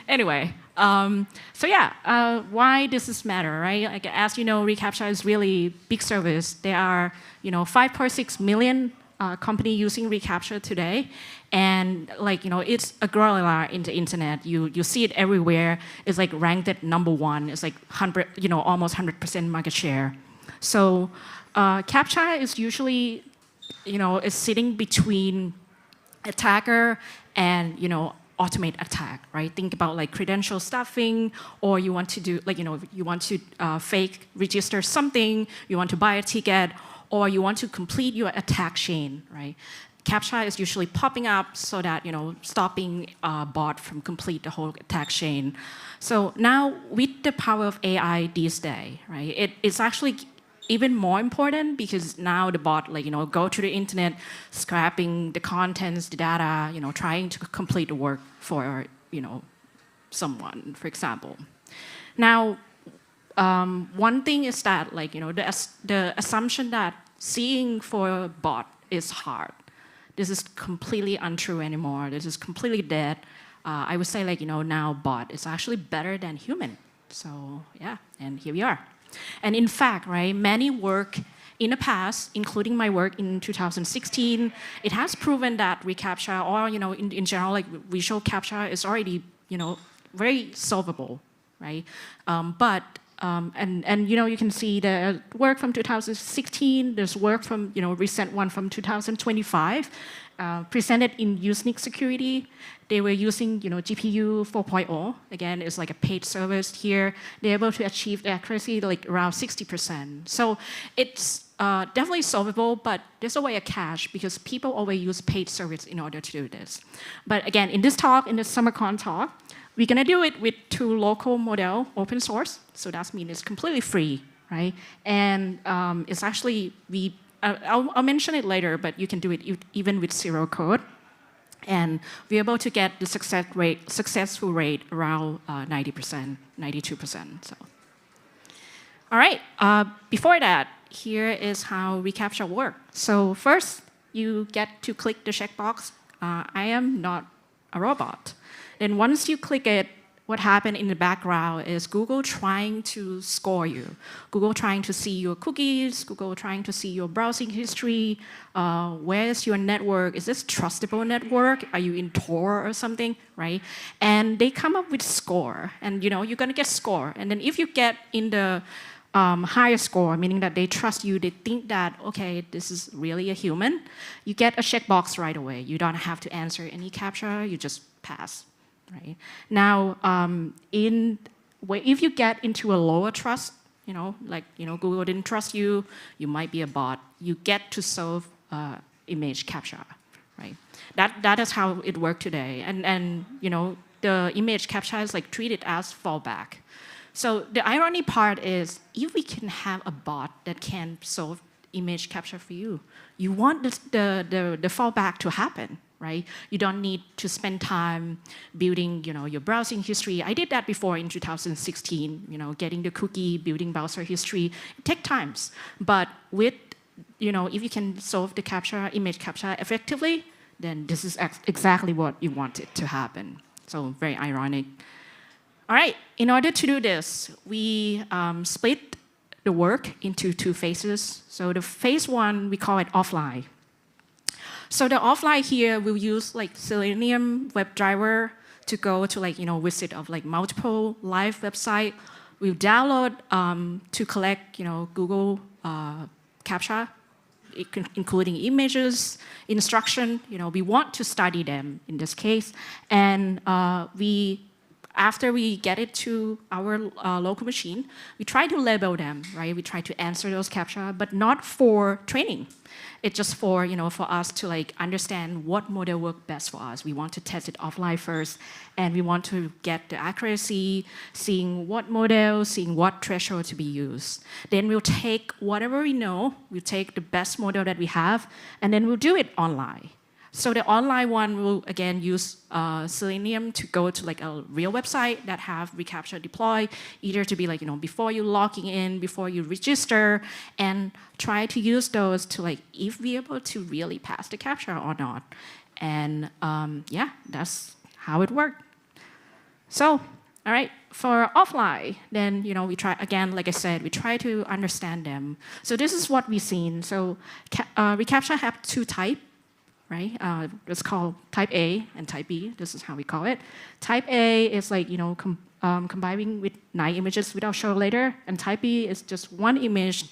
Anyway, why does this matter, right? As you know, ReCaptcha is really big service. There are 5.6 million company using ReCaptcha today, and it's a gorilla in the internet. You see it everywhere. It's ranked at #1. It's 100, almost 100% market share. So CAPTCHA is usually is sitting between attacker and automate attack, right? Think about credential stuffing, or you want to do you want to fake register something, you want to buy a ticket, or you want to complete your attack chain, right? CAPTCHA is usually popping up so that stopping a bot from complete the whole attack chain. So now with the power of AI these days, right? It's actually even more important because now the bot go to the internet, scrapping the contents, the data, trying to complete the work for someone, for example. Now, one thing is that the assumption that seeing for a bot is hard. This is completely untrue anymore. This is completely dead. I would say now bot is actually better than human. So yeah, and here we are. And in fact, right, many work in the past, including my work in 2016, it has proven that ReCaptcha or in general visual captcha is already very solvable, right? You can see the work from 2016. There's work from recent one from 2025, presented in Usenik Security. They were using GPU 4.0. Again, it's a paid service here. They're able to achieve the accuracy around 60%. So it's definitely solvable, but there's always a catch because people always use paid service in order to do this. But again, in this talk, in the Summercon talk, we're gonna do it with 2 local model, open source. So that means it's completely free, right? And it's actually, I'll mention it later, but you can do it even with zero code. And we're able to get the successful rate around 90%, 92%. So, all right. Before that, here is how ReCaptcha works. So first, you get to click the checkbox. I am not a robot. Then once you click it, what happened in the background is Google trying to score you. Google trying to see your cookies, Google trying to see your browsing history, where is your network, is this trustable network, are you in Tor or something, right? And they come up with score, and you're gonna get score. And then if you get in the higher score, meaning that they trust you, they think that, okay, this is really a human, you get a checkbox right away. You don't have to answer any CAPTCHA, you just pass. right? Now, if you get into a lower trust, Google didn't trust you, you might be a bot, you get to solve image capture, right? That is how it works today. And the image capture is like treated as fallback. So the irony part is, if we can have a bot that can solve image capture for you, you want the fallback to happen, right? You don't need to spend time building, your browsing history. I did that before in 2016, getting the cookie, building browser history. It takes time. But with, if you can solve the image capture effectively, then this is exactly what you want it to happen. So very ironic. All right, in order to do this, we split the work into 2 phases. So the phase 1, we call it offline. So the offline here, we'll use like Selenium WebDriver to go to visit of multiple live website. We'll download to collect Google CAPTCHA, including images, instruction. We want to study them in this case, and after we get it to our local machine, we try to label them, right? We try to answer those CAPTCHA, but not for training. It's just for, for us to understand what model works best for us. We want to test it offline first, and we want to get the accuracy, seeing what model, seeing what threshold to be used. Then we'll take whatever we know, we'll take the best model that we have, and then we'll do it online. So the online one will, again, use Selenium to go to a real website that have ReCaptcha deploy, either to be before you logging in, before you register, and try to use those to if we're able to really pass the CAPTCHA or not. And yeah, that's how it worked. So, all right, for offline, then we try, again, like I said, we try to understand them. So this is what we've seen. So ReCaptcha have 2 types. Right? It's called type A and type B. This is how we call it. Type A is combining with 9 images, which I'll show later. And type B is just 1 image,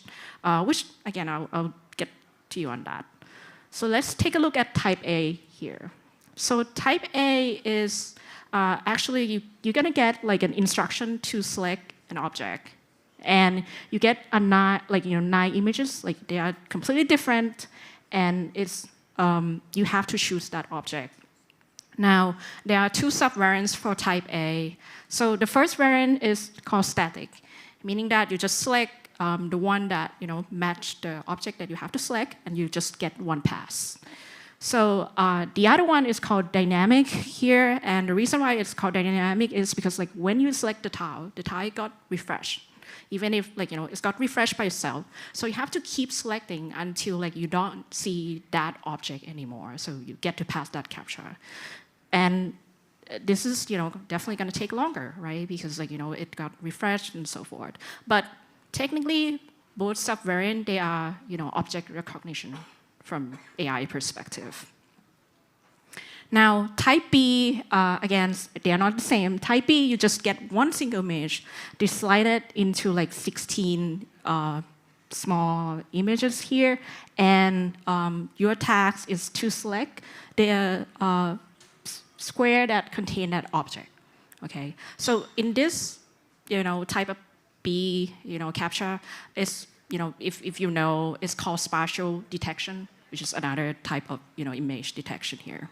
which, again, I'll get to you on that. So let's take a look at type A here. So type A is actually, you're going to get an instruction to select an object. And you get 9 images. They are completely different. And it's you have to choose that object. Now, there are 2 subvariants for type A. So the first variant is called static, meaning that you just select the one that match the object that you have to select, and you just get 1 pass. So the other one is called dynamic here, and the reason why it's called dynamic is because when you select the tile got refreshed. Even if it's got refreshed by itself. So you have to keep selecting until you don't see that object anymore. So you get to pass that CAPTCHA. And this is definitely going to take longer, right? Because it got refreshed and so forth. But technically, both subvariant, they are object recognition from AI perspective. Now, type B, again, they are not the same. Type B, you just get 1 single image. They slide it into 16 small images here. And your task is to select the square that contain that object. Okay. So in this, type of B, CAPTCHA, is, if you know, it's called spatial detection, which is another type of, image detection here.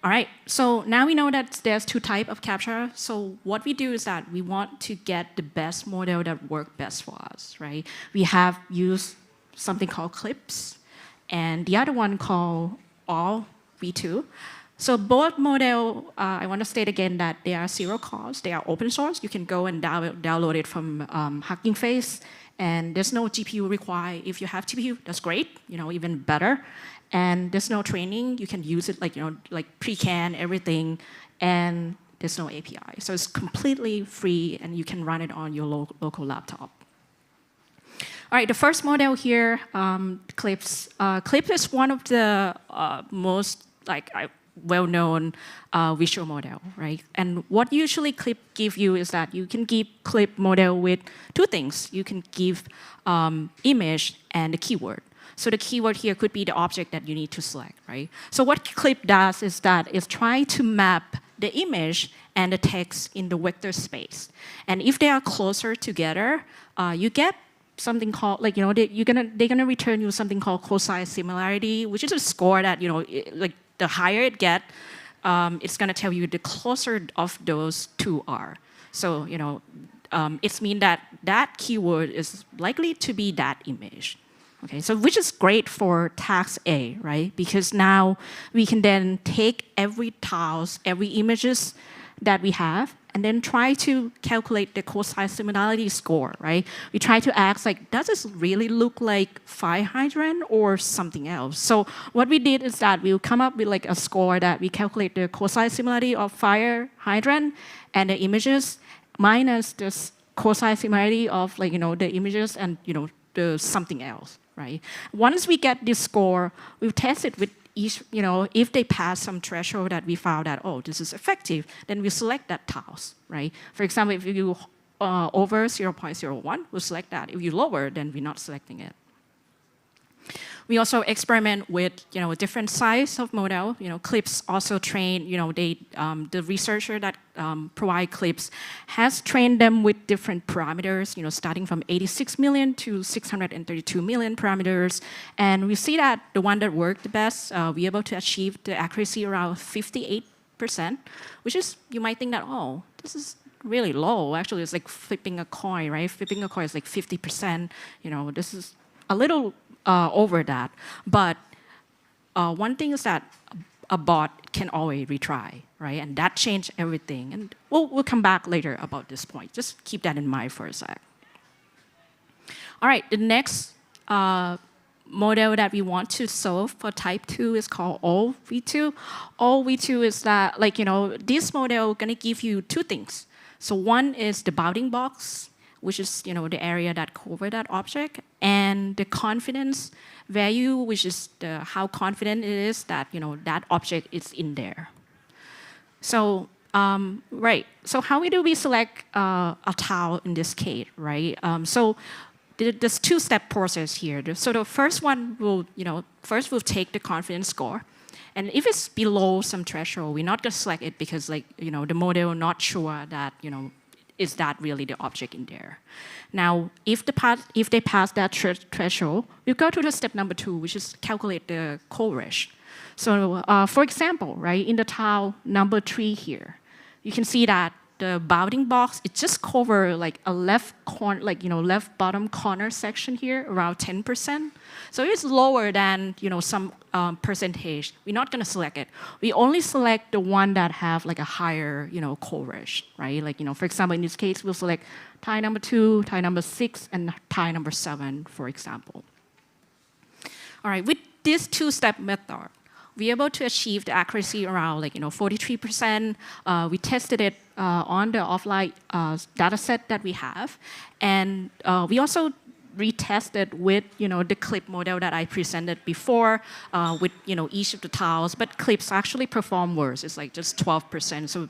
All right, so now we know that there's 2 types of CAPTCHA. So what we do is that we want to get the best model that works best for us, right? We have used something called clips, and the other one called all V2. So both model, I want to state again that they are 0 cost. They are open source. You can go and download it from Hugging Face, and there's no GPU required. If you have GPU, that's great, even better. And there's no training. You can use it pre-can, everything, and there's no API. So it's completely free, and you can run it on your local laptop. All right, the first model here, Clips. Clip is one of the most well-known visual model, right? And what usually Clip give you is that you can give Clip model with 2 things. You can give image and the keyword. So the keyword here could be the object that you need to select, right? So what Clip does is that it's trying to map the image and the text in the vector space. And if they are closer together, you get something called, like, they're gonna return you something called cosine similarity, which is a score that, like the higher it get, it's gonna tell you the closer of those two are. So, it's mean that that keyword is likely to be that image. Okay, so which is great for task A, right? Because now we can then take every tiles, every images that we have, and then try to calculate the cosine similarity score, right? We try to ask, like, does this really look like fire hydrant or something else? So what we did is that we'll come up with like a score that we calculate the cosine similarity of fire hydrant and the images minus the cosine similarity of, like, the images and, the something else, right? Once we get this score, we'll test it with each, if they pass some threshold that we found that, oh, this is effective, then we select that tiles, right? For example, if you over 0.01, we'll select that. If you lower, then we're not selecting it. We also experiment with, different size of model. Clips also train, the researcher that provide clips has trained them with different parameters, starting from 86 million to 632 million parameters. And we see that the one that worked the best, we're able to achieve the accuracy around 58%, which is, you might think that, oh, this is really low. Actually, it's like flipping a coin, right? Flipping a coin is like 50%. This is a little over that. But one thing is that a bot can always retry, right? And that changed everything. And we'll come back later about this point. Just keep that in mind for a sec. All right, the next model that we want to solve for type 2 is called OV2. OV2 is that, like, this model gonna give you two things. So one is the bounding box, which is, the area that cover that object, and the confidence value, which is how confident it is that, that object is in there. So, right, so how do we select a tile in this case, right? So there's two-step process here. So the first one will, first we'll take the confidence score. And if it's below some threshold, we're not gonna select it because, like, the model not sure that, is that really the object in there? Now, if they pass that threshold, we go to the step number 2, which is calculate the coverage. So, for example, right, in the tile number 3 here, you can see that the bounding box, it just cover like a left corner, like, left bottom corner section here, around 10%. So it's lower than, some percentage. We're not gonna select it. We only select the one that have like a higher, coverage, right? Like, for example, in this case, we'll select tile number 2, tile number 6, and tile number 7, for example. All right, with this two-step method, we're able to achieve the accuracy around, like, 43%. We tested it on the offline data set that we have. And we also retested with, the clip model that I presented before with, each of the tiles. But clips actually perform worse. It's like just 12%. So,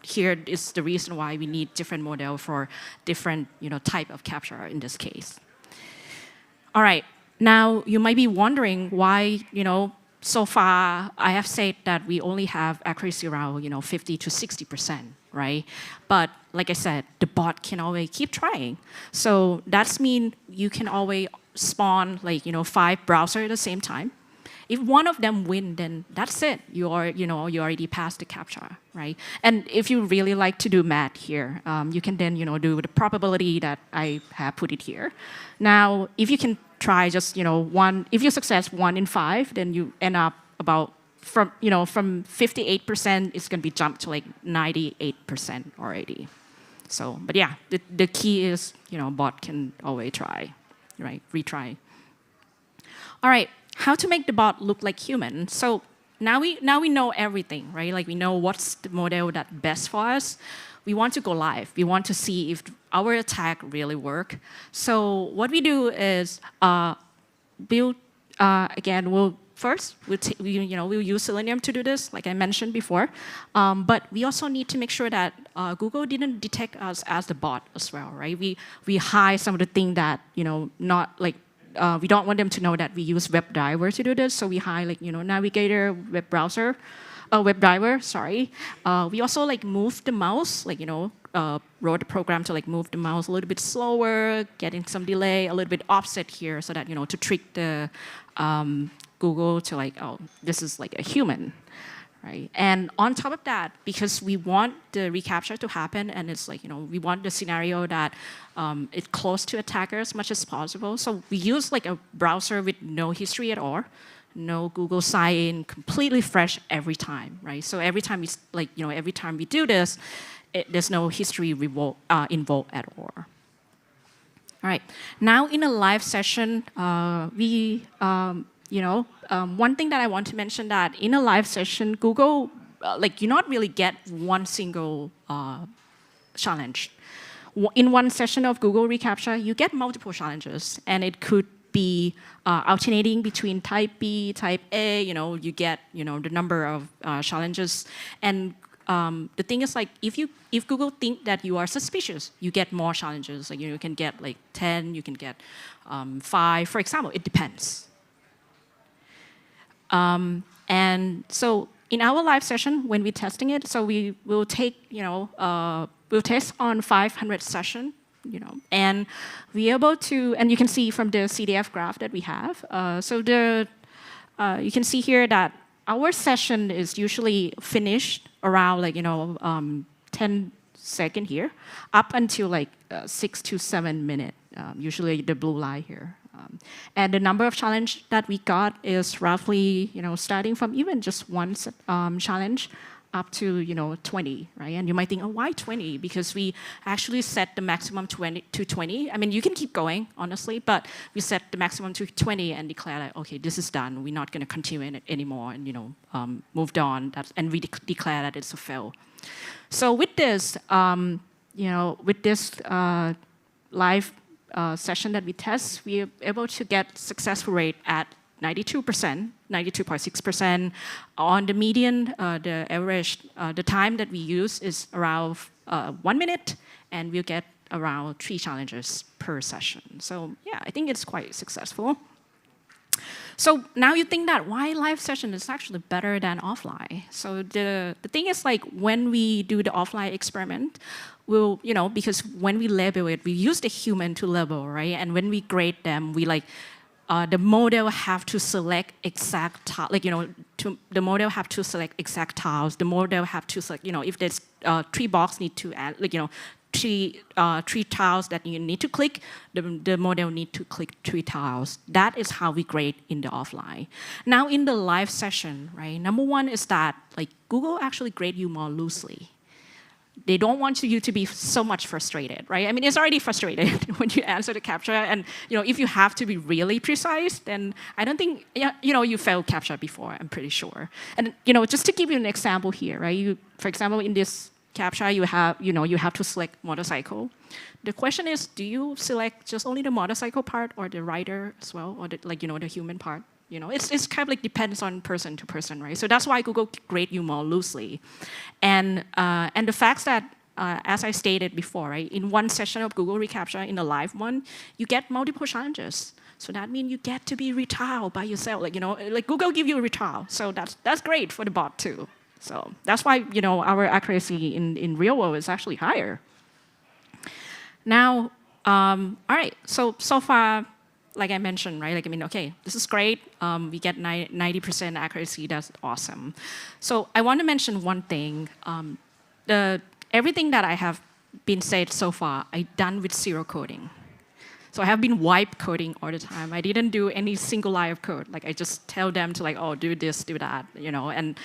here is the reason why we need different model for different, type of capture in this case. All right. Now, you might be wondering why, so far, I have said that we only have accuracy around, 50 to 60%, right? But like I said, the bot can always keep trying. So that's mean you can always spawn, like, 5 browsers at the same time. If one of them win, then that's it. You already passed the captcha, right? And if you really like to do math here, you can then, do the probability that I have put it here. Now, if you can try just, if you success 1 in 5, then you end up about from 58%, it's gonna be jumped to like 98% already. So, but yeah, the key is, bot can always try, right? Retry. All right, how to make the bot look like human? So now we know everything, right? Like, we know what's the model that best for us. We want to go live. We want to see if our attack really work. So what we do is build, again, we'll use Selenium to do this, like I mentioned before. But we also need to make sure that Google didn't detect us as the bot as well, right? We hide some of the things that, not like, we don't want them to know that we use WebDriver to do this. So we hide, like, Navigator, web browser. WebDriver, sorry. We also like moved the mouse, like, wrote a program to like move the mouse a little bit slower, getting some delay, a little bit offset here so that, to trick the Google to like, oh, this is like a human, right? And on top of that, because we want the ReCaptcha to happen, and it's like, we want the scenario that it's close to attacker as much as possible. So we use like a browser with no history at all, no Google sign-in, completely fresh every time, right? So every time we every time we do this, there's no history involved at all. All right. Now in a live session, one thing that I want to mention that in a live session, Google, you not really get one single challenge. In one session of Google ReCaptcha, you get multiple challenges, and it could be alternating between type B, type A. You get the number of challenges, and the thing is like if Google think that you are suspicious, you get more challenges. Like you can get like 10, you can get 5, for example. It depends. And so in our live session, when we're testing it, so we will take, we'll test on 500 session, and we're able to, and you can see from the CDF graph that we have, so you can see here that our session is usually finished around like, 10 seconds here, up until like 6 to 7 minutes, usually the blue line here. And the number of challenge that we got is roughly, starting from even just one challenge up to, 20, right? And you might think, oh, why 20? Because we actually set the maximum to 20. I mean, you can keep going, honestly, but we set the maximum to 20 and declare like, okay, this is done. We're not going to continue it anymore, and moved on. And we declare that it's a fail. So with this, live session that we test, we are able to get successful rate at 92%, 92.6%. On the median, the average, the time that we use is around 1 minute, and we'll get around 3 challenges per session. So yeah, I think it's quite successful. So now you think that why live session is actually better than offline. So the thing is like when we do the offline experiment, we'll, because when we label it, we use the human to label, right? And when we grade them, we like, the model have to select exact, the model have to select exact tiles. The model have to select, if there's 3 boxes need to add, three tiles that you need to click, the model need to click 3 tiles. That is how we grade in the offline. Now in the live session, right? Number one is that like Google actually grade you more loosely. They don't want you to be so much frustrated, right? I mean, it's already frustrated when you answer the CAPTCHA, and if you have to be really precise, then I don't think you failed CAPTCHA before. I'm pretty sure. And just to give you an example here, right? For example, in this CAPTCHA, you have to select motorcycle. The question is, do you select just only the motorcycle part, or the rider as well, or the human part? It's kind of like depends on person to person, right? So that's why Google grade you more loosely, and the facts that, as I stated before, right, in one session of Google ReCaptcha, in a live one, you get multiple challenges. So that means you get to be retiled by yourself, like Google give you a retile. So that's great for the bot too. So that's why our accuracy in real world is actually higher. Now, all right, so far, like I mentioned, right? Okay, this is great. We get 90% accuracy. That's awesome. So I want to mention one thing. Everything that I have been said so far, I done with 0 coding. So I have been wipe coding all the time. I didn't do any single line of code. Like I just tell them to do this, do that, And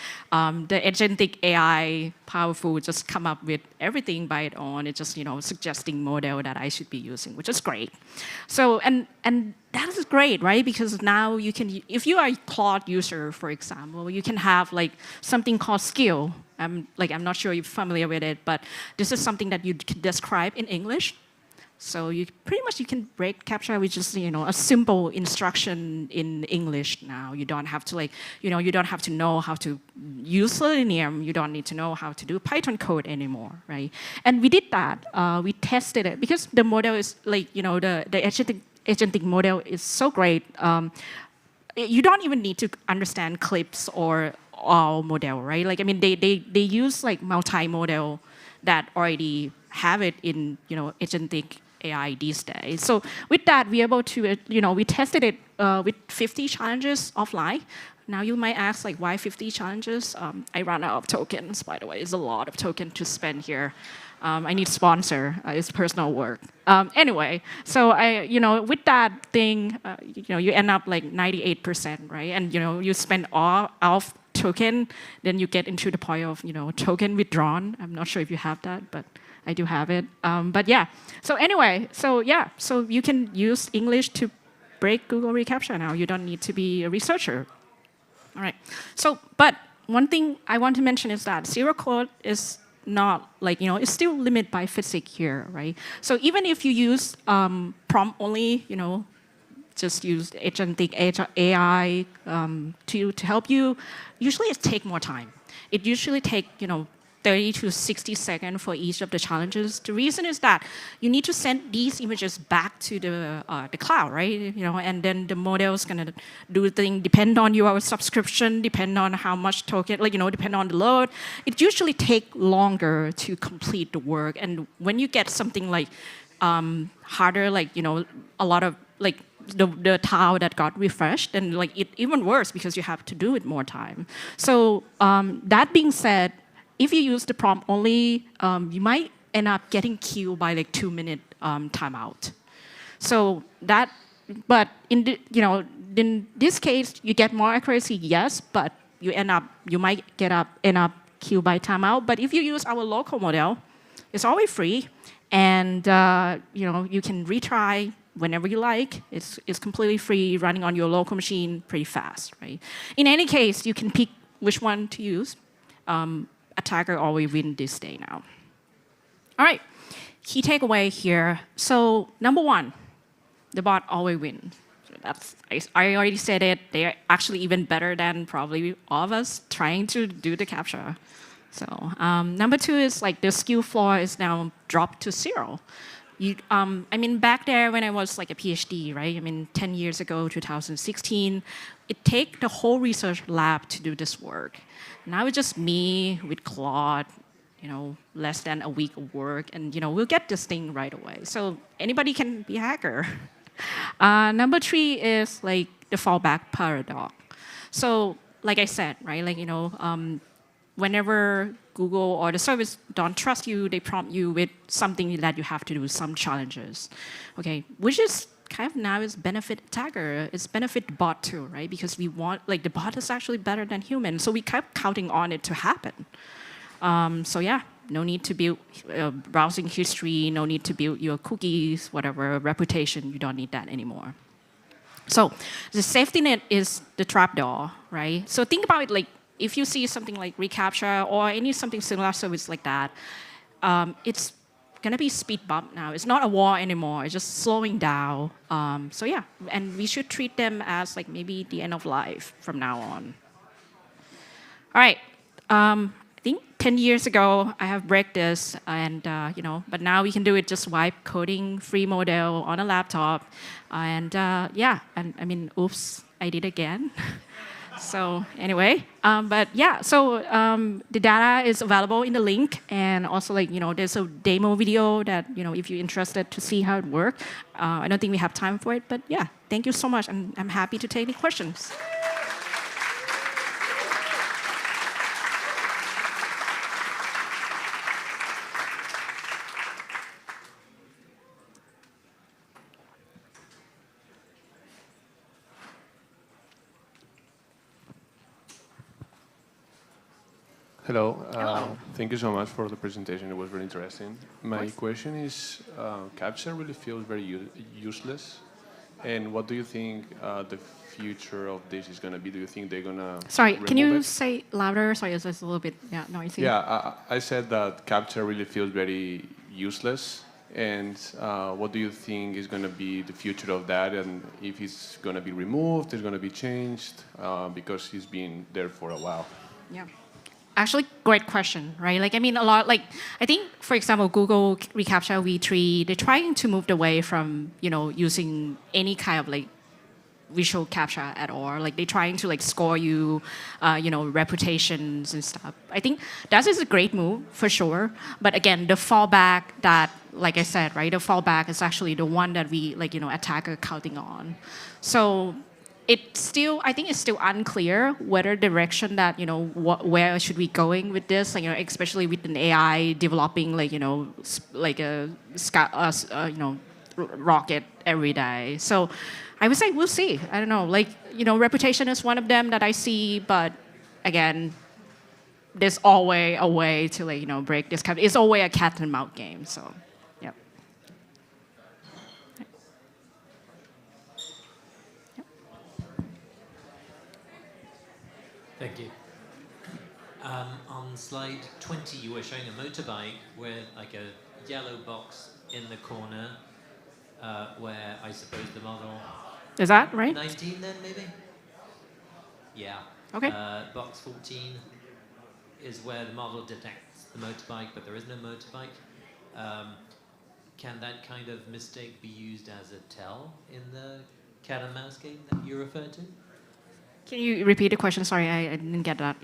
the agentic AI, powerful, just come up with everything by its own. It's just suggesting model that I should be using, which is great. So and that is great, right? Because now you can, if you are a Claude user, for example, you can have something called skill. I'm not sure you're familiar with it, but this is something that you can describe in English. So you can break CAPTCHA with just a simple instruction in English now. You don't have to you don't have to know how to use Selenium. You don't need to know how to do Python code anymore, right? And we did that. We tested it because the model is the agentic model is so great. You don't even need to understand clips or all model, right? Like, I mean, they use like multi-model that already have it in, agentic AI these days. So with that, we're able to, we tested it with 50 challenges offline. Now you might ask, like, why 50 challenges? I ran out of tokens, by the way. It's a lot of token to spend here. I need sponsor. It's personal work. Anyway, so with that thing, you end up like 98%, right? And you spend all of token, then you get into the point of token withdrawn. I'm not sure if you have that, but I do have it. But yeah. So anyway, so you can use English to break Google ReCaptcha now. You don't need to be a researcher. All right. So, but one thing I want to mention is that zero code is not like, it's still limited by physics here, right? So even if you use prompt only, just use agentic AI to help you, usually it takes more time. It usually takes, 30 to 60 seconds for each of the challenges. The reason is that you need to send these images back to the cloud, right? And then the model is gonna do the thing, depend on your subscription, depend on how much token, depend on the load. It usually takes longer to complete the work. And when you get something like harder, like, a lot of, like, the tile that got refreshed, and like it even worse because you have to do it more time. So that being said, if you use the prompt only, you might end up getting queued by like 2-minute timeout. So that, but in this case, you get more accuracy, yes, but you might end up queued by timeout. But if you use our local model, it's always free, and you can retry whenever you like. It's completely free, running on your local machine pretty fast, right? In any case, you can pick which one to use. Attacker always win this day now. All right, key takeaway here. So number one, the bot always win. So I already said it. They're actually even better than probably all of us trying to do the capture. So number two is like the skill floor is now dropped to 0. I mean, back there when I was like a PhD, right? I mean, 10 years ago, 2016, it take the whole research lab to do this work. Now it's just me with Claude, less than a week of work, and we'll get this thing right away. So anybody can be a hacker. Number 3 is like the fallback paradox. So like I said, right? Like whenever Google or the service don't trust you, they prompt you with something that you have to do, some challenges, okay? Which is kind of now is benefit attacker, it's benefit the bot too, right? Because we want, like the bot is actually better than human, so we kept counting on it to happen. So yeah, no need to build browsing history, no need to build your cookies, whatever, reputation, you don't need that anymore. So the safety net is the trapdoor, right? So think about it like, if you see something like ReCaptcha or something similar service like that, it's gonna be speed bump now. It's not a war anymore. It's just slowing down. So yeah, and we should treat them as like maybe the end of life from now on. All right, I think 10 years ago I have break this, and but now we can do it just wipe coding free model on a laptop, and yeah, and I mean, oops, I did again. So anyway, but yeah, so the data is available in the link, and also like there's a demo video that if you're interested to see how it works. I don't think we have time for it, but yeah, thank you so much, and I'm happy to take any questions. Hello. Thank you so much for the presentation. It was very interesting. My question is, CAPTCHA really feels very useless. And what do you think the future of this is going to be? Do you think they're going to Sorry, can you say louder? Sorry, it's a little bit noisy. Yeah, I said that CAPTCHA really feels very useless. And what do you think is going to be the future of that? And if it's going to be removed, it's going to be changed? Because it's been there for a while. Yeah. Actually, great question, right? Like, I mean, a lot, like, I think, for example, Google ReCaptcha V3, they're trying to move away from, using any kind of, like, visual capture at all. Like they're trying to like score you, reputations and stuff. I think that is a great move for sure. But again, the fallback that, like I said, right, the fallback is actually the one that we attacker counting on. So I think it's still unclear whether direction that where should we going with this, especially with an AI developing rocket every day. So I would say we'll see. I don't know. Reputation is one of them that I see, but again, there's always a way to break this. It's always a cat and mouse game. So, yeah. Thank you. On slide 20, you were showing a motorbike with like a yellow box in the corner, where I suppose the model... Is that right? 19 then, maybe? Yeah. Okay. Box 14 is where the model detects the motorbike, but there is no motorbike. Can that kind of mistake be used as a tell in the cat and mouse game that you referred to? Can you repeat the question? Sorry, I didn't get that.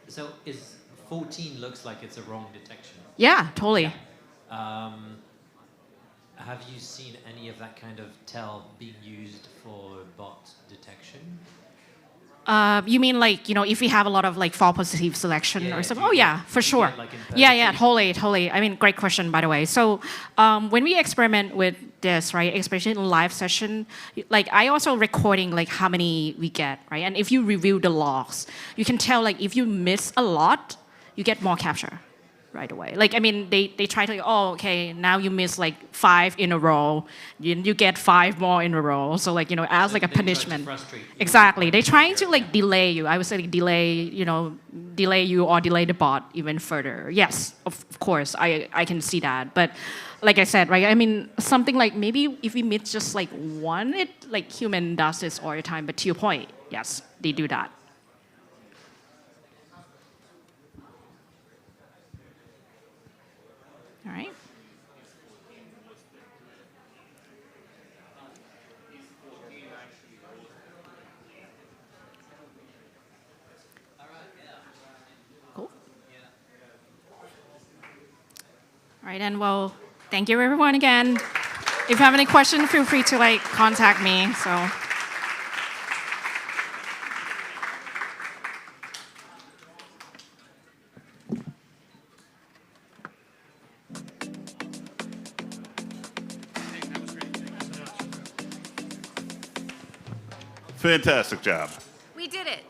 So is 14 looks like it's a wrong detection? Yeah, totally. Have you seen any of that kind of tell being used for bot detection? You mean if we have a lot of false positive selection or something? Oh yeah, for sure. Yeah, totally. I mean, great question, by the way. So when we experiment with this, right, especially in live session, I also recording how many we get, right? And if you review the logs, you can tell if you miss a lot, you get more capture right away. They try to, okay, now you miss 5 in a row, you get 5 more in a row. So as a punishment. Exactly. They're trying to delay you. I would say delay you or delay the bot even further. Yes, of course, I can see that. But like I said, right, I mean, something maybe if we miss just one, human does this all the time. But to your point, yes, they do that. All right. Cool. All right, and well, thank you everyone again. If you have any questions, feel free to contact me. So. Fantastic job. We did it.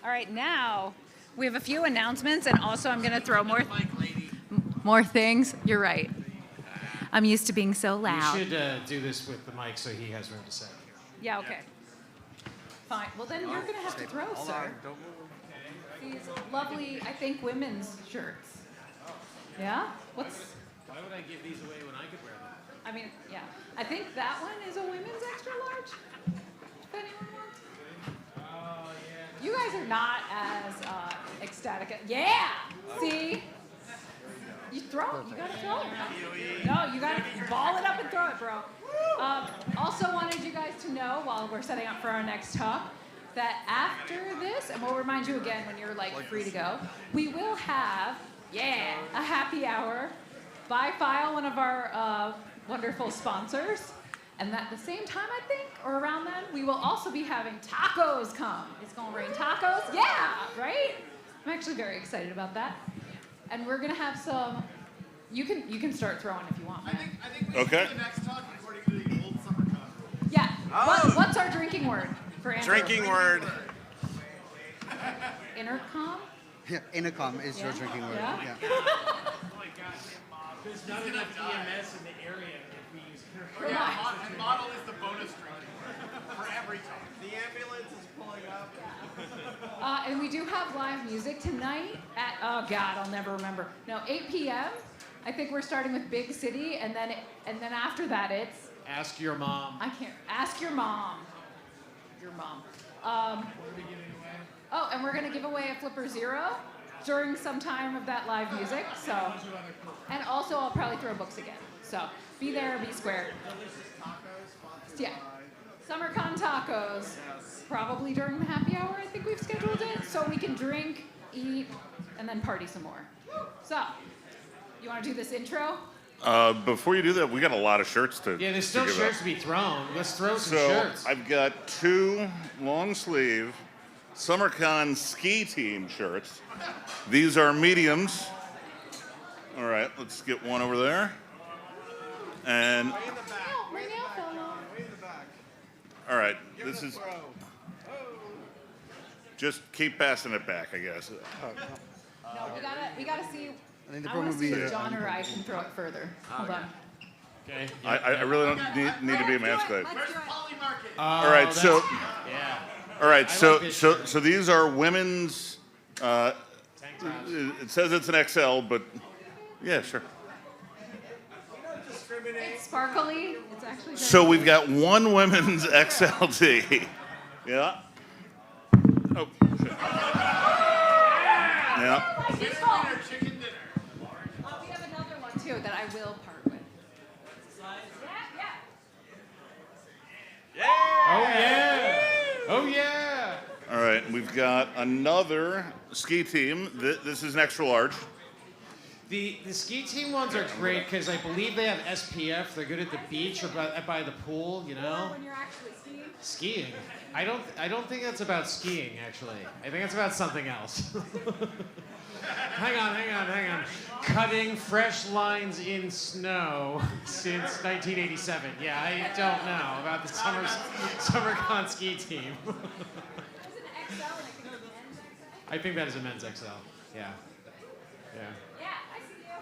All right, now we have a few announcements, and also I'm going to throw more things. You're right. I'm used to being so loud. You should do this with the mic so he has room to say. Yeah, okay. Fine. Well, then you're going to have to throw, sir. These lovely, I think, women's shirts. Yeah? Why would I give these away when I could wear them? I mean, yeah. I think that one is a women's extra large. If anyone wants. Oh, yeah. You guys are not as ecstatic. Yeah! See? You throw it. You gotta throw it. No, you gotta ball it up and throw it, bro. Also wanted you guys to know, while we're setting up for our next talk, that after this, and we'll remind you again when you're free to go, we will have, a happy hour by File, one of our wonderful sponsors. And at the same time, I think, or around then, we will also be having tacos come. It's gonna rain tacos. Yeah, right? I'm actually very excited about that. And we're gonna have some. You can start throwing if you want. Man. I think we should do the next talk according to the old Summercon rule. Yeah. Oh. What's our drinking word for Andrew? Drinking word. Intercom. Yeah, Intercom is your drinking word. Yeah. There's not enough EMS in the area if we use Intercom. Yeah, and model is the bonus drinking word for every talk. The ambulance is pulling up. And we do have live music tonight at, oh God, I'll never remember. No, 8 p.m. I think we're starting with Big City, and then after that it's. Ask your mom. I can't. Ask your mom. Your mom. What are we giving away? Oh, and we're gonna give away a Flipper Zero during some time of that live music. So, and also I'll probably throw books again. So be there, be square. Yeah. Summercon tacos. Probably during the happy hour, I think we've scheduled it. So we can drink, eat, and then party some more. So, you want to do this intro? Before you do that, we got a lot of shirts to. Yeah, there's still give shirts out. to be thrown. Let's throw some So shirts. I've got 2 long sleeve Summercon ski team shirts. These are mediums. All right, let's get one over there. And all right, this is. Just keep passing it back, I guess. No, we gotta see. I think the I problem want to would see be. if John or I can throw it further. Hold on. Okay. I really don't need to be emasculated. Let's do it. All right, so. Yeah. All right, I so like this so these are women's. It says it's an XL, but yeah, sure. It's sparkly. It's actually. So we've got one women's XLT. Yeah. Oh. Shit. Yeah. It's called chicken dinner. We have another one too that I will part with. Oh yeah! Oh yeah! All right, we've got another ski team. This is an extra large. The ski team ones are great because I believe they have SPF. They're good at the beach or by the pool. You know. When you're actually skiing. Skiing. I don't think that's about skiing actually. I think it's about something else. Hang on. Cutting fresh lines in snow since 1987. Yeah, I don't know about the Summercon ski team. I think that is a men's XL. Yeah. Yeah, I see you.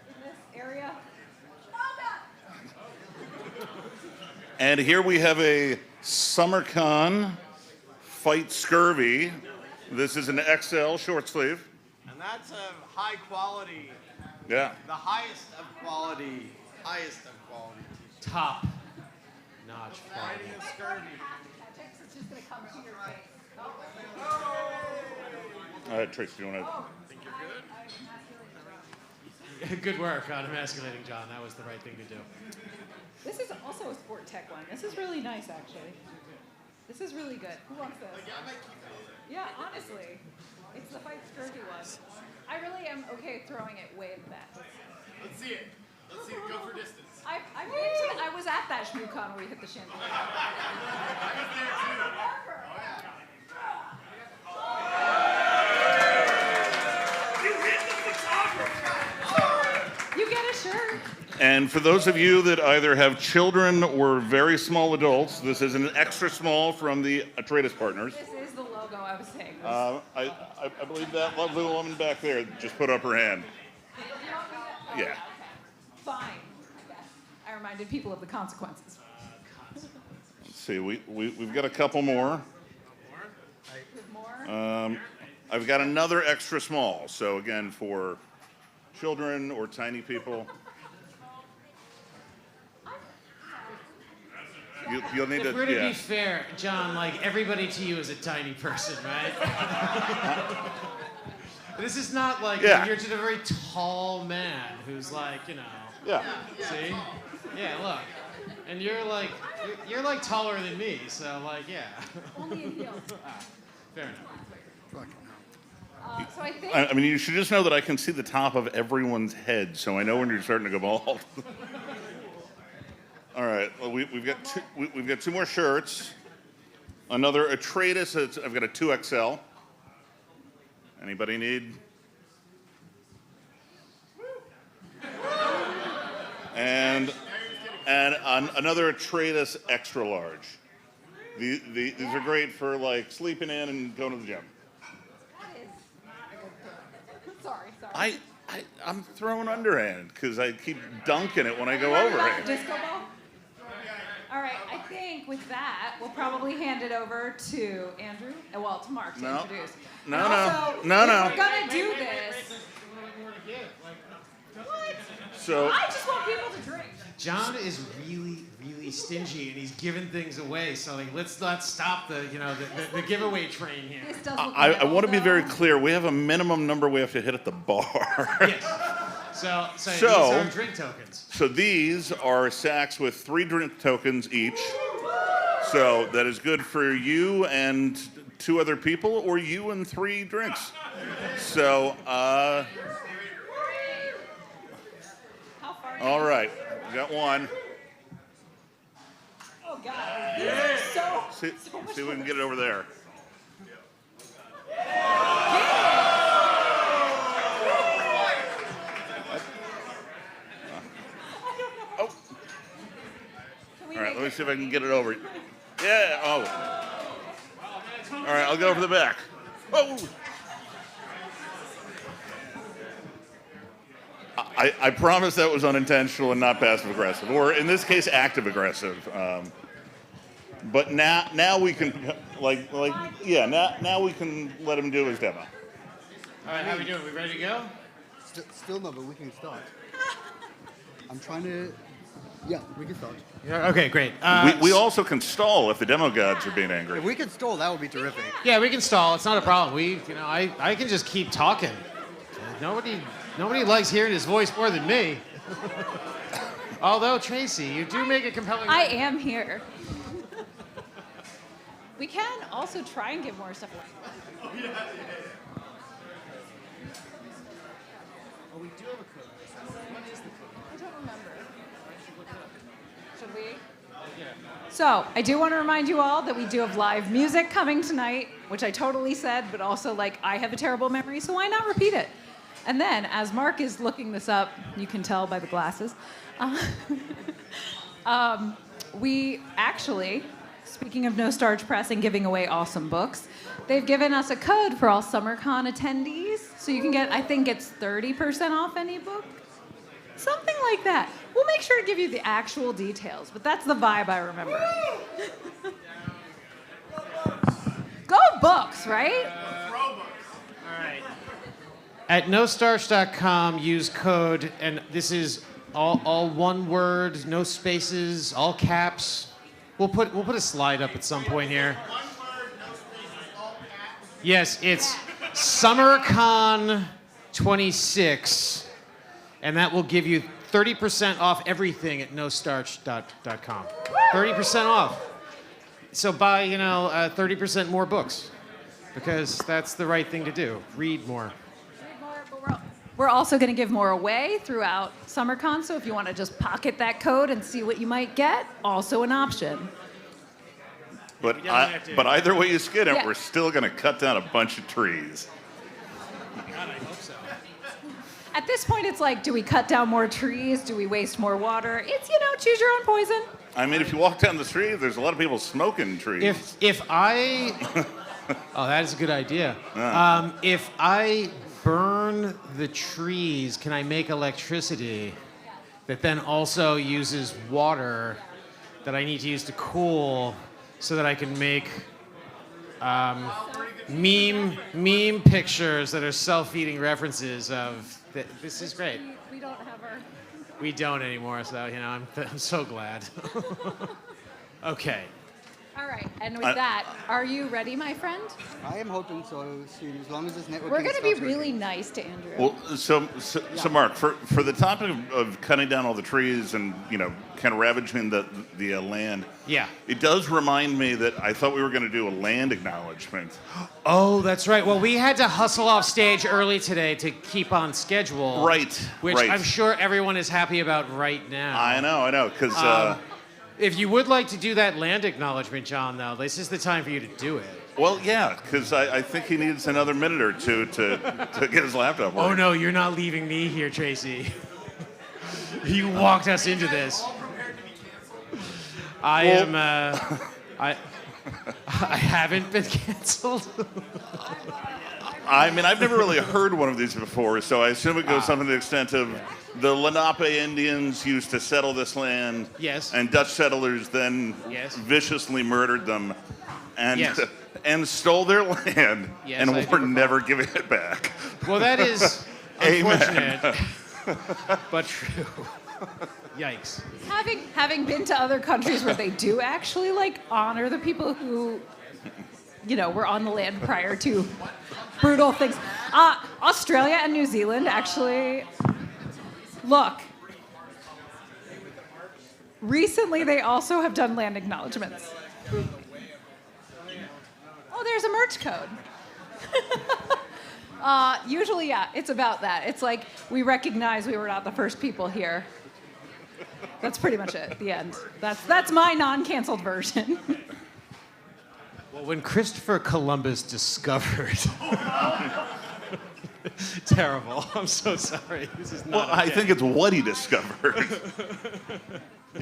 In this area. And here we have a Summercon Fight Scurvy. This is an XL short sleeve. And that's a high quality. Yeah. The highest of quality. Top notch quality. It's just gonna come to your face. Trace, do you want to? Think you're good? Good work on emasculating John. That was the right thing to do. This is also a Sport Tech one. This is really nice, actually. This is really good. Who wants this? Yeah, honestly. It's the Fight Scurvy one. I really am okay throwing it way in the back. Let's see it. Let's see it go for distance. I was at that Shmoocon where we hit the chandelier. I was there too. You get a shirt. And for those of you that either have children or very small adults, this is an extra small from the Atreides partners. This is the logo I was saying. I believe that lovely woman back there just put up her hand. Yeah. Okay. Fine, I guess. I reminded people of the consequences. Let's see, we've got a couple more. I've got another extra small. So again, for children or tiny people. You'll need If we're to yeah. be fair, John, like everybody to you is a tiny person, right? This is not like you're just a very tall man who's like, you know. Yeah. See? Yeah, look. And you're like taller than me, so like, yeah. Only in heels. Fair enough. So I think. I mean, you should just know that I can see the top of everyone's head, so I know when you're starting to go bald. All right, well, we've got 2 more shirts. Another Atreides. I've got a 2XL. Anybody need? And another Atreides extra large. These are great for like sleeping in and going to the gym. That is not a good throw. Sorry. I'm throwing underhand because I keep dunking it when I go overhand. Disco ball? All right, I think with that, we'll probably hand it over to Andrew, well, to Mark to introduce. No. We're gonna do this. What? So I just want people to drink. John is really, really stingy, and he's giving things away. So like, let's not stop the giveaway train here. This does look I want to be very clear. We have a minimum number we have to hit at the bar. Yes. So these are drink tokens. So these are sacks with 3 drink tokens each. So that is good for you and 2 other people, or you and 3 drinks. So, all right, we got one. Oh God, this is so See much if we can get it over there. Oh. All right, let me see if I can get it over. Yeah, oh. All right, I'll go over the back. Oh. I promise that was unintentional and not passive aggressive, or in this case, active aggressive. But now we can now we can let him do his demo. All right, how we doing? We ready to go? Still no, but we can start. I'm trying to. Yeah, we can start. Yeah, okay, great. We also can stall if the demo gods are being angry. If we could stall, that would be terrific. Yeah, we can stall. It's not a problem. I can just keep talking. Nobody likes hearing his voice more than me. Although, Tracy, you do make a compelling... I am here. We can also try and give more stuff away. Oh, we do have a code. What is the code? I don't remember. Should we? So, I do want to remind you all that we do have live music coming tonight, which I totally said, but also, I have a terrible memory, so why not repeat it? And then, as Mark is looking this up, you can tell by the glasses, we actually, speaking of No Starch Press and giving away awesome books, they've given us a code for all Summercon attendees, so you can get, I think it's 30% off any book. Something like that. We'll make sure to give you the actual details, but that's the vibe I remember. Go books, right? All right. At nostarch.com, use code, and this is all one word, no spaces, all caps. We'll put a slide up at some point here. Yes, it's Summercon 26, and that will give you 30% off everything at nostarch.com. 30% off. So buy, 30% more books, because that's the right thing to do. Read more. We're also going to give more away throughout Summercon, so if you want to just pocket that code and see what you might get, also an option. But either way you skin it, Yeah. we're still going to cut down a bunch of trees. God, I hope so. At this point, it's like, do we cut down more trees? Do we waste more water? It's, choose your own poison. I mean, if you walk down the street, there's a lot of people smoking trees. If I... Oh, that is a good idea. Yeah. If I burn the trees, can I make electricity that then also uses water that I need to use to cool so that I can make meme pictures that are self-feeding references of... This is great. We don't have our... We don't anymore, so, I'm so glad. Okay. All right, and with that, are you ready, my friend? I am hoping so soon, as long as this network. We're going to be really nice to Andrew. Well, so Mark, for the topic of cutting down all the trees and kind of ravaging the land. Yeah. It does remind me that I thought we were going to do a land acknowledgement. Oh, that's right. Well, we had to hustle off stage early today to keep on schedule. Right. Which right. I'm sure everyone is happy about right now. I know, because. If you would like to do that land acknowledgement, John, though, this is the time for you to do it. Well, yeah, because I think he needs another minute or two to get his laptop working. Oh, no, you're not leaving me here, Tracy. You walked us into this. I haven't been canceled. I mean, I've never really heard one of these before, so I assume it goes something to the extent of the Lenape Indians used to settle this land. Yes. And Dutch settlers then viciously murdered them and and stole their land and were never giving it back. Well, that is unfortunate, but true. Yikes. Having been to other countries where they do actually honor the people who, were on the land prior to brutal things. Australia and New Zealand actually. Look. Recently, they also have done land acknowledgements. Oh, there's a merch code. Usually, yeah, it's about that. It's like we recognize we were not the first people here. That's pretty much it. The end. That's my non-canceled version. Well, when Christopher Columbus discovered. Terrible. I'm so sorry. This is not. Well, I okay. think it's what he discovered.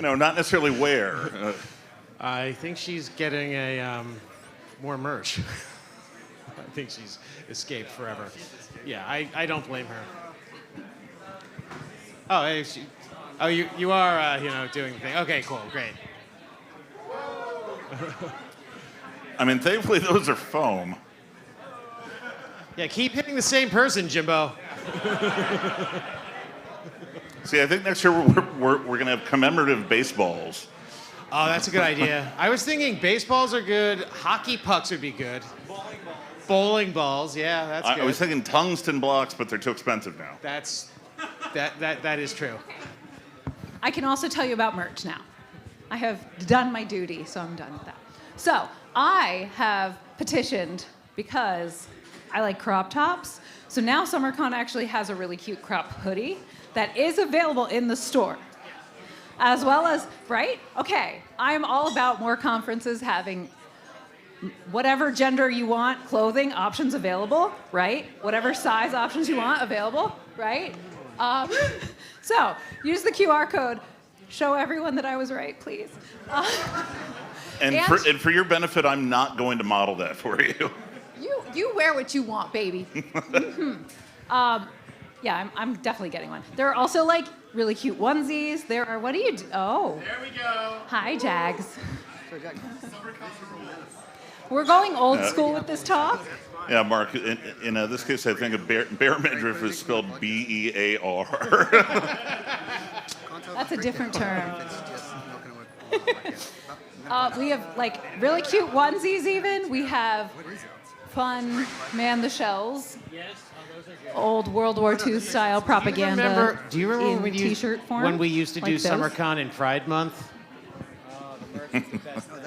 Not necessarily where. I think she's getting a more merch. I think she's escaped forever. Yeah, I don't blame her. Oh, hey, you are doing the thing. Okay, cool, great. I mean, thankfully those are foam. Yeah, keep hitting the same person, Jimbo. See, I think next year we're going to have commemorative baseballs. Oh, that's a good idea. I was thinking baseballs are good. Hockey pucks would be good. Bowling balls, yeah, that's good. I was thinking tungsten blocks, but they're too expensive now. That is true. I can also tell you about merch now. I have done my duty, so I'm done with that. So I have petitioned because I like crop tops. So now Summercon actually has a really cute crop hoodie that is available in the store. As well as, right? Okay, I'm all about more conferences having whatever gender you want, clothing options available, right? Whatever size options you want available, right? So use the QR code. Show everyone that I was right, please. And for your benefit, I'm not going to model that for you. You wear what you want, baby. Yeah, I'm definitely getting one. There are also like really cute onesies. There are, what do you do? Oh. There we go. Hi, Jags. We're going old school with this talk. Yeah, Mark, in this case, I think a bear midriff is spelled B-E-A-R. That's a different term. We have like really cute onesies even. We have fun man the shells. Old World War II style propaganda. Do you remember in t-shirt form? when we used to do like those? Summercon in Pride Month?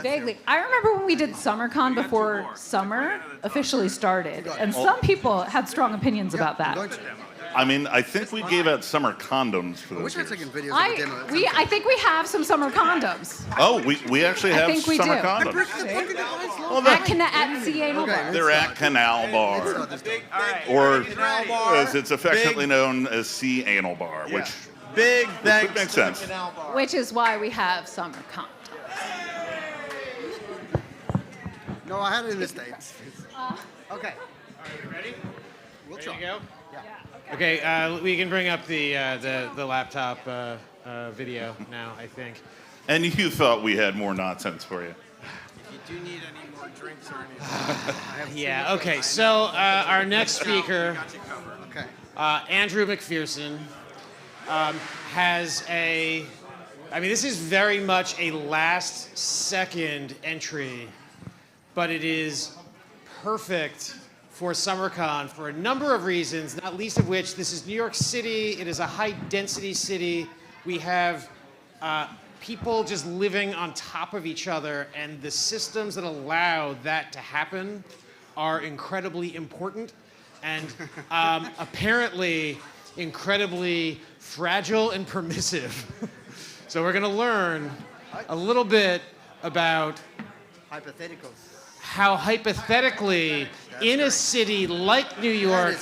Vaguely. I remember when we did SummerCon before summer officially started, and some people had strong opinions about that. I mean, I think we gave out summer condoms for those years. I think we have some summer condoms. Oh, we actually have I think we summer do. condoms. Well, at CA Anal Bar. They're at Canal Bar. Or as it's affectionately known as C Anal Bar, which thanks makes sense. Which is why we have summer condoms. No, I had it in the States. Okay. Ready? We'll Ready to try. go? Yeah. Okay, we can bring up the laptop video now, I think. And you thought we had more nonsense for you. If you do need any more drinks or anything. Yeah, okay, so our next speaker, Andrew McPherson, has this is very much a last second entry, but it is perfect for Summercon for a number of reasons, not least of which this is New York City. It is a high-density city. We have people just living on top of each other, and the systems that allow that to happen are incredibly important and apparently incredibly fragile and permissive. So we're going to learn a little bit about Hypotheticals. how hypothetically in a city like New York,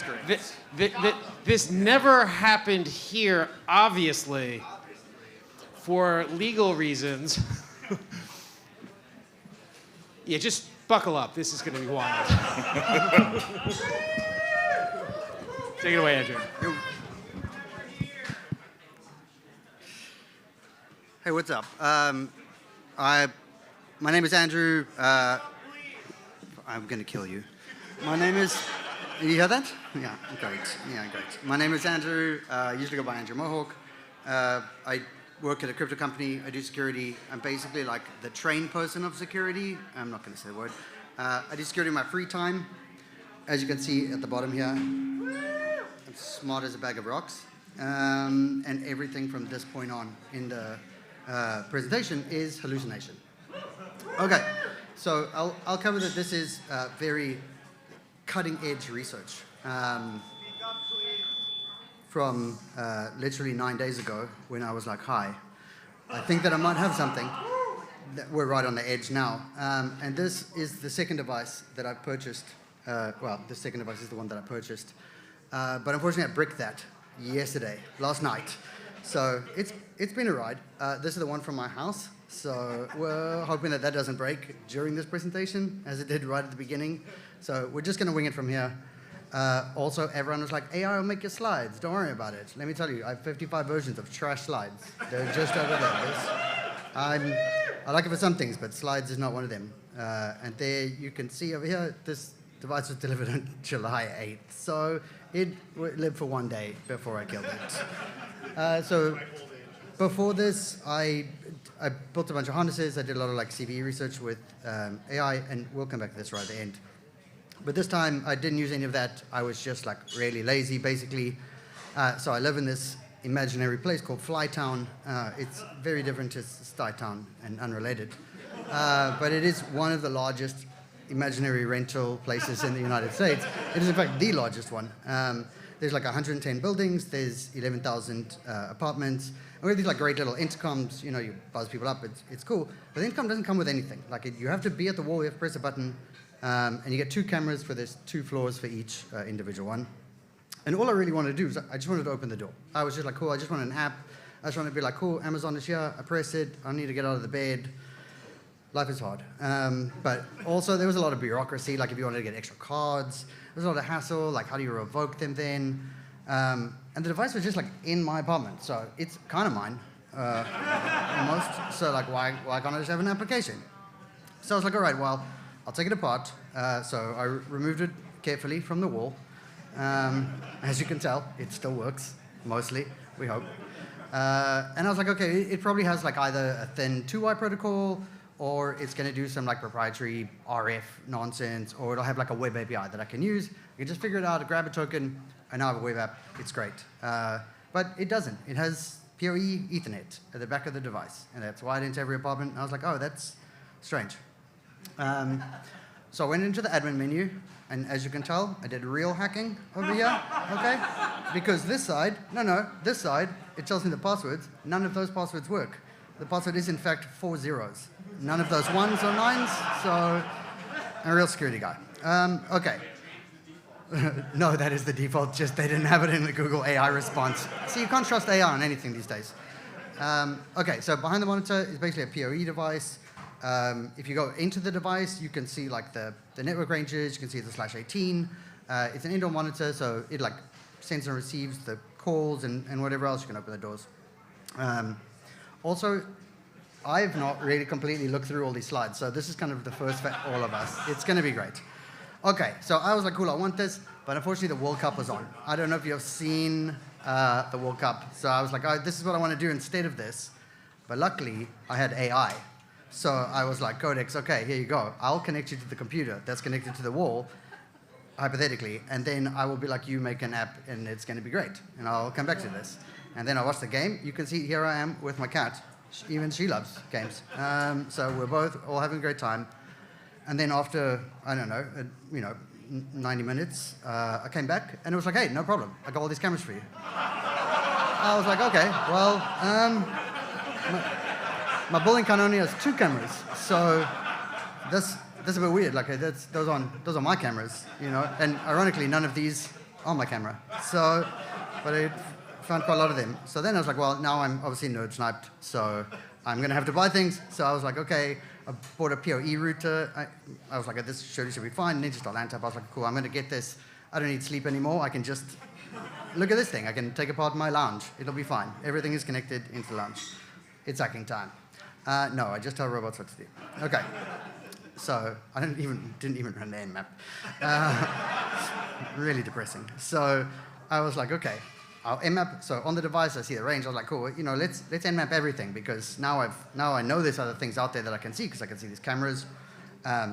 this never happened here, obviously, for legal reasons. Yeah, just buckle up. This is going to be wild. Take it away, Andrew. Hey, what's up? My name is Andrew. I'm going to kill you. My name is... You hear that? Yeah, great. Yeah, great. My name is Andrew. I usually go by Andrew Mohawk. I work at a crypto company. I do security. I'm basically like the trained person of security. I'm not going to say the word. I do security in my free time. As you can see at the bottom here, I'm smart as a bag of rocks. And everything from this point on in the presentation is hallucination. Okay. So I'll cover that this is very cutting-edge research from literally 9 days ago when I was like, hi, I think that I might have something. We're right on the edge now. And this is the second device that I purchased. Well, the second device is the one that I purchased. But unfortunately, I bricked that last night. So it's been a ride. This is the one from my house. So we're hoping that that doesn't break during this presentation, as it did right at the beginning. So we're just going to wing it from here. Also, everyone was like, AI will make your slides. Don't worry about it. Let me tell you, I have 55 versions of trash slides. They're just over there. I like it for some things, but slides is not one of them. And there you can see over here, this device was delivered on July 8th. So it lived for 1 day before I killed it. So before this, I built a bunch of harnesses. I did a lot of like CVE research with AI, and we'll come back to this right at the end. But this time, I didn't use any of that. I was just like really lazy, basically. So I live in this imaginary place called Flytown. It's very different to Stytown and unrelated. But it is one of the largest imaginary rental places in the United States. It is, in fact, the largest one. There's like 110 buildings. There's 11,000 apartments. And we have these like great little intercoms. You know, you buzz people up. It's cool. But the intercom doesn't come with anything. Like you have to be at the wall. You have to press a button. And you get 2 cameras for there's 2 floors for each individual one. And all I really wanted to do is I just wanted to open the door. I was just like, cool, I just want an app. I just want to be like, cool, Amazon is here. I press it. I need to get out of the bed. Life is hard. But also there was a lot of bureaucracy. Like if you wanted to get extra cards, there was a lot of hassle. Like how do you revoke them then? And the device was just like in my apartment. So it's kind of mine, almost. So like why can't I just have an application? So I was like, all right, well, I'll take it apart. So I removed it carefully from the wall. As you can tell, it still works, mostly, we hope. And I was like, okay, it probably has like either a thin 2Y protocol, or it's going to do some like proprietary RF nonsense, or it'll have like a web API that I can use. I can just figure it out, grab a token, and now I have a web app. It's great. But it doesn't. It has PoE Ethernet at the back of the device, and that's wired into every apartment. And I was like, oh, that's strange. So I went into the admin menu, and as you can tell, I did real hacking over here, okay? Because this side, this side, it tells me the passwords. None of those passwords work. The password is, in fact, 4 zeros. None of those 1s or 9s, so I'm a real security guy. Okay. No, that is the default, just they didn't have it in the Google AI response. So you can't trust AI on anything these days. Okay, so behind the monitor is basically a PoE device. If you go into the device, you can see like the network ranges, you can see the /18. It's an indoor monitor, so it like sends and receives the calls and whatever else. You can open the doors. Also, I've not really completely looked through all these slides, so this is kind of the first for all of us. It's going to be great. Okay, so I was like, cool, I want this, but unfortunately the World Cup was on. I don't know if you've seen the World Cup, so I was like, oh, this is what I want to do instead of this. But luckily, I had AI. So I was like, Codex, okay, here you go. I'll connect you to the computer that's connected to the wall, hypothetically, and then I will be like, you make an app, and it's going to be great. And I'll come back to this. And then I watch the game. You can see here I am with my cat. Even she loves games. So we're both all having a great time. And then after, I don't know, 90 minutes, I came back, and it was like, hey, no problem. I got all these cameras for you. I was like, okay, well, my building can only has 2 cameras, so that's a bit weird. Like those are my cameras, And ironically, none of these are my camera. So, but I found quite a lot of them. So then I was like, well, now I'm obviously nerd sniped, so I'm gonna have to buy things. So I was like, okay, I bought a PoE router. I was like, this surely should be fine. And then just LAN tap. I was like, cool, I'm gonna get this. I don't need sleep anymore. I can just look at this thing. I can take apart my lounge. It'll be fine. Everything is connected into the lounge. It's hacking time. No, I just tell robots what to do. Okay. So I didn't even run the Nmap. Really depressing. So I was like, okay, I'll Nmap. So on the device, I see the range. I was like, cool, let's Nmap everything, because now I know there's other things out there that I can see, because I can see these cameras.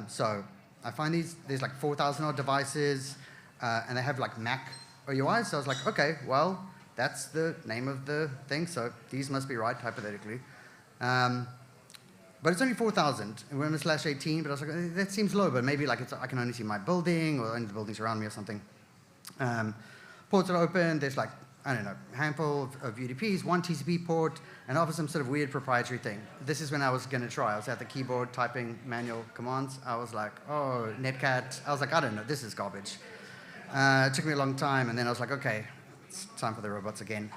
So I find there's like 4,000 odd devices, and they have like Mac OUIs. So I was like, okay, well, that's the name of the thing. So these must be right, hypothetically. But it's only 4,000, and we're on a /18, but I was like, that seems low, but maybe like I can only see my building, or only the buildings around me or something. Ports are open, there's like, I don't know, a handful of UDPs, one TCP port, and offer some sort of weird proprietary thing. This is when I was going to try. I was at the keyboard typing manual commands. I was like, oh, netcat. I was like, I don't know, this is garbage. It took me a long time, and then I was like, okay, it's time for the robots again.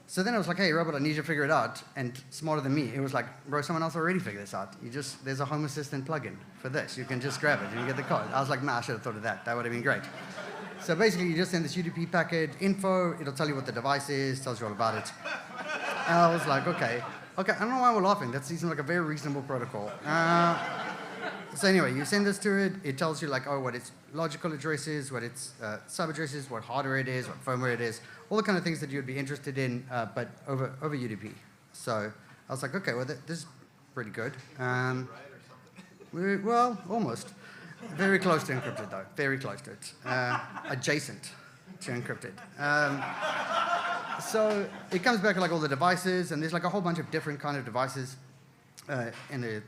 So then I was like, hey, robot, I need you to figure it out. And smarter than me, it was like, bro, someone else already figured this out. There's a Home Assistant plugin for this. You can just grab it and you get the code. I was like, nah, I should have thought of that. That would have been great. So basically, you just send this UDP packet, info, it'll tell you what the device is, tells you all about it. And I was like, okay, I don't know why we're laughing. That seems like a very reasonable protocol. So anyway, you send this to it, it tells you like, oh, what its logical address is, what its sub-address is, what hardware it is, what firmware it is, all the kind of things that you'd be interested in, but over UDP. So I was like, okay, well, this is pretty good. Well, almost. Very close to encrypted, though. Very close to it. Adjacent to encrypted. So it comes back to like all the devices, and there's like a whole bunch of different kind of devices in the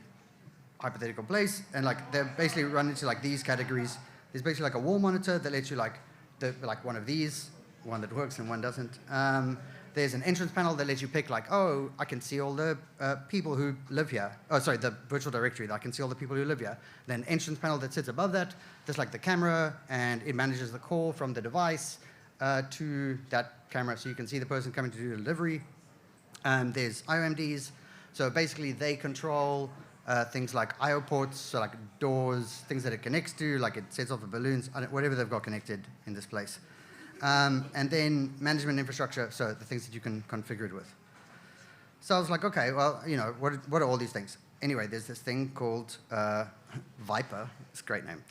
hypothetical place, and like they're basically run into like these categories. There's basically like a wall monitor that lets you like one of these, one that works and one doesn't. There's an entrance panel that lets you pick like, oh, I can see all the people who live here. Oh, sorry, the virtual directory. I can see all the people who live here. Then entrance panel that sits above that. There's like the camera, and it manages the call from the device to that camera, so you can see the person coming to do delivery. There's IOMDs. So basically, they control things like IO ports, so like doors, things that it connects to, like it sets off the balloons, whatever they've got connected in this place. And then management infrastructure, so the things that you can configure it with. So I was like, okay, well, you know, what are all these things? Anyway, there's this thing called Viper. It's a great name.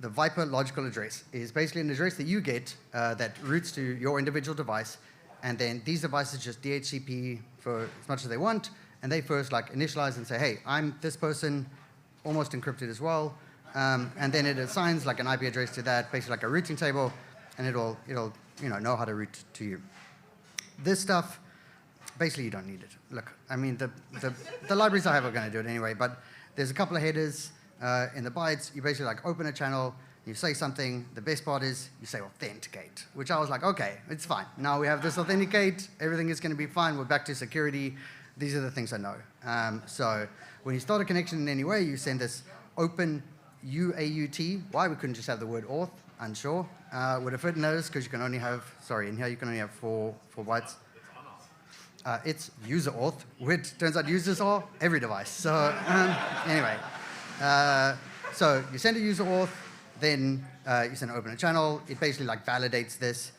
The Viper logical address is basically an address that you get that routes to your individual device, and then these devices just DHCP for as much as they want, and they first like initialize and say, hey, I'm this person, almost encrypted as well, and then it assigns like an IP address to that, basically like a routing table, and it'll know how to route to you. This stuff, basically you don't need it. Look, I mean, the libraries I have are going to do it anyway, but there's a couple of headers in the bytes. You basically like open a channel, you say something. The best part is you say authenticate, which I was like, okay, it's fine. Now we have this authenticate, everything is going to be fine. We're back to security. These are the things I know. So when you start a connection in any way, you send this open UAUT. Why we couldn't just have the word auth? Unsure. Would have fit in those because you can only have, in here you can only have four bytes. It's user auth, which turns out users are every device. So anyway, so you send a user auth, then you send open a channel. It basically like validates this.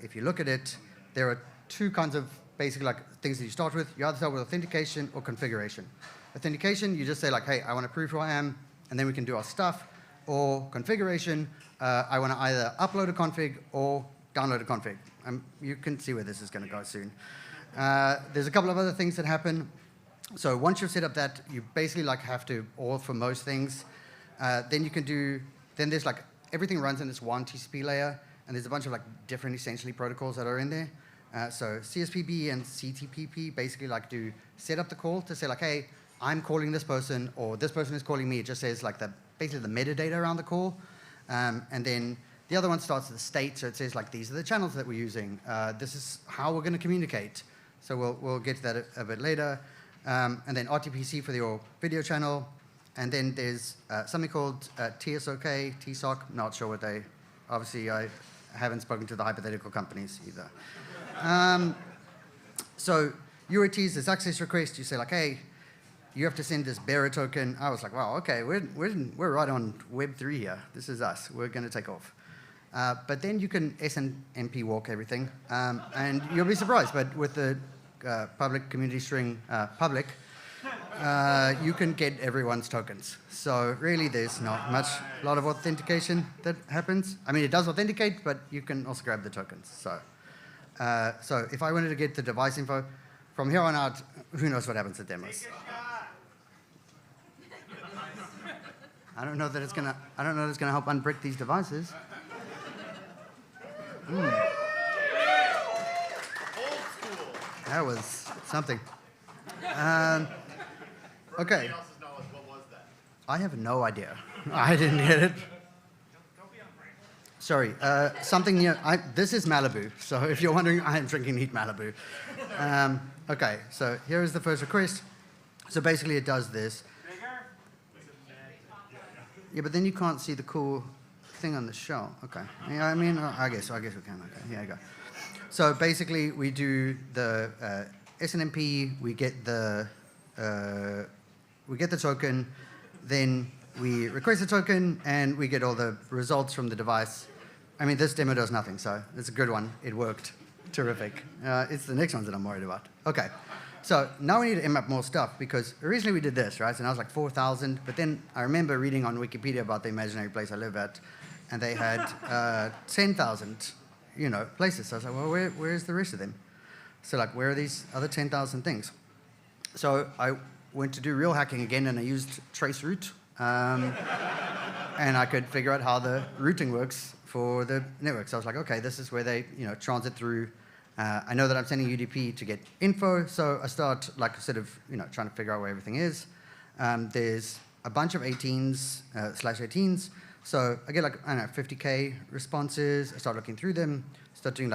If you look at it, there are two kinds of basically like things that you start with. You either start with authentication or configuration. Authentication, you just say like, hey, I want to prove who I am, and then we can do our stuff. Or configuration, I want to either upload a config or download a config. You can see where this is going to go soon. There's a couple of other things that happen. So once you've set up that, you basically like have to auth for most things. Then you can do, then there's like, everything runs in this one TCP layer, and there's a bunch of like different essentially protocols that are in there. So CSPB and CTPP basically like do set up the call to say like, hey, I'm calling this person, or this person is calling me. It just says like basically the metadata around the call. And then the other one starts with the state, so it says like, these are the channels that we're using. This is how we're going to communicate. So we'll get to that a bit later. And then RTPC for your video channel. And then there's something called TSOK, not sure what they, obviously I haven't spoken to the hypothetical companies either. So UATs, this access request, you say like, hey, you have to send this bearer token. I was like, wow, okay, we're right on Web3 here. This is us. We're going to take off. But then you can SNMP walk everything, and you'll be surprised. But with the public community string public, you can get everyone's tokens. So really, there's not a lot of authentication that happens. I mean, it does authenticate, but you can also grab the tokens. So if I wanted to get the device info, from here on out, who knows what happens at demos. I don't know that it's gonna help unbrick these devices. That was something. Okay. I have no idea. I didn't get it. Sorry, something new. This is Malibu, so if you're wondering, I am drinking neat Malibu. Okay, so here is the first request. So basically it does this. Yeah, but then you can't see the cool thing on the shell. Okay. Yeah, I mean, I guess we can. Okay, here you go. So basically we do the SNMP, we get the token, then we request the token, and we get all the results from the device. I mean, this demo does nothing, so it's a good one. It worked. Terrific. It's the next ones that I'm worried about. Okay. So now we need to map more stuff, because originally we did this, right? So now it's like 4,000, but then I remember reading on Wikipedia about the imaginary place I live at, and they had 10,000, places. So I was like, well, where's the rest of them? So like, where are these other 10,000 things? So I went to do real hacking again, and I used traceroute. And I could figure out how the routing works for the network. So I was like, okay, this is where they, transit through. I know that I'm sending UDP to get info, so I start trying to figure out where everything is. There's a bunch of 18s, /18s. So I get 50K responses. I start looking through them, start doing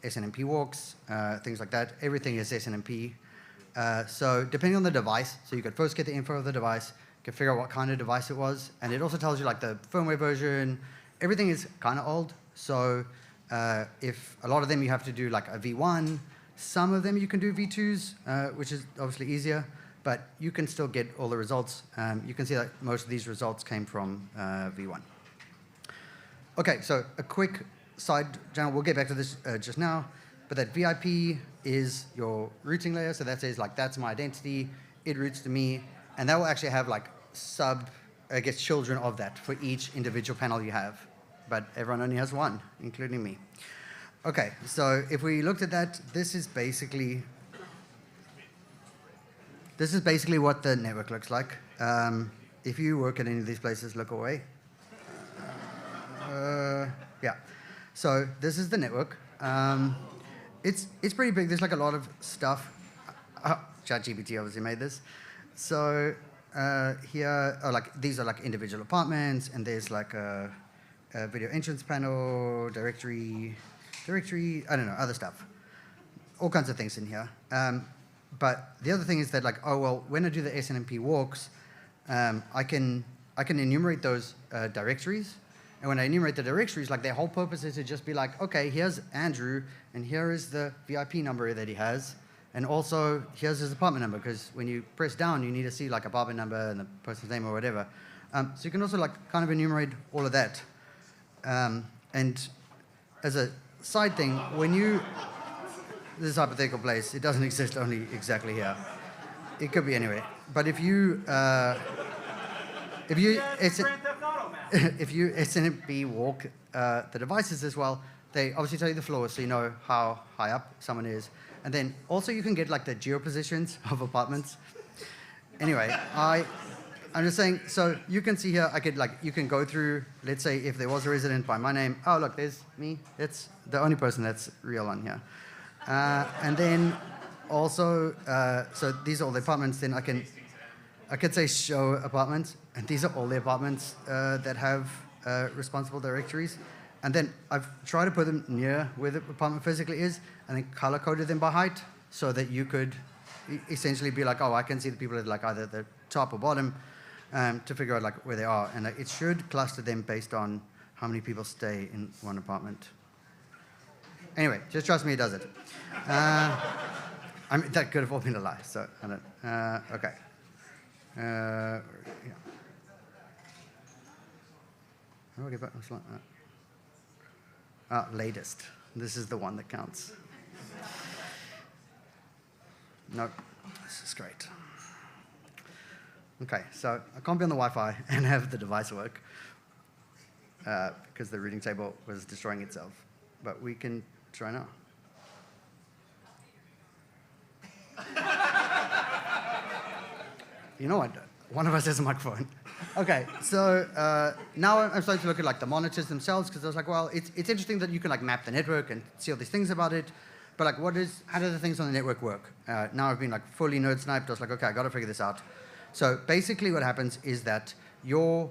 SNMP walks, things like that. Everything is SNMP. So depending on the device, so you could first get the info of the device, you can figure out what kind of device it was, and it also tells you the firmware version. Everything is kind of old, so if a lot of them you have to do a V1, some of them you can do V2s, which is obviously easier, but you can still get all the results. You can see that most of these results came from V1. Okay, so a quick side channel, we'll get back to this just now, but that VIP is your routing layer, so that says that's my identity, it routes to me, and that will actually have children of that for each individual panel you have. But everyone only has one, including me. Okay, so if we looked at that, this is basically what the network looks like. If you work at any of these places, look away. Yeah, so this is the network. It's pretty big. There's a lot of stuff. ChatGPT obviously made this. So here are these are individual apartments, and there's a video entrance panel, directory, I don't know, other stuff. All kinds of things in here. But the other thing is that when I do the SNMP walks, I can enumerate those directories. And when I enumerate the directories, their whole purpose is to just be okay, here's Andrew, and here is the VIP number that he has. And also, here's his apartment number, because when you press down, you need to see apartment number and the person's name or whatever. So you can also kind of enumerate all of that. And as a side thing, this hypothetical place, it doesn't exist only exactly here. It could be anywhere. But if you SNMP walk the devices as well, they obviously tell you the floor, so you know how high up someone is. And then also you can get the geopositions of apartments. Anyway, I'm just saying, so you can see here, you can go through, let's say if there was a resident by my name, oh look, there's me. It's the only person that's real on here. And then also, so these are all the apartments, then I could say show apartments, and these are all the apartments that have responsible directories. And then I've tried to put them near where the apartment physically is, and then color-coded them by height, so that you could essentially be oh, I can see the people at either the top or bottom, to figure out where they are. And it should cluster them based on how many people stay in one apartment. Anyway, just trust me, it does it. That could have all been a lie, so I don't. Okay. Yeah. How do I get back? Latest. This is the one that counts. No, this is great. Okay, so I can't be on the Wi-Fi and have the device work because the routing table was destroying itself. But we can try now. You know what? One of us has a microphone. Okay, so now I'm starting to look at the monitors themselves, because I was well, it's interesting that you can map the network and see all these things about it, but how do the things on the network work? Now I've been fully nerd sniped. I was okay, I got to figure this out. So basically what happens is that your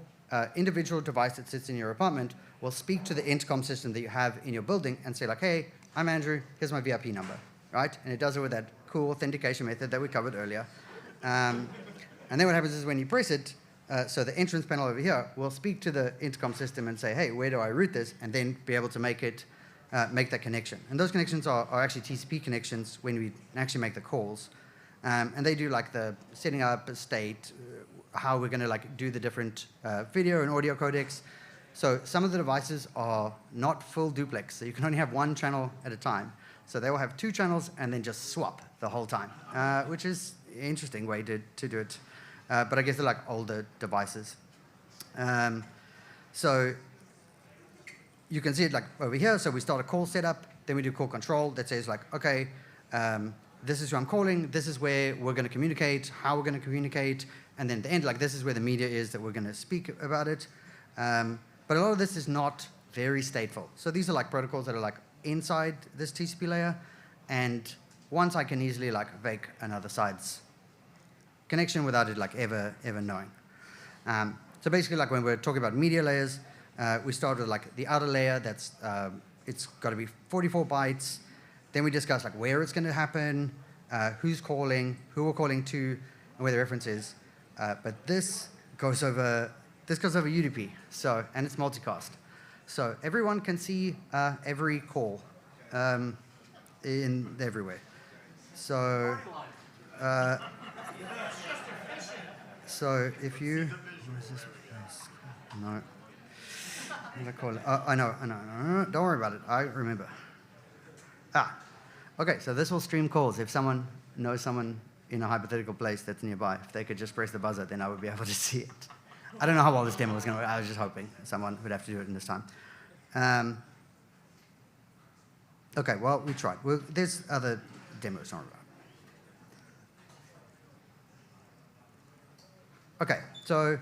individual device that sits in your apartment will speak to the intercom system that you have in your building and say like, hey, I'm Andrew, here's my VIP number, right? And it does it with that cool authentication method that we covered earlier. And then what happens is when you press it, so the entrance panel over here will speak to the intercom system and say, hey, where do I route this? And then be able to make that connection. And those connections are actually TCP connections when we actually make the calls. And they do like the setting up a state, how we're going to like do the different video and audio codecs. So some of the devices are not full duplex, so you can only have one channel at a time. So they will have two channels and then just swap the whole time, which is an interesting way to do it. But I guess they're like older devices. So you can see it like over here. So we start a call setup, then we do call control that says like, okay, this is who I'm calling, this is where we're going to communicate, how we're going to communicate, and then at the end, like this is where the media is that we're going to speak about it. But a lot of this is not very stateful. So these are like protocols that are like inside this TCP layer, and once I can easily like fake another side's connection without it like ever knowing. So basically like when we're talking about media layers, we start with like the outer layer that's, it's got to be 44 bytes. Then we discuss like where it's going to happen, who's calling, who we're calling to, and where the reference is. But this goes over UDP, so, and it's multicast. So everyone can see every call in everywhere. So, so if you, where is this place? No. What did I call it? I know. Don't worry about it. I remember. Okay, so this will stream calls. If someone knows someone in a hypothetical place that's nearby, if they could just press the buzzer, then I would be able to see it. I don't know how well this demo was going to work. I was just hoping someone would have to do it in this time. Okay, well, we tried. There's other demos on it. Okay, so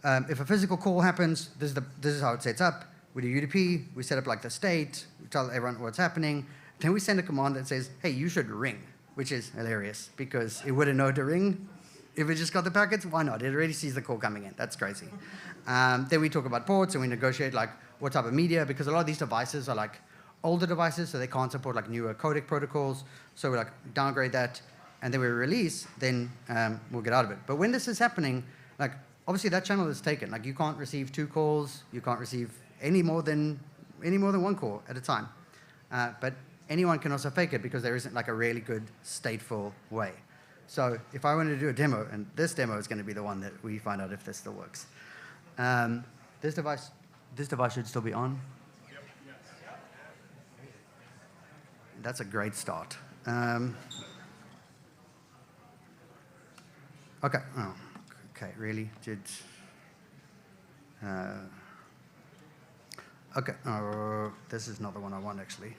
if a physical call happens, this is how it sets up. We do UDP, we set up like the state, we tell everyone what's happening. Then we send a command that says, hey, you should ring, which is hilarious because it wouldn't know to ring if it just got the packets. Why not? It already sees the call coming in. That's crazy. Then we talk about ports and we negotiate like what type of media, because a lot of these devices are like older devices, so they can't support like newer codec protocols. So we like downgrade that, and then we release, then we'll get out of it. But when this is happening, like obviously that channel is taken. Like you can't receive 2 calls, you can't receive any more than 1 call at a time. But anyone can also fake it because there isn't like a really good stateful way. So if I wanted to do a demo, and this demo is going to be the one that we find out if this still works. This device should still be on. That's a great start. Okay. Oh, okay. Really? Okay. Oh, this is not the one I want actually.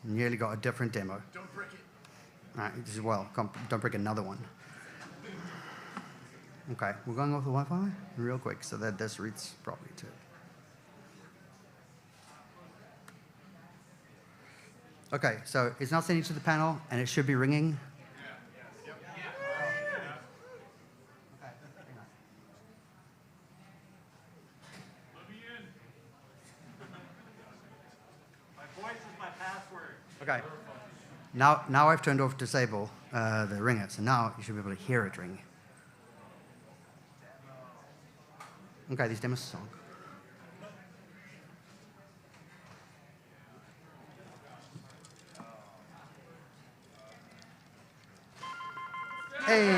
Nearly got a different demo. Don't break it. All right, as well. Don't break another one. Okay, we're going off the Wi-Fi real quick so that this reads properly too. Okay, so it's now sending to the panel, and it should be ringing. My voice is my password. Okay. Now I've turned off disable the ringer, so now you should be able to hear it ring. Okay, these demos are song. Hey.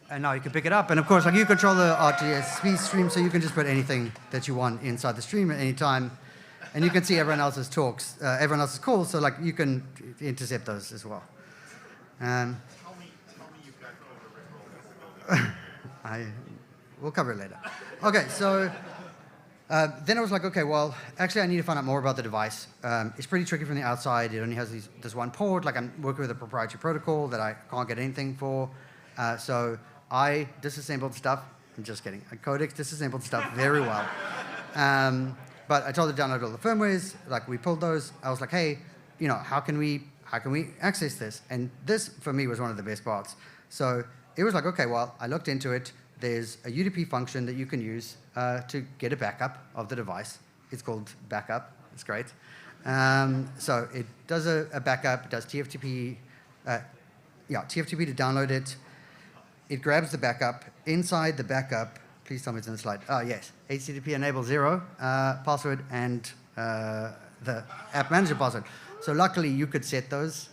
And now you can pick it up, and of course, like you control the RTSP stream, so you can just put anything that you want inside the stream at any time, and you can see everyone else's talks, everyone else's calls, so like you can intercept those as well. Tell me you've got code we'll cover it later. Okay, so then I was like, okay, well, actually, I need to find out more about the device. It's pretty tricky from the outside. It only has this one port. Like I'm working with a proprietary protocol that I can't get anything for, so I disassembled stuff. I'm just kidding. Codex disassembled stuff very well. But I told her to download all the firmwares. Like we pulled those. I was like, hey, how can we access this? And this for me was one of the best parts. So it was like, okay, well, I looked into it. There's a UDP function that you can use to get a backup of the device. It's called backup. It's great. So it does a backup. It does TFTP. TFTP to download it. It grabs the backup. Inside the backup, please tell me it's in the slide. Oh, yes. HTTP enable 0 password and the app manager password. So luckily, you could set those,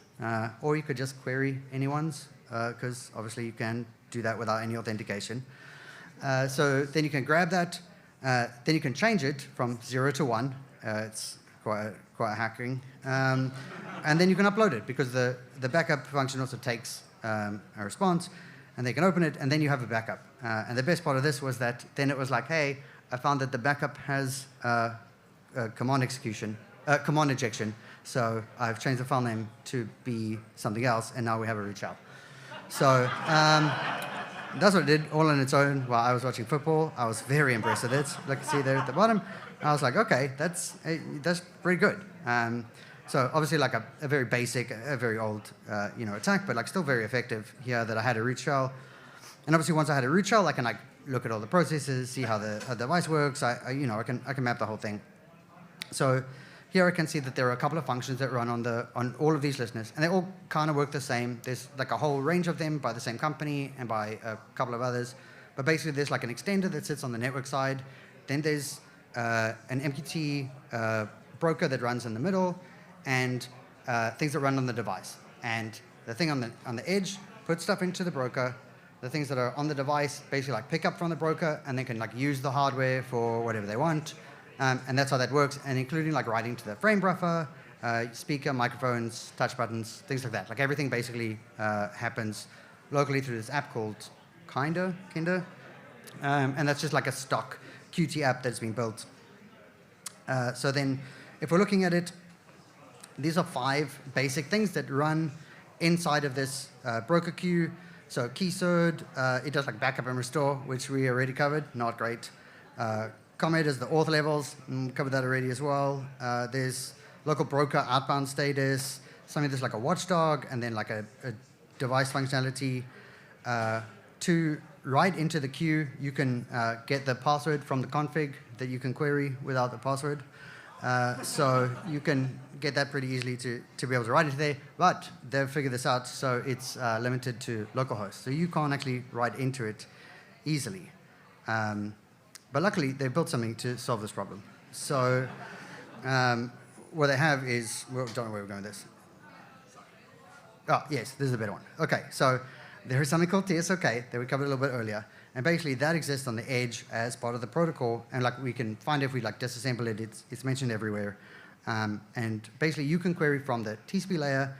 or you could just query anyone's, because obviously you can do that without any authentication. So then you can grab that. Then you can change it from 0 to 1. It's quite hacking. And then you can upload it, because the backup function also takes a response, and they can open it, and then you have a backup. And the best part of this was that then it was like, hey, I found that the backup has command injection. So I've changed the file name to be something else, and now we have a root shell. So that's what it did, all on its own while I was watching football. I was very impressed with it. Like you see there at the bottom, I was like, okay, that's pretty good. So obviously like a very basic, a very old attack, but like still very effective here that I had a root shell. And obviously once I had a root shell, I can like look at all the processes, see how the device works. I can map the whole thing. So here I can see that there are a couple of functions that run on all of these listeners, and they all kind of work the same. There's like a whole range of them by the same company and by a couple of others. But basically there's like an extender that sits on the network side. Then there's an MQT broker that runs in the middle, and things that run on the device. And the thing on the edge puts stuff into the broker. The things that are on the device basically like pick up from the broker, and they can like use the hardware for whatever they want. And that's how that works, and including like writing to the frame buffer, speaker, microphones, touch buttons, things like that. Like everything basically happens locally through this app called Kinder. And that's just like a stock Qt app that's been built. So then if we're looking at it, these are 5 basic things that run inside of this broker queue. So keyserd, it does like backup and restore, which we already covered, not great. Comet is the auth levels, covered that already as well. There's local broker outbound status, something that's like a watchdog, and then like a device functionality. To write into the queue, you can get the password from the config that you can query without the password. So you can get that pretty easily to be able to write into there, but they've figured this out, so it's limited to localhost. So you can't actually write into it easily. But luckily, they built something to solve this problem. So what they have is, well, don't know where we're going with this. Oh, yes, this is a better one. Okay, so there is something called TSOK that we covered a little bit earlier. And basically, that exists on the edge as part of the protocol. And like we can find if we like disassemble it, it's mentioned everywhere. And basically, you can query from the TCP layer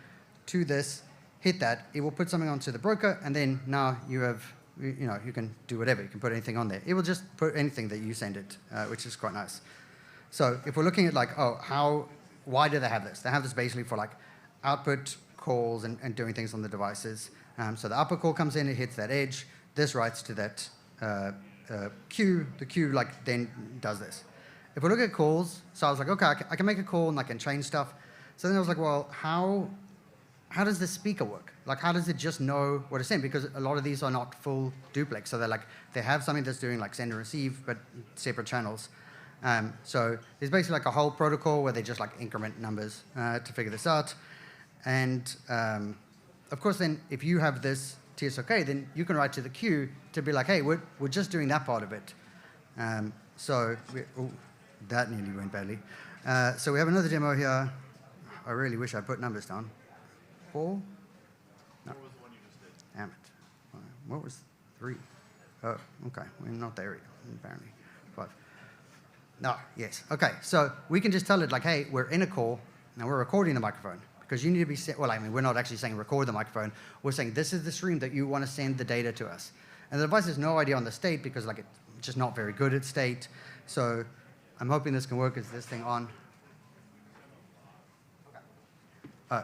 to this, hit that. It will put something onto the broker, and then now you have, you can do whatever. You can put anything on there. It will just put anything that you send it, which is quite nice. So if we're looking at like, why do they have this? They have this basically for like output calls and doing things on the devices. So the output call comes in, it hits that edge. This writes to that queue. The queue like then does this. If we look at calls, so I was like, okay, I can make a call and I can change stuff. So then I was like, well, how does the speaker work? Like, how does it just know what to send? Because a lot of these are not full duplex. So they have something that's doing like send and receive, but separate channels. So there's basically like a whole protocol where they just like increment numbers to figure this out. And of course, then if you have this TSOK, then you can write to the queue to be like, hey, we're just doing that part of it. That nearly went badly. So we have another demo here. I really wish I put numbers down. 4? No. What was the one you just did? Damn it. What was 3? Oh, okay. We're not there yet, apparently. 5. No, yes. Okay, so we can just tell it like, hey, we're in a call, and we're recording the microphone. Because you need to be, we're not actually saying record the microphone. We're saying this is the stream that you want to send the data to us. And the device has no idea on the state because like it's just not very good at state. So I'm hoping this can work. Is this thing on?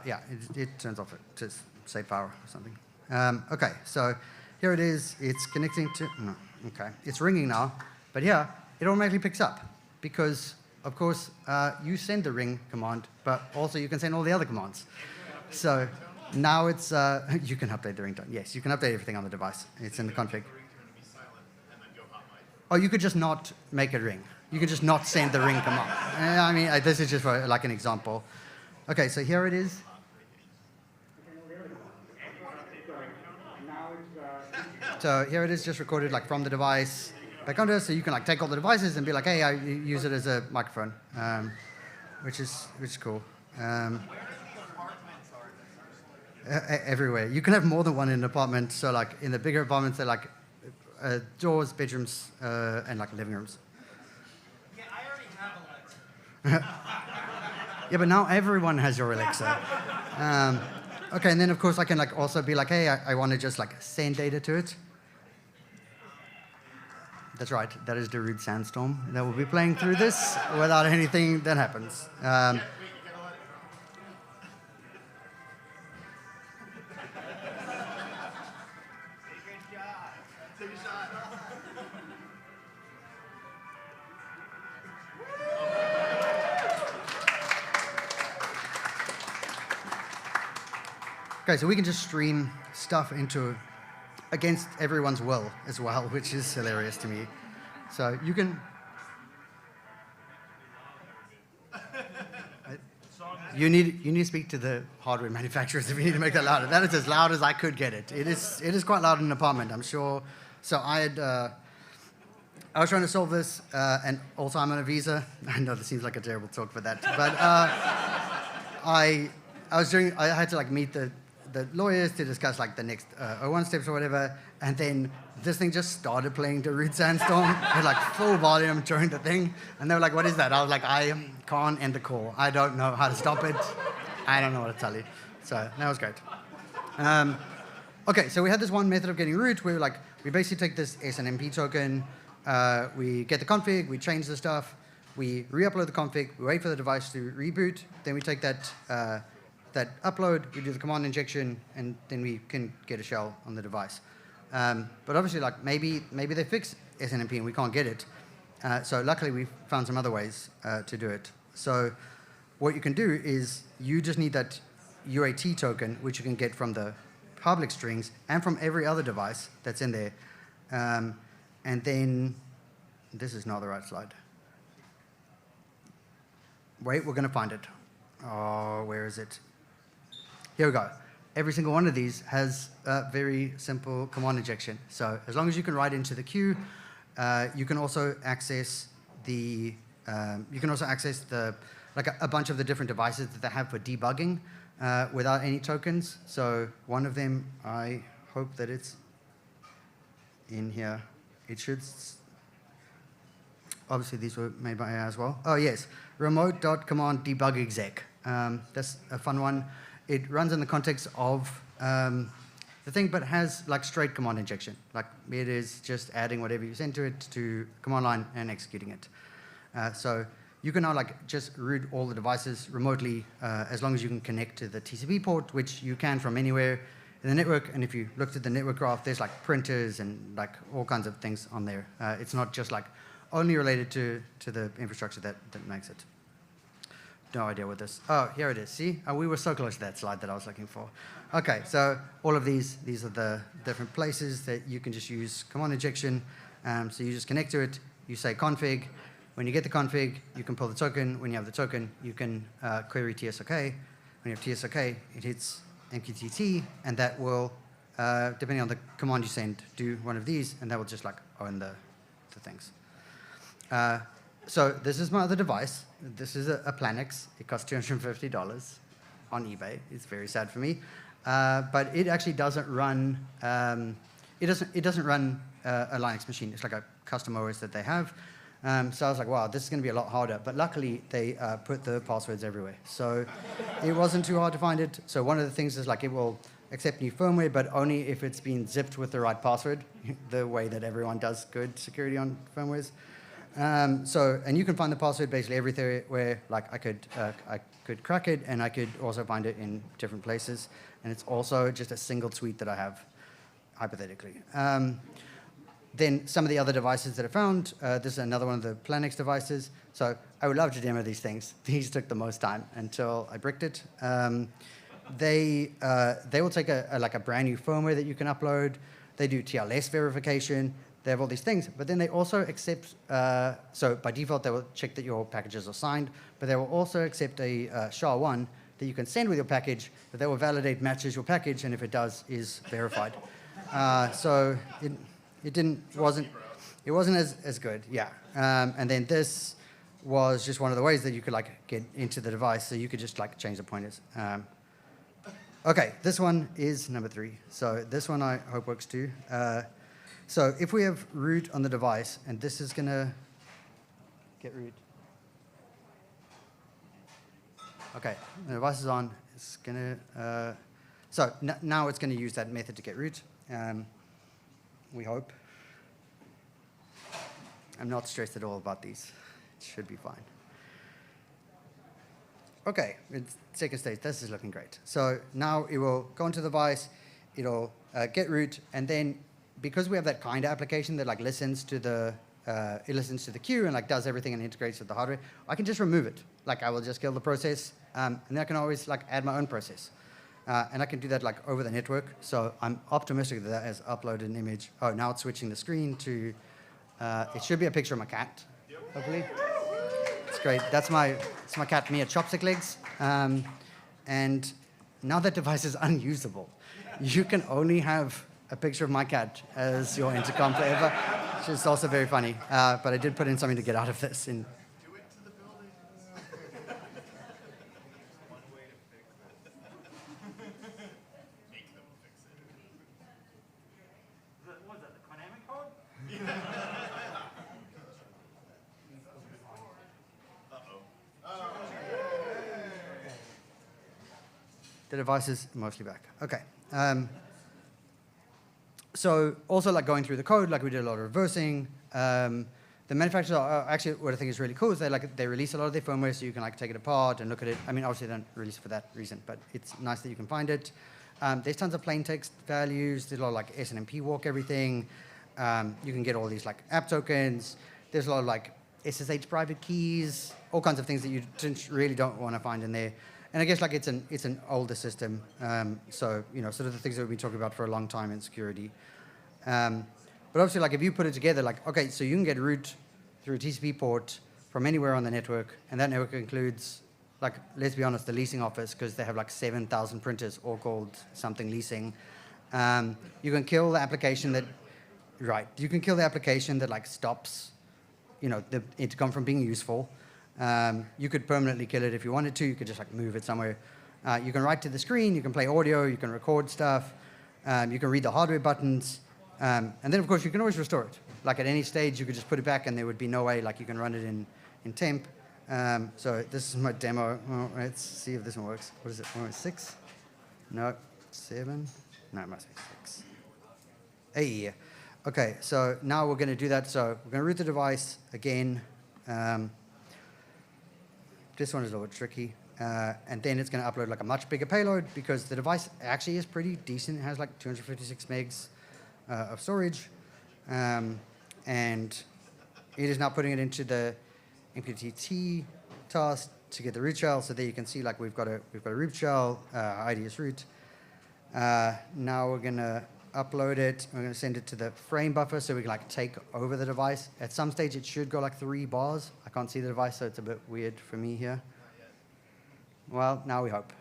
Yeah, it turns off to save power or something. Okay, so here it is. It's connecting to, no, okay. It's ringing now. But yeah, it automatically picks up because of course, you send the ring command, but also you can send all the other commands. So now it's, you can update the ringtone. Yes, you can update everything on the device. It's in the config. Oh, you could just not make it ring. You could just not send the ring command. I mean, this is just for like an example. Okay, so here it is. So here it is, just recorded like from the device back onto it. So you can like take all the devices and be like, hey, I use it as a microphone, which is cool. Everywhere. You can have more than one in an apartment. So like in the bigger apartments, they're like doors, bedrooms, and like living rooms. Yeah, I already have Alexa. Yeah, but now everyone has your Alexa. Okay, and then of course I can like also be like, hey, I want to just like send data to it. That's right, that is the Rude Sandstorm that will be playing through this without anything that happens. Okay, so we can just stream stuff into against everyone's will as well, which is hilarious to me. So you can. You need to speak to the hardware manufacturers if you need to make that louder. That is as loud as I could get it. It is quite loud in an apartment, I'm sure. So I was trying to solve this, and also I'm on a visa. I know this seems like a terrible talk for that, but I had to like meet the lawyers to discuss like the next O1 steps or whatever, and then this thing just started playing the Rude Sandstorm at like full volume during the thing, and they were like, what is that? I was like, I can't end the call. I don't know how to stop it. I don't know what to tell you. So that was great. Okay, so we had this one method of getting root where like we basically take this SNMP token, we get the config, we change the stuff, we re-upload the config, we wait for the device to reboot, then we take that upload, we do the command injection, and then we can get a shell on the device. But obviously, like maybe they fix SNMP and we can't get it. So luckily, we found some other ways to do it. So what you can do is you just need that UAT token, which you can get from the public strings and from every other device that's in there. And then, this is not the right slide. Wait, we're going to find it. Oh, where is it? Here we go. Every single one of these has a very simple command injection. So as long as you can write into the queue, you can also access the like a bunch of the different devices that they have for debugging without any tokens. So one of them, I hope that it's in here. It should. Obviously, these were made by AI as well. Oh yes, remote.command debug exec. That's a fun one. It runs in the context of the thing, but has like straight command injection. Like it is just adding whatever you send to it to command line and executing it. So you can now like just root all the devices remotely as long as you can connect to the TCP port, which you can from anywhere in the network. And if you looked at the network graph, there's like printers and like all kinds of things on there. It's not just like only related to the infrastructure that makes it. No idea what this. Oh, here it is. See, we were so close to that slide that I was looking for. Okay, so all of these are the different places that you can just use command injection. So you just connect to it. You say config. When you get the config, you can pull the token. When you have the token, you can query TSOK. When you have TSOK, it hits MQTT, and that will, depending on the command you send, do one of these, and that will just like own the things. So this is my other device. This is a Planix. It costs $250 on eBay. It's very sad for me, but it actually doesn't run. It doesn't run a Linux machine. It's like a custom OS that they have. So I was like, wow, this is going to be a lot harder. But luckily, they put the passwords everywhere, so it wasn't too hard to find it. So one of the things is like it will accept new firmware, but only if it's been zipped with the right password, the way that everyone does good security on firmwares. And you can find the password basically everywhere. Like I could crack it, and I could also find it in different places. And it's also just a single tweet that I have, hypothetically. then some of the other devices that I found, this is another one of the Planex devices. So I would love to demo these things. These took the most time until I bricked it. They will take like a brand new firmware that you can upload. They do TLS verification. They have all these things, but then they also accept, so by default, they will check that your packages are signed, but they will also accept a SHA-1 that you can send with your package, that they will validate matches your package, and if it does, is verified. So it wasn't as good, yeah. And then this was just one of the ways that you could like get into the device, so you could just like change the pointers. Okay, this one is number 3. So this one I hope works too. So if we have root on the device, and this is gonna get root. Okay, the device is on. It's gonna. So now it's gonna use that method to get root. We hope. I'm not stressed at all about these. It should be fine. Okay, it's second stage. This is looking great. So now it will go into the device. It'll get root, and then because we have that kind of application that like listens to the queue and like does everything and integrates with the hardware, I can just remove it. Like I will just kill the process, and then I can always like add my own process, and I can do that like over the network. So I'm optimistic that that has uploaded an image. Oh, now it's switching the screen to. It should be a picture of my cat, hopefully. It's great. It's my cat Mia Chopstick Legs, and now that device is unusable. You can only have a picture of my cat as your intercom forever, which is also very funny. But I did put in something to get out of this. And What is that, the Konami code? the device is mostly back. Okay. So also like going through the code, like we did a lot of reversing. The manufacturers are actually, what I think is really cool is they release a lot of their firmware so you can like take it apart and look at it. I mean, obviously they don't release it for that reason, but it's nice that you can find it. There's tons of plain text values. There's a lot of like SNMP walk everything. You can get all these like app tokens. There's a lot of like SSH private keys, all kinds of things that you really don't want to find in there. And I guess like it's an older system, so sort of the things that we've been talking about for a long time in security. But obviously, like if you put it together, like okay, so you can get root through a TCP port from anywhere on the network, and that network includes, like let's be honest, the leasing office because they have like 7,000 printers, all called something leasing. You can kill the application that, right? You can kill the application that like stops, the intercom from being useful. You could permanently kill it if you wanted to. You could just like move it somewhere. You can write to the screen. You can play audio. You can record stuff. You can read the hardware buttons. And then, of course, you can always restore it. Like at any stage, you could just put it back, and there would be no way like you can run it in temp. So this is my demo. Well, let's see if this one works. What is it? 6? No, 7? No, it must be 6. Hey. Okay, so now we're going to do that. So we're going to root the device again. This one is a little bit tricky. And then it's going to upload like a much bigger payload because the device actually is pretty decent. It has like 256 megs of storage. And it is now putting it into the MQTT task to get the root shell. So there you can see like we've got a root shell, ID is root. Now we're going to upload it. We're going to send it to the frame buffer so we can like take over the device. At some stage it should go like 3 bars. I can't see the device, so it's a bit weird for me here. Well, now we hope.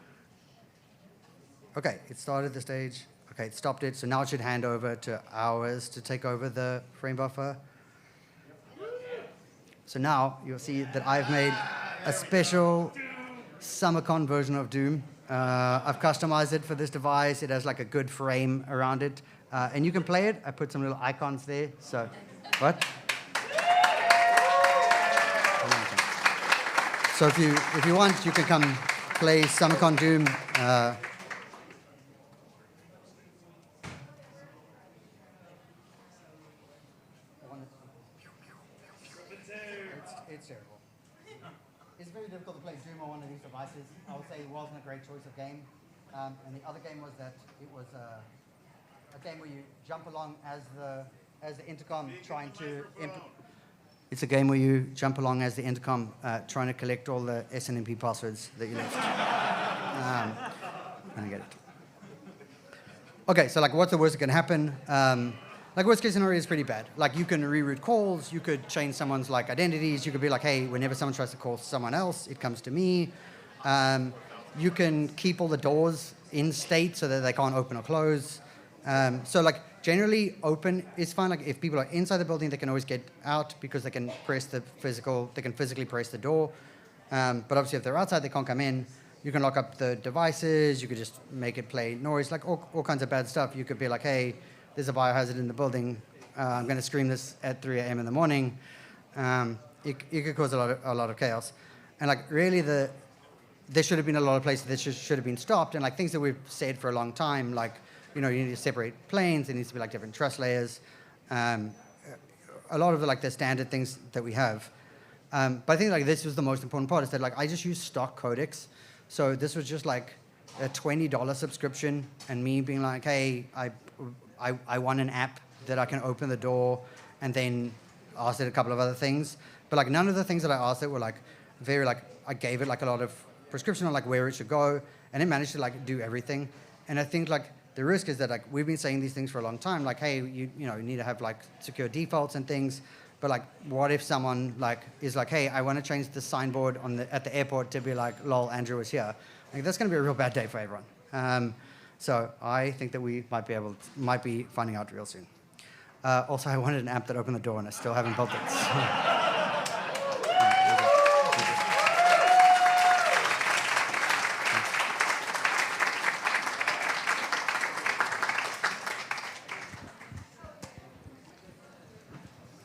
Okay, it started the stage. Okay, it stopped it. So now it should hand over to ours to take over the frame buffer. So now you'll see that I've made a special Summercon version of Doom. I've customized it for this device. It has like a good frame around it. And you can play it. I put some little icons there. So, what? So if you want, you can come play Summercon Doom. It's terrible. It's very difficult to play Doom on one of these devices. I would say it wasn't a great choice of game. And the other game was that it was a game where you jump along as the as the intercom trying to... It's a game where you jump along as the intercom trying to collect all the SNMP passwords that you left. I get it. Okay, so like what's the worst that can happen? Like worst case scenario is pretty bad. Like you can reroute calls, you could change someone's like identities, you could be like, hey, whenever someone tries to call someone else, it comes to me. You can keep all the doors in state so that they can't open or close. So like generally open is fine. Like if people are inside the building, they can always get out because they can physically press the door. But obviously if they're outside, they can't come in. You can lock up the devices, you could just make it play noise, like all kinds of bad stuff. You could be like, hey, there's a biohazard in the building. I'm going to scream this at 3 a.m. in the morning. It could cause a lot of chaos. And like really there should have been a lot of places that should have been stopped. And like things that we've said for a long time, like, you know, you need to separate planes. There needs to be like different trust layers. A lot of the standard things that we have. But I think like this was the most important part is that like I just use stock codecs. So this was just like a $20 subscription and me being like, hey, I want an app that I can open the door and then asked it a couple of other things. But like none of the things that I asked it were like very like, I gave it like a lot of prescription on like where it should go and it managed to like do everything. And I think like the risk is that like we've been saying these things for a long time, like, hey, you need to have like secure defaults and things. But like, what if someone like is like, hey, I want to change the signboard at the airport to be like, lol, Andrew was here. Like that's going to be a real bad day for everyone. So I think that we might be finding out real soon. Also, I wanted an app that opened the door, and I still haven't built it.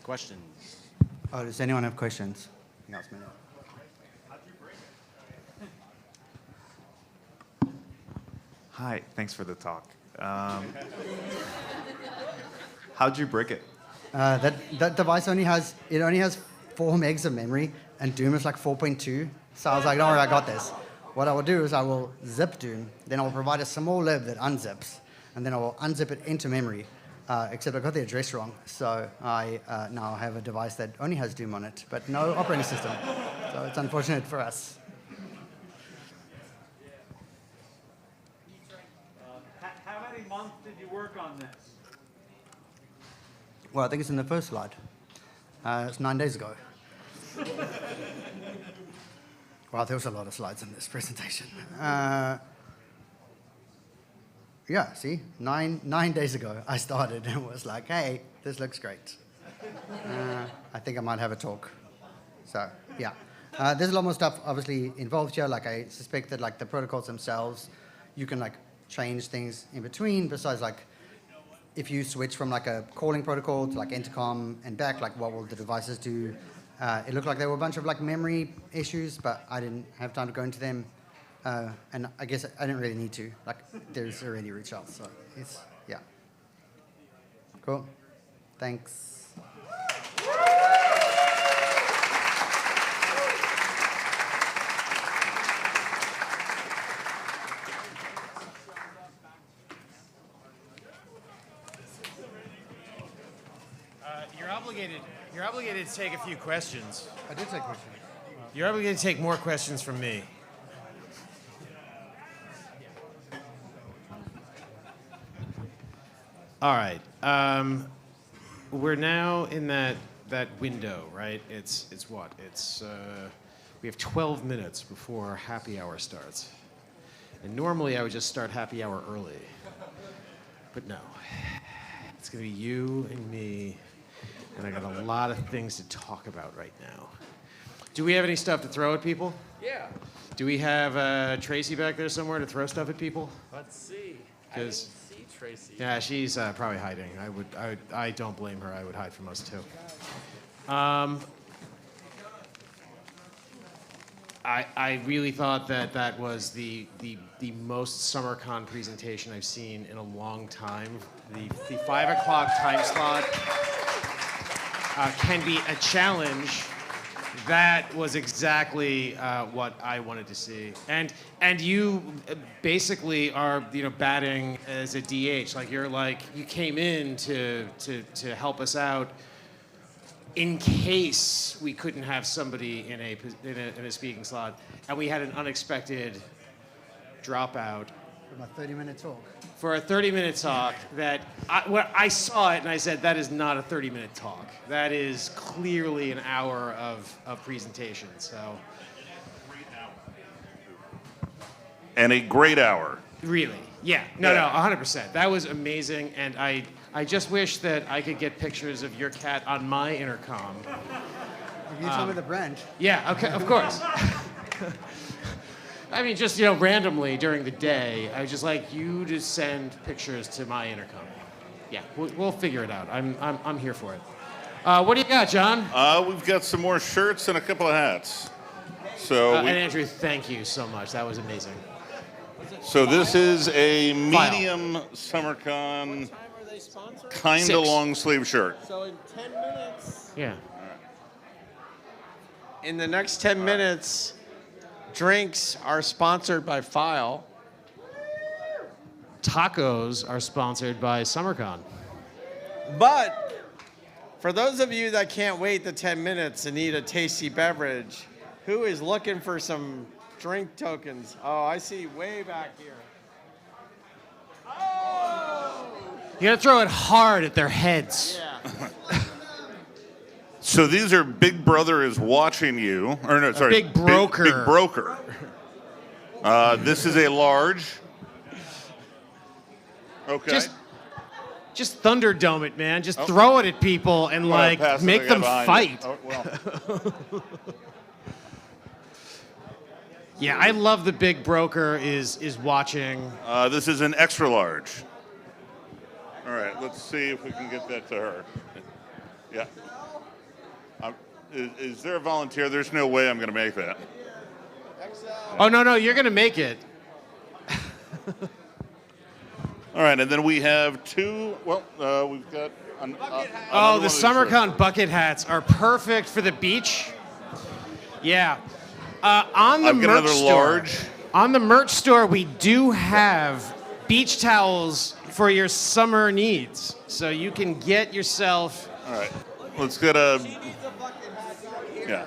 Questions? Oh, does anyone have questions? Hi, thanks for the talk. How'd you brick it? That device only has 4 megs of memory, and Doom is like 4.2. So I was like, don't worry, I got this. What I will do is I will zip Doom, then I will provide a small lib that unzips, and then I will unzip it into memory. Except I got the address wrong, so I now have a device that only has Doom on it, but no operating system. So it's unfortunate for us. How many months did you work on this? Well, I think it's in the first slide. It's 9 days ago. Wow, there was a lot of slides in this presentation. Yeah, see, nine days ago I started and was like, hey, this looks great. I think I might have a talk. So, yeah. There's a lot more stuff obviously involved here. Like I suspect that like the protocols themselves, you can like change things in between besides like if you switch from like a calling protocol to like Intercom and back, like what will the devices do? It looked like there were a bunch of like memory issues, but I didn't have time to go into them. And I guess I didn't really need to. Like, there's already root shells, so it's, yeah. Cool. Thanks. You're obligated to take a few questions. I did take questions. You're obligated to take more questions from me. All right. We're now in that window, right? It's what? We have 12 minutes before happy hour starts. And normally I would just start happy hour early. But no. It's going to be you and me. And I got a lot of things to talk about right now. Do we have any stuff to throw at people? Yeah. Do we have Tracy back there somewhere to throw stuff at people? Let's see. I didn't see Tracy. Yeah, she's probably hiding. I don't blame her. I would hide from us too. I really thought that was the most Summercon presentation I've seen in a long time. The 5 o'clock time slot can be a challenge That was exactly what I wanted to see. And you basically are batting as a DH. Like you came in to help us out in case we couldn't have somebody in a speaking slot, and we had an unexpected dropout. For my 30-minute talk. For a 30-minute talk that I saw it and I said, that is not a 30-minute talk. That is clearly an hour of presentation. So. And a great hour. Really? Yeah. No, 100%. That was amazing, and I just wish that I could get pictures of your cat on my intercom. If you tell me the brand. Yeah, okay, of course. I mean, just, randomly during the day, I would just like you to send pictures to my intercom. Yeah, we'll figure it out. I'm here for it. What do you got, John? We've got some more shirts and a couple of hats. So and Andrew, thank you so much. That was amazing. So this is a medium Summercon kind of long sleeve shirt. So in 10 minutes. Yeah. In the next 10 minutes, drinks are sponsored by File. Tacos are sponsored by Summercon. But for those of you that can't wait the 10 minutes and need a tasty beverage, who is looking for some drink tokens? Oh, I see way back here. You gotta throw it hard at their heads. Yeah. So these are Big Brother is watching you, or no, sorry, Big Broker. Big Broker. This is a large. Okay. Just Thunderdome it, man. Just throw it at people and make them fight. Oh, well. Yeah, I love the Big Broker is watching. This is an extra large. All right, let's see if we can get that to her. Yeah. Is there a volunteer? There's no way I'm going to make that. Oh, no, you're going to make it. All right, and then we have two. Well, we've got. The Summercon bucket hats are perfect for the beach. Yeah. On the merch store. On the merch store, we do have beach towels for your summer needs, so you can get yourself. All right, let's get a. Yeah.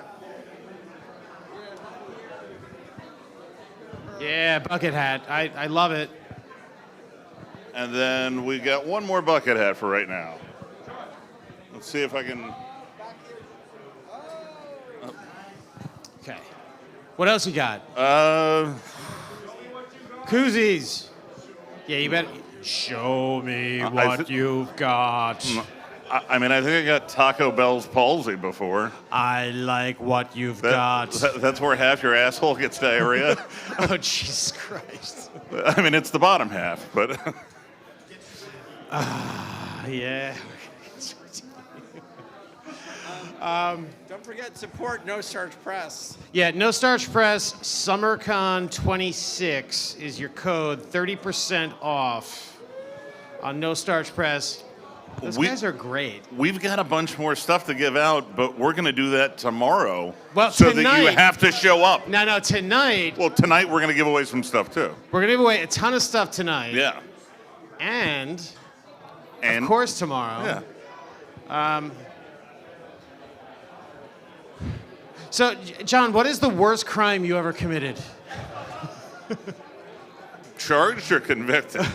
Yeah, bucket hat. I love it. And then we got one more bucket hat for right now. Let's see if I can. Okay. What else you got? Koozies. Yeah, you better show me what you've got. I mean, I think I got Taco Bell's palsy before. I like what you've got. That's where half your asshole gets diarrhea. Oh, Jesus Christ. I mean, it's the bottom half, but. Yeah. Don't forget, support No Starch Press. Yeah, No Starch Press, Summercon 26 is your code, 30% off on No Starch Press. Those guys are great. We've got a bunch more stuff to give out, but we're going to do that tomorrow. Well, so tonight, that you have to show up. No, tonight. Well, tonight we're going to give away some stuff too. We're going to give away a ton of stuff tonight. Yeah. And of course tomorrow. Yeah. So, John, what is the worst crime you ever committed? Charged or convicted?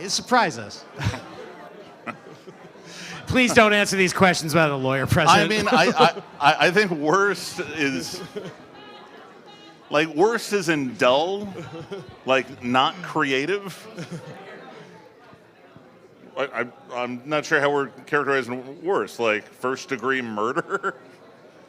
Surprise us. Please don't answer these questions without a lawyer present. I mean, I think worst is worst is in dull, like not creative. I'm not sure how we're characterizing worse, like first degree murder.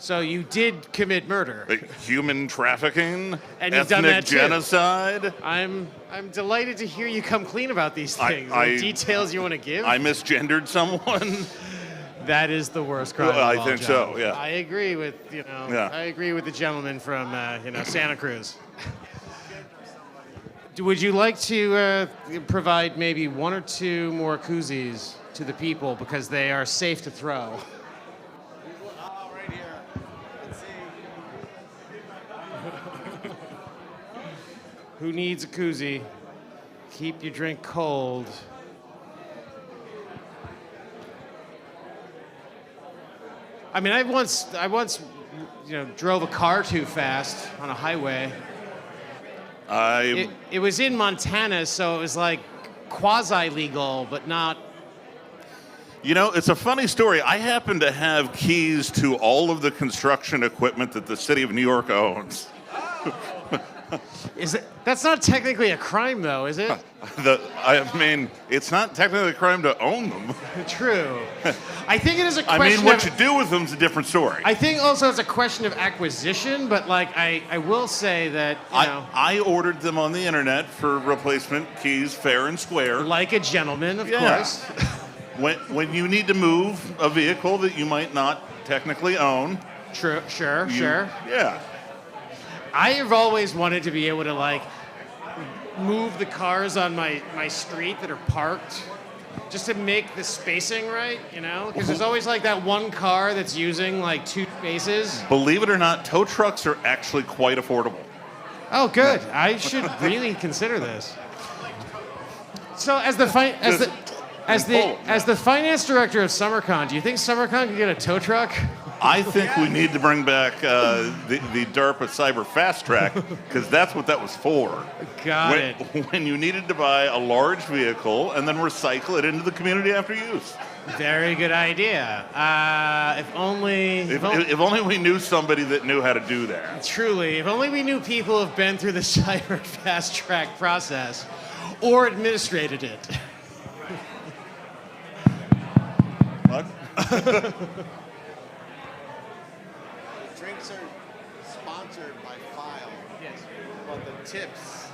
So you did commit murder. Like human trafficking, and you've done that genocide. Too. I'm delighted to hear you come clean about these things. Details you want to give? I misgendered someone. That is the worst crime. Well, I think so. Yeah. I agree with I agree with the gentleman from Santa Cruz. Would you like to provide maybe one or two more koozies to the people because they are safe to throw? Right here. Who needs a koozie? Keep your drink cold. I mean, I once, drove a car too fast on a highway. It was in Montana, so it was like quasi-legal, but not. You know, it's a funny story. I happen to have keys to all of the construction equipment that the city of New York owns. That's not technically a crime, though, is it? I mean, it's not technically a crime to own them. True. I think it is a question. I mean, what you do with them is a different story. I think also it's a question of acquisition, but like I will say that I ordered them on the internet for replacement keys, fair and square. Like a gentleman, of course. When you need to move a vehicle that you might not technically own. Sure. Yeah. I have always wanted to be able to like move the cars on my street that are parked just to make the spacing right, because there's always like that one car that's using like 2 spaces. Believe it or not, tow trucks are actually quite affordable. Oh, good. I should really consider this. So as the finance director of Summercon, do you think Summercon could get a tow truck? I think we need to bring back the DARPA Cyber Fast Track, because that's what that was for. Got it. When you needed to buy a large vehicle and then recycle it into the community after use. Very good idea. If only we knew somebody that knew how to do that. Truly, if only we knew people who've been through the Cyber Fast Track process or administrated it. What? Drinks are sponsored by File. Yes. But the tips.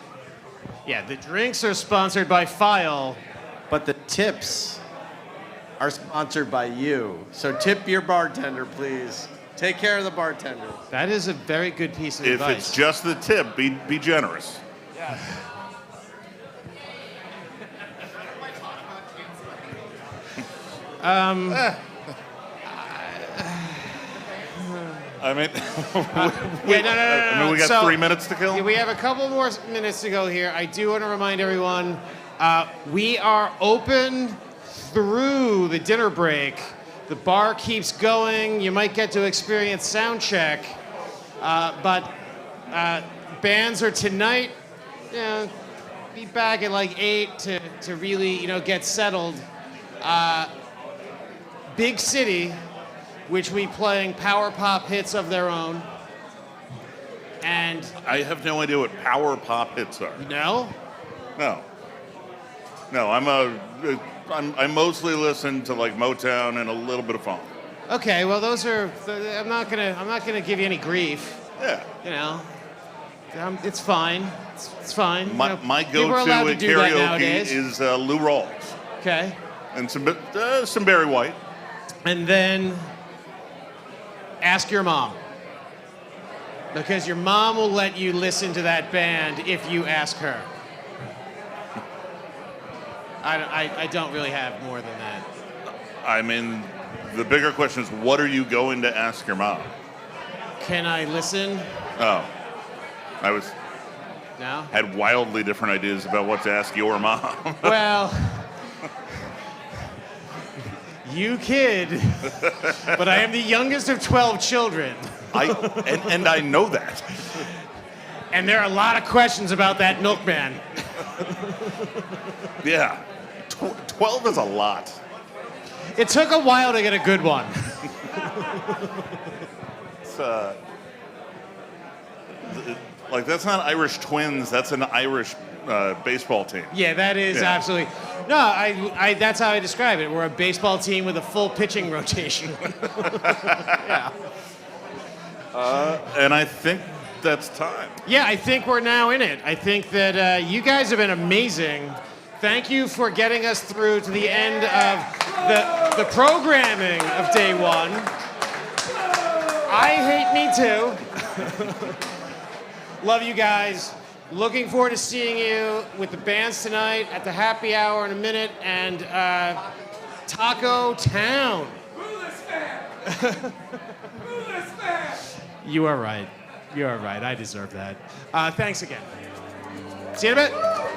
Yeah, the drinks are sponsored by File. But the tips are sponsored by you. So tip your bartender, please. Take care of the bartender. That is a very good piece of If advice. it's just the tip, be generous. Yes. I mean, no. we got So, 3 minutes to kill. We have a couple more minutes to go here. I do want to remind everyone, we are open through the dinner break. The bar keeps going. You might get to experience sound check, but bands are tonight. Be back at like 8 to really get settled. Big City, which we playing power pop hits of their own. And I have no idea what power pop hits are. No? No. I mostly listen to like Motown and a little bit of funk. Okay, well those are. I'm not gonna give you any grief. Yeah. It's fine. It's fine. My people are go-to allowed to at do that karaoke nowadays. is Lou Rawls. Okay. And some Barry White. And then ask your mom. Because your mom will let you listen to that band if you ask her. I don't really have more than that. I mean, the bigger question is, what are you going to ask your mom? Can I listen? Oh. No? Had wildly different ideas about what to ask your mom. Well, you kid, but I am the youngest of 12 children. And I know that. And there are a lot of questions about that milkman. Yeah. 12 is a lot. It took a while to get a good one. It's, like, that's not Irish Twins. That's an Irish baseball team. Yeah, that is absolutely. No, I. That's how I describe it. We're a baseball team with a full pitching rotation. Yeah. And I think that's time. Yeah, I think we're now in it. I think that you guys have been amazing. Thank you for getting us through to the end of the programming of day one. I hate me too. Love you guys. Looking forward to seeing you with the bands tonight at the happy hour in a minute and Taco Town. You are right. You are right. I deserve that. Thanks again. See you in a bit.